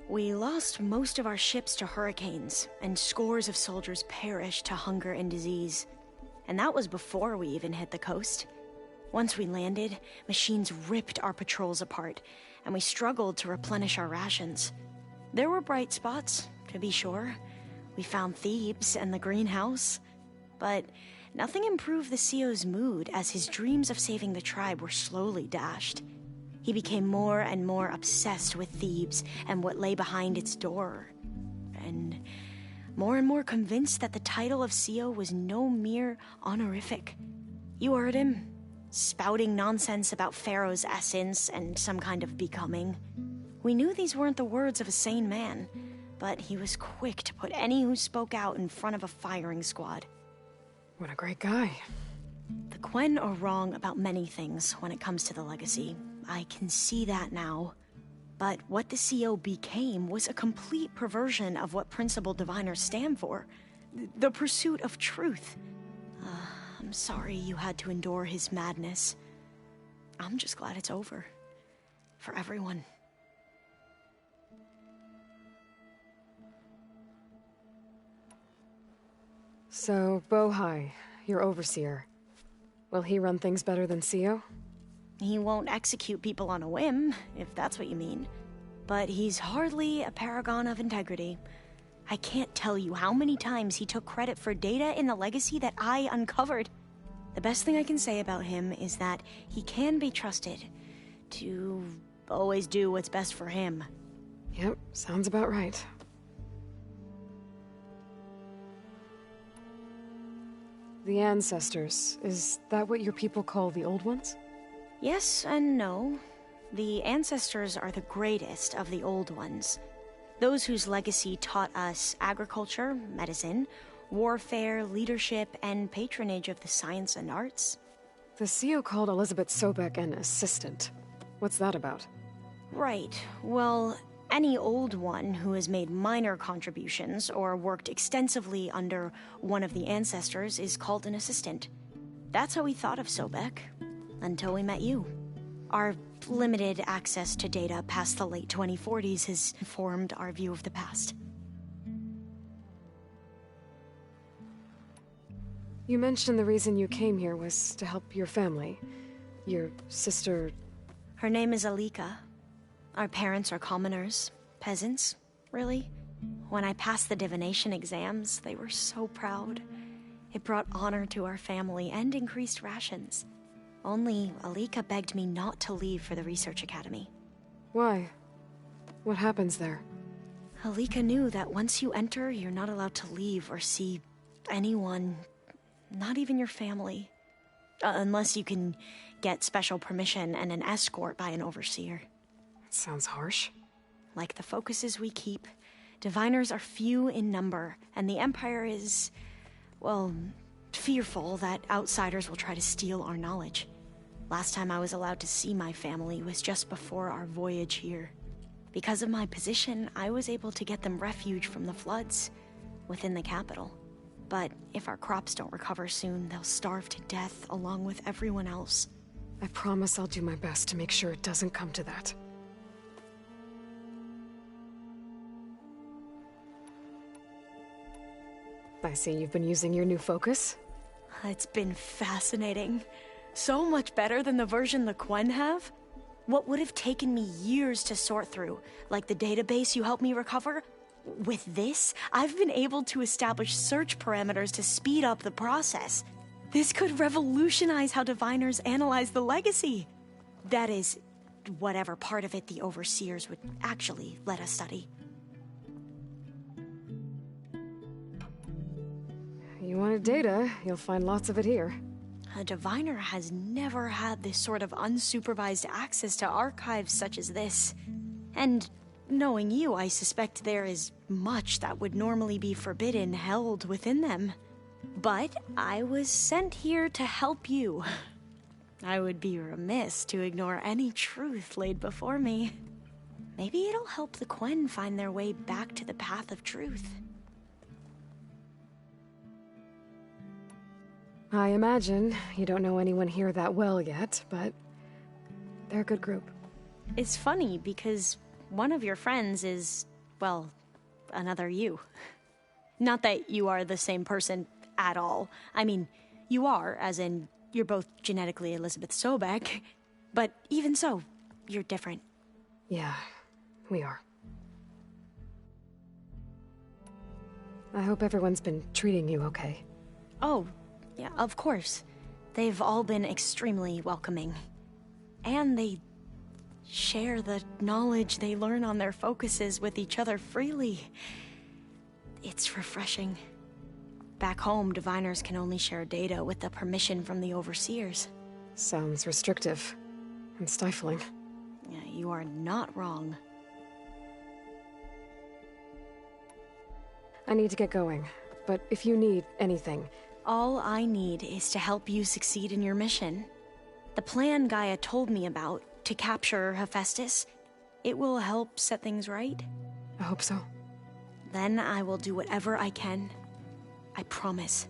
Speaker 11: We lost most of our ships to hurricanes, and scores of soldiers perished to hunger and disease. And that was before we even hit the coast. Once we landed, machines ripped our patrols apart, and we struggled to replenish our rations. There were bright spots, to be sure. We found Thebes and the greenhouse. But nothing improved the CEO's mood as his dreams of saving the tribe were slowly dashed. He became more and more obsessed with Thebes and what lay behind its door, and more convinced that the title of CEO was no mere honorific. You heard him, spouting nonsense about Pharaoh's essence and some kind of becoming. We knew these weren't the words of a sane man, but he was quick to put any who spoke out in front of a firing squad.
Speaker 15: What a great guy.
Speaker 11: The Quen are wrong about many things when it comes to the legacy. I can see that now. But what the CEO became was a complete perversion of what principled diviners stand for. The pursuit of truth. I'm sorry you had to endure his madness. I'm just glad it's over. For everyone.
Speaker 15: So, Bohai, your overseer. Will he run things better than CEO?
Speaker 11: He won't execute people on a whim, if that's what you mean. But he's hardly a paragon of integrity. I can't tell you how many times he took credit for data in the legacy that I uncovered. The best thing I can say about him is that he can be trusted to always do what's best for him.
Speaker 15: Yep, sounds about right. The ancestors, is that what your people call the old ones?
Speaker 11: Yes and no. The ancestors are the greatest of the old ones. Those whose legacy taught us agriculture, medicine, warfare, leadership, and patronage of the science and arts.
Speaker 15: The CEO called Elizabeth Sobek an assistant. What's that about?
Speaker 11: Right. Well, any old one who has made minor contributions or worked extensively under one of the ancestors is called an assistant. That's how we thought of Sobek, until we met you. Our limited access to data past the late 2040s has formed our view of the past.
Speaker 15: You mentioned the reason you came here was to help your family. Your sister...
Speaker 11: Her name is Alika. Our parents are commoners. Peasants, really. When I passed the divination exams, they were so proud. It brought honor to our family and increased rations. Only Alika begged me not to leave for the research academy.
Speaker 15: Why? What happens there?
Speaker 11: Alika knew that once you enter, you're not allowed to leave or see anyone, not even your family. Unless you can get special permission and an escort by an overseer.
Speaker 15: That sounds harsh.
Speaker 11: Like the focuses we keep, diviners are few in number, and the Empire is, well, fearful that outsiders will try to steal our knowledge. Last time I was allowed to see my family was just before our voyage here. Because of my position, I was able to get them refuge from the floods within the capital. But if our crops don't recover soon, they'll starve to death along with everyone else.
Speaker 15: I promise I'll do my best to make sure it doesn't come to that. I see you've been using your new focus.
Speaker 11: It's been fascinating. So much better than the version the Quen have. What would have taken me years to sort through, like the database you helped me recover, with this, I've been able to establish search parameters to speed up the process. This could revolutionize how diviners analyze the legacy. That is, whatever part of it the overseers would actually let us study.
Speaker 15: You wanted data, you'll find lots of it here.
Speaker 11: A diviner has never had this sort of unsupervised access to archives such as this. And knowing you, I suspect there is much that would normally be forbidden held within them. But I was sent here to help you. I would be remiss to ignore any truth laid before me. Maybe it'll help the Quen find their way back to the path of truth.
Speaker 15: I imagine you don't know anyone here that well yet, but they're a good group.
Speaker 11: It's funny because one of your friends is, well, another you. Not that you are the same person at all. I mean, you are, as in, you're both genetically Elizabeth Sobek, but even so, you're different.
Speaker 15: Yeah, we are. I hope everyone's been treating you okay.
Speaker 11: Oh, Yeah, of course. They've all been extremely welcoming. And they share the knowledge they learn on their focuses with each other freely. It's refreshing. Back home, diviners can only share data with the permission from the overseers.
Speaker 15: Sounds restrictive and stifling.
Speaker 11: Yeah, you are not wrong.
Speaker 15: I need to get going, but if you need anything...
Speaker 11: All I need is to help you succeed in your mission. The plan Gaia told me about, to capture Hephaestus, it will help set things right.
Speaker 15: I hope so.
Speaker 11: Then I will do whatever I can. I promise.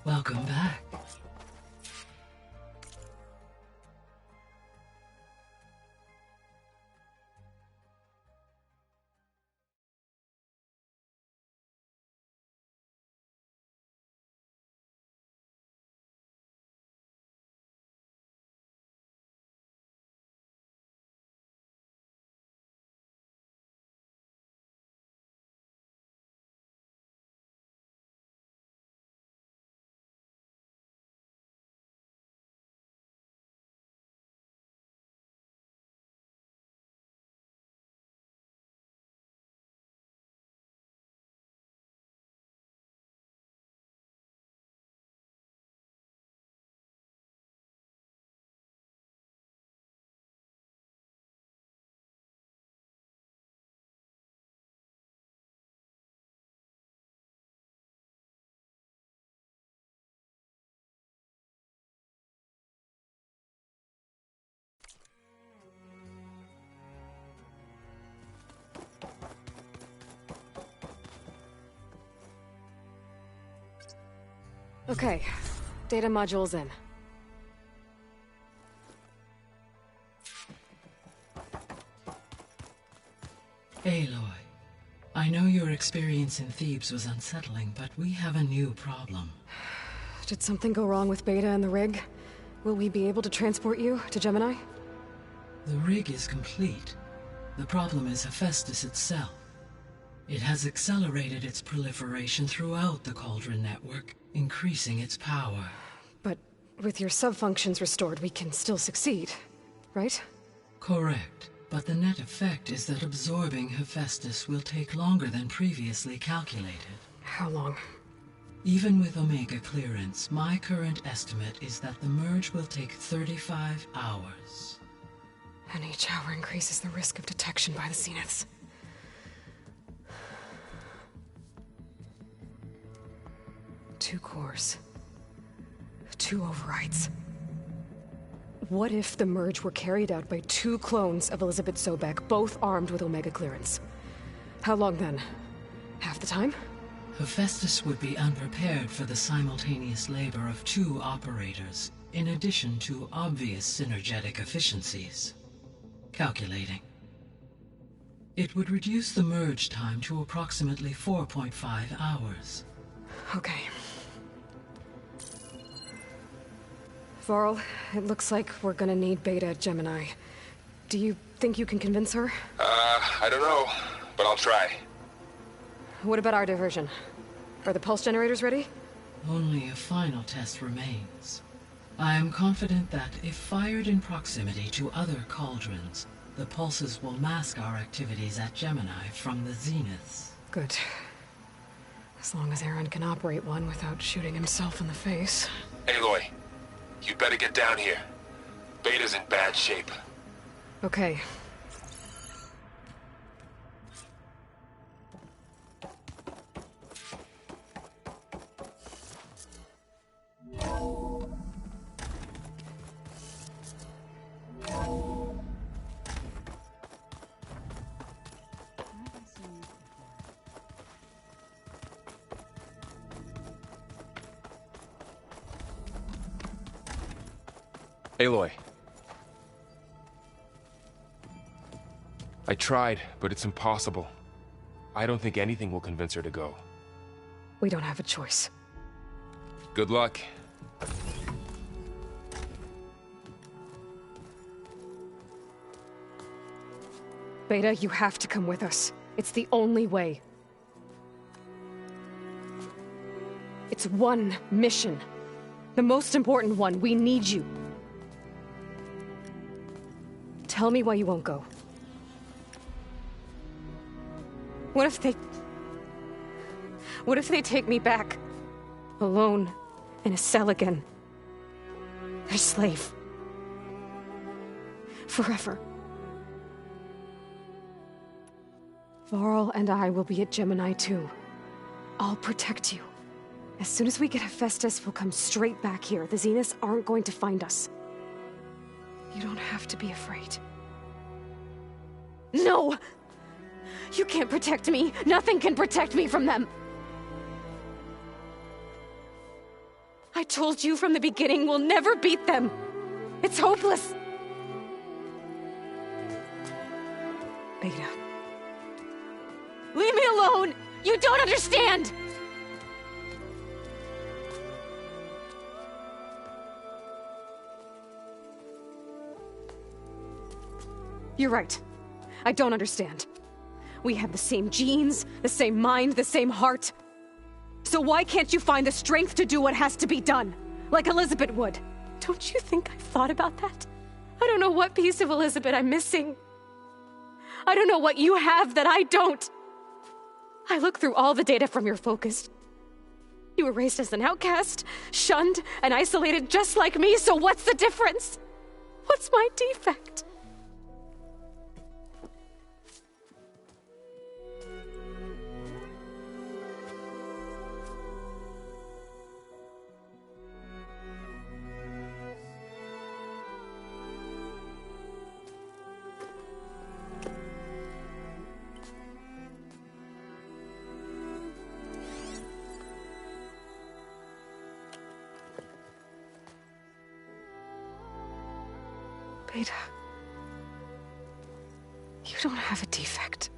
Speaker 10: Welcome back.
Speaker 15: Okay, data module's in.
Speaker 10: Aloy, I know your experience in Thebes was unsettling, but we have a new problem.
Speaker 15: Did something go wrong with Beta and the rig? Will we be able to transport you to Gemini?
Speaker 10: The rig is complete. The problem is Hephaestus itself. It has accelerated its proliferation throughout the Cauldron network, increasing its power.
Speaker 15: But with your sub-functions restored, we can still succeed, right?
Speaker 10: Correct. But the net effect is that absorbing Hephaestus will take longer than previously calculated.
Speaker 15: How long?
Speaker 10: Even with Omega clearance, my current estimate is that the merge will take 35 hours.
Speaker 15: And each hour increases the risk of detection by the Zeniths. Two cores. Two overrides. What if the merge were carried out by two clones of Elizabeth Sobek, both armed with Omega clearance? How long then? Half the time?
Speaker 10: Hephaestus would be unprepared for the simultaneous labor of two operators, in addition to obvious synergetic efficiencies. Calculating. It would reduce the merge time to approximately 4.5 hours.
Speaker 15: Okay. Varl, it looks like we're gonna need Beta at Gemini. Do you think you can convince her?
Speaker 5: I don't know, but I'll try.
Speaker 15: What about our diversion? Are the pulse generators ready?
Speaker 10: Only a final test remains. I am confident that if fired in proximity to other cauldrons, the pulses will mask our activities at Gemini from the Zeniths.
Speaker 15: Good. As long as Aaron can operate one without shooting himself in the face.
Speaker 5: Aloy, you better get down here. Beta's in bad shape.
Speaker 15: Okay.
Speaker 5: Aloy. I tried, but it's impossible. I don't think anything will convince her to go.
Speaker 15: We don't have a choice.
Speaker 5: Good luck.
Speaker 15: Beta, you have to come with us. It's the only way. It's one mission. The most important one. We need you. Tell me why you won't go. What if they take me back? Alone, in a cell again. Their slave. Forever. Varl and I will be at Gemini too. I'll protect you. As soon as we get Hephaestus, we'll come straight back here. The Zeniths aren't going to find us. You don't have to be afraid. No! You can't protect me. Nothing can protect me from them. I told you from the beginning we'll never beat them. It's hopeless. Beta. Leave me alone! You don't understand! You're right. I don't understand. We have the same genes, the same mind, the same heart. So why can't you find the strength to do what has to be done? Like Elizabeth would. Don't you think I've thought about that? I don't know what piece of Elizabeth I'm missing. I don't know what you have that I don't. I looked through all the data from your focus. You were raised as an outcast, shunned, and isolated just like me, so what's the difference? What's my defect? Beta, you don't have a defect.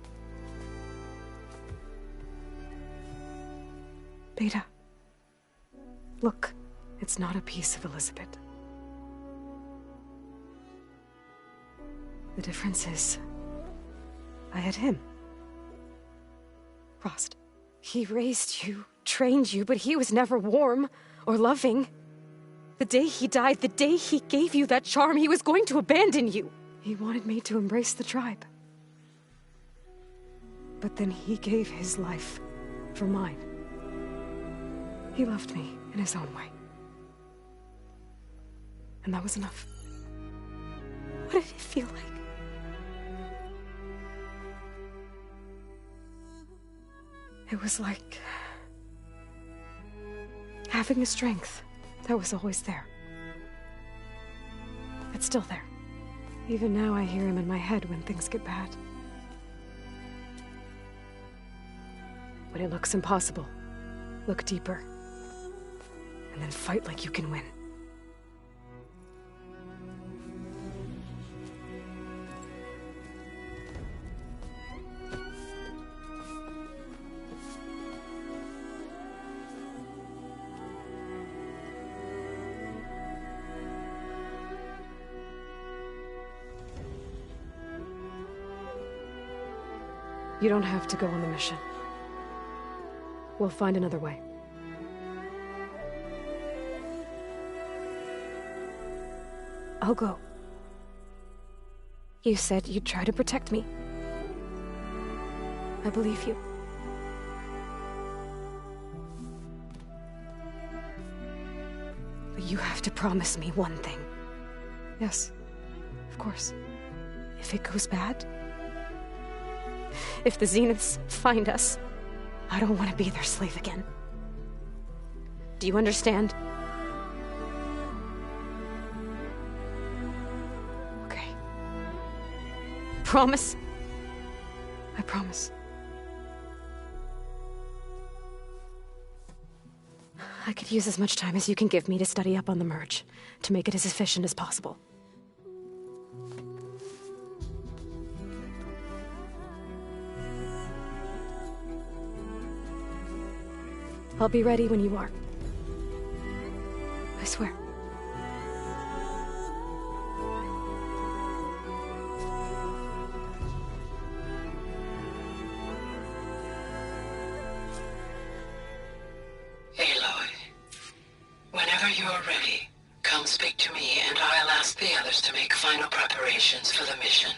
Speaker 15: Beta, look, it's not a piece of Elizabeth. The difference is, I had him. Rost. He raised you, trained you, but he was never warm or loving. The day he died, the day he gave you that charm, he was going to abandon you. He wanted me to embrace the tribe. But then he gave his life for mine. He loved me in his own way. And that was enough. What did it feel like? It was like having a strength that was always there. It's still there. Even now I hear him in my head when things get bad. When it looks impossible, look deeper. And then fight like you can win. You don't have to go on the mission. We'll find another way. I'll go. You said you'd try to protect me. I believe you. You have to promise me one thing. Yes, of course. If it goes bad, if the Zeniths find us, I don't want to be their slave again. Do you understand? Okay. Promise? I promise. I could use as much time as you can give me to study up on the merge, to make it as efficient as possible. I'll be ready when you are. I swear.
Speaker 10: Aloy, whenever you're ready, come speak to me and I'll ask the others to make final preparations for the mission.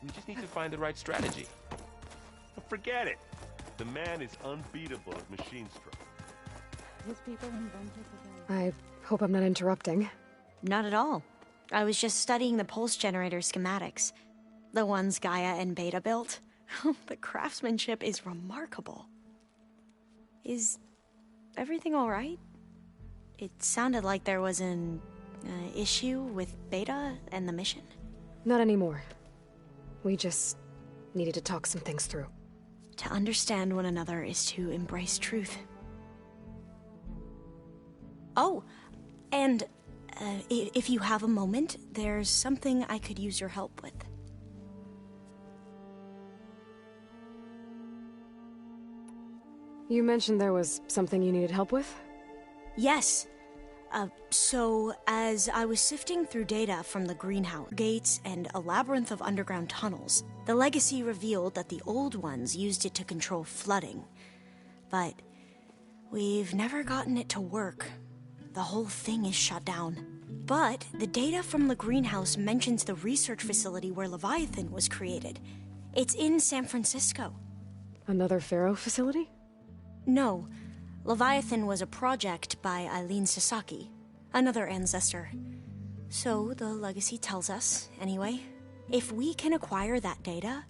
Speaker 5: We just need to find the right strategy.
Speaker 19: Forget it. The man is unbeatable at machine stroke.
Speaker 1: His people invented the
Speaker 15: I hope I'm not interrupting.
Speaker 11: Not at all. I was just studying the pulse generator schematics. The ones Gaia and Beta built. The craftsmanship is remarkable. Is everything all right? It sounded like there was an issue with Beta and the mission.
Speaker 15: Not anymore. We just needed to talk some things through.
Speaker 11: To understand one another is to embrace truth. Oh, and if you have a moment, there's something I could use your help with.
Speaker 15: You mentioned there was something you needed help with?
Speaker 11: Yes. So, as I was sifting through data from the greenhouse, gates, and a labyrinth of underground tunnels, the Legacy revealed that the old ones used it to control flooding. But we've never gotten it to work. The whole thing is shut down. But the data from the greenhouse mentions the research facility where Leviathan was created. It's in San Francisco.
Speaker 15: Another Pharaoh facility?
Speaker 11: No. Leviathan was a project by Eileen Sasaki, another ancestor. So the Legacy tells us, anyway, if we can acquire that data,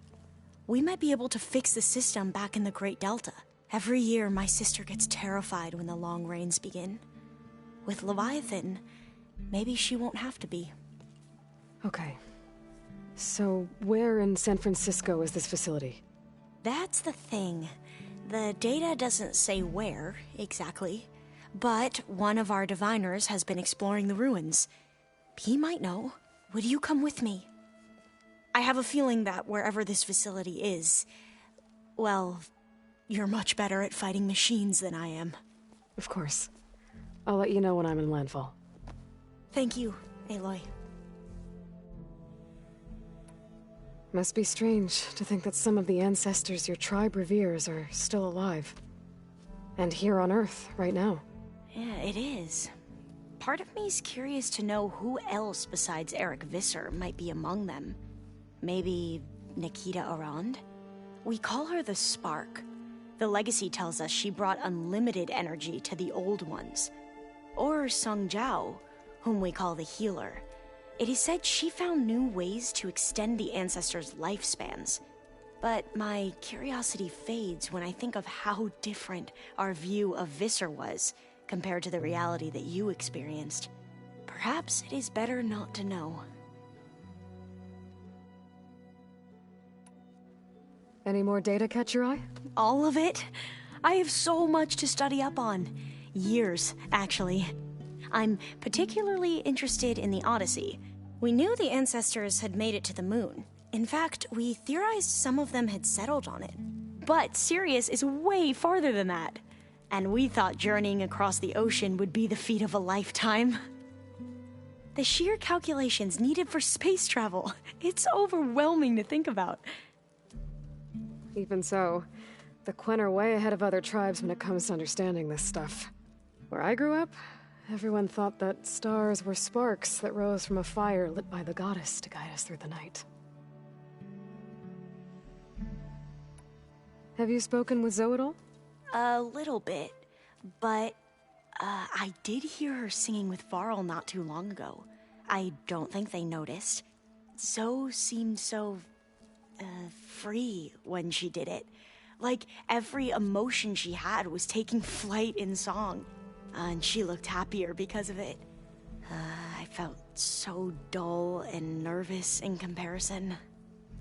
Speaker 11: we might be able to fix the system back in the Great Delta. Every year, my sister gets terrified when the long rains begin. With Leviathan, maybe she won't have to be.
Speaker 15: Okay. So, where in San Francisco is this facility?
Speaker 11: That's the thing. The data doesn't say where, exactly. But one of our diviners has been exploring the ruins. He might know. Would you come with me? I have a feeling that wherever this facility is, well, you're much better at fighting machines than I am.
Speaker 15: Of course. I'll let you know when I'm in landfall.
Speaker 11: Thank you, Aloy.
Speaker 15: Must be strange to think that some of the ancestors your tribe reveres are still alive. And here on Earth, right now.
Speaker 11: Yeah, it is. Part of me's curious to know who else besides Eric Visser might be among them. Maybe Nikita Arand? We call her the Spark. The legacy tells us she brought unlimited energy to the Old Ones. Or Sung Jiao, whom we call the Healer. It is said she found new ways to extend the ancestors' lifespans. But my curiosity fades when I think of how different our view of Visser was compared to the reality that you experienced. Perhaps it is better not to know.
Speaker 15: Any more data catch your eye?
Speaker 11: All of it? I have so much to study up on. Years, actually. I'm particularly interested in the Odyssey. We knew the ancestors had made it to the moon. In fact, we theorized some of them had settled on it. But Sirius is way farther than that. And we thought journeying across the ocean would be the feat of a lifetime. The sheer calculations needed for space travel, it's overwhelming to think about.
Speaker 15: Even so, the Quen are way ahead of other tribes when it comes to understanding this stuff. Where I grew up, everyone thought that stars were sparks that rose from a fire lit by the goddess to guide us through the night. Have you spoken with Zoe at all?
Speaker 11: A little bit, but I did hear her singing with Varl not too long ago. I don't think they noticed. Zoe seemed so free when she did it. Like every emotion she had was taking flight in song. And she looked happier because of it. I felt so dull and nervous in comparison.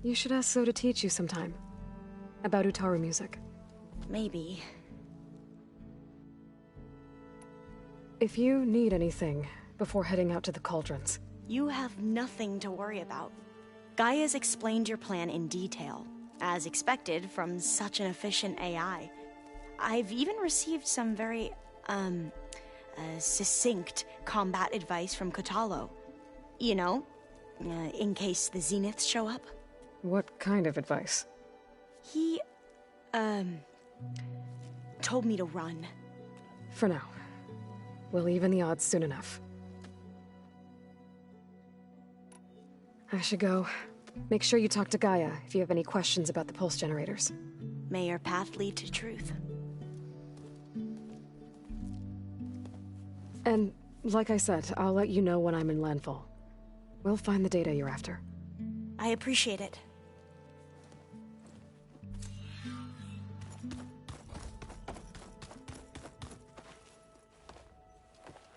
Speaker 15: You should ask Zoe to teach you sometime. About Utaru music.
Speaker 11: Maybe.
Speaker 15: If you need anything before heading out to the cauldrons.
Speaker 11: You have nothing to worry about. Gaia's explained your plan in detail, as expected from such an efficient AI. I've even received some very, succinct combat advice from Kotallo. You know, in case the Zeniths show up.
Speaker 15: What kind of advice?
Speaker 11: He, told me to run.
Speaker 15: For now. We'll even the odds soon enough. I should go. Make sure you talk to Gaia if you have any questions about the pulse generators.
Speaker 11: May your path lead to truth.
Speaker 15: And, like I said, I'll let you know when I'm in landfall. We'll find the data you're after.
Speaker 11: I appreciate it.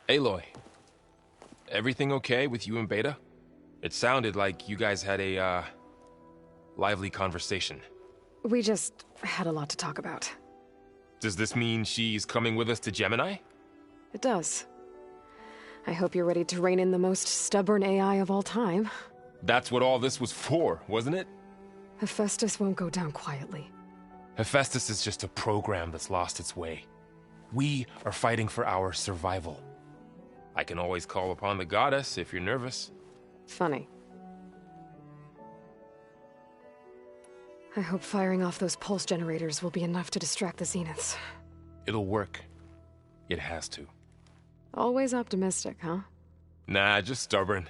Speaker 5: Aloy, everything okay with you and Beta? It sounded like you guys had a, lively conversation.
Speaker 15: We just had a lot to talk about.
Speaker 5: Does this mean she's coming with us to Gemini?
Speaker 15: It does. I hope you're ready to rein in the most stubborn AI of all time.
Speaker 5: That's what all this was for, wasn't it?
Speaker 15: Hephaestus won't go down quietly.
Speaker 5: Hephaestus is just a program that's lost its way. We are fighting for our survival. I can always call upon the goddess if you're nervous.
Speaker 15: Funny. I hope firing off those pulse generators will be enough to distract the Zeniths.
Speaker 5: It'll work. It has to.
Speaker 15: Always optimistic, huh?
Speaker 5: Nah, just stubborn.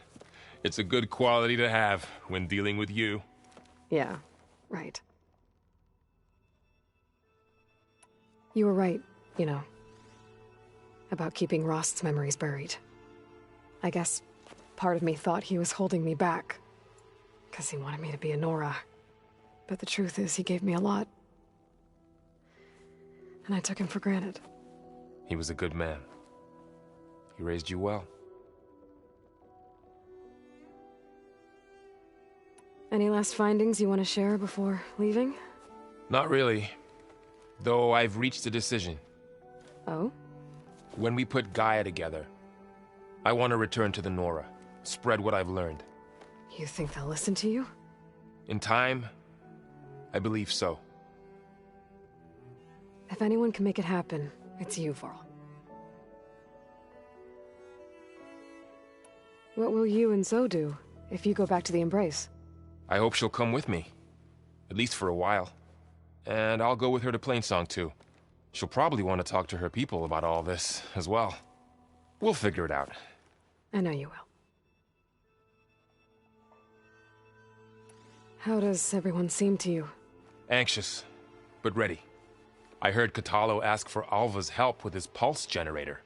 Speaker 5: It's a good quality to have when dealing with you.
Speaker 15: Yeah, right. You were right, you know. About keeping Rost's memories buried. I guess part of me thought he was holding me back. Because he wanted me to be a Nora. But the truth is, he gave me a lot. And I took him for granted.
Speaker 5: He was a good man. He raised you well.
Speaker 15: Any last findings you want to share before leaving?
Speaker 5: Not really. Though I've reached a decision.
Speaker 15: Oh?
Speaker 5: When we put Gaia together, I want to return to the Nora. Spread what I've learned.
Speaker 15: You think they'll listen to you?
Speaker 5: In time, I believe so.
Speaker 15: If anyone can make it happen, it's you, Varl. What will you and Zoe do if you go back to the Embrace?
Speaker 5: I hope she'll come with me. At least for a while. And I'll go with her to Plainsong too. She'll probably want to talk to her people about all this as well. We'll figure it out.
Speaker 15: I know you will. How does everyone seem to you?
Speaker 5: Anxious, but ready. I heard Kotallo ask for Alva's help with his pulse generator.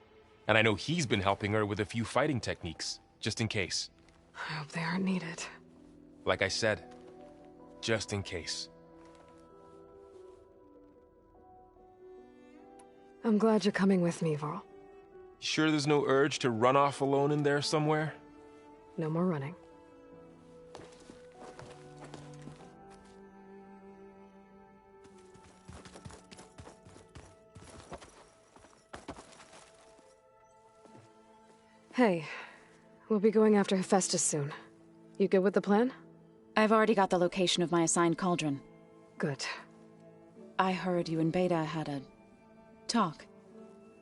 Speaker 5: And I know he's been helping her with a few fighting techniques, just in case.
Speaker 15: I hope they aren't needed.
Speaker 5: Like I said, just in case.
Speaker 15: I'm glad you're coming with me, Varl.
Speaker 5: Sure there's no urge to run off alone in there somewhere?
Speaker 15: No more running. Hey, we'll be going after Hephaestus soon. You good with the plan?
Speaker 12: I've already got the location of my assigned cauldron.
Speaker 15: Good.
Speaker 12: I heard you and Beta had a talk.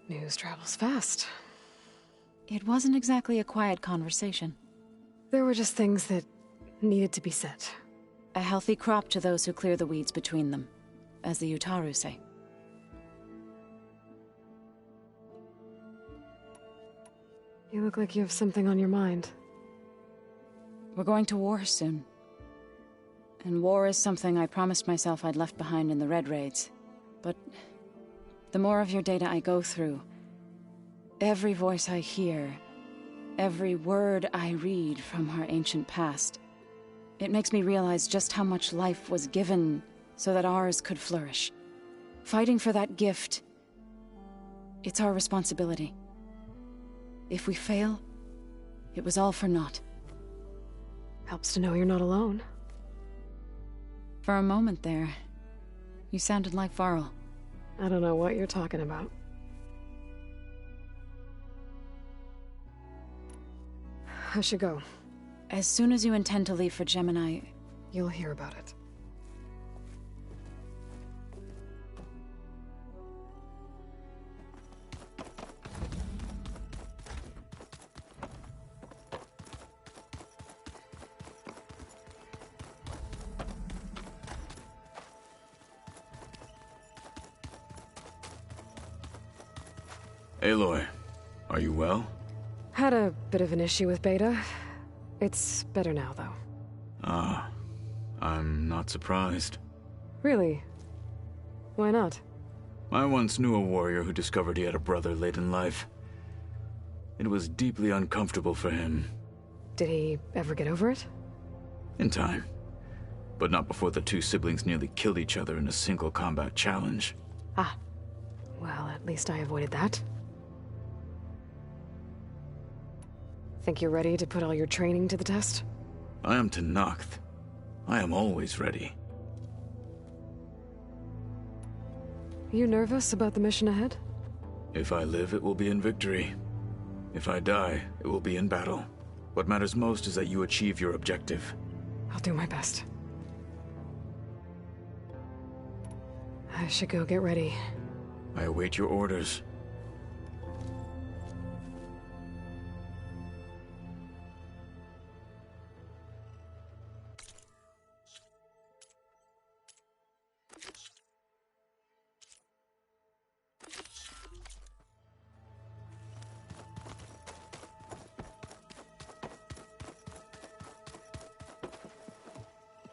Speaker 15: News travels fast.
Speaker 12: It wasn't exactly a quiet conversation.
Speaker 15: There were just things that needed to be said.
Speaker 12: A healthy crop to those who clear the weeds between them, as the Utaru say.
Speaker 15: You look like you have something on your mind.
Speaker 12: We're going to war soon. And war is something I promised myself I'd left behind in the Red Raids. But the more of your data I go through, every voice I hear, every word I read from our ancient past, it makes me realize just how much life was given so that ours could flourish. Fighting for that gift, it's our responsibility. If we fail, it was all for naught.
Speaker 15: Helps to know you're not alone.
Speaker 12: For a moment there, you sounded like Varl.
Speaker 15: I don't know what you're talking about. I should go.
Speaker 12: As soon as you intend to leave for Gemini,
Speaker 15: you'll hear about it.
Speaker 9: Aloy, are you well?
Speaker 15: Had a bit of an issue with Beta. It's better now, though.
Speaker 9: Ah, I'm not surprised.
Speaker 15: Really? Why not?
Speaker 9: I once knew a warrior who discovered he had a brother late in life. It was deeply uncomfortable for him.
Speaker 15: Did he ever get over it?
Speaker 9: In time. But not before the two siblings nearly killed each other in a single combat challenge.
Speaker 15: Ah. Well, at least I avoided that. Think you're ready to put all your training to the test?
Speaker 9: I am Tenakth. I am always ready.
Speaker 15: You nervous about the mission ahead?
Speaker 9: If I live, it will be in victory. If I die, it will be in battle. What matters most is that you achieve your objective.
Speaker 15: I'll do my best. I should go get ready.
Speaker 9: I await your orders.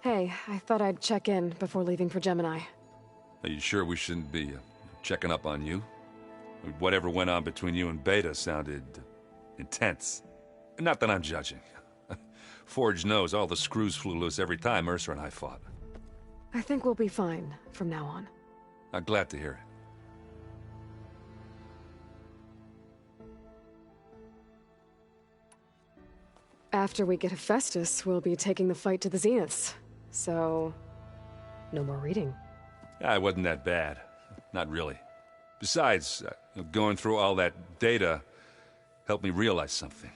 Speaker 15: Hey, I thought I'd check in before leaving for Gemini.
Speaker 18: Are you sure we shouldn't be checking up on you? Whatever went on between you and Beta sounded intense. Not that I'm judging. Forge knows all the screws flew loose every time Mercer and I fought.
Speaker 15: I think we'll be fine from now on.
Speaker 18: I'm glad to hear it.
Speaker 15: After we get Hephaestus, we'll be taking the fight to the Zeniths. So, no more reading.
Speaker 18: It wasn't that bad. Not really. Besides, going through all that data helped me realize something.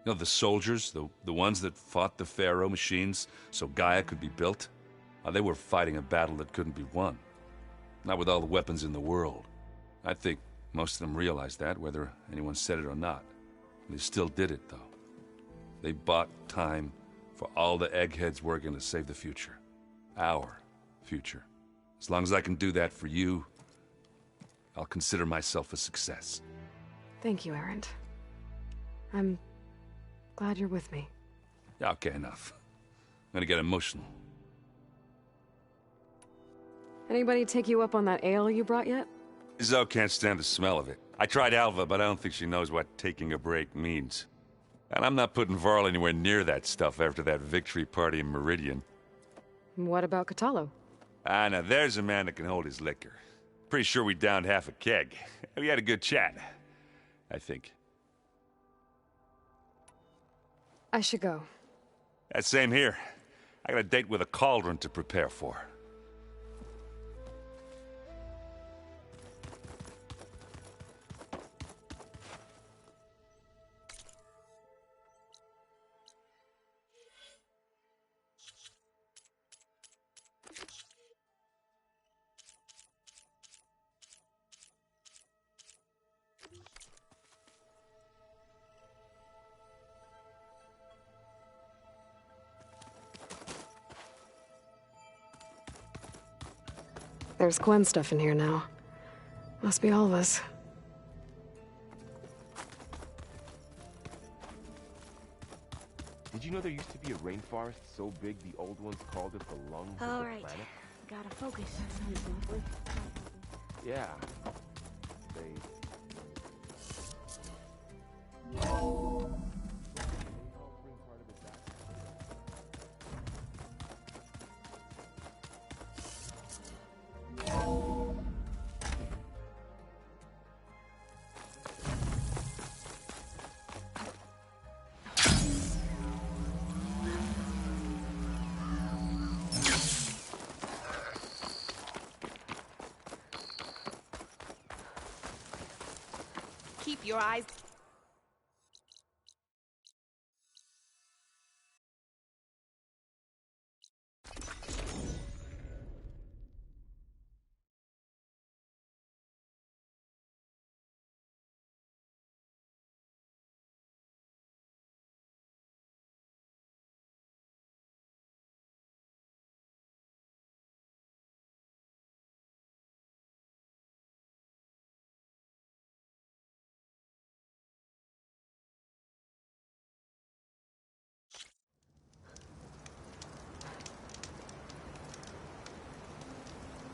Speaker 18: You know, the soldiers, the ones that fought the Pharaoh machines so Gaia could be built, they were fighting a battle that couldn't be won. Not with all the weapons in the world. I think most of them realized that, whether anyone said it or not. They still did it, though. They bought time for all the eggheads working to save the future. Our future. As long as I can do that for you, I'll consider myself a success.
Speaker 15: Thank you, Erend. I'm glad you're with me.
Speaker 18: Yeah, okay, enough. I'm gonna get emotional.
Speaker 15: Anybody take you up on that ale you brought yet?
Speaker 18: Zoe can't stand the smell of it. I tried Alva, but I don't think she knows what taking a break means. And I'm not putting Varl anywhere near that stuff after that victory party in Meridian.
Speaker 15: What about Kotallo?
Speaker 18: Ah, now there's a man that can hold his liquor. Pretty sure we downed half a keg. We had a good chat, I think.
Speaker 15: I should go.
Speaker 18: Same here. I got a date with a cauldron to prepare for.
Speaker 15: There's Gwen stuff in here now. Must be all of us.
Speaker 19: Did you know there used to be a rainforest so big the old ones called it the lungs of the
Speaker 11: Alright,
Speaker 19: planet?
Speaker 11: gotta focus.
Speaker 19: Yeah.
Speaker 6: Keep your eyes...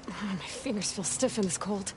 Speaker 15: My fingers feel stiff in this cold.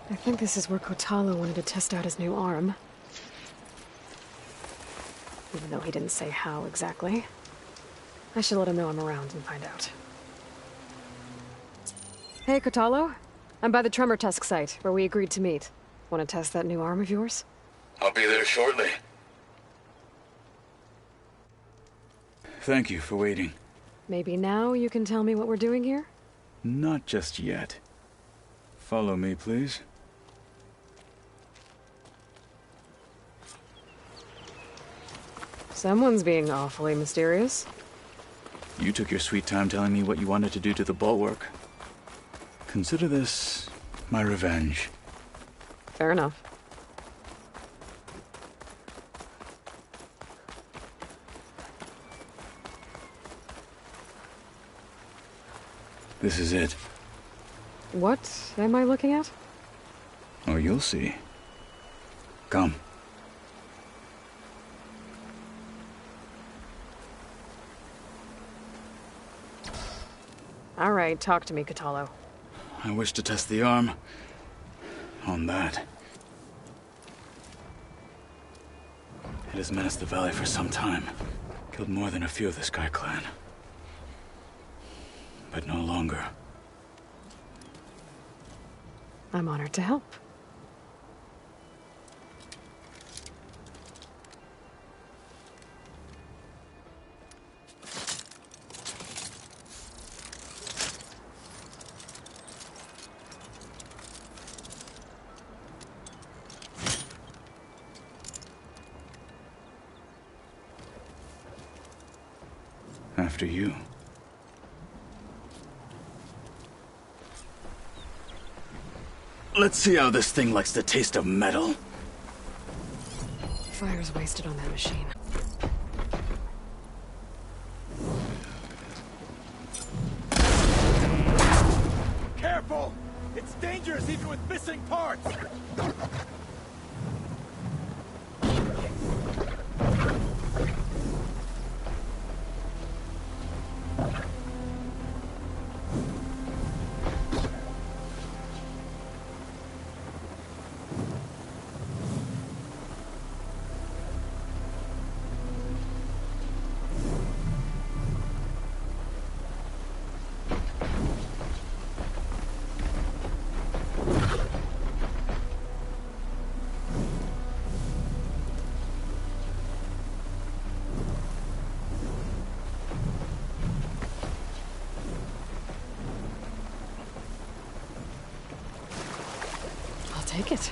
Speaker 15: I think this is where Kotallo wanted to test out his new arm. Even though he didn't say how exactly. I should let him know I'm around and find out. Hey, Kotallo. I'm by the Tremor Tusk site, where we agreed to meet. Want to test that new arm of yours?
Speaker 9: I'll be there shortly. Thank you for waiting.
Speaker 15: Maybe now you can tell me what we're doing here?
Speaker 9: Not just yet. Follow me, please.
Speaker 15: Someone's being awfully mysterious.
Speaker 9: You took your sweet time telling me what you wanted to do to the bulwark. Consider this my revenge.
Speaker 15: Fair enough.
Speaker 9: This is it.
Speaker 15: What am I looking at?
Speaker 9: Oh, you'll see. Come.
Speaker 15: All right, talk to me, Kotallo.
Speaker 9: I wish to test the arm on that. It has menaced the valley for some time. Killed more than a few of the Sky Clan. But no longer.
Speaker 15: I'm honored to help.
Speaker 9: After you. Let's see how this thing likes the taste of metal.
Speaker 15: Fire's wasted on that machine.
Speaker 17: Careful! It's dangerous even with missing parts!
Speaker 15: Take it.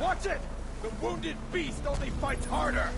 Speaker 17: Watch it! The wounded beast only fights harder!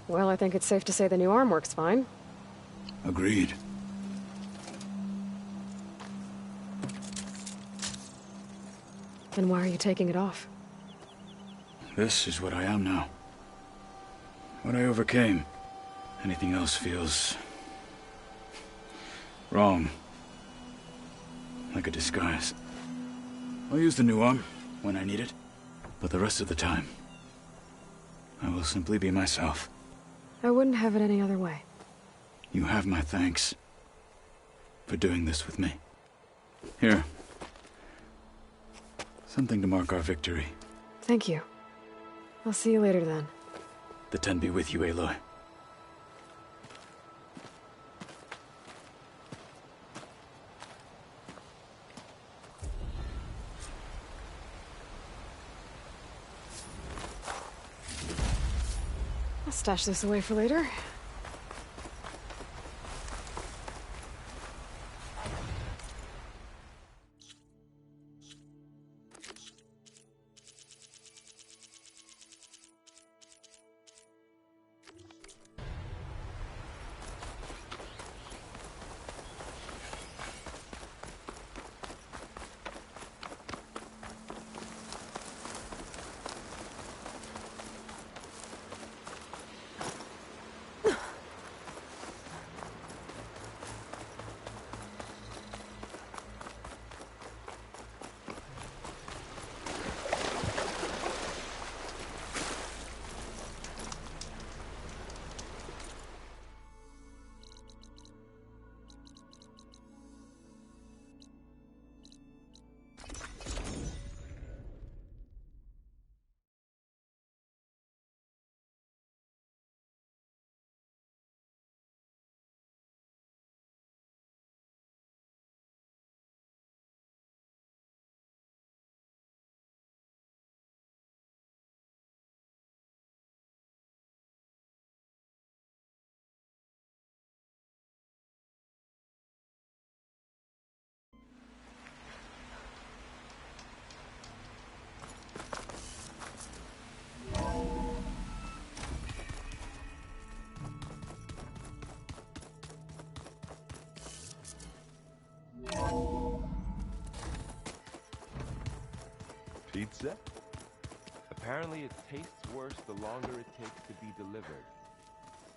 Speaker 15: Well, I think it's safe to say the new arm works fine.
Speaker 9: Agreed.
Speaker 15: Then why are you taking it off?
Speaker 9: This is what I am now. What I overcame. Anything else feels wrong. Like a disguise. I'll use the new arm when I need it, but the rest of the time, I will simply be myself.
Speaker 15: I wouldn't have it any other way.
Speaker 9: You have my thanks for doing this with me. Here. Something to mark our victory.
Speaker 15: Thank you. I'll see you later then.
Speaker 9: The Ten be with you, Aloy.
Speaker 15: stash this away for later.
Speaker 19: Pizza? Apparently it tastes worse the longer it takes to be delivered.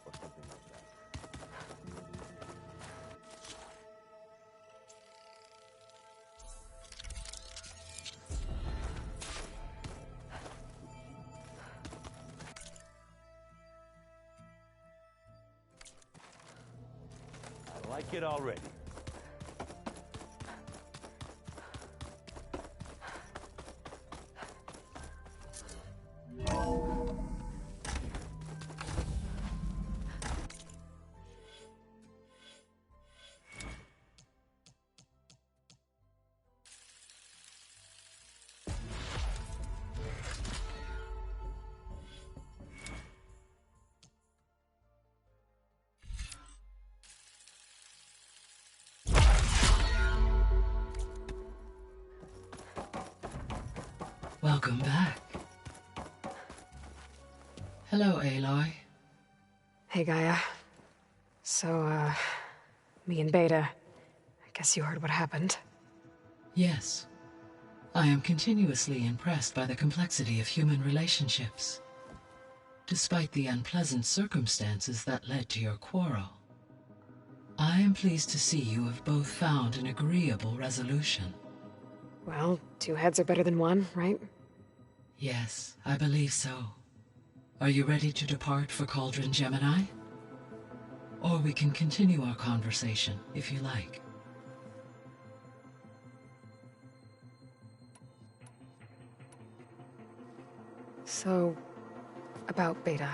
Speaker 19: Or something like that.
Speaker 17: I like it already.
Speaker 10: Welcome back. Hello, Aloy.
Speaker 15: Hey, Gaia. So, me and Beta, I guess you heard what happened.
Speaker 10: Yes. I am continuously impressed by the complexity of human relationships. Despite the unpleasant circumstances that led to your quarrel, I am pleased to see you have both found an agreeable resolution.
Speaker 15: Well, two heads are better than one, right?
Speaker 10: Yes, I believe so. Are you ready to depart for Cauldron Gemini? Or we can continue our conversation, if you like.
Speaker 15: So, about Beta.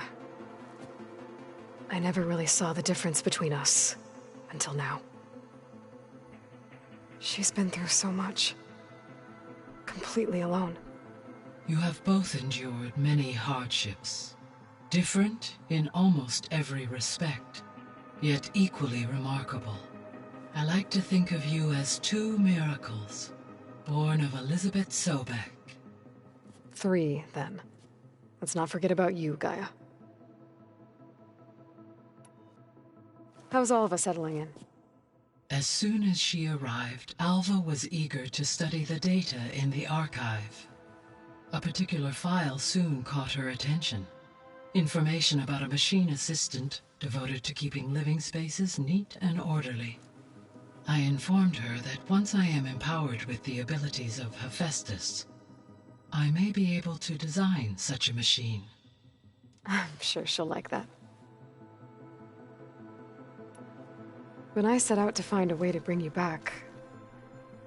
Speaker 15: I never really saw the difference between us, until now. She's been through so much. Completely alone.
Speaker 10: You have both endured many hardships, different in almost every respect, yet equally remarkable. I like to think of you as two miracles, born of Elizabeth Sobek.
Speaker 15: 3, then. Let's not forget about you, Gaia. How's all of us settling in?
Speaker 10: As soon as she arrived, Alva was eager to study the data in the archive. A particular file soon caught her attention. Information about a machine assistant devoted to keeping living spaces neat and orderly. I informed her that once I am empowered with the abilities of Hephaestus, I may be able to design such a machine.
Speaker 15: I'm sure she'll like that. When I set out to find a way to bring you back,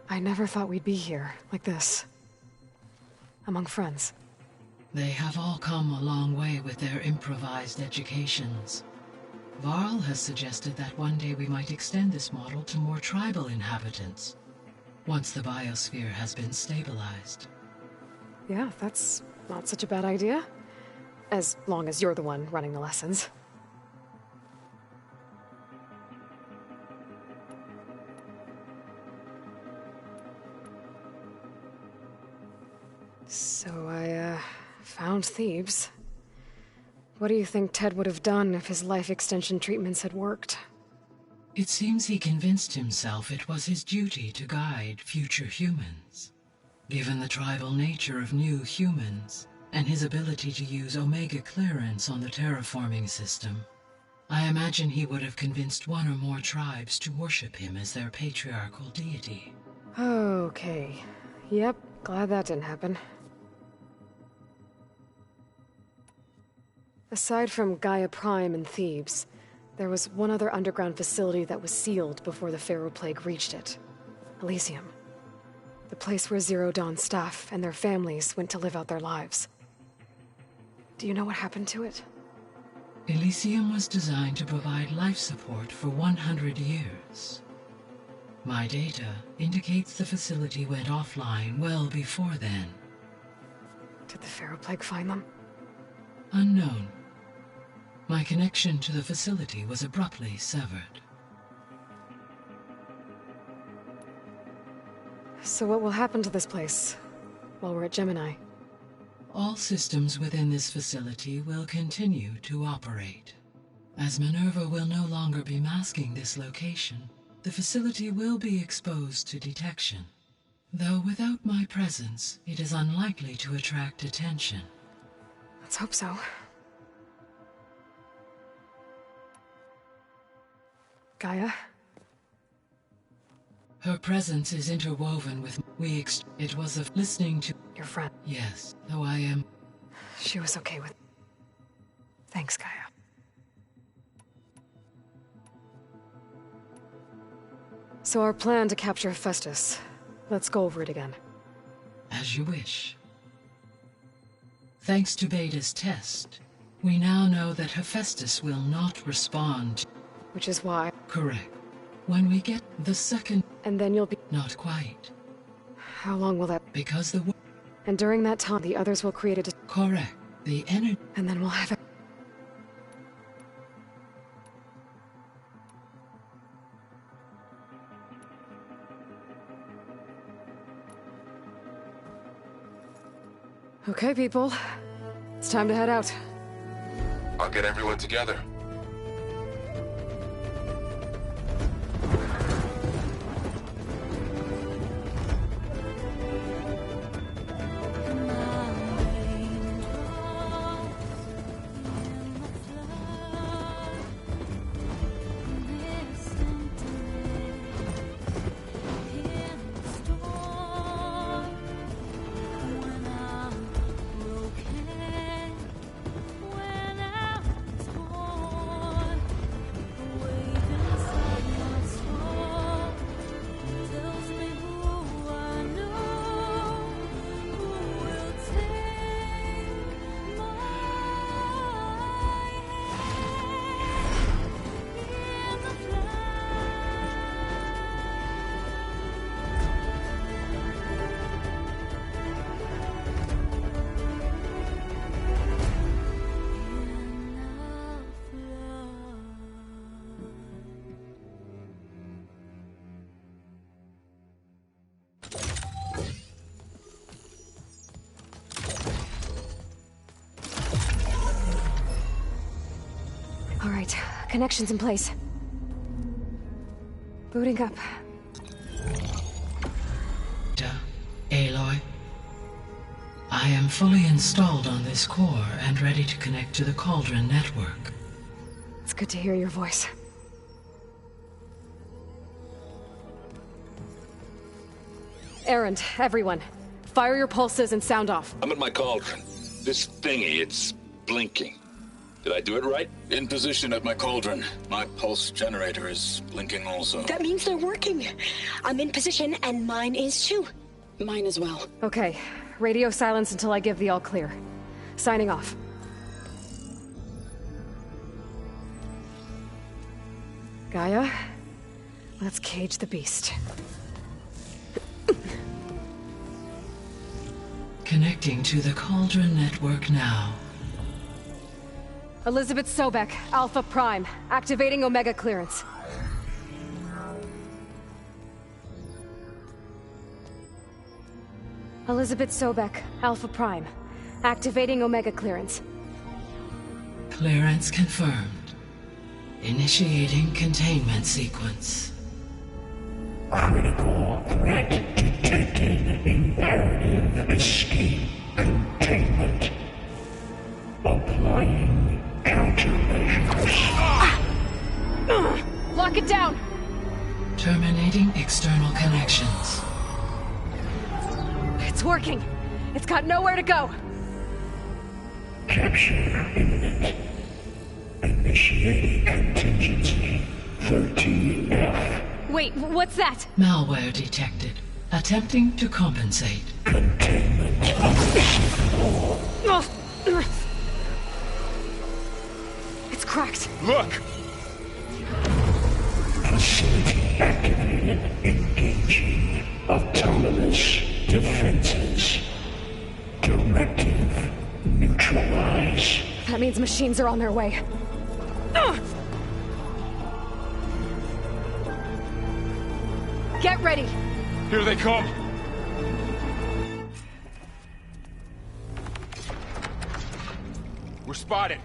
Speaker 15: I never thought we'd be here, like this. Among friends.
Speaker 10: They have all come a long way with their improvised educations. Varl has suggested that one day we might extend this model to more tribal inhabitants, once the biosphere has been stabilized.
Speaker 15: Yeah, that's not such a bad idea. As long as you're the one running the lessons. So I, found Thebes. What do you think Ted would have done if his life extension treatments had worked?
Speaker 10: It seems he convinced himself it was his duty to guide future humans. Given the tribal nature of new humans, and his ability to use Omega clearance on the terraforming system, I imagine he would have convinced one or more tribes to worship him as their patriarchal deity.
Speaker 15: Okay. Yep, glad that didn't happen. Aside from Gaia Prime and Thebes, there was one other underground facility that was sealed before the Pharaoh Plague reached it. Elysium. The place where Zero Dawn staff and their families went to live out their lives. Do you know what happened to it?
Speaker 10: Elysium was designed to provide life support for 100 years. My data indicates the facility went offline well before then.
Speaker 15: Did the Pharaoh Plague find them?
Speaker 10: Unknown. My connection to the facility was abruptly severed.
Speaker 15: So what will happen to this place while we're at Gemini?
Speaker 10: All systems within this facility will continue to operate. As Minerva will no longer be masking this location, the facility will be exposed to detection. Though without my presence, it is unlikely to attract attention.
Speaker 15: Let's hope so. Gaia?
Speaker 10: Her presence is interwoven with it was of listening to
Speaker 15: your friend.
Speaker 10: Yes, though I am.
Speaker 15: She was okay with. Thanks, Gaia. So our plan to capture Hephaestus. Let's go over it again.
Speaker 10: As you wish. Thanks to Beta's test, we now know that Hephaestus will not respond.
Speaker 15: Which is why...
Speaker 10: Correct. When we get the second...
Speaker 15: And then you'll be...
Speaker 10: Not quite.
Speaker 15: How long will that...
Speaker 10: Because the...
Speaker 15: And during that time, the others will create a...
Speaker 10: Correct. The energy...
Speaker 15: And then we'll have it... Okay, people. It's time to head out.
Speaker 2: I'll get everyone together.
Speaker 15: All right, connections in place. Booting up.
Speaker 10: Aloy. I am fully installed on this core and ready to connect to the Cauldron network.
Speaker 15: It's good to hear your voice. Erend, everyone. Fire your pulses and sound off.
Speaker 16: I'm at my Cauldron. This thingy, it's blinking. Did I do it right? In position at my Cauldron. My pulse generator is blinking also.
Speaker 4: That means they're working. I'm in position, and mine is too. Mine as well.
Speaker 15: Okay. Radio silence until I give the all clear. Signing off. Gaia, let's cage the beast.
Speaker 10: Connecting to the Cauldron network now.
Speaker 15: Elizabeth Sobek, Alpha Prime, activating Omega clearance. Elizabeth Sobek, Alpha Prime, activating Omega clearance.
Speaker 10: Clearance confirmed. Initiating containment sequence.
Speaker 13: Critical threat detected. Imperative escape containment. Applying countermeasures.
Speaker 15: Lock it down!
Speaker 10: Terminating external connections.
Speaker 15: It's working. It's got nowhere to go.
Speaker 13: Capture imminent. Initiating contingency 13F.
Speaker 15: Wait, what's that?
Speaker 10: Malware detected. Attempting to compensate.
Speaker 13: Containment unacceptable.
Speaker 15: It's cracked.
Speaker 5: Look!
Speaker 13: Facility activated. Engaging autonomous defenses. Directive neutralize.
Speaker 15: That means machines are on their way. Get ready!
Speaker 5: Here they come! We're spotted!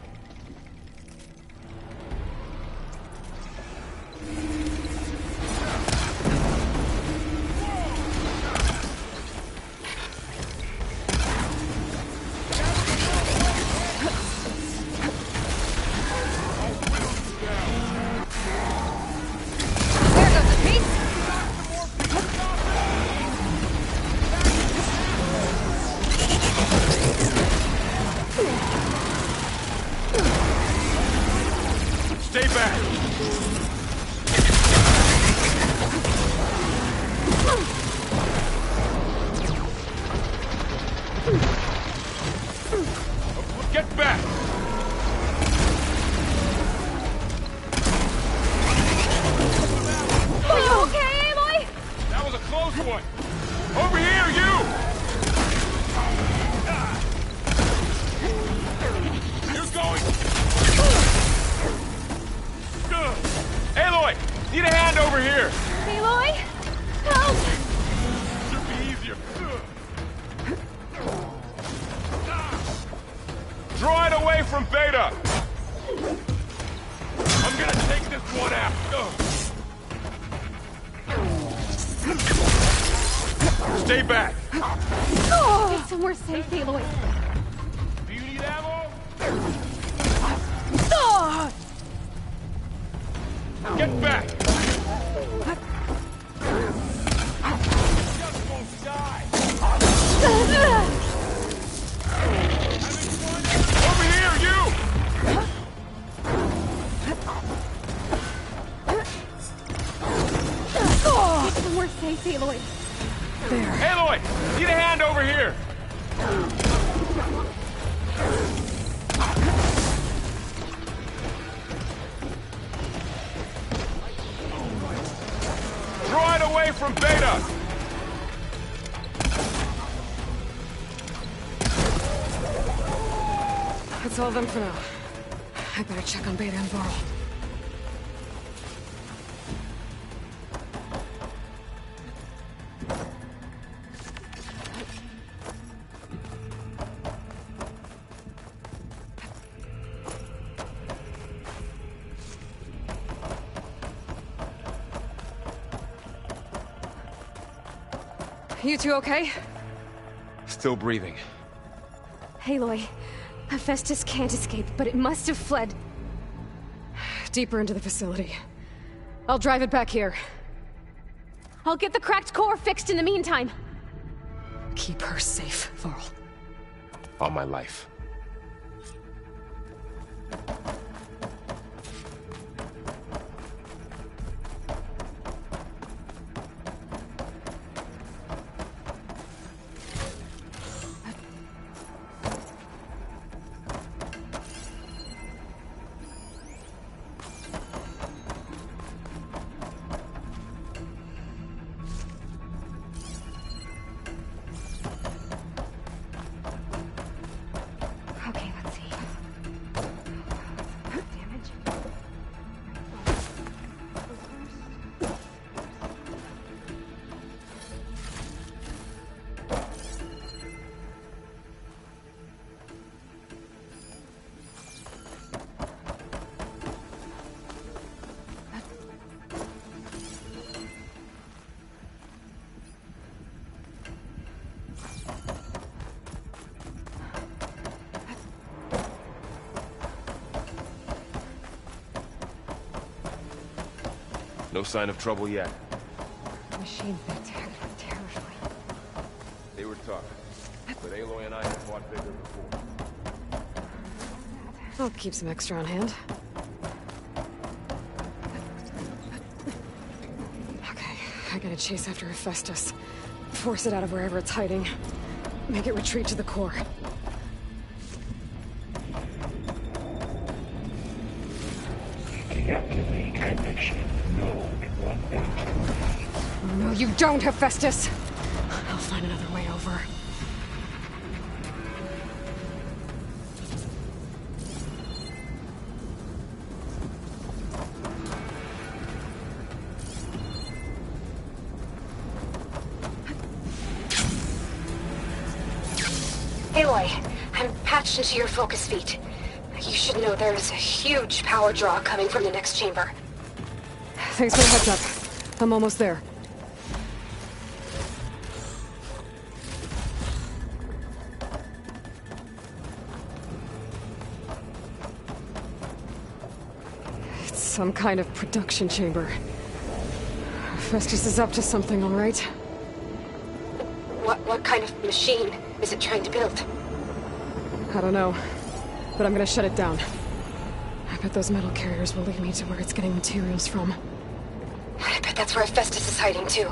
Speaker 5: Stay back! Get back!
Speaker 15: Are you okay, Aloy?
Speaker 5: That was a close one! Over here, you! You're going! Aloy! Need a hand over here!
Speaker 15: Aloy? Help!
Speaker 5: Should be easier. Draw it away from Beta! I'm gonna take this one out. Stay back!
Speaker 15: Get somewhere safe, Aloy.
Speaker 5: Do you need ammo? Get back! Just won't die! Over here, you!
Speaker 15: Get somewhere safe, Aloy. There.
Speaker 5: Aloy! Need a hand over here! Draw it away from Beta!
Speaker 15: That's all of them for now. I better check on Beta and Varl. You two okay?
Speaker 5: Still breathing.
Speaker 15: Aloy, Hephaestus can't escape, but it must have fled deeper into the facility. I'll drive it back here. I'll get the cracked core fixed in the meantime. Keep her safe, Varl.
Speaker 5: On my life.
Speaker 19: No sign of trouble yet.
Speaker 15: Machines that attacked were terrifying.
Speaker 19: They were tough. But Aloy and I have fought bigger before.
Speaker 15: I'll keep some extra on hand. Okay, I gotta chase after Hephaestus. Force it out of wherever it's hiding. Make it retreat to the core.
Speaker 13: Deactivate connection. Node 183.
Speaker 15: No, you don't, Hephaestus! I'll find another way over.
Speaker 4: Aloy, I'm patched into your focus feed. You should know there's a huge power draw coming from the next chamber.
Speaker 15: Thanks for the heads up. I'm almost there. It's some kind of production chamber. Festus is up to something, all right?
Speaker 4: What kind of machine is it trying to build?
Speaker 15: I don't know, but I'm gonna shut it down. I bet those metal carriers will lead me to where it's getting materials from.
Speaker 4: I bet that's where Hephaestus is hiding too.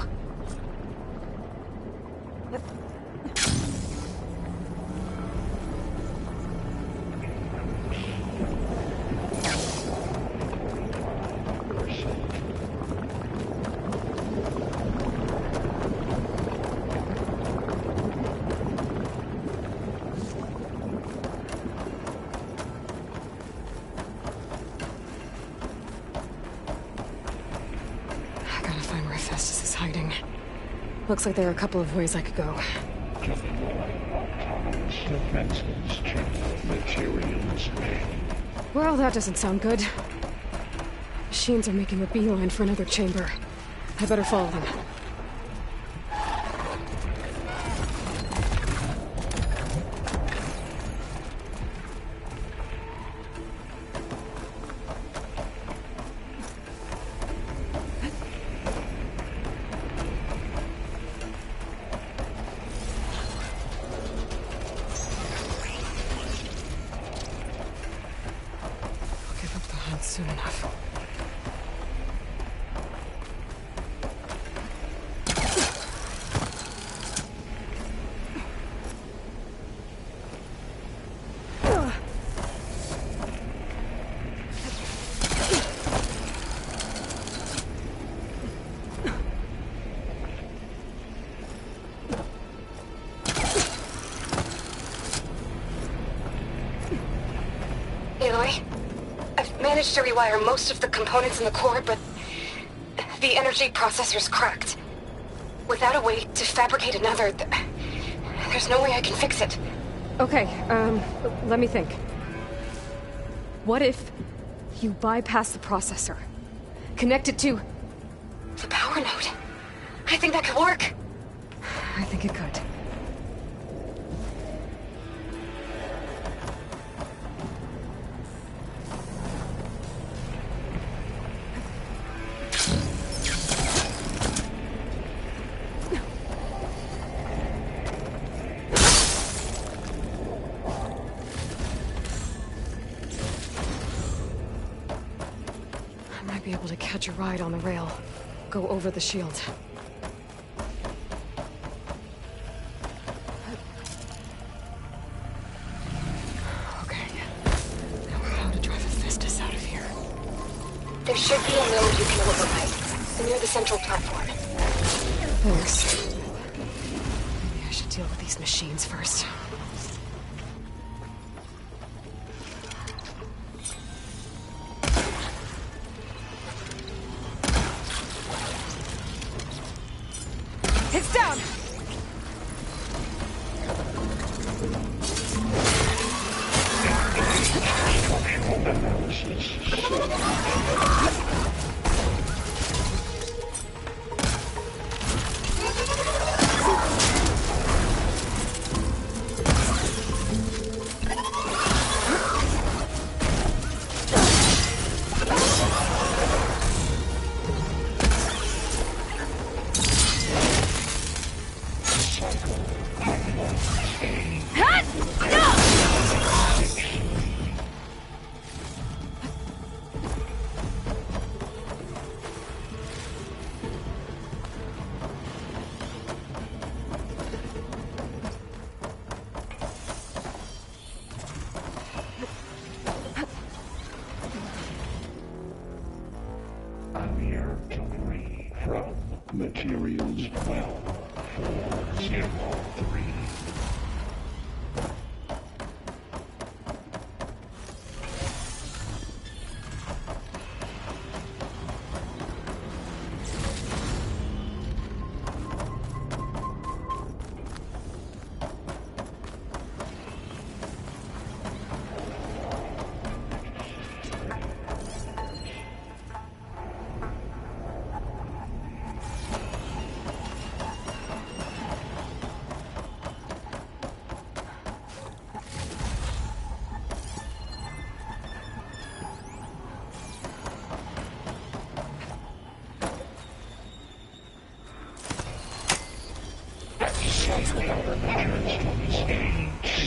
Speaker 15: Looks like there are a couple of ways I could go.
Speaker 13: Defenses check materials ready.
Speaker 15: Well, that doesn't sound good. Machines are making a beeline for another chamber. I better follow them. Soon enough.
Speaker 4: Aloy? Managed to rewire most of the components in the core, but the energy processor's cracked. Without a way to fabricate another, there's no way I can fix it.
Speaker 15: Okay, let me think. What if you bypass the processor? Connect it to
Speaker 4: the power node? I think that could work.
Speaker 15: I think it could. Be able to catch a ride on the rail. Go over the shield. Okay. Now how to drive Hephaestus out of here.
Speaker 4: There should be a node you can override, near the central platform.
Speaker 15: Thanks. Maybe I should deal with these machines first.
Speaker 6: It's down!
Speaker 13: I'm here to read from Materials 12-403.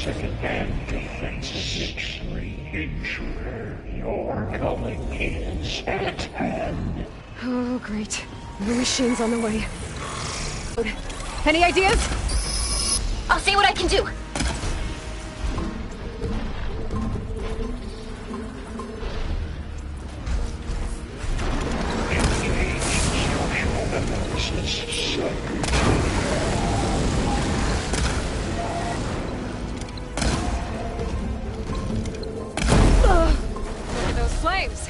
Speaker 13: Second-hand defense 6-3. Intruder, your coming is at hand.
Speaker 15: Oh, great. The machine's on the way. Any ideas?
Speaker 4: I'll see what I can do.
Speaker 15: Look at those flames.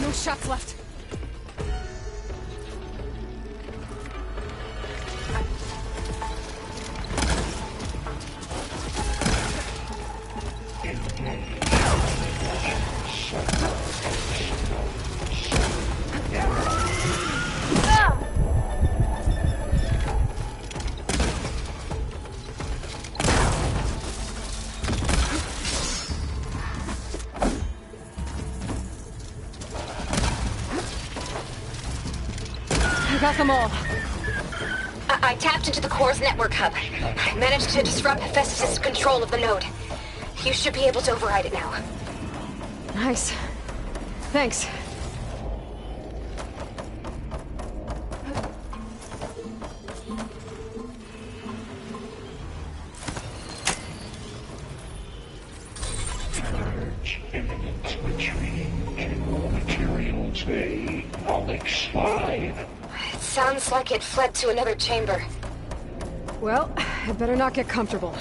Speaker 15: No shots left. I got them all.
Speaker 4: I tapped into the core's network hub. I managed to disrupt Hephaestus' control of the node. You should be able to override it now.
Speaker 15: Nice. Thanks.
Speaker 13: Urge imminent retreat to Materials A, Onyx 5.
Speaker 4: It sounds like it fled to another chamber.
Speaker 15: Well, I better not get comfortable.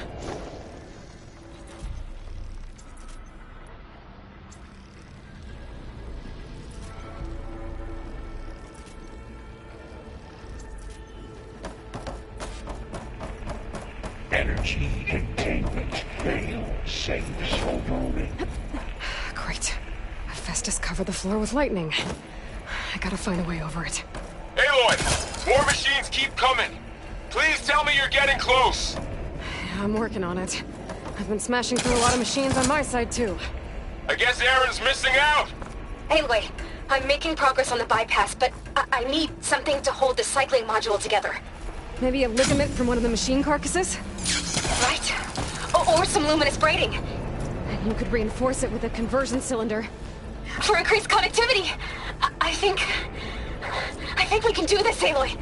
Speaker 13: Energy containment failed. Save Soldorin.
Speaker 15: Great. Hephaestus covered the floor with lightning. I gotta find a way over it.
Speaker 7: Aloy! More machines keep coming! Please tell me you're getting close!
Speaker 15: I'm working on it. I've been smashing through a lot of machines on my side, too.
Speaker 7: I guess Aaron's missing out!
Speaker 4: Anyway, I'm making progress on the bypass, but I need something to hold the cycling module together.
Speaker 15: Maybe a ligament from one of the machine carcasses?
Speaker 4: Right. Or some luminous braiding.
Speaker 15: And you could reinforce it with a conversion cylinder.
Speaker 4: For increased connectivity! I think we can do this, Aloy.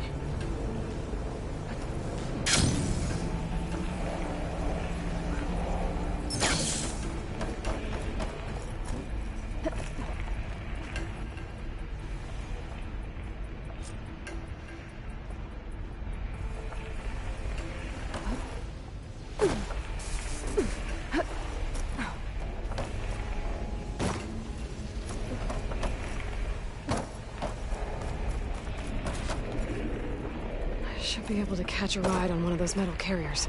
Speaker 15: Should be able to catch a ride on one of those metal carriers.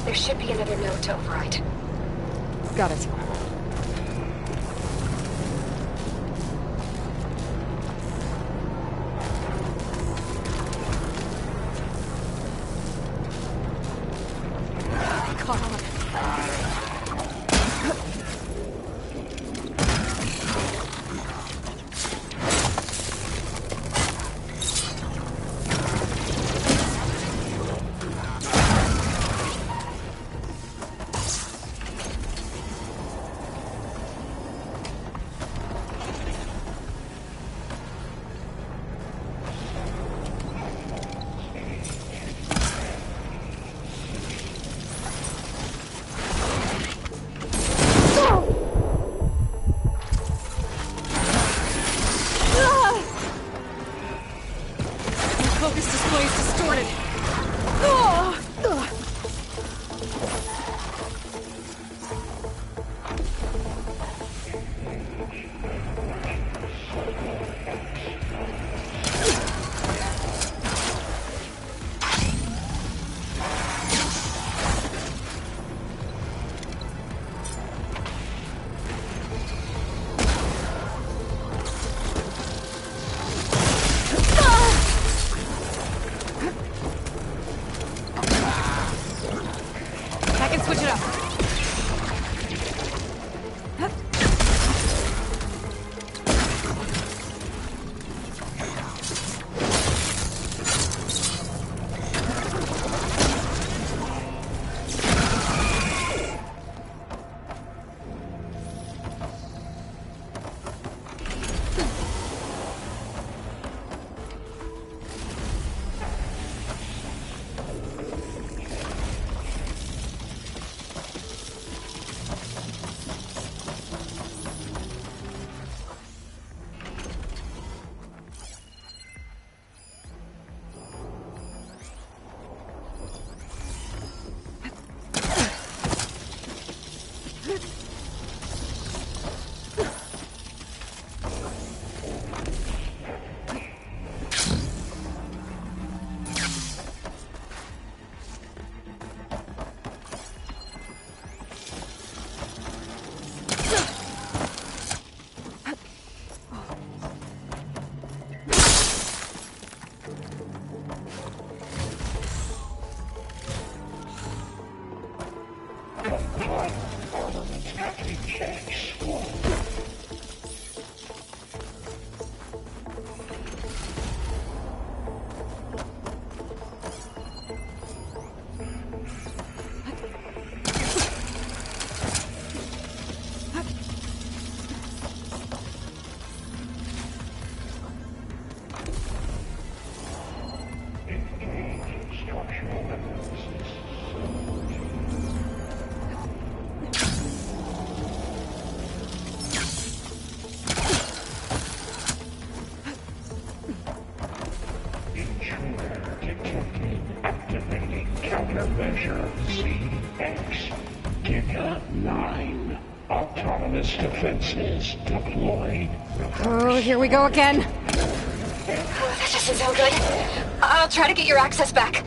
Speaker 4: There should be another node to override.
Speaker 15: Got it.
Speaker 6: Caught on.
Speaker 15: Focus display is distorted.
Speaker 6: I can switch it up.
Speaker 13: Countermeasure CX. Giga 9. Autonomous defenses deployed.
Speaker 15: Oh, here we go again.
Speaker 4: Oh, that doesn't sound good. I'll try to get your access back.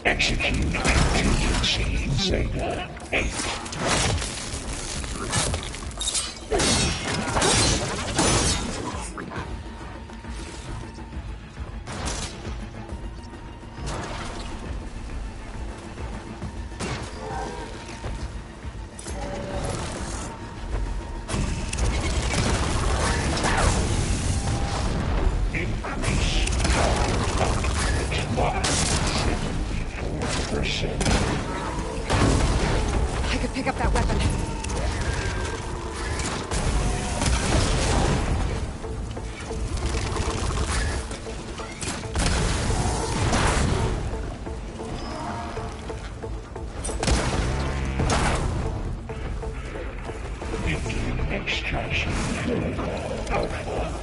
Speaker 13: Execute contingency Zeta 8.
Speaker 15: I could pick up that weapon.
Speaker 13: Extraction protocol Alpha.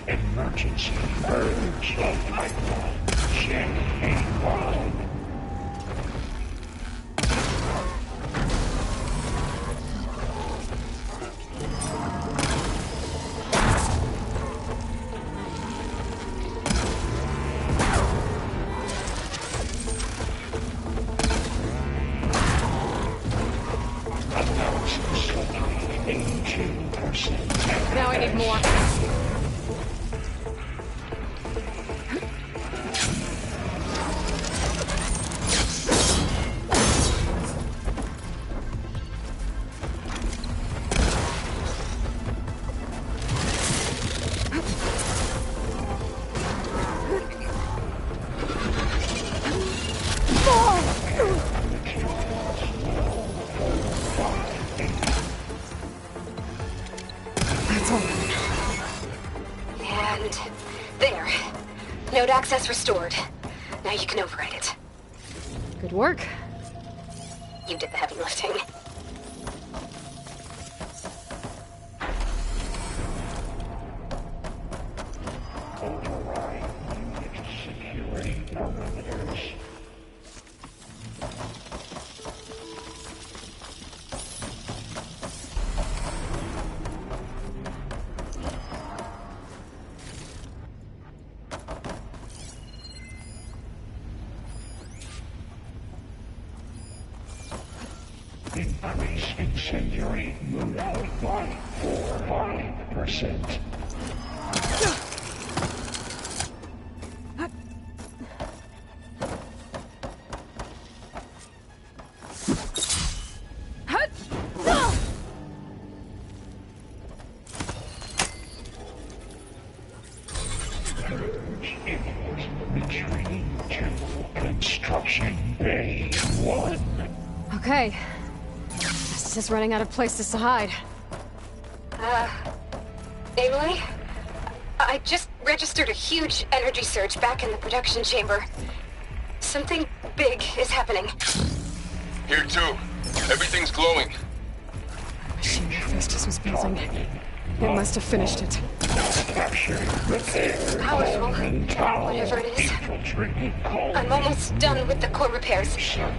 Speaker 13: Emergency purge of pipeline. Gen A1. Analysis complete 82%.
Speaker 15: Now I need more.
Speaker 4: And there. Node access restored. Now you can override it.
Speaker 15: Good work.
Speaker 4: You did the heavy lifting.
Speaker 13: Override unit security parameters. Increase incendiary mood by 45%. Retreating to Construction Bay 1.
Speaker 15: Okay. This is running out of places to hide.
Speaker 4: Emily? I just registered a huge energy surge back in the production chamber. Something big is happening.
Speaker 7: Here too. Everything's glowing.
Speaker 15: Machine Hephaestus was building. It must have finished it.
Speaker 4: Powerful. Whatever it is. I'm almost done with the core repairs. Should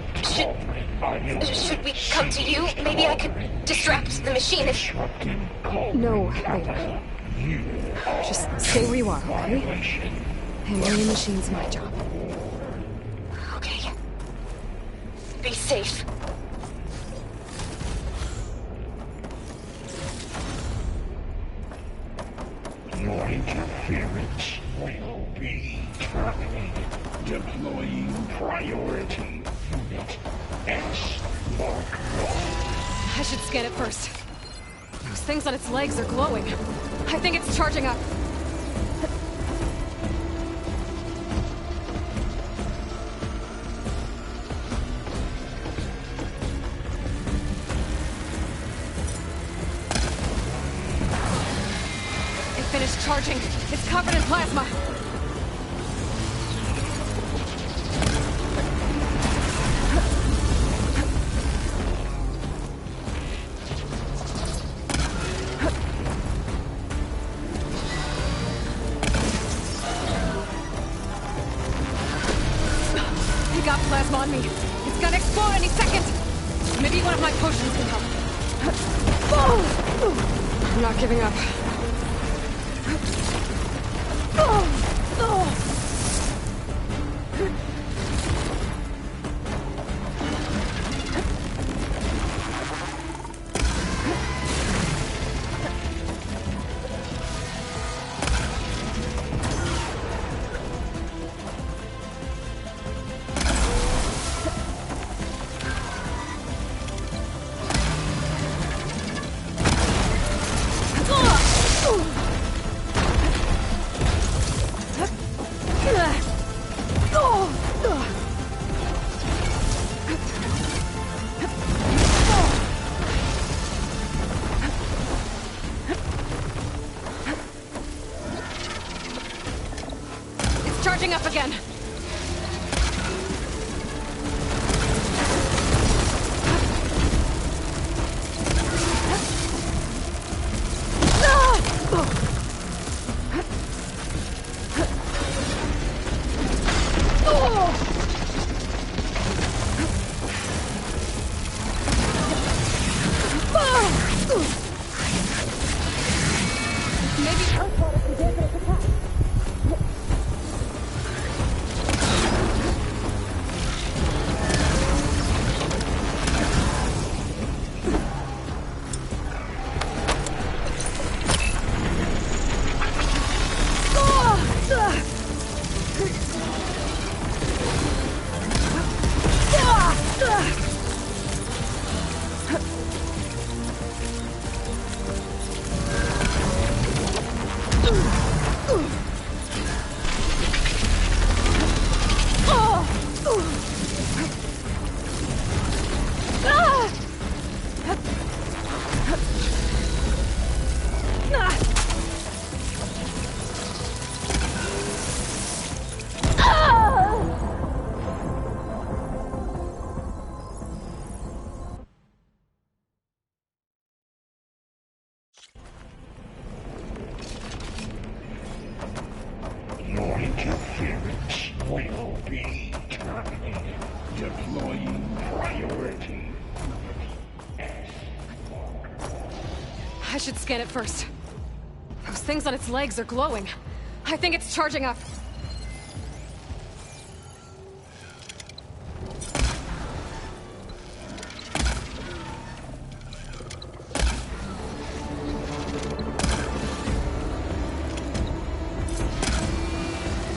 Speaker 4: we come to you? Maybe I could distract the machine if...
Speaker 15: No, Ada. Just stay where you are, okay? Handling the machine's my job.
Speaker 4: Okay. Be safe.
Speaker 13: Your interference will be terminated. Deploying priority unit S Mark 1.
Speaker 15: I should scan it first. Those things on its legs are glowing. I think it's charging up. It finished charging. It's covered in plasma. He got plasma on me. It's gonna explode any second. Maybe one of my potions can help. I'm not giving up. Charging up again.
Speaker 13: Your interference will be terminated. Deploying priority unit S Mark 1.
Speaker 15: I should scan it first. Those things on its legs are glowing. I think it's charging up.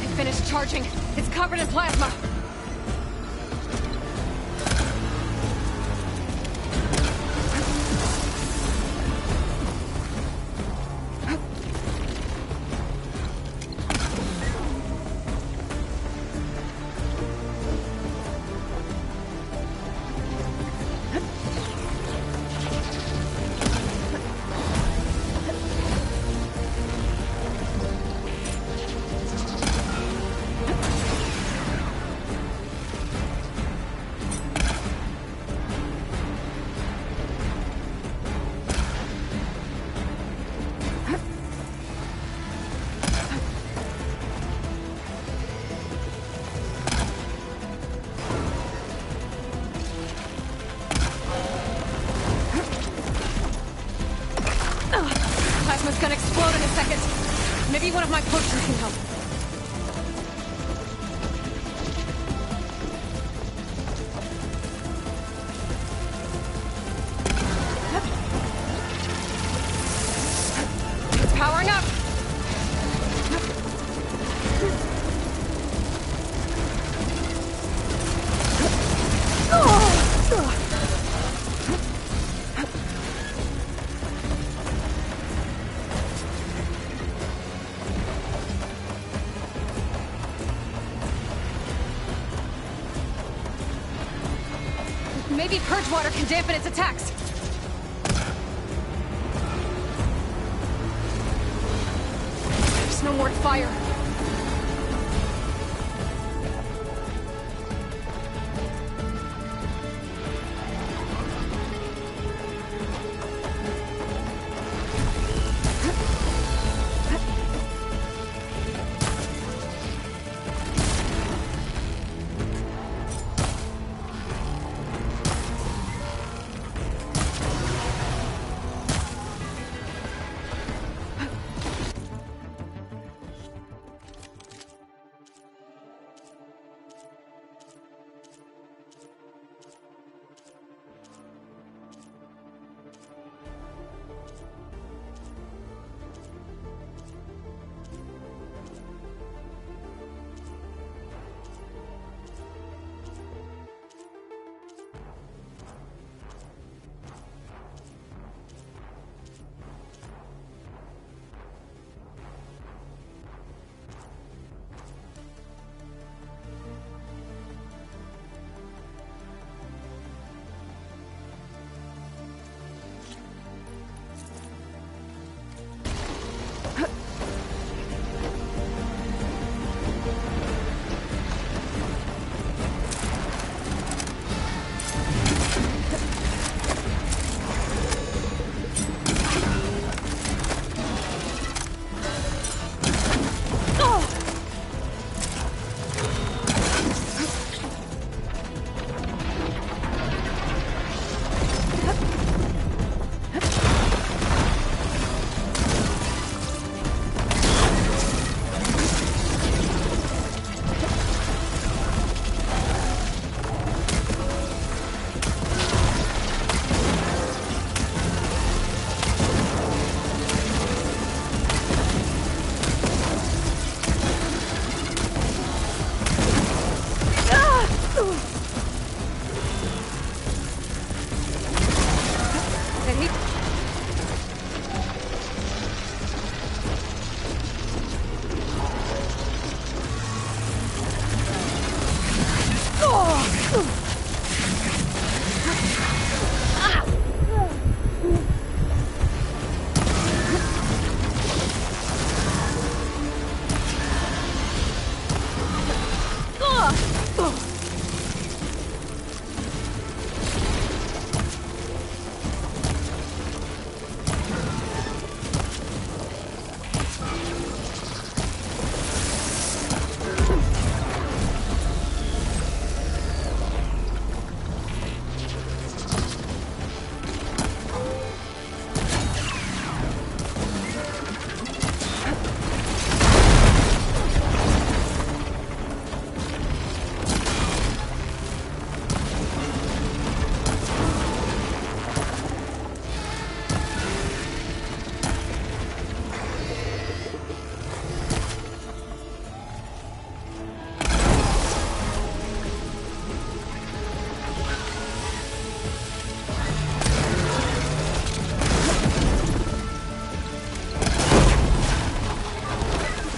Speaker 15: It finished charging. It's covered in plasma. one of my potions can help. Powering up! Maybe purge water can dampen its attacks. There's no more fire.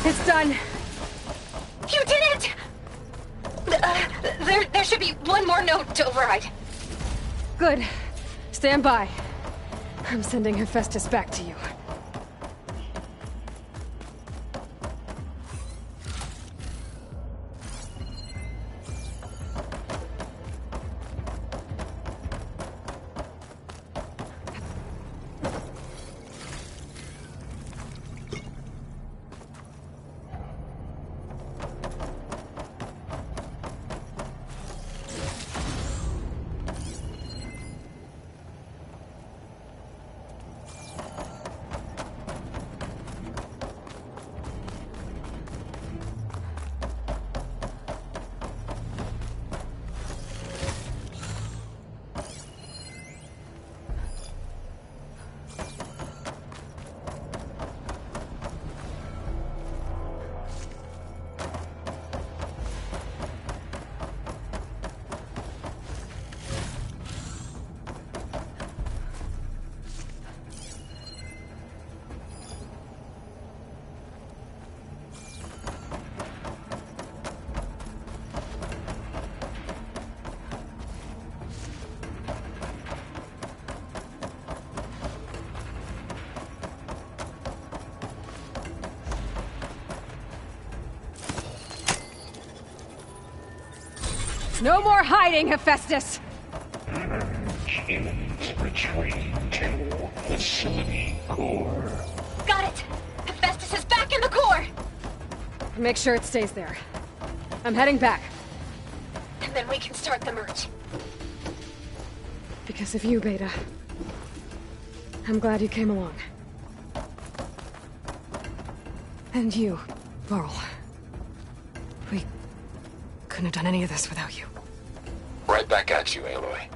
Speaker 15: It's done.
Speaker 4: You did it! There should be one more note to override.
Speaker 15: Good. Stand by. I'm sending Hephaestus back to you.
Speaker 6: No more hiding, Hephaestus!
Speaker 13: Machines retreating to facility core.
Speaker 4: Got it! Hephaestus is back in the core!
Speaker 15: Make sure it stays there. I'm heading back.
Speaker 4: And then we can start the merge.
Speaker 15: Because of you, Beta. I'm glad you came along. And you, Laurel. We couldn't have done any of this without you.
Speaker 5: Right back at you, Aloy.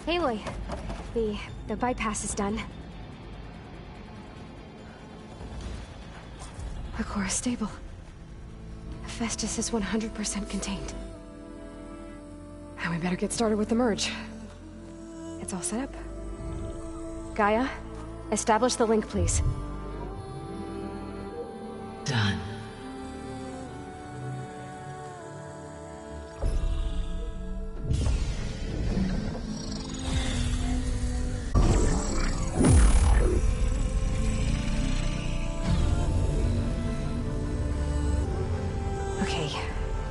Speaker 6: Aloy, the bypass is done.
Speaker 15: The core is stable. Hephaestus is 100% contained. Now we better get started with the merge. It's all set up. Gaia, establish the link, please.
Speaker 10: Done.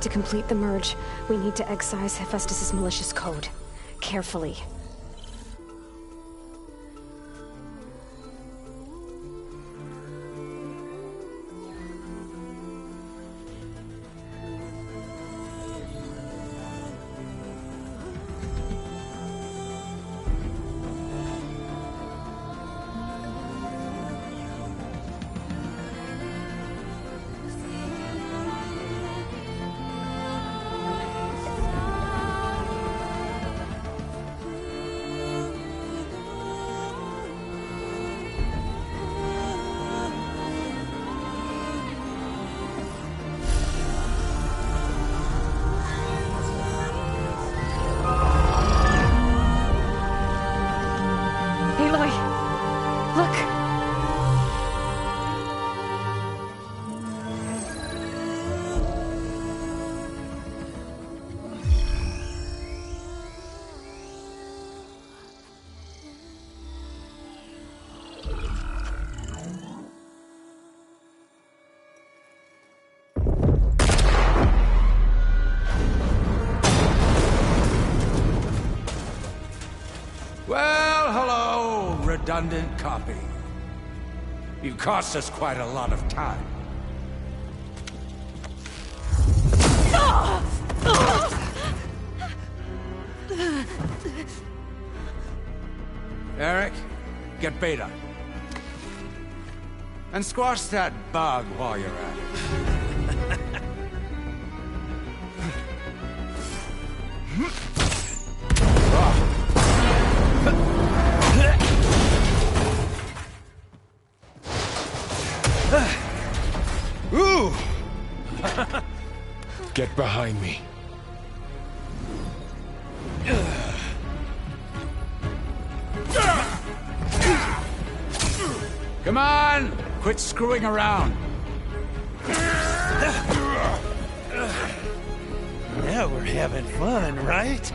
Speaker 15: To complete the merge, we need to excise Hephaestus' malicious code. Carefully.
Speaker 20: Well, hello, redundant copy. You cost us quite a lot of time. Eric, get Beta. And squash that bug while you're at it.
Speaker 2: Ooh! Get behind me.
Speaker 20: Come on! Quit screwing around.
Speaker 21: Now we're having fun, right?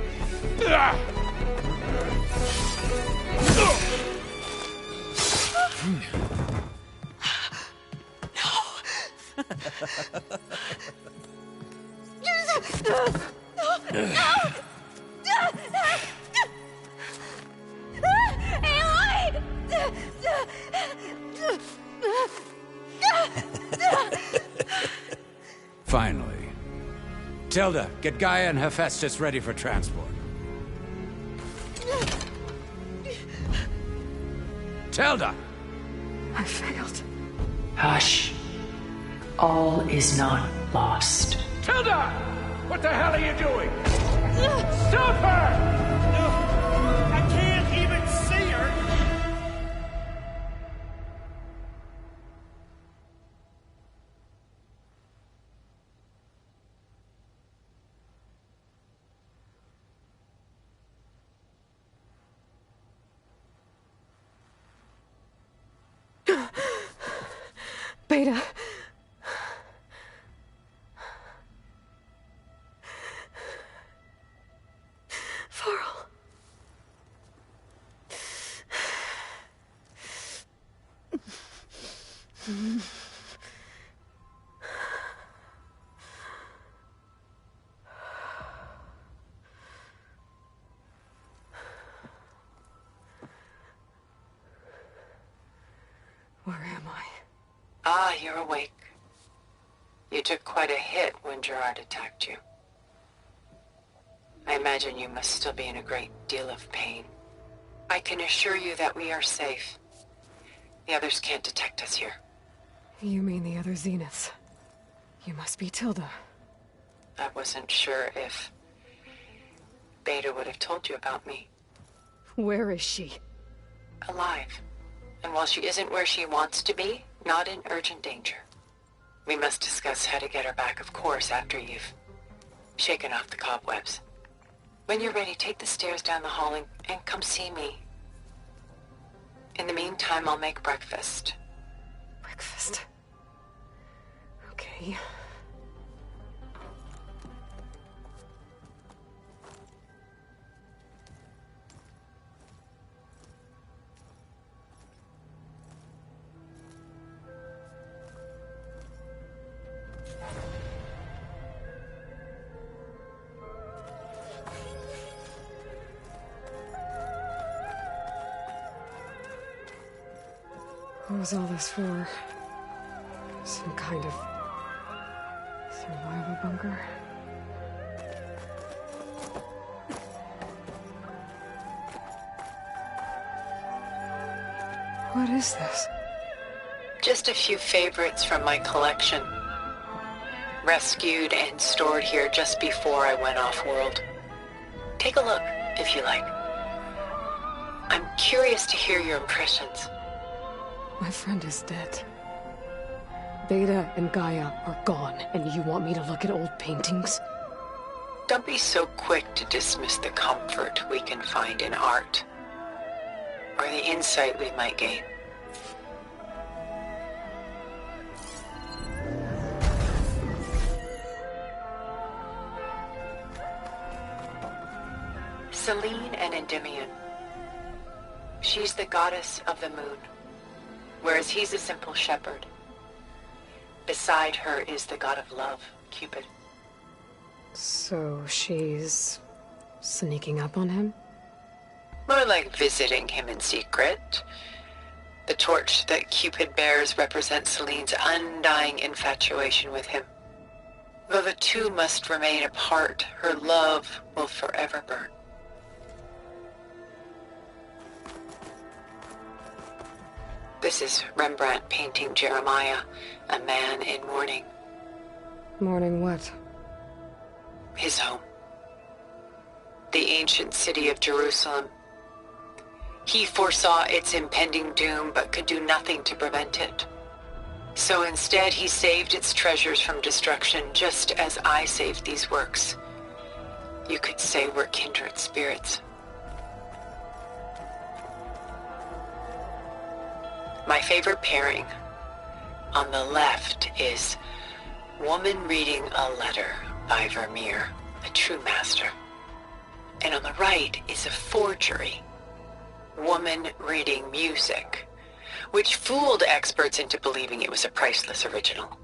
Speaker 20: Finally. Tilda, get Gaia and Hephaestus ready for transport. Tilda!
Speaker 15: I failed.
Speaker 10: Hush. All is not lost.
Speaker 20: Tilda! What the hell are you doing? Stop her!
Speaker 21: I can't even see her!
Speaker 15: Beta. Varl. Where am I?
Speaker 3: Ah, you're awake. You took quite a hit when Gerard attacked you. I imagine you must still be in a great deal of pain. I can assure you that we are safe. The others can't detect us here.
Speaker 15: You mean the other Zeniths? You must be Tilda.
Speaker 3: I wasn't sure if Beta would have told you about me.
Speaker 15: Where is she?
Speaker 3: Alive. And while she isn't where she wants to be, not in urgent danger. We must discuss how to get her back, of course, after you've shaken off the cobwebs. When you're ready, take the stairs down the hall and come see me. In the meantime, I'll make breakfast.
Speaker 15: Breakfast? Okay. What was all this for? Some kind of survival bunker? What is this?
Speaker 3: Just a few favorites from my collection. Rescued and stored here just before I went off-world. Take a look, if you like. I'm curious to hear your impressions.
Speaker 15: My friend is dead. Beta and Gaia are gone, and you want me to look at old paintings?
Speaker 3: Don't be so quick to dismiss the comfort we can find in art, or the insight we might gain. Selene and Endymion. She's the goddess of the moon, whereas he's a simple shepherd. Beside her is the god of love, Cupid.
Speaker 15: So she's sneaking up on him?
Speaker 3: More like visiting him in secret. The torch that Cupid bears represents Selene's undying infatuation with him. Though the two must remain apart, her love will forever burn. This is Rembrandt painting Jeremiah, a man in mourning.
Speaker 15: Mourning what?
Speaker 3: His home. The ancient city of Jerusalem. He foresaw its impending doom, but could do nothing to prevent it. So instead, he saved its treasures from destruction, just as I saved these works. You could say we're kindred spirits. My favorite pairing on the left is Woman Reading a Letter by Vermeer, a true master. And on the right is a forgery, Woman Reading Music, which fooled experts into believing it was a priceless original.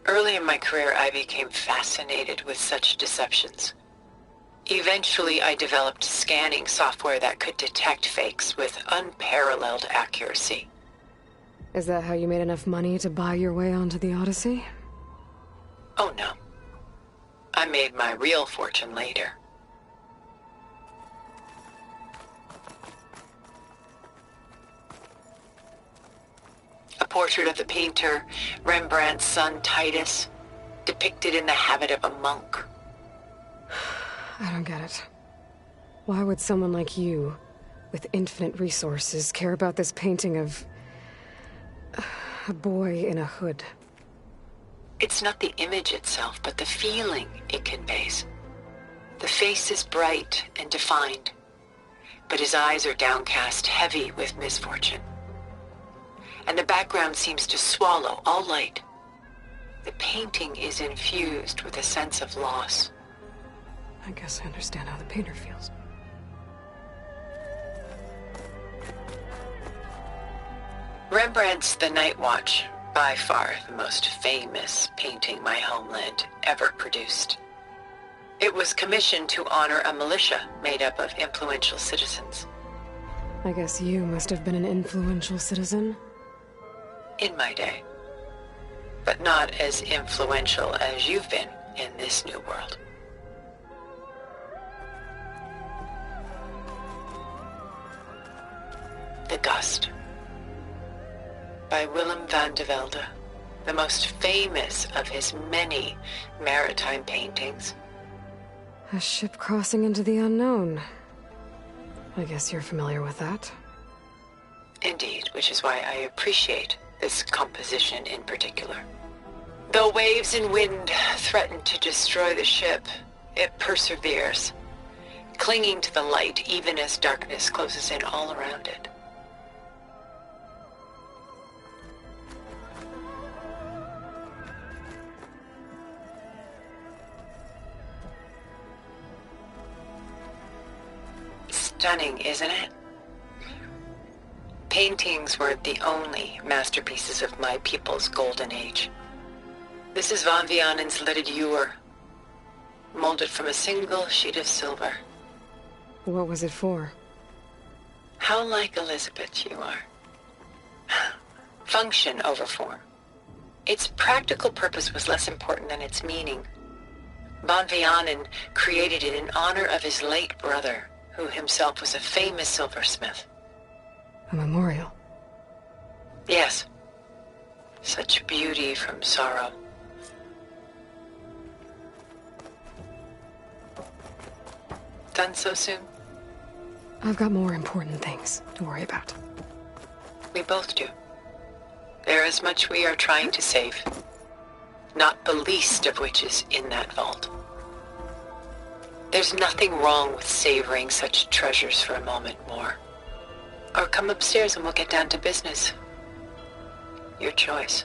Speaker 3: Early in my career, I became fascinated with such deceptions. Eventually, I developed scanning software that could detect fakes with unparalleled accuracy.
Speaker 15: Is that how you made enough money to buy your way onto the Odyssey?
Speaker 3: Oh no. I made my real fortune later. A portrait of the painter, Rembrandt's son Titus, depicted in the habit of a monk.
Speaker 15: I don't get it. Why would someone like you, with infinite resources, care about this painting of a boy in a hood?
Speaker 3: It's not the image itself, but the feeling it conveys. The face is bright and defined, but his eyes are downcast, heavy with misfortune. and the background seems to swallow all light. The painting is infused with a sense of loss.
Speaker 15: I guess I understand how the painter feels.
Speaker 3: Rembrandt's The Night Watch, by far the most famous painting my homeland ever produced. It was commissioned to honor a militia made up of influential citizens.
Speaker 15: I guess you must have been an influential citizen.
Speaker 3: In my day. But not as influential as you've been in this new world. The Gust. By Willem van de Velde, the most famous of his many maritime paintings.
Speaker 15: A ship crossing into the unknown. I guess you're familiar with that.
Speaker 3: Indeed, which is why I appreciate this composition in particular. Though waves and wind threaten to destroy the ship, it perseveres, clinging to the light even as darkness closes in all around it. Stunning, isn't it? Paintings were the only masterpieces of my people's golden age. This is Van Vianen's Lidded Ewer, molded from a single sheet of silver.
Speaker 15: What was it for?
Speaker 3: How like Elizabeth you are. Function over form. Its practical purpose was less important than its meaning. Van Vianen created it in honor of his late brother, who himself was a famous silversmith.
Speaker 15: A memorial?
Speaker 3: Yes. Such beauty from sorrow. Done so soon?
Speaker 15: I've got more important things to worry about.
Speaker 3: We both do. There is much we are trying to save. Not the least of which is in that vault. There's nothing wrong with savoring such treasures for a moment more. Or come upstairs and we'll get down to business. Your choice.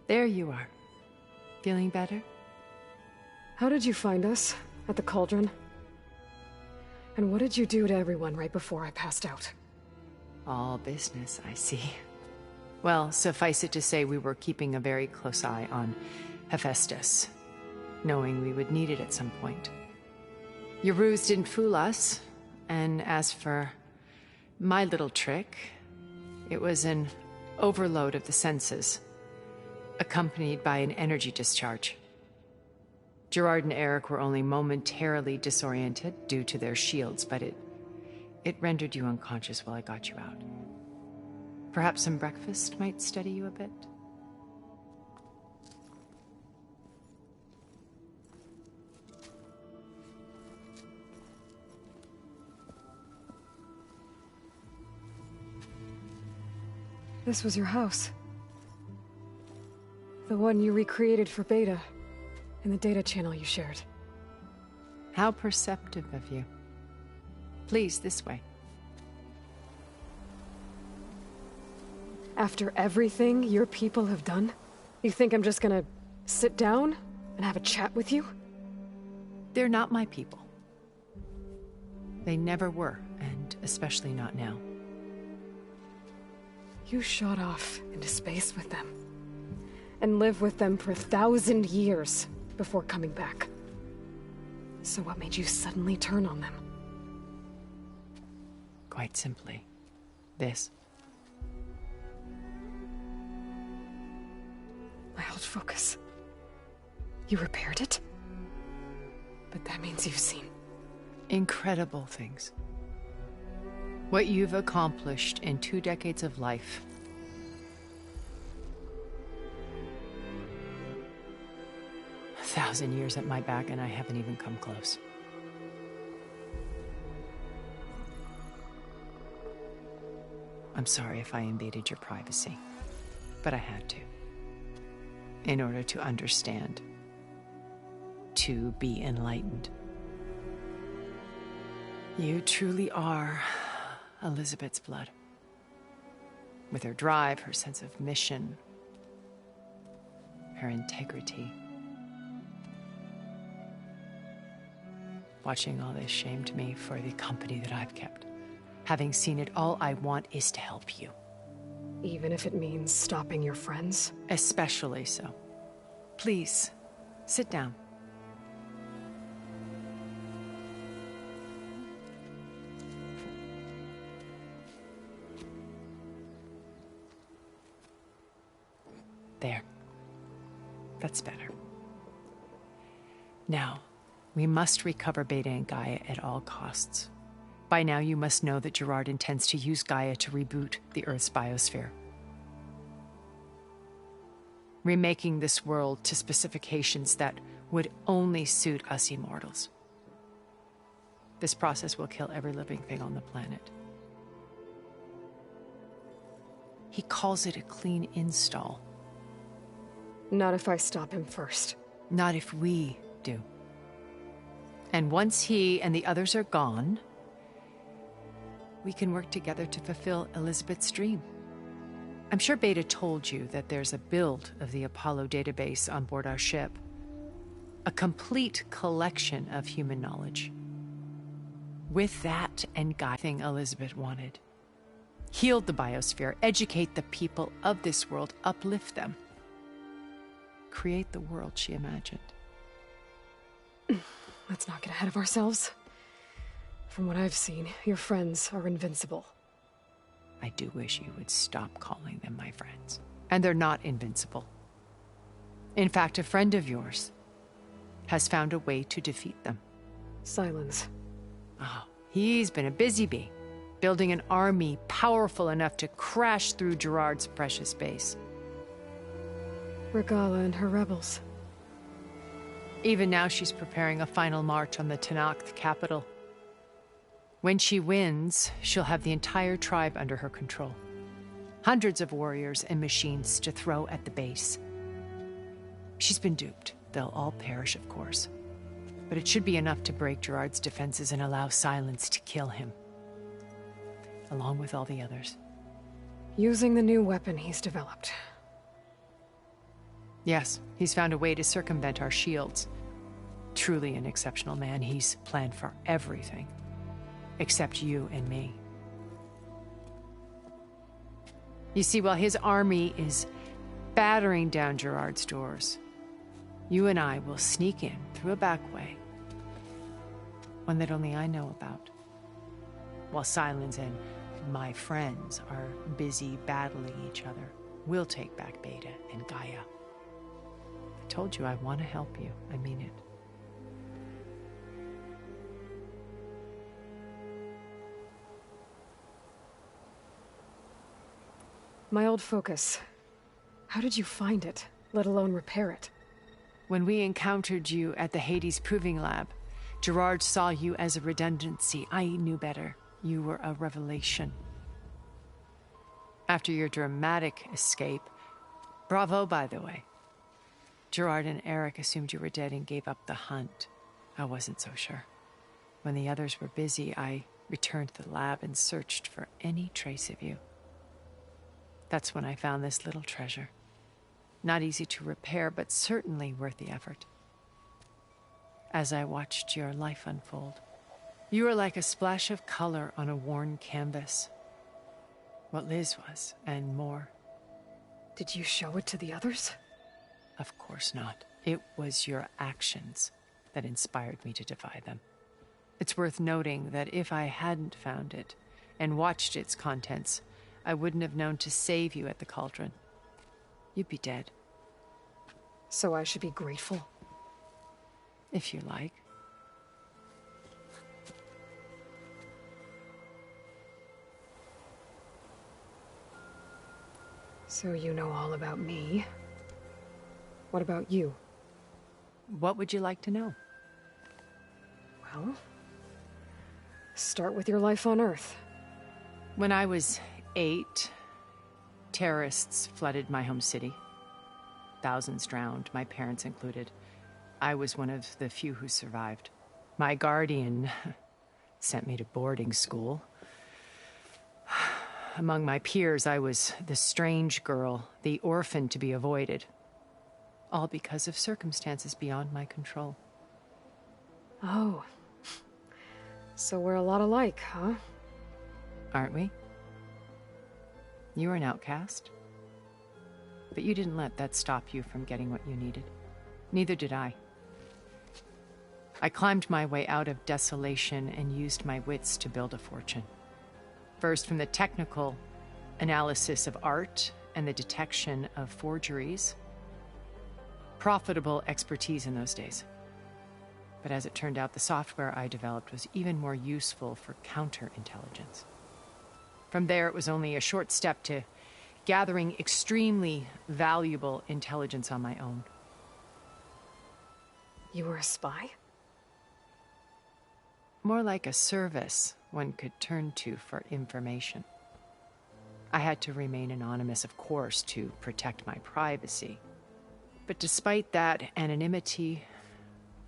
Speaker 8: There you are. Feeling better?
Speaker 15: How did you find us? At the Cauldron? And what did you do to everyone right before I passed out?
Speaker 8: All business, I see. Well, suffice it to say we were keeping a very close eye on Hephaestus, knowing we would need it at some point. Your ruse didn't fool us, and as for my little trick, it was an overload of the senses, accompanied by an energy discharge. Gerard and Eric were only momentarily disoriented due to their shields, but it rendered you unconscious while I got you out. Perhaps some breakfast might steady you a bit?
Speaker 15: This was your house. The one you recreated for Beta, in the data channel you shared.
Speaker 8: How perceptive of you. Please, this way.
Speaker 15: After everything your people have done, you think I'm just gonna sit down and have a chat with you?
Speaker 8: They're not my people. They never were, and especially not now.
Speaker 15: You shot off into space with them, and lived with them for 1,000 years before coming back. So what made you suddenly turn on them?
Speaker 8: Quite simply, this.
Speaker 15: My old focus. You repaired it? But that means you've seen
Speaker 8: incredible things. What you've accomplished in 2 decades of life. 1,000 years at my back, and I haven't even come close. I'm sorry if I invaded your privacy, but I had to. In order to understand, to be enlightened. You truly are Elizabeth's blood. With her drive, her sense of mission, her integrity. Watching all this shamed me for the company that I've kept. Having seen it, all I want is to help you.
Speaker 15: Even if it means stopping your friends?
Speaker 8: Especially so. Please, sit down. There. That's better. Now, we must recover Beta and Gaia at all costs. By now, you must know that Gerard intends to use Gaia to reboot the Earth's biosphere. Remaking this world to specifications that would only suit us immortals. This process will kill every living thing on the planet. He calls it a clean install.
Speaker 15: Not if I stop him first.
Speaker 8: Not if we do. And once he and the others are gone, we can work together to fulfill Elizabeth's dream. I'm sure Beta told you that there's a build of the Apollo database on board our ship. A complete collection of human knowledge. With that and Gaia, thing Elizabeth wanted. Heal the biosphere, educate the people of this world, uplift them. Create the world she imagined.
Speaker 15: Let's not get ahead of ourselves. From what I've seen, your friends are invincible.
Speaker 8: I do wish you would stop calling them my friends. And they're not invincible. In fact, a friend of yours has found a way to defeat them.
Speaker 15: Silence.
Speaker 8: Oh, he's been a busy bee, building an army powerful enough to crash through Gerard's precious base.
Speaker 15: Regala and her rebels.
Speaker 8: Even now, she's preparing a final march on the Tenakth capital. When she wins, she'll have the entire tribe under her control. Hundreds of warriors and machines to throw at the base. She's been duped. They'll all perish, of course. But it should be enough to break Gerard's defenses and allow Silence to kill him. Along with all the others.
Speaker 15: Using the new weapon he's developed.
Speaker 8: Yes, he's found a way to circumvent our shields. Truly an exceptional man. He's planned for everything. Except you and me. You see, while his army is battering down Gerard's doors, you and I will sneak in through a back way. One that only I know about. While Silence and my friends are busy battling each other, we'll take back Beta and Gaia. I told you I want to help you. I mean it.
Speaker 15: My old focus. How did you find it, let alone repair it?
Speaker 8: When we encountered you at the Hades Proving Lab, Gerard saw you as a redundancy. I knew better. You were a revelation. After your dramatic escape, bravo, by the way. Gerard and Eric assumed you were dead and gave up the hunt. I wasn't so sure. When the others were busy, I returned to the lab and searched for any trace of you. That's when I found this little treasure. Not easy to repair, but certainly worth the effort. As I watched your life unfold, you were like a splash of color on a worn canvas. What Liz was, and more.
Speaker 15: Did you show it to the others?
Speaker 8: Of course not. It was your actions that inspired me to defy them. It's worth noting that if I hadn't found it and watched its contents, I wouldn't have known to save you at the cauldron. You'd be dead.
Speaker 15: So I should be grateful?
Speaker 8: If you like.
Speaker 15: So you know all about me. What about you?
Speaker 8: What would you like to know?
Speaker 15: Well, start with your life on Earth.
Speaker 8: When I was 8, terrorists flooded my home city. Thousands drowned, my parents included. I was one of the few who survived. My guardian sent me to boarding school. Among my peers, I was the strange girl, the orphan to be avoided. All because of circumstances beyond my control.
Speaker 15: Oh. So we're a lot alike, huh?
Speaker 8: Aren't we? You were an outcast. But you didn't let that stop you from getting what you needed. Neither did I. I climbed my way out of desolation and used my wits to build a fortune. First, from the technical analysis of art and the detection of forgeries. Profitable expertise in those days. But as it turned out, the software I developed was even more useful for counterintelligence. From there, it was only a short step to gathering extremely valuable intelligence on my own.
Speaker 15: You were a spy?
Speaker 8: More like a service one could turn to for information. I had to remain anonymous, of course, to protect my privacy. But despite that anonymity,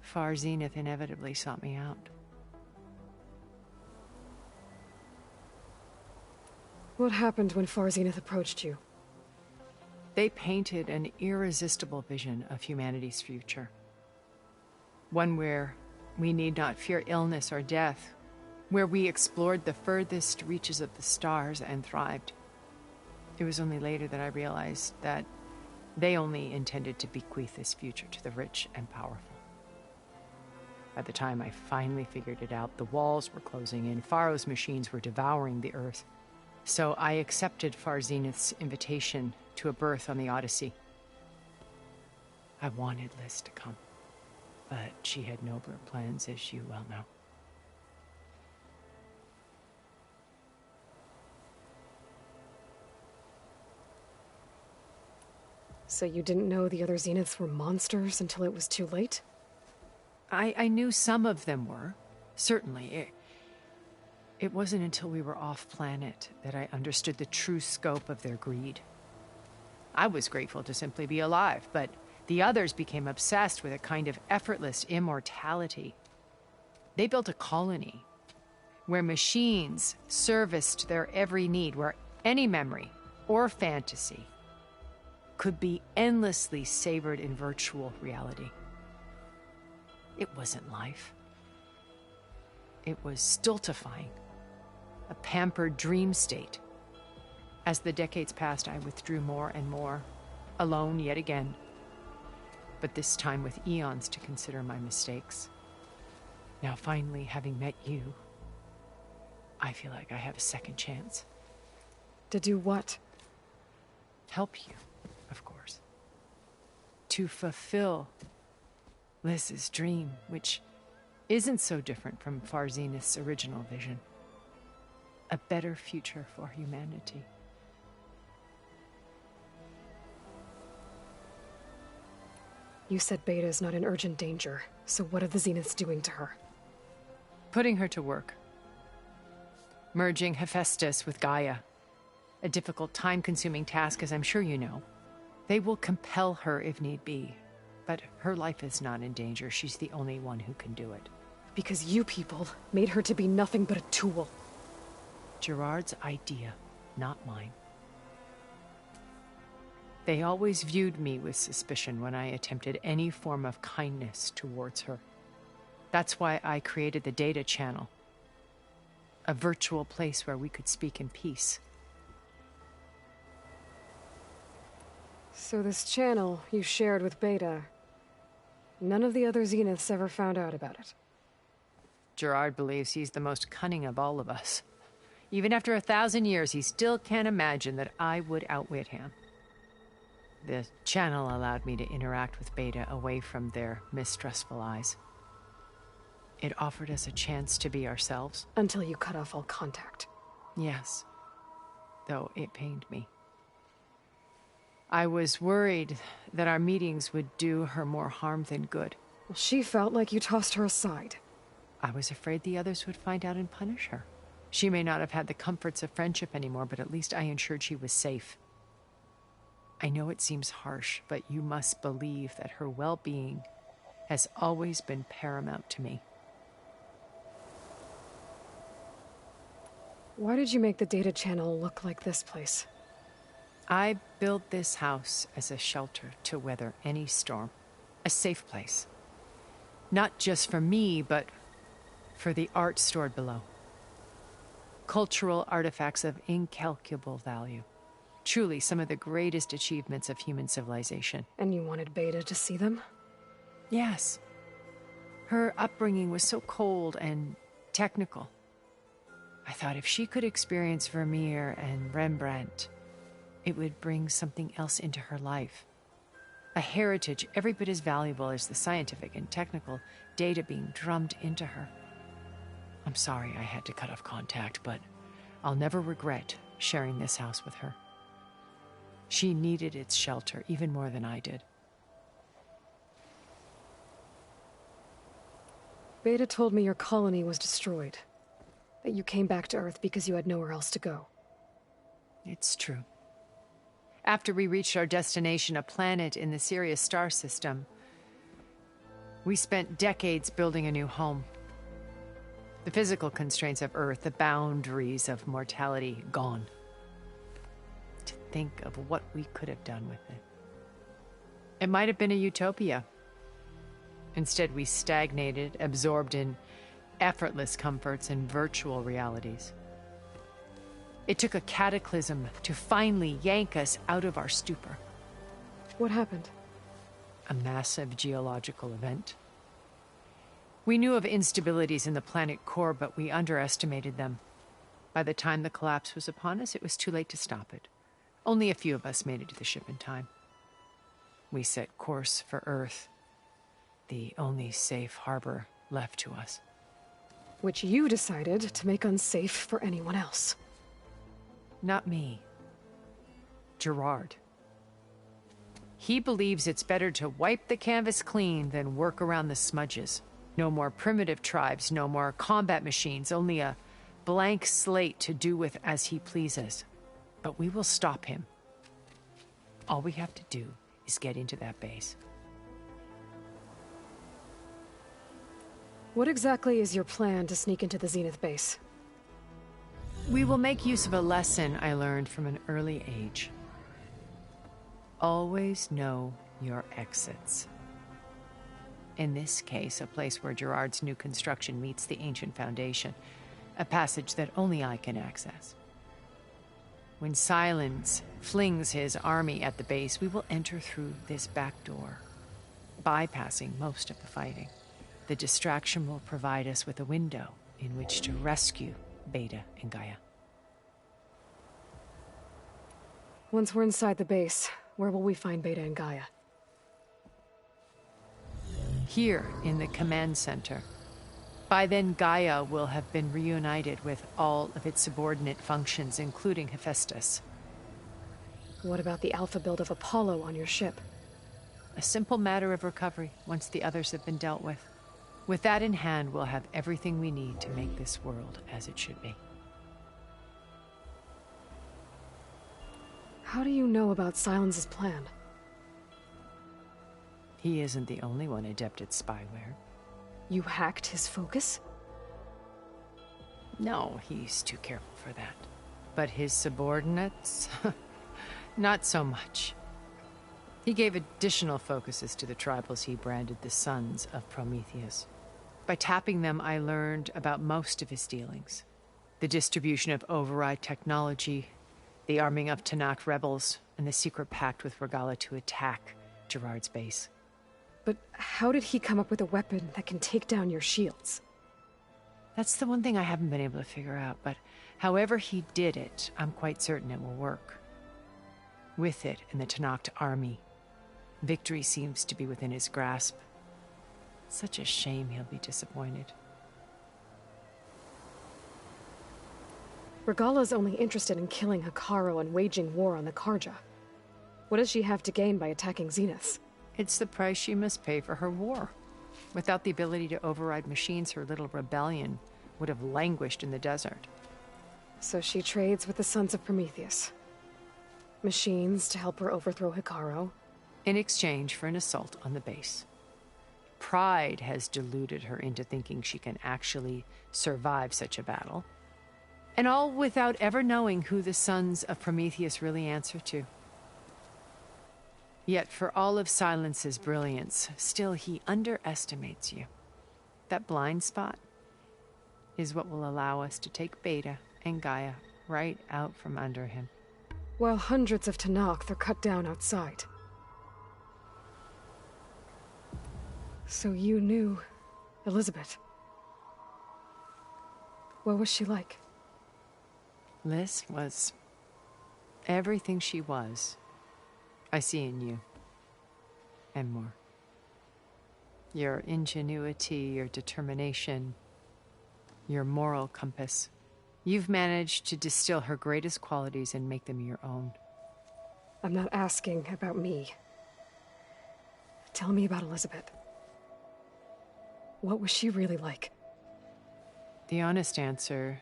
Speaker 8: Far Zenith inevitably sought me out.
Speaker 15: What happened when Far Zenith approached you?
Speaker 8: They painted an irresistible vision of humanity's future. One where we need not fear illness or death, where we explored the furthest reaches of the stars and thrived. It was only later that I realized that they only intended to bequeath this future to the rich and powerful. By the time I finally figured it out, the walls were closing in, Pharaoh's machines were devouring the Earth. So I accepted Far Zenith's invitation to a berth on the Odyssey. I wanted Liz to come, but she had nobler plans, as you well know.
Speaker 15: So you didn't know the other Zeniths were monsters until it was too late?
Speaker 8: I knew some of them were, certainly. It wasn't until we were off-planet that I understood the true scope of their greed. I was grateful to simply be alive, but the others became obsessed with a kind of effortless immortality. They built a colony where machines serviced their every need, where any memory or fantasy could be endlessly savored in virtual reality. It wasn't life. It was stultifying, a pampered dream state. As the decades passed, I withdrew more and more, alone yet again, but this time with eons to consider my mistakes. Now, finally, having met you, I feel like I have a second chance.
Speaker 15: To do what?
Speaker 8: Help you, of course. To fulfill Liz's dream, which isn't so different from Far Zenith's original vision. A better future for humanity.
Speaker 15: You said Beta is not in urgent danger, so what are the Zeniths doing to her?
Speaker 8: Putting her to work. Merging Hephaestus with Gaia. A difficult, time-consuming task, as I'm sure you know. They will compel her if need be, but her life is not in danger. She's the only one who can do it.
Speaker 15: Because you people made her to be nothing but a tool.
Speaker 8: Gerard's idea, not mine. They always viewed me with suspicion when I attempted any form of kindness towards her. That's why I created the data channel. A virtual place where we could speak in peace.
Speaker 15: So this channel you shared with Beta, none of the other Zeniths ever found out about it?
Speaker 8: Gerard believes he's the most cunning of all of us. Even after 1,000 years, he still can't imagine that I would outwit him. The channel allowed me to interact with Beta away from their mistrustful eyes. It offered us a chance to be ourselves.
Speaker 15: Until you cut off all contact.
Speaker 8: Yes. Though it pained me. I was worried that our meetings would do her more harm than good.
Speaker 15: Well, she felt like you tossed her aside.
Speaker 8: I was afraid the others would find out and punish her. She may not have had the comforts of friendship anymore, but at least I ensured she was safe. I know it seems harsh, but you must believe that her well-being has always been paramount to me.
Speaker 15: Why did you make the data channel look like this place?
Speaker 8: I built this house as a shelter to weather any storm. A safe place. Not just for me, but for the art stored below. Cultural artifacts of incalculable value. Truly some of the greatest achievements of human civilization.
Speaker 15: And you wanted Beta to see them?
Speaker 8: Yes. Her upbringing was so cold and technical. I thought if she could experience Vermeer and Rembrandt, it would bring something else into her life. A heritage every bit as valuable as the scientific and technical data being drummed into her. I'm sorry I had to cut off contact, but I'll never regret sharing this house with her. She needed its shelter even more than I did.
Speaker 15: Beta told me your colony was destroyed. That you came back to Earth because you had nowhere else to go.
Speaker 8: It's true. After we reached our destination, a planet in the Sirius star system, we spent decades building a new home. The physical constraints of Earth, the boundaries of mortality, gone. To think of what we could have done with it. It might have been a utopia. Instead, we stagnated, absorbed in effortless comforts and virtual realities. It took a cataclysm to finally yank us out of our stupor.
Speaker 15: What happened?
Speaker 8: A massive geological event. We knew of instabilities in the planet core, but we underestimated them. By the time the collapse was upon us, it was too late to stop it. Only a few of us made it to the ship in time. We set course for Earth, the only safe harbor left to us.
Speaker 15: Which you decided to make unsafe for anyone else.
Speaker 8: Not me. Gerard. He believes it's better to wipe the canvas clean than work around the smudges. No more primitive tribes, no more combat machines, only a blank slate to do with as he pleases. But we will stop him. All we have to do is get into that base.
Speaker 15: What exactly is your plan to sneak into the Zenith base?
Speaker 8: We will make use of a lesson I learned from an early age. Always know your exits. In this case, a place where Gerard's new construction meets the ancient foundation, a passage that only I can access. When Silence flings his army at the base, we will enter through this back door, bypassing most of the fighting. The distraction will provide us with a window in which to rescue Beta and Gaia.
Speaker 15: Once we're inside the base, where will we find Beta and Gaia?
Speaker 8: Here in the command center. By then, Gaia will have been reunited with all of its subordinate functions, including Hephaestus.
Speaker 15: What about the alpha build of Apollo on your ship?
Speaker 8: A simple matter of recovery once the others have been dealt with. With that in hand, we'll have everything we need to make this world as it should be.
Speaker 15: How do you know about Silence's plan?
Speaker 8: He isn't the only one adept at spyware.
Speaker 15: You hacked his focus?
Speaker 8: No, he's too careful for that. But his subordinates? Not so much. He gave additional focuses to the tribals he branded the Sons of Prometheus. By tapping them, I learned about most of his dealings. The distribution of override technology, the arming of Tanakh rebels, and the secret pact with Regalla to attack Gerard's base.
Speaker 15: But how did he come up with a weapon that can take down your shields?
Speaker 8: That's the one thing I haven't been able to figure out, but however he did it, I'm quite certain it will work. With it and the Tanakh army, victory seems to be within his grasp. Such a shame he'll be disappointed.
Speaker 15: Regalla's only interested in killing Hekarro and waging war on the Karja. What does she have to gain by attacking Zenith?
Speaker 8: It's the price she must pay for her war. Without the ability to override machines, her little rebellion would have languished in the desert.
Speaker 15: So she trades with the Sons of Prometheus. Machines to help her overthrow Hekarro.
Speaker 8: In exchange for an assault on the base. Pride has deluded her into thinking she can actually survive such a battle. And all without ever knowing who the Sons of Prometheus really answer to. Yet for all of Silence's brilliance, still he underestimates you. That blind spot is what will allow us to take Beta and Gaia right out from under him.
Speaker 15: While hundreds of Tenakth are cut down outside. So you knew Elizabeth. What was she like?
Speaker 8: Liz was everything she was. I see in you. And more. Your ingenuity, your determination, your moral compass. You've managed to distill her greatest qualities and make them your own.
Speaker 15: I'm not asking about me. Tell me about Elizabeth. What was she really like?
Speaker 8: The honest answer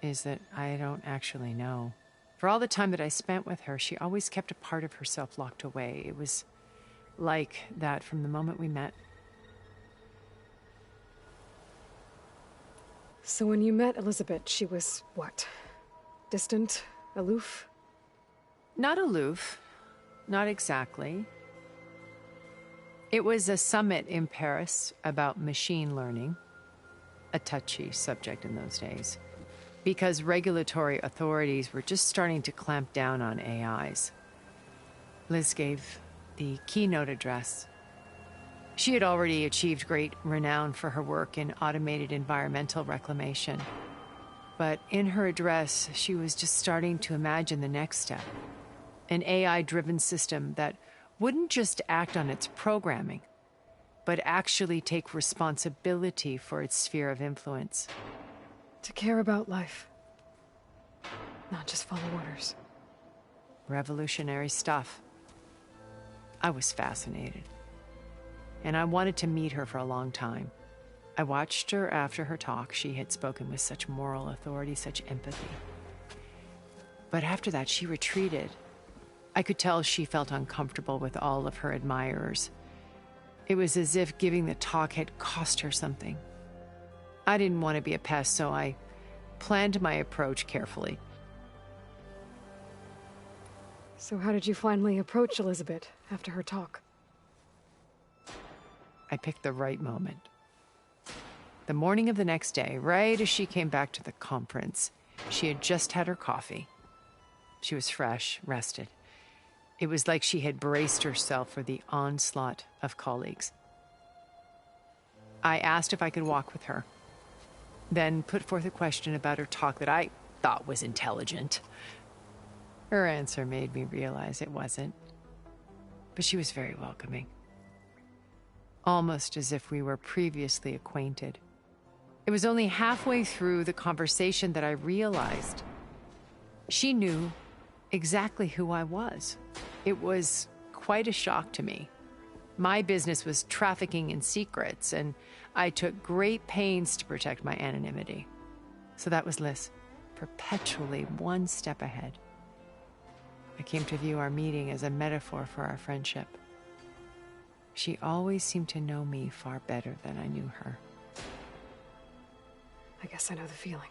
Speaker 8: is that I don't actually know. For all the time that I spent with her, she always kept a part of herself locked away. It was like that from the moment we met.
Speaker 15: So when you met Elizabeth, she was what? Distant? Aloof?
Speaker 8: Not aloof. Not exactly. It was a summit in Paris about machine learning, a touchy subject in those days, because regulatory authorities were just starting to clamp down on AIs. Liz gave the keynote address. She had already achieved great renown for her work in automated environmental reclamation. But in her address, she was just starting to imagine the next step. An AI-driven system that wouldn't just act on its programming, but actually take responsibility for its sphere of influence.
Speaker 15: To care about life. Not just follow orders.
Speaker 8: Revolutionary stuff. I was fascinated. And I wanted to meet her for a long time. I watched her after her talk. She had spoken with such moral authority, such empathy. But after that, she retreated. I could tell she felt uncomfortable with all of her admirers. It was as if giving the talk had cost her something. I didn't want to be a pest, so I planned my approach carefully.
Speaker 15: So how did you finally approach Elizabeth after her talk?
Speaker 8: I picked the right moment. The morning of the next day, right as she came back to the conference, she had just had her coffee. She was fresh, rested. It was like she had braced herself for the onslaught of colleagues. I asked if I could walk with her, then put forth a question about her talk that I thought was intelligent. Her answer made me realize it wasn't, but she was very welcoming. Almost as if we were previously acquainted. It was only halfway through the conversation that I realized she knew exactly who I was. It was quite a shock to me. My business was trafficking in secrets, and I took great pains to protect my anonymity. So that was Liz, perpetually one step ahead. I came to view our meeting as a metaphor for our friendship. She always seemed to know me far better than I knew her.
Speaker 15: I guess I know the feeling.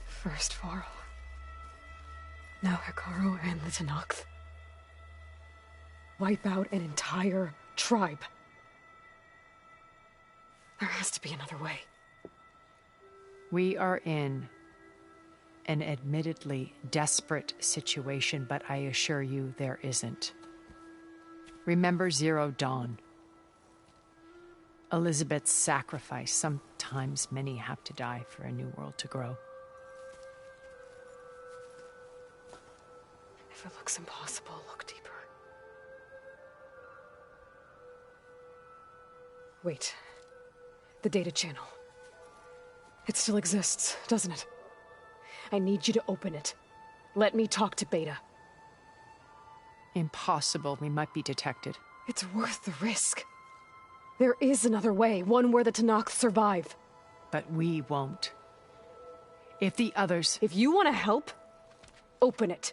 Speaker 15: First Varl. Now Hekarro and the Tenakth. Wipe out an entire tribe. There has to be another way.
Speaker 8: We are in an admittedly desperate situation, but I assure you there isn't. Remember Zero Dawn. Elizabeth's sacrifice. Sometimes many have to die for a new world to grow.
Speaker 15: If it looks impossible, look deeper. Wait. The data channel. It still exists, doesn't it? I need you to open it. Let me talk to Beta.
Speaker 8: Impossible. We might be detected.
Speaker 15: It's worth the risk. There is another way, one where the Tenakth survive.
Speaker 8: But we won't. If the others...
Speaker 15: If you want to help, open it.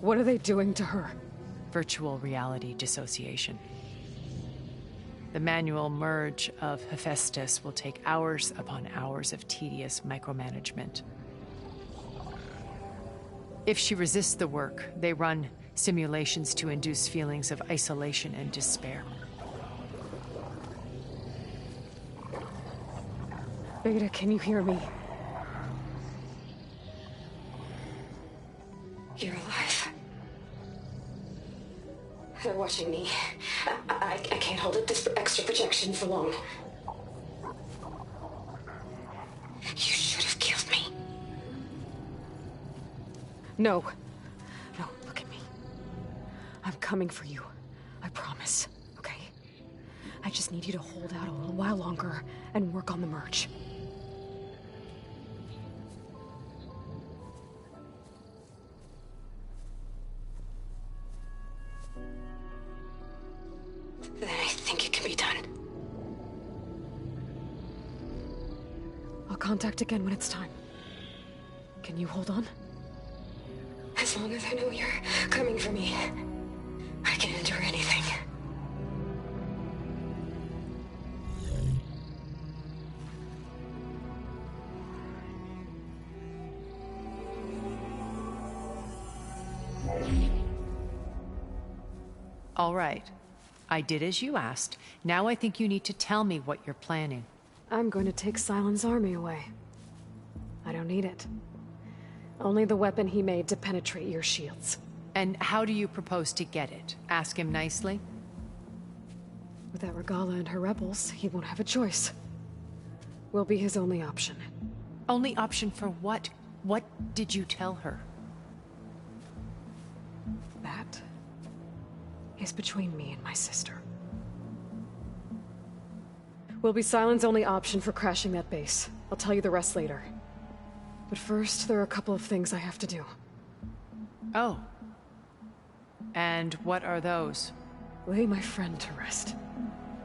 Speaker 15: What are they doing to her?
Speaker 8: Virtual reality dissociation. The manual merge of Hephaestus will take hours upon hours of tedious micromanagement. If she resists the work, they run simulations to induce feelings of isolation and despair.
Speaker 15: Beta, can you hear me?
Speaker 4: You're alive. They're watching me. I can't hold up this extra projection for long. You should have killed me.
Speaker 15: No. No, look at me. I'm coming for you. I promise, okay? I just need you to hold out a little while longer and work on the merge.
Speaker 4: Then I think it can be done.
Speaker 15: I'll contact again when it's time. Can you hold on?
Speaker 4: As long as I know you're coming for me, I can endure anything.
Speaker 8: All right. I did as you asked. Now I think you need to tell me what you're planning.
Speaker 15: I'm going to take Sylens' army away. I don't need it. Only the weapon he made to penetrate your shields.
Speaker 8: And how do you propose to get it? Ask him nicely?
Speaker 15: Without Regalla and her rebels, he won't have a choice. We'll be his only option.
Speaker 8: Only option for what? What did you tell her?
Speaker 15: That is between me and my sister. Will be Sylens' only option for crashing that base. I'll tell you the rest later. But first, there are a couple of things I have to do.
Speaker 8: Oh. And what are those?
Speaker 15: Lay my friend to rest.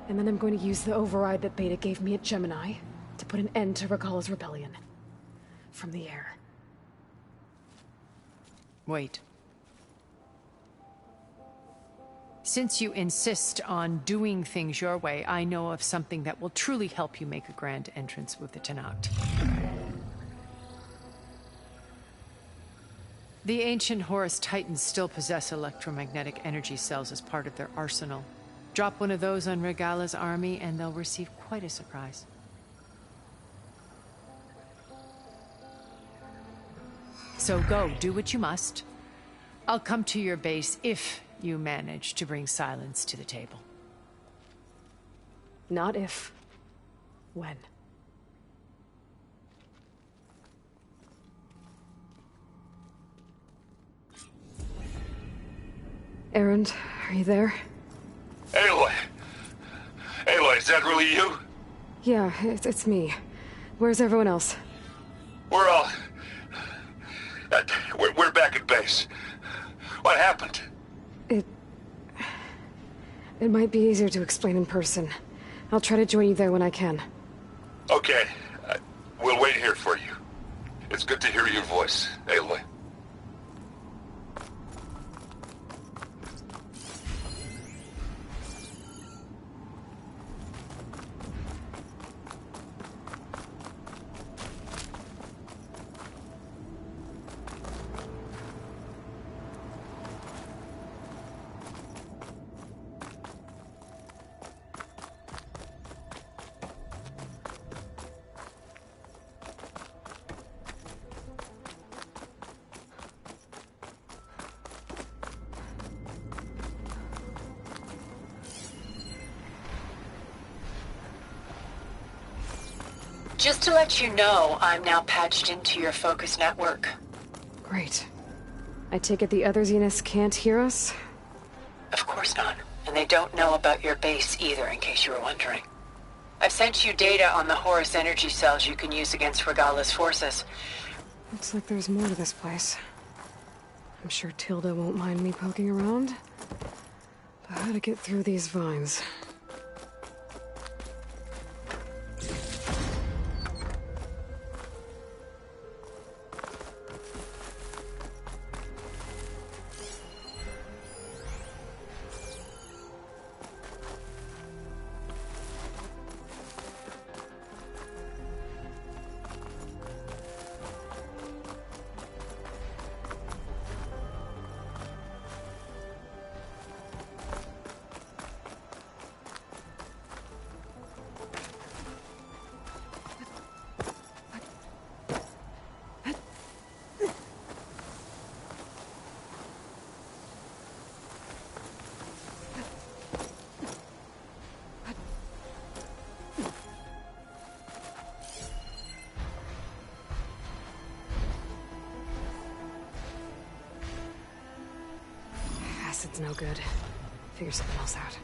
Speaker 15: And then I'm going to use the override that Beta gave me at Gemini to put an end to Regalla's rebellion. From the air.
Speaker 8: Wait. Since you insist on doing things your way, I know of something that will truly help you make a grand entrance with the Tenakth. The ancient Horus Titans still possess electromagnetic energy cells as part of their arsenal. Drop one of those on Regalla's army and they'll receive quite a surprise. So go, do what you must. I'll come to your base if you manage to bring Sylens to the table.
Speaker 15: Not if. When. Erend, are you there?
Speaker 7: Aloy! Aloy, is that really you?
Speaker 15: Yeah, it's me. Where's everyone else?
Speaker 7: We're all... We're back at base. What happened?
Speaker 15: It might be easier to explain in person. I'll try to join you there when I can.
Speaker 7: Okay. We'll wait here for you. It's good to hear your voice, Aloy.
Speaker 3: Just to let you know, I'm now patched into your focus network.
Speaker 15: Great. I take it the other Zeniths can't hear us?
Speaker 3: Of course not. And they don't know about your base either, in case you were wondering. I've sent you data on the Horus energy cells you can use against Regala's forces.
Speaker 15: Looks like there's more to this place. I'm sure Tilda won't mind me poking around. But how to get through these vines? Acid's no good. Figure something else out.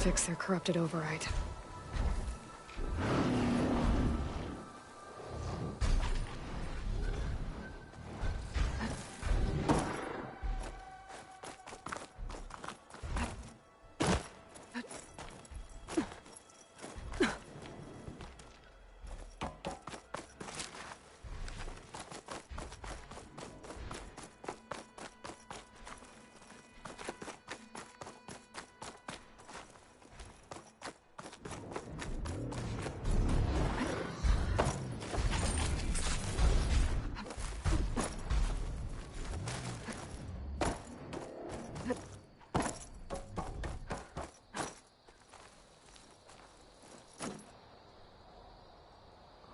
Speaker 15: fix their corrupted override.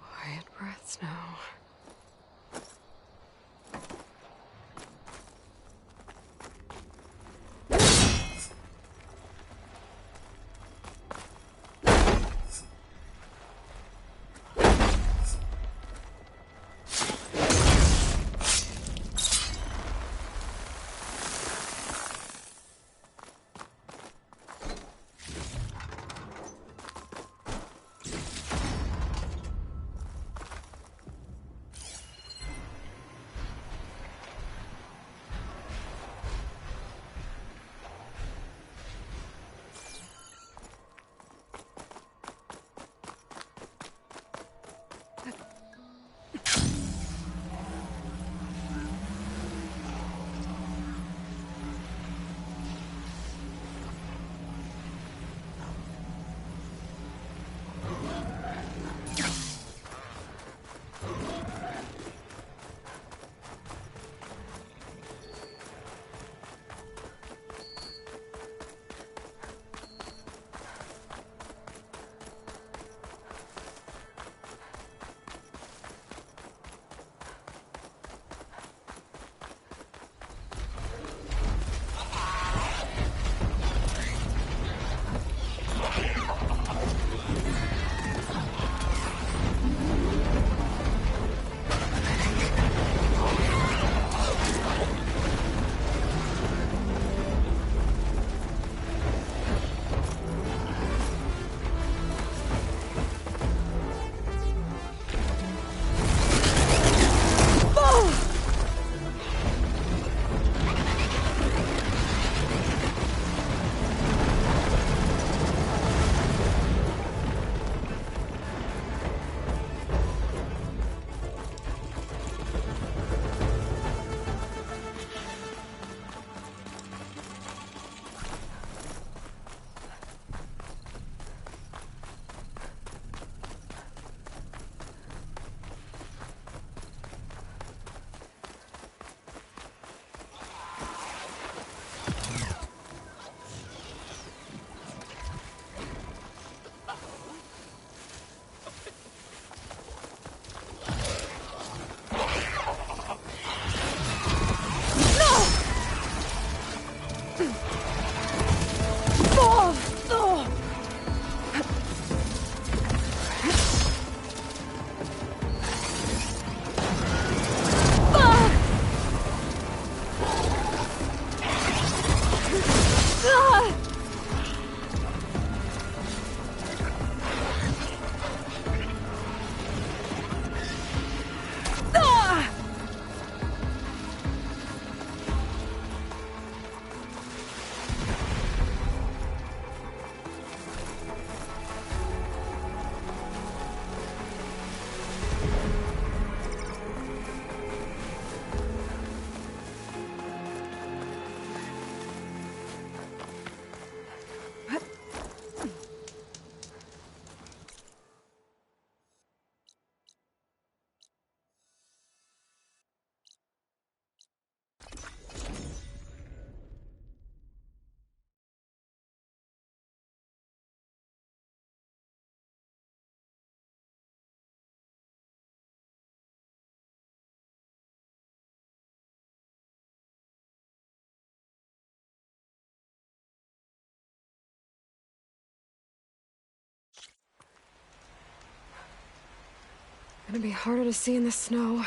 Speaker 15: Quiet breaths now. Gonna be harder to see in the snow.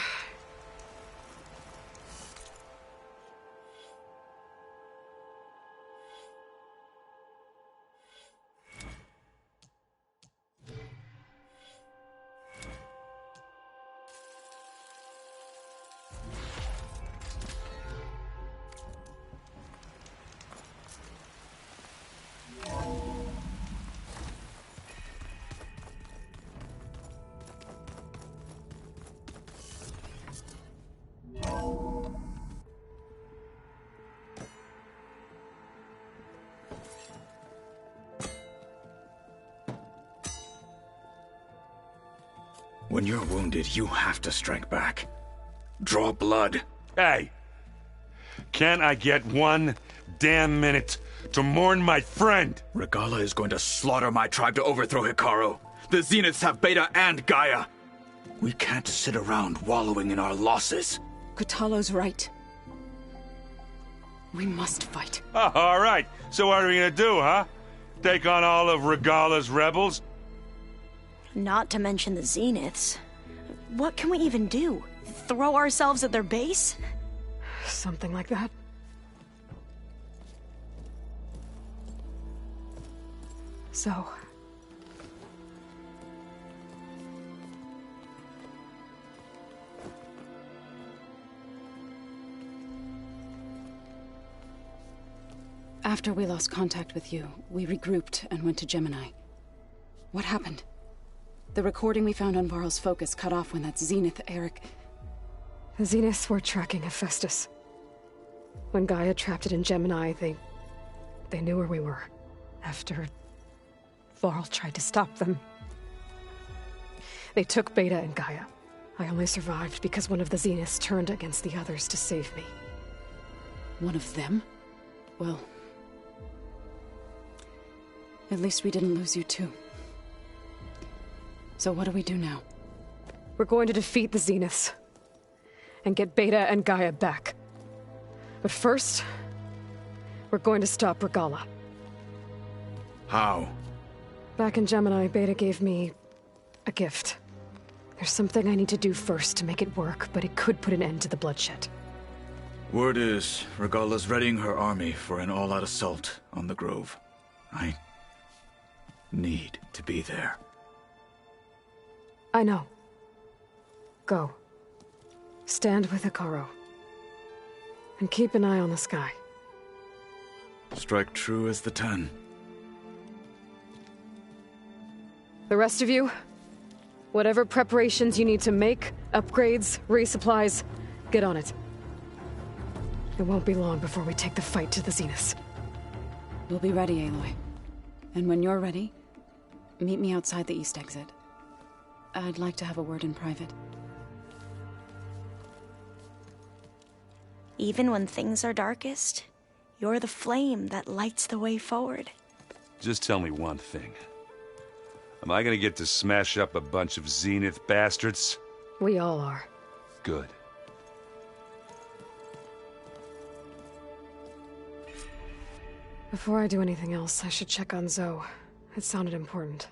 Speaker 9: When you're wounded, you have to strike back. Draw blood.
Speaker 18: Hey! Can't I get one damn minute to mourn my friend?
Speaker 9: Regalla is going to slaughter my tribe to overthrow Hikaru. The Zeniths have Beta and Gaia. We can't sit around wallowing in our losses.
Speaker 12: Kotallo's right. We must fight.
Speaker 18: Oh, all right. So what are we gonna do, huh? Take on all of Regalla's rebels?
Speaker 11: Not to mention the Zeniths. What can we even do? Throw ourselves at their base?
Speaker 15: Something like that. So...
Speaker 12: After we lost contact with you, we regrouped and went to Gemini. What happened? The recording we found on Varl's focus cut off when that Zenith, Eric...
Speaker 15: The Zeniths were tracking Hephaestus. When Gaia trapped it in Gemini, they knew where we were. After Varl tried to stop them. They took Beta and Gaia. I only survived because one of the Zeniths turned against the others to save me.
Speaker 12: One of them? Well... at least we didn't lose you too. So what do we do now?
Speaker 15: We're going to defeat the Zeniths. And get Beta and Gaia back. But first... we're going to stop Regalla.
Speaker 9: How?
Speaker 15: Back in Gemini, Beta gave me... a gift. There's something I need to do first to make it work, but it could put an end to the bloodshed.
Speaker 9: Word is, Regalla's readying her army for an all-out assault on the Grove. I need to be there.
Speaker 15: I know. Go. Stand with Hikaru. And keep an eye on the sky.
Speaker 9: Strike true as the 10.
Speaker 15: The rest of you, whatever preparations you need to make, upgrades, resupplies, get on it. It won't be long before we take the fight to the Zeniths.
Speaker 12: We'll be ready, Aloy. And when you're ready, meet me outside the east exit. I'd like to have a word in private.
Speaker 11: Even when things are darkest, you're the flame that lights the way forward.
Speaker 18: Just tell me one thing. Am I gonna get to smash up a bunch of Zenith bastards?
Speaker 15: We all are.
Speaker 18: Good.
Speaker 15: Before I do anything else, I should check on Zoe. It sounded important.